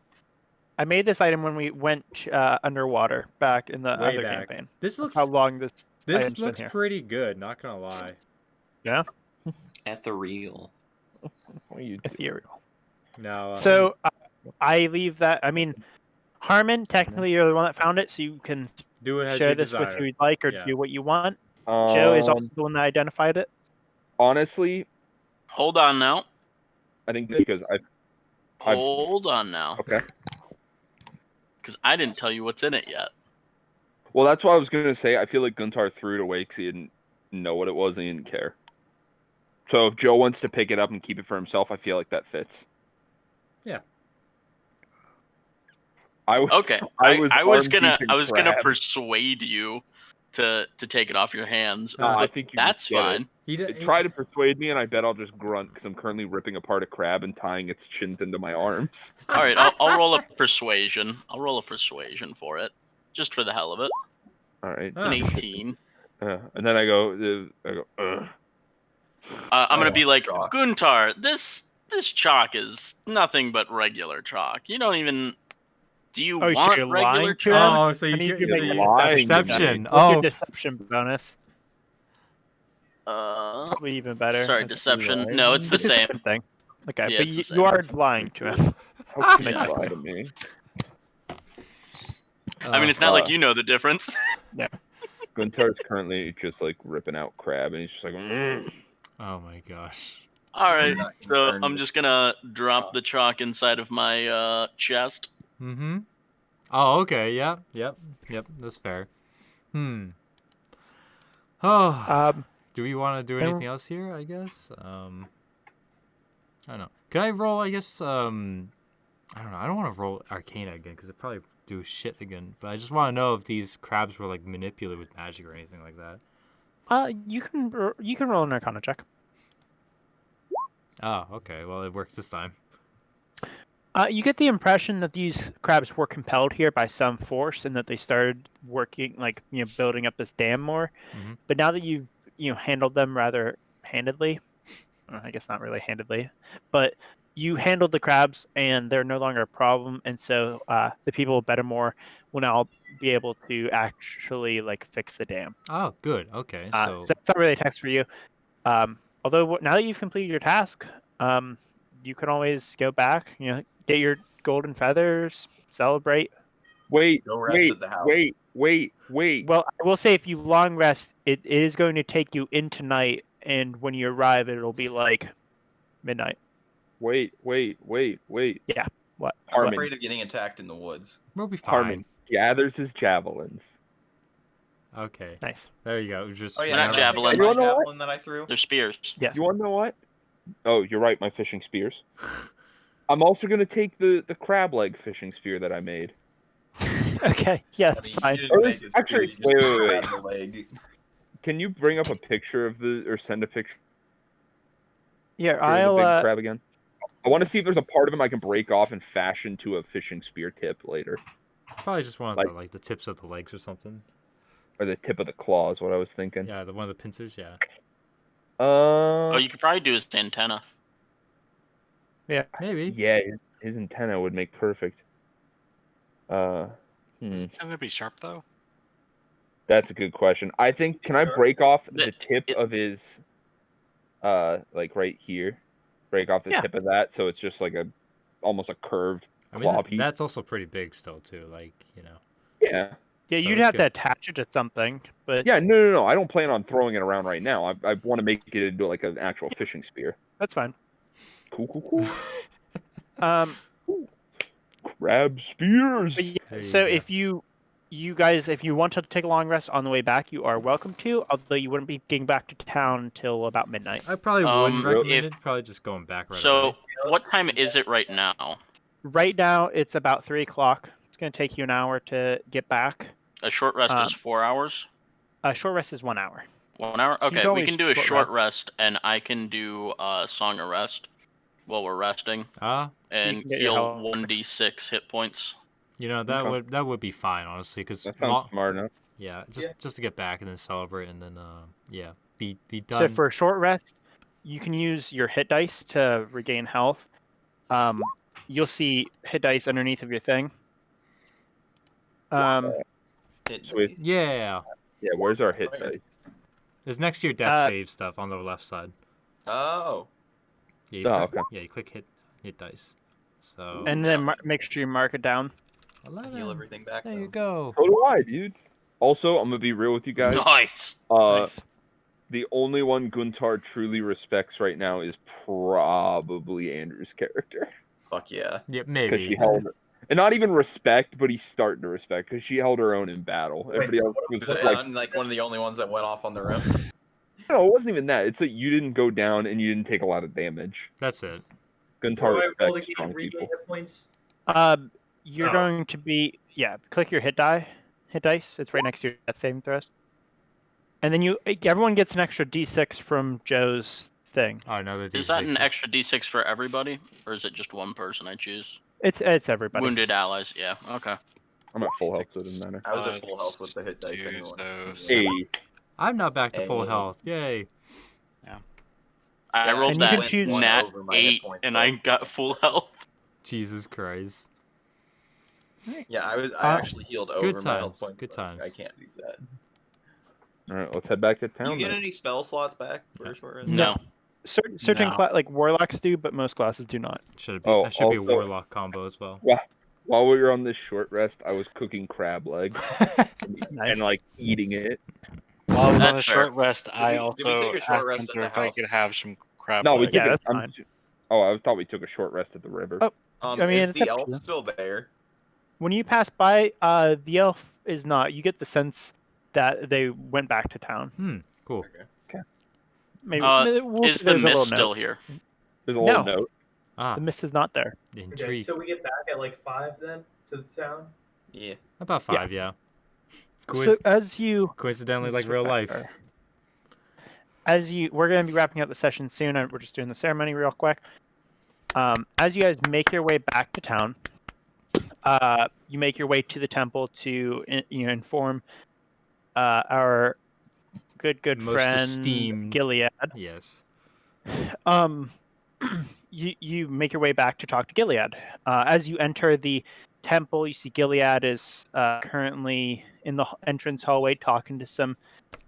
I made this item when we went underwater back in the Way other back. campaign. This That's looks how long this item's been looks here. pretty good. Not gonna lie. Yeah, Ethereal. What are you doing? ethereal. No. So I leave that. I mean, Harmon, technically you're the one that found it, so you can do it as share you this with desire. who you'd like or Yeah. do what you want. Joe is also the one that identified it. Honestly, Hold on now. I think because I've Hold on now. okay. Because I didn't tell you what's in it yet. Well, that's what I was gonna say. I feel like Guntar threw it away because he didn't know what it was and he didn't care. So if Joe wants to pick it up and keep it for himself, I feel like that fits. Yeah. Okay. I was gonna crab. persuade you to take it off your hands. No, I but think you that's get it. fine. He Try to persuade me, and I bet I'll just grunt because I'm currently ripping apart a crab and tying its chins into my arms. All right, I'll roll a persuasion. I'll roll a persuasion for it, just for the hell of it. All right. An 18. And then I go. Ugh. I'm gonna be like, chalk. Guntar, this chalk is nothing but regular chalk. You don't even. Do you Oh, so want you're regular lying to chalk? him? Oh, so I you need get you to make lying to deception. me. What's your Oh, deception bonus? Probably even better. Sorry, That's deception. lying. No, it's the a same. different thing. Okay, Yeah, but it's the you are same. lying to him. How can Yeah. you lie to me? I mean, it's not like you know the difference. Guntar's currently just like ripping out crab, and he's just like. oh my gosh. All right, Not so concerned I'm with just gonna drop the chalk inside of my chest. Mm-hmm. Oh, okay. Yep. That's fair. Oh. Do we want to do anything else here? I guess. I don't know. Can I roll? I guess. I don't know. I don't want to roll Arcana again because it probably do shit again. But I just want to know if these crabs were like manipulated with magic or anything like that. You can roll an Arcana check. Oh, okay. Well, it worked this time. You get the impression that these crabs were compelled here by some force, and that they started working, like building up this dam more. Mhm. But now that you've handled them rather handedly, I guess not really handedly, but you handled the crabs, and they're no longer a problem. And so the people of Betamore will now be able to actually fix the dam. Oh, good. Okay. So it's not really a task for you. Although now that you've completed your task, you can always go back, get your golden feathers, celebrate. Wait, Go rest at the house. wait. Well, I will say if you long rest, it is going to take you into night, and when you arrive, it'll be like midnight. Wait. Yeah. What? I'm Harmon. afraid of getting attacked in the woods. we'll be fine. Harmon gathers his javelins. Okay. Nice. There you go. Just Oh yeah, They're not remember javelins. my You wanna know javelin that I threw. They're spears. Yes. You want to know what? Oh, you're right. My fishing spears. I'm also gonna take the crab leg fishing spear that I made. Okay. Yeah, I that's mean, fine. you didn't Or make it, actually, you just wait. grabbed the leg. Can you bring up a picture of or send a picture Yeah, of the I'll. big crab again? I want to see if there's a part of him I can break off and fashion to a fishing spear tip later, probably just one of the tips of the legs or something. or the tip of the claw is what I was thinking. Yeah, one of the pincers. Yeah. Oh, you could probably do his antenna. Maybe. Yeah, his antenna would make perfect. Is it going to be sharp though? That's a good question. I think, can I break off the tip it- of his, right here? Break off the Yeah. tip of that, so it's just like almost a curved I mean, claw piece. that's also pretty big still too. Yeah. Yeah, So you'd it's have good. to attach it to something, but Yeah, no. I don't plan on throwing it around right now. I want to make it into like an actual fishing spear. that's fine. Cool. Um, Crab spears. but yeah, There you so go. if you guys, if you want to take a long rest on the way back, you are welcome to. Although you wouldn't be getting back to town till about midnight. I probably wouldn't If- recommend it. Probably just going back right So, away. what time is it right now? Right now, it's about 3:00. It's going to take you an hour to get back. A short rest is 4 hours. A short rest is 1 hour. 1 hour. So you Okay, can we always can do a short short rest, and I can do a song of rest while we're resting, Ah, and can get your heal health. 1d6 hit points. that Okay. would be fine honestly, because That sounds smart enough. yeah, just to get back and then celebrate and then be done. So for a short rest, you can use your hit dice to regain health. You'll see hit dice underneath of your thing. Hit Sweet. dice. Yeah. Yeah, where's our hit Where? dice? It's next to your death save stuff on the left side. Oh. Yeah, you Oh, click, okay. yeah, you click hit dice. So And then make sure you mark it down. I 11. heal everything back. There though. you go. So do I, dude. Also, I'm gonna be real with you guys. Nice. Nice. The only one Guntar truly respects right now is probably Andrew's character. Fuck yeah. Yeah, Because she maybe. held, and not even respect, but he's starting to respect because she held her own in battle. Everybody else was Was just it, like, I'm like one of the only ones that went off on their own. no, it wasn't even that. It's that you didn't go down and you didn't take a lot of damage. That's it. Guntar What do I roll respects to strong regain people. hit points? You're Oh. going to be click your hit dice. It's right next to your death saving throws. And then everyone gets an extra D6 from Joe's thing. Oh, another D6. Is that an extra D6 for everybody, or is it just one person I choose? It's everybody. Wounded allies. Yeah. Okay. I'm at full health, so it doesn't matter. I was at full health with the hit dice Two, anyway. so Hey, I'm not back to full Hey. health. Yay. I Yeah, rolled and you that can choose- one nat over my hit 8, points, and though. I got full health. Jesus Christ. Yeah, I actually healed over my health times, points. good but times. I can't do that. all right, let's head back to Do town. you get then. any spell slots back for short rest? No. Certain No. like warlocks do, but most classes do not. Should Oh, that should be a also- warlock combo as well. While we were on this short rest, I was cooking crab leg Nice. and like eating it. while I was on That's the fair. short rest, I Did we also take a short asked rest at Hunter the if I house? could have some crab No, we leg. took Yeah, it. that's fine. Oh, I thought we took a short rest at the river. Oh. I mean, Is it's the up to elf you. still there? When you pass by, the elf is not. You get the sense that they went back to town. Cool. Maybe we'll Is see the there's a little mist still note. here? There's a little No. note. Ah, The mist is not there. Okay, intrigue. so we get back at like 5 then to the town. Yeah. About 5, yeah. So as you Coincidentally, let's like real switch back life. there. We're going to be wrapping up the session soon, and we're just doing the ceremony real quick. As you guys make your way back to town, you make your way to the temple to inform our good Most friend esteemed- Gilead. Yes. You make your way back to talk to Gilead. As you enter the temple, you see Gilead is currently in the entrance hallway talking to some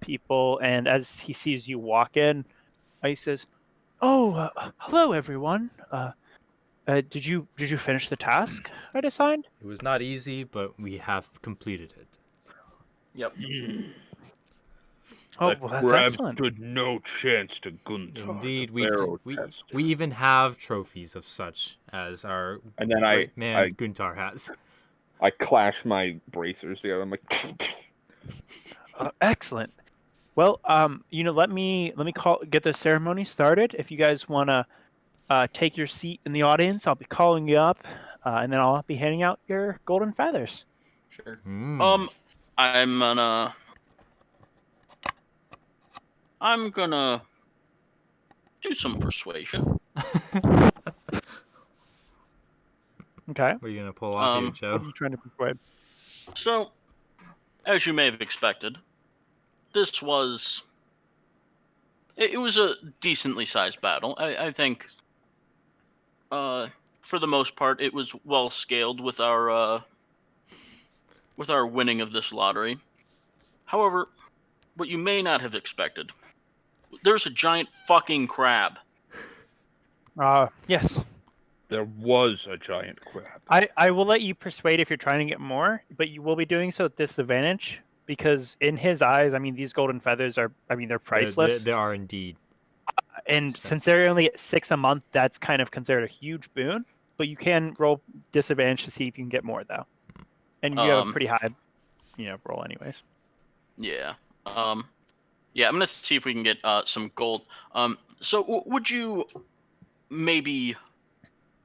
people, and as he sees you walk in, he says, "Oh, hello everyone. Did you finish the task I'd assigned?" It was not easy, but we have completed it. Yep. Oh, That well, that's crab excellent. stood no chance to Guntar. Indeed, the we Pharaoh we, test. we even have trophies of such as our And then great man I Guntar has. I clash my bracers together. I'm like, Excellent. Well, let me get the ceremony started. If you guys want to take your seat in the audience, I'll be calling you up, and then I'll be handing out your golden feathers. Sure. I'm gonna do some persuasion. Okay. What are you gonna pull off here, What Joe? are you trying to persuade? So, as you may have expected, this was it was a decently sized battle. I think for the most part it was well scaled with our winning of this lottery. However, what you may not have expected, there's a giant fucking crab. Yes. There was a giant crab. I will let you persuade if you're trying to get more, but you will be doing so at disadvantage because in his eyes, I mean, these golden feathers are, they're priceless. They are indeed. And since they're only at 6 a month, that's kind of considered a huge boon. But you can roll disadvantage to see if you can get more, though. And you have a pretty high, roll anyways. Yeah. I'm gonna see if we can get some gold. So would you maybe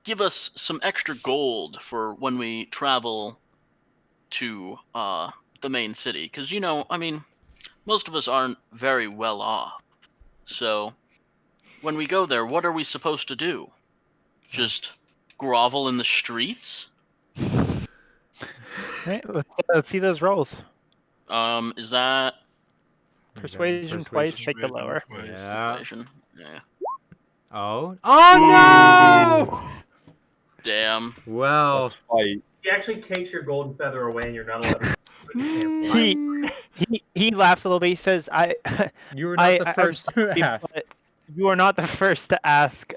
give us some extra gold for when we travel to the main city? Because most of us aren't very well off. So when we go there, what are we supposed to do? Just grovel in the streets? Right, let's see those rolls. Is that Persuasion twice, take the lower. Yeah. persuasion? Yeah. Oh no! Damn. Well, let's fight. He actually takes your golden feather away, and you're not allowed to. You can't fly. He laughs a little bit. He says, You were not the I'm first sorry, to ask. but you are not the first to ask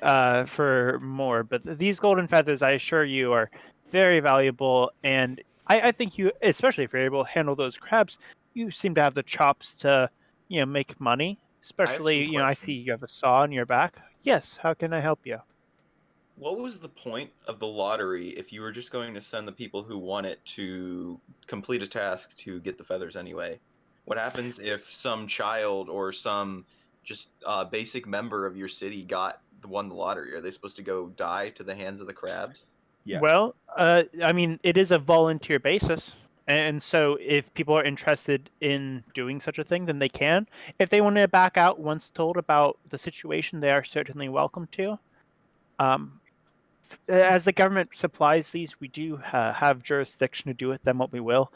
for more, but these golden feathers, I assure you, are very valuable. And I think you, especially if you're able to handle those crabs, you seem to have the chops to, make money. Especially, some I see you have a saw on your back. Yes, how can I help you? What was the point of the lottery if you were just going to send the people who won it to complete a task to get the feathers anyway? What happens if some child or some just basic member of your city won the lottery? Are they supposed to go die to the hands of the crabs? Yes. Well, I mean, it is a volunteer basis. And so if people are interested in doing such a thing, then they can. If they want to back out once told about the situation, they are certainly welcome to. As the government supplies these, we do have jurisdiction to do with them what we will.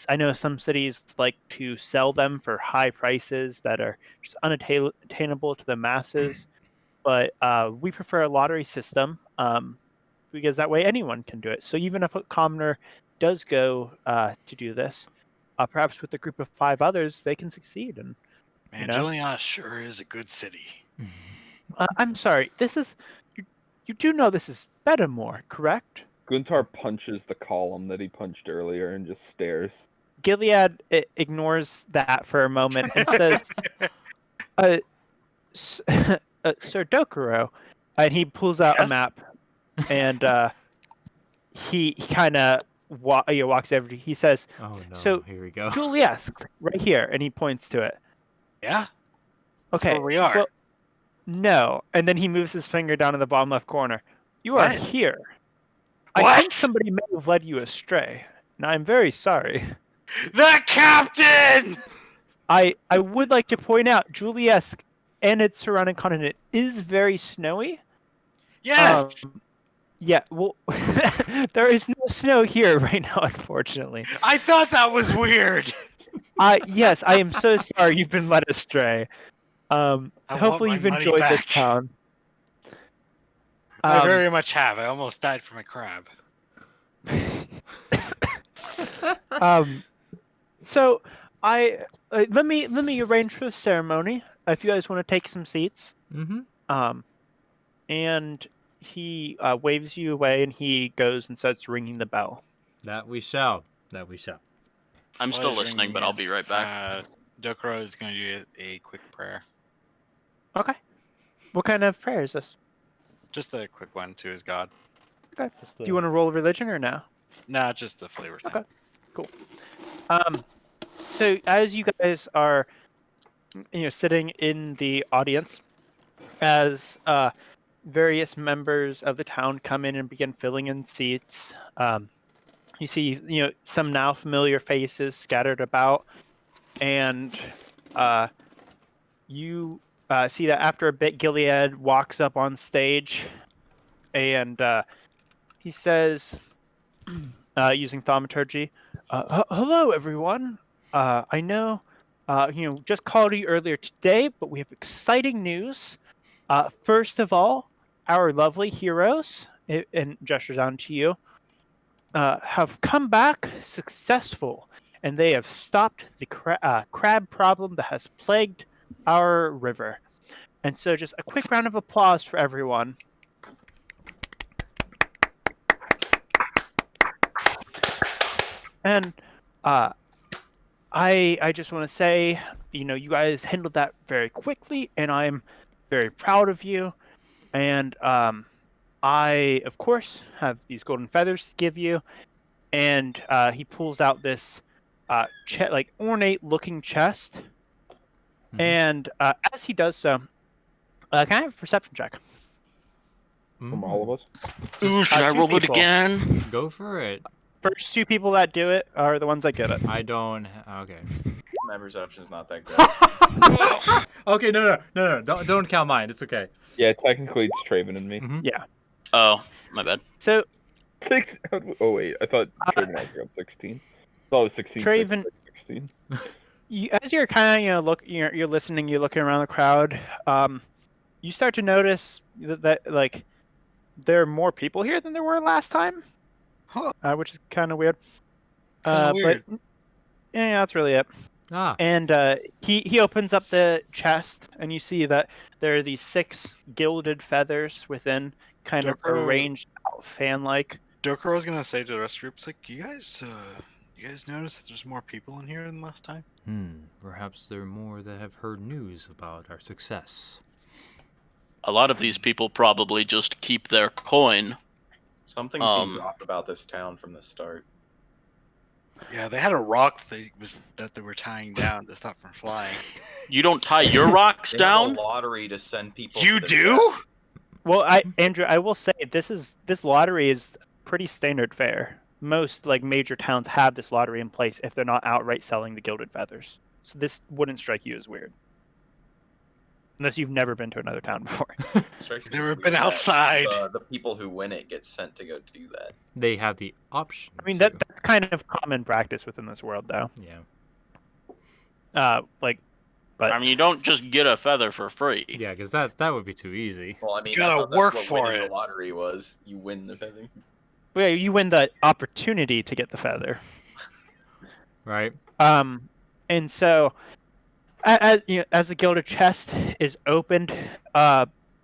I know some cities like to sell them for high prices that are just unattainable to the masses, but we prefer a lottery system because that way anyone can do it. So even if a commoner does go to do this, perhaps with a group of 5 others, they can succeed. And Man, Juliana sure is a good city. I'm sorry, this is you do know this is Betamore, correct? Guntar punches the column that he punched earlier and just stares. Gilead ignores that for a moment and says, Sir Dokuro, and he pulls out a map, and he kind of walks over. He says, Oh no! So here we go. Julius, right here, and he points to it. Yeah. That's Okay, where we are. Well, no, and then he moves his finger down in the bottom left corner. You are What? here. What? I think somebody may have led you astray, and I'm very sorry. The captain! I would like to point out, Julius and its surrounding continent is very snowy. Yes! Yeah, well, there is no snow here right now, unfortunately. I thought that was weird. Yes, I am so sorry you've been led astray. Hopefully my you've money enjoyed this back. town. I very much have. I almost died from a crab. So let me arrange for the ceremony. If you guys want to take some seats. Mm-hmm. And he waves you away, and he goes and starts ringing the bell. That we shall. That we shall. I'm still listening, but I'll be right back. Dokuro is going to do a quick prayer. Okay. What kind of prayer is this? Just a quick one to his god. Okay. Do you want to roll religion or no? Nah, just the flavor thing. Okay. Cool. So as you guys are, sitting in the audience, as various members of the town come in and begin filling in seats, you see, some now familiar faces scattered about, and you see that after a bit, Gilead walks up on stage, and he says, using thaumaturgy, "Hello, everyone. I know, just called you earlier today, but we have exciting news. First of all, our lovely heroes," and gestures on to you, have come back successful, and they have stopped the crab problem that has plagued our river. And so just a quick round of applause for everyone. And I just want to say, you guys handled that very quickly, and I'm very proud of you. And I, of course, have these golden feathers to give you. And he pulls out this ornate-looking chest. Mm-hmm. And as he does so, can I have a perception check? From all of us? Ooh, should I roll it again? Go for it. First 2 people that do it are the ones that get it. I don't. Okay. My perception's not that good. Okay, no. Don't count mine. It's okay. Yeah, technically it's Traven and me. Mm-hmm. Yeah. Oh, my bad. So 6. Oh wait, I thought Traven had 16. I thought it was 16. Traven, 16. As you're kind of you're listening, you're looking around the crowd. You start to notice that like there are more people here than there were last time. which is kind of weird. Kinda weird. But yeah, that's really it. Ah, And he opens up the chest, and you see that there are these 6 gilded feathers within, kind of Dokuro- arranged out fan-like. Dokuro was gonna say to the rest of the group, it's like, you guys notice that there's more people in here than last time? perhaps there are more that have heard news about our success. A lot of these people probably just keep their coin. Something seems off about this town from the start. Yeah, they had a rock that they were tying down to stop from flying. You don't tie your rocks They down? have a lottery to send people. You to the do? chest. Well, Andrew, I will say this lottery is pretty standard fare. Most major towns have this lottery in place if they're not outright selling the gilded feathers. So this wouldn't strike you as weird, unless you've never been to another town before. Strikes me Never as been weird that outside. The people who win it get sent to go do that. They have the option. I mean, to. that's kind of common practice within this world, though. Yeah. But I mean, you don't just get a feather for free. Yeah, because that would be too easy. Well, I mean, You gotta I thought that's work what for winning it. The lottery was you win the feather. yeah, you win the opportunity to get the feather. Right? And so, as the gilded chest is opened,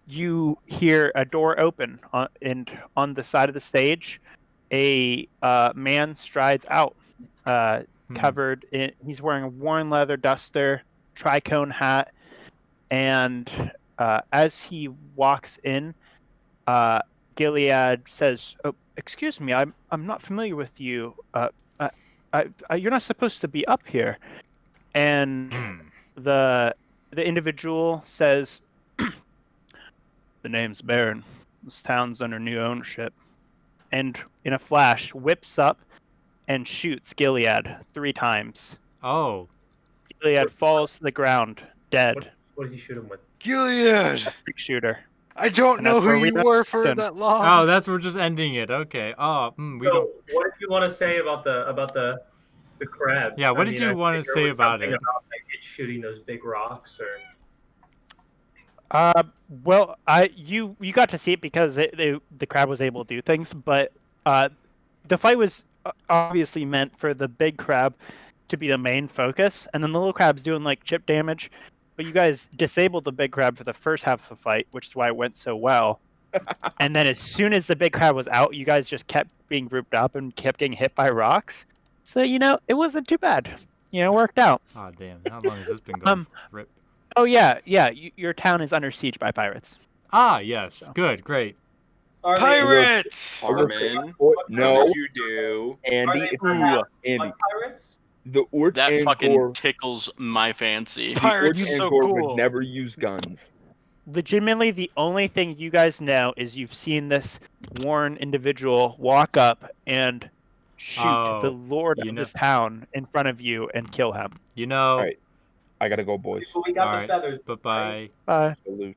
you hear a door open, and on the side of the stage, a man strides out, covered in. He's wearing a worn leather duster, tricone hat, and as he walks in, Gilead says, "Oh, excuse me, I'm not familiar with you. You're not supposed to be up here." And the individual says, "The name's Baron. This town's under new ownership." And in a flash, whips up and shoots Gilead 3 times. Oh, Gilead falls to the ground, dead. What does he shoot him with? Gilead! 6-shooter. I don't And know that's who where we you were for done. that long. oh, that's we're just ending it. Okay. Oh, we So, don't. what did you want to say about the crab? Yeah, what did you want to think there say was about something it? About it shooting those big rocks, or Well, you got to see it because the crab was able to do things, but the fight was obviously meant for the big crab to be the main focus, and then the little crab's doing chip damage. But you guys disabled the big crab for the first half of the fight, which is why it went so well. And then as soon as the big crab was out, you guys just kept being grouped up and kept getting hit by rocks. So it wasn't too bad. It worked out. Oh, damn. How long has this been going? Rip. Oh yeah. Your town is under siege by pirates. Ah, yes. So. Good. Great. are Pirates! Armin, No, what did you do? Andy, Andy, pirates? the Ort That and fucking Gore, tickles my fancy. the Pirates Ort is and so Gore cool. would never use guns. Legitimately, the only thing you guys know is you've seen this worn individual walk up and shoot the lord of this town in front of you and kill him. You know. All right. I gotta go, boys. We got All the right. feathers. Bye-bye. Bye. Salute.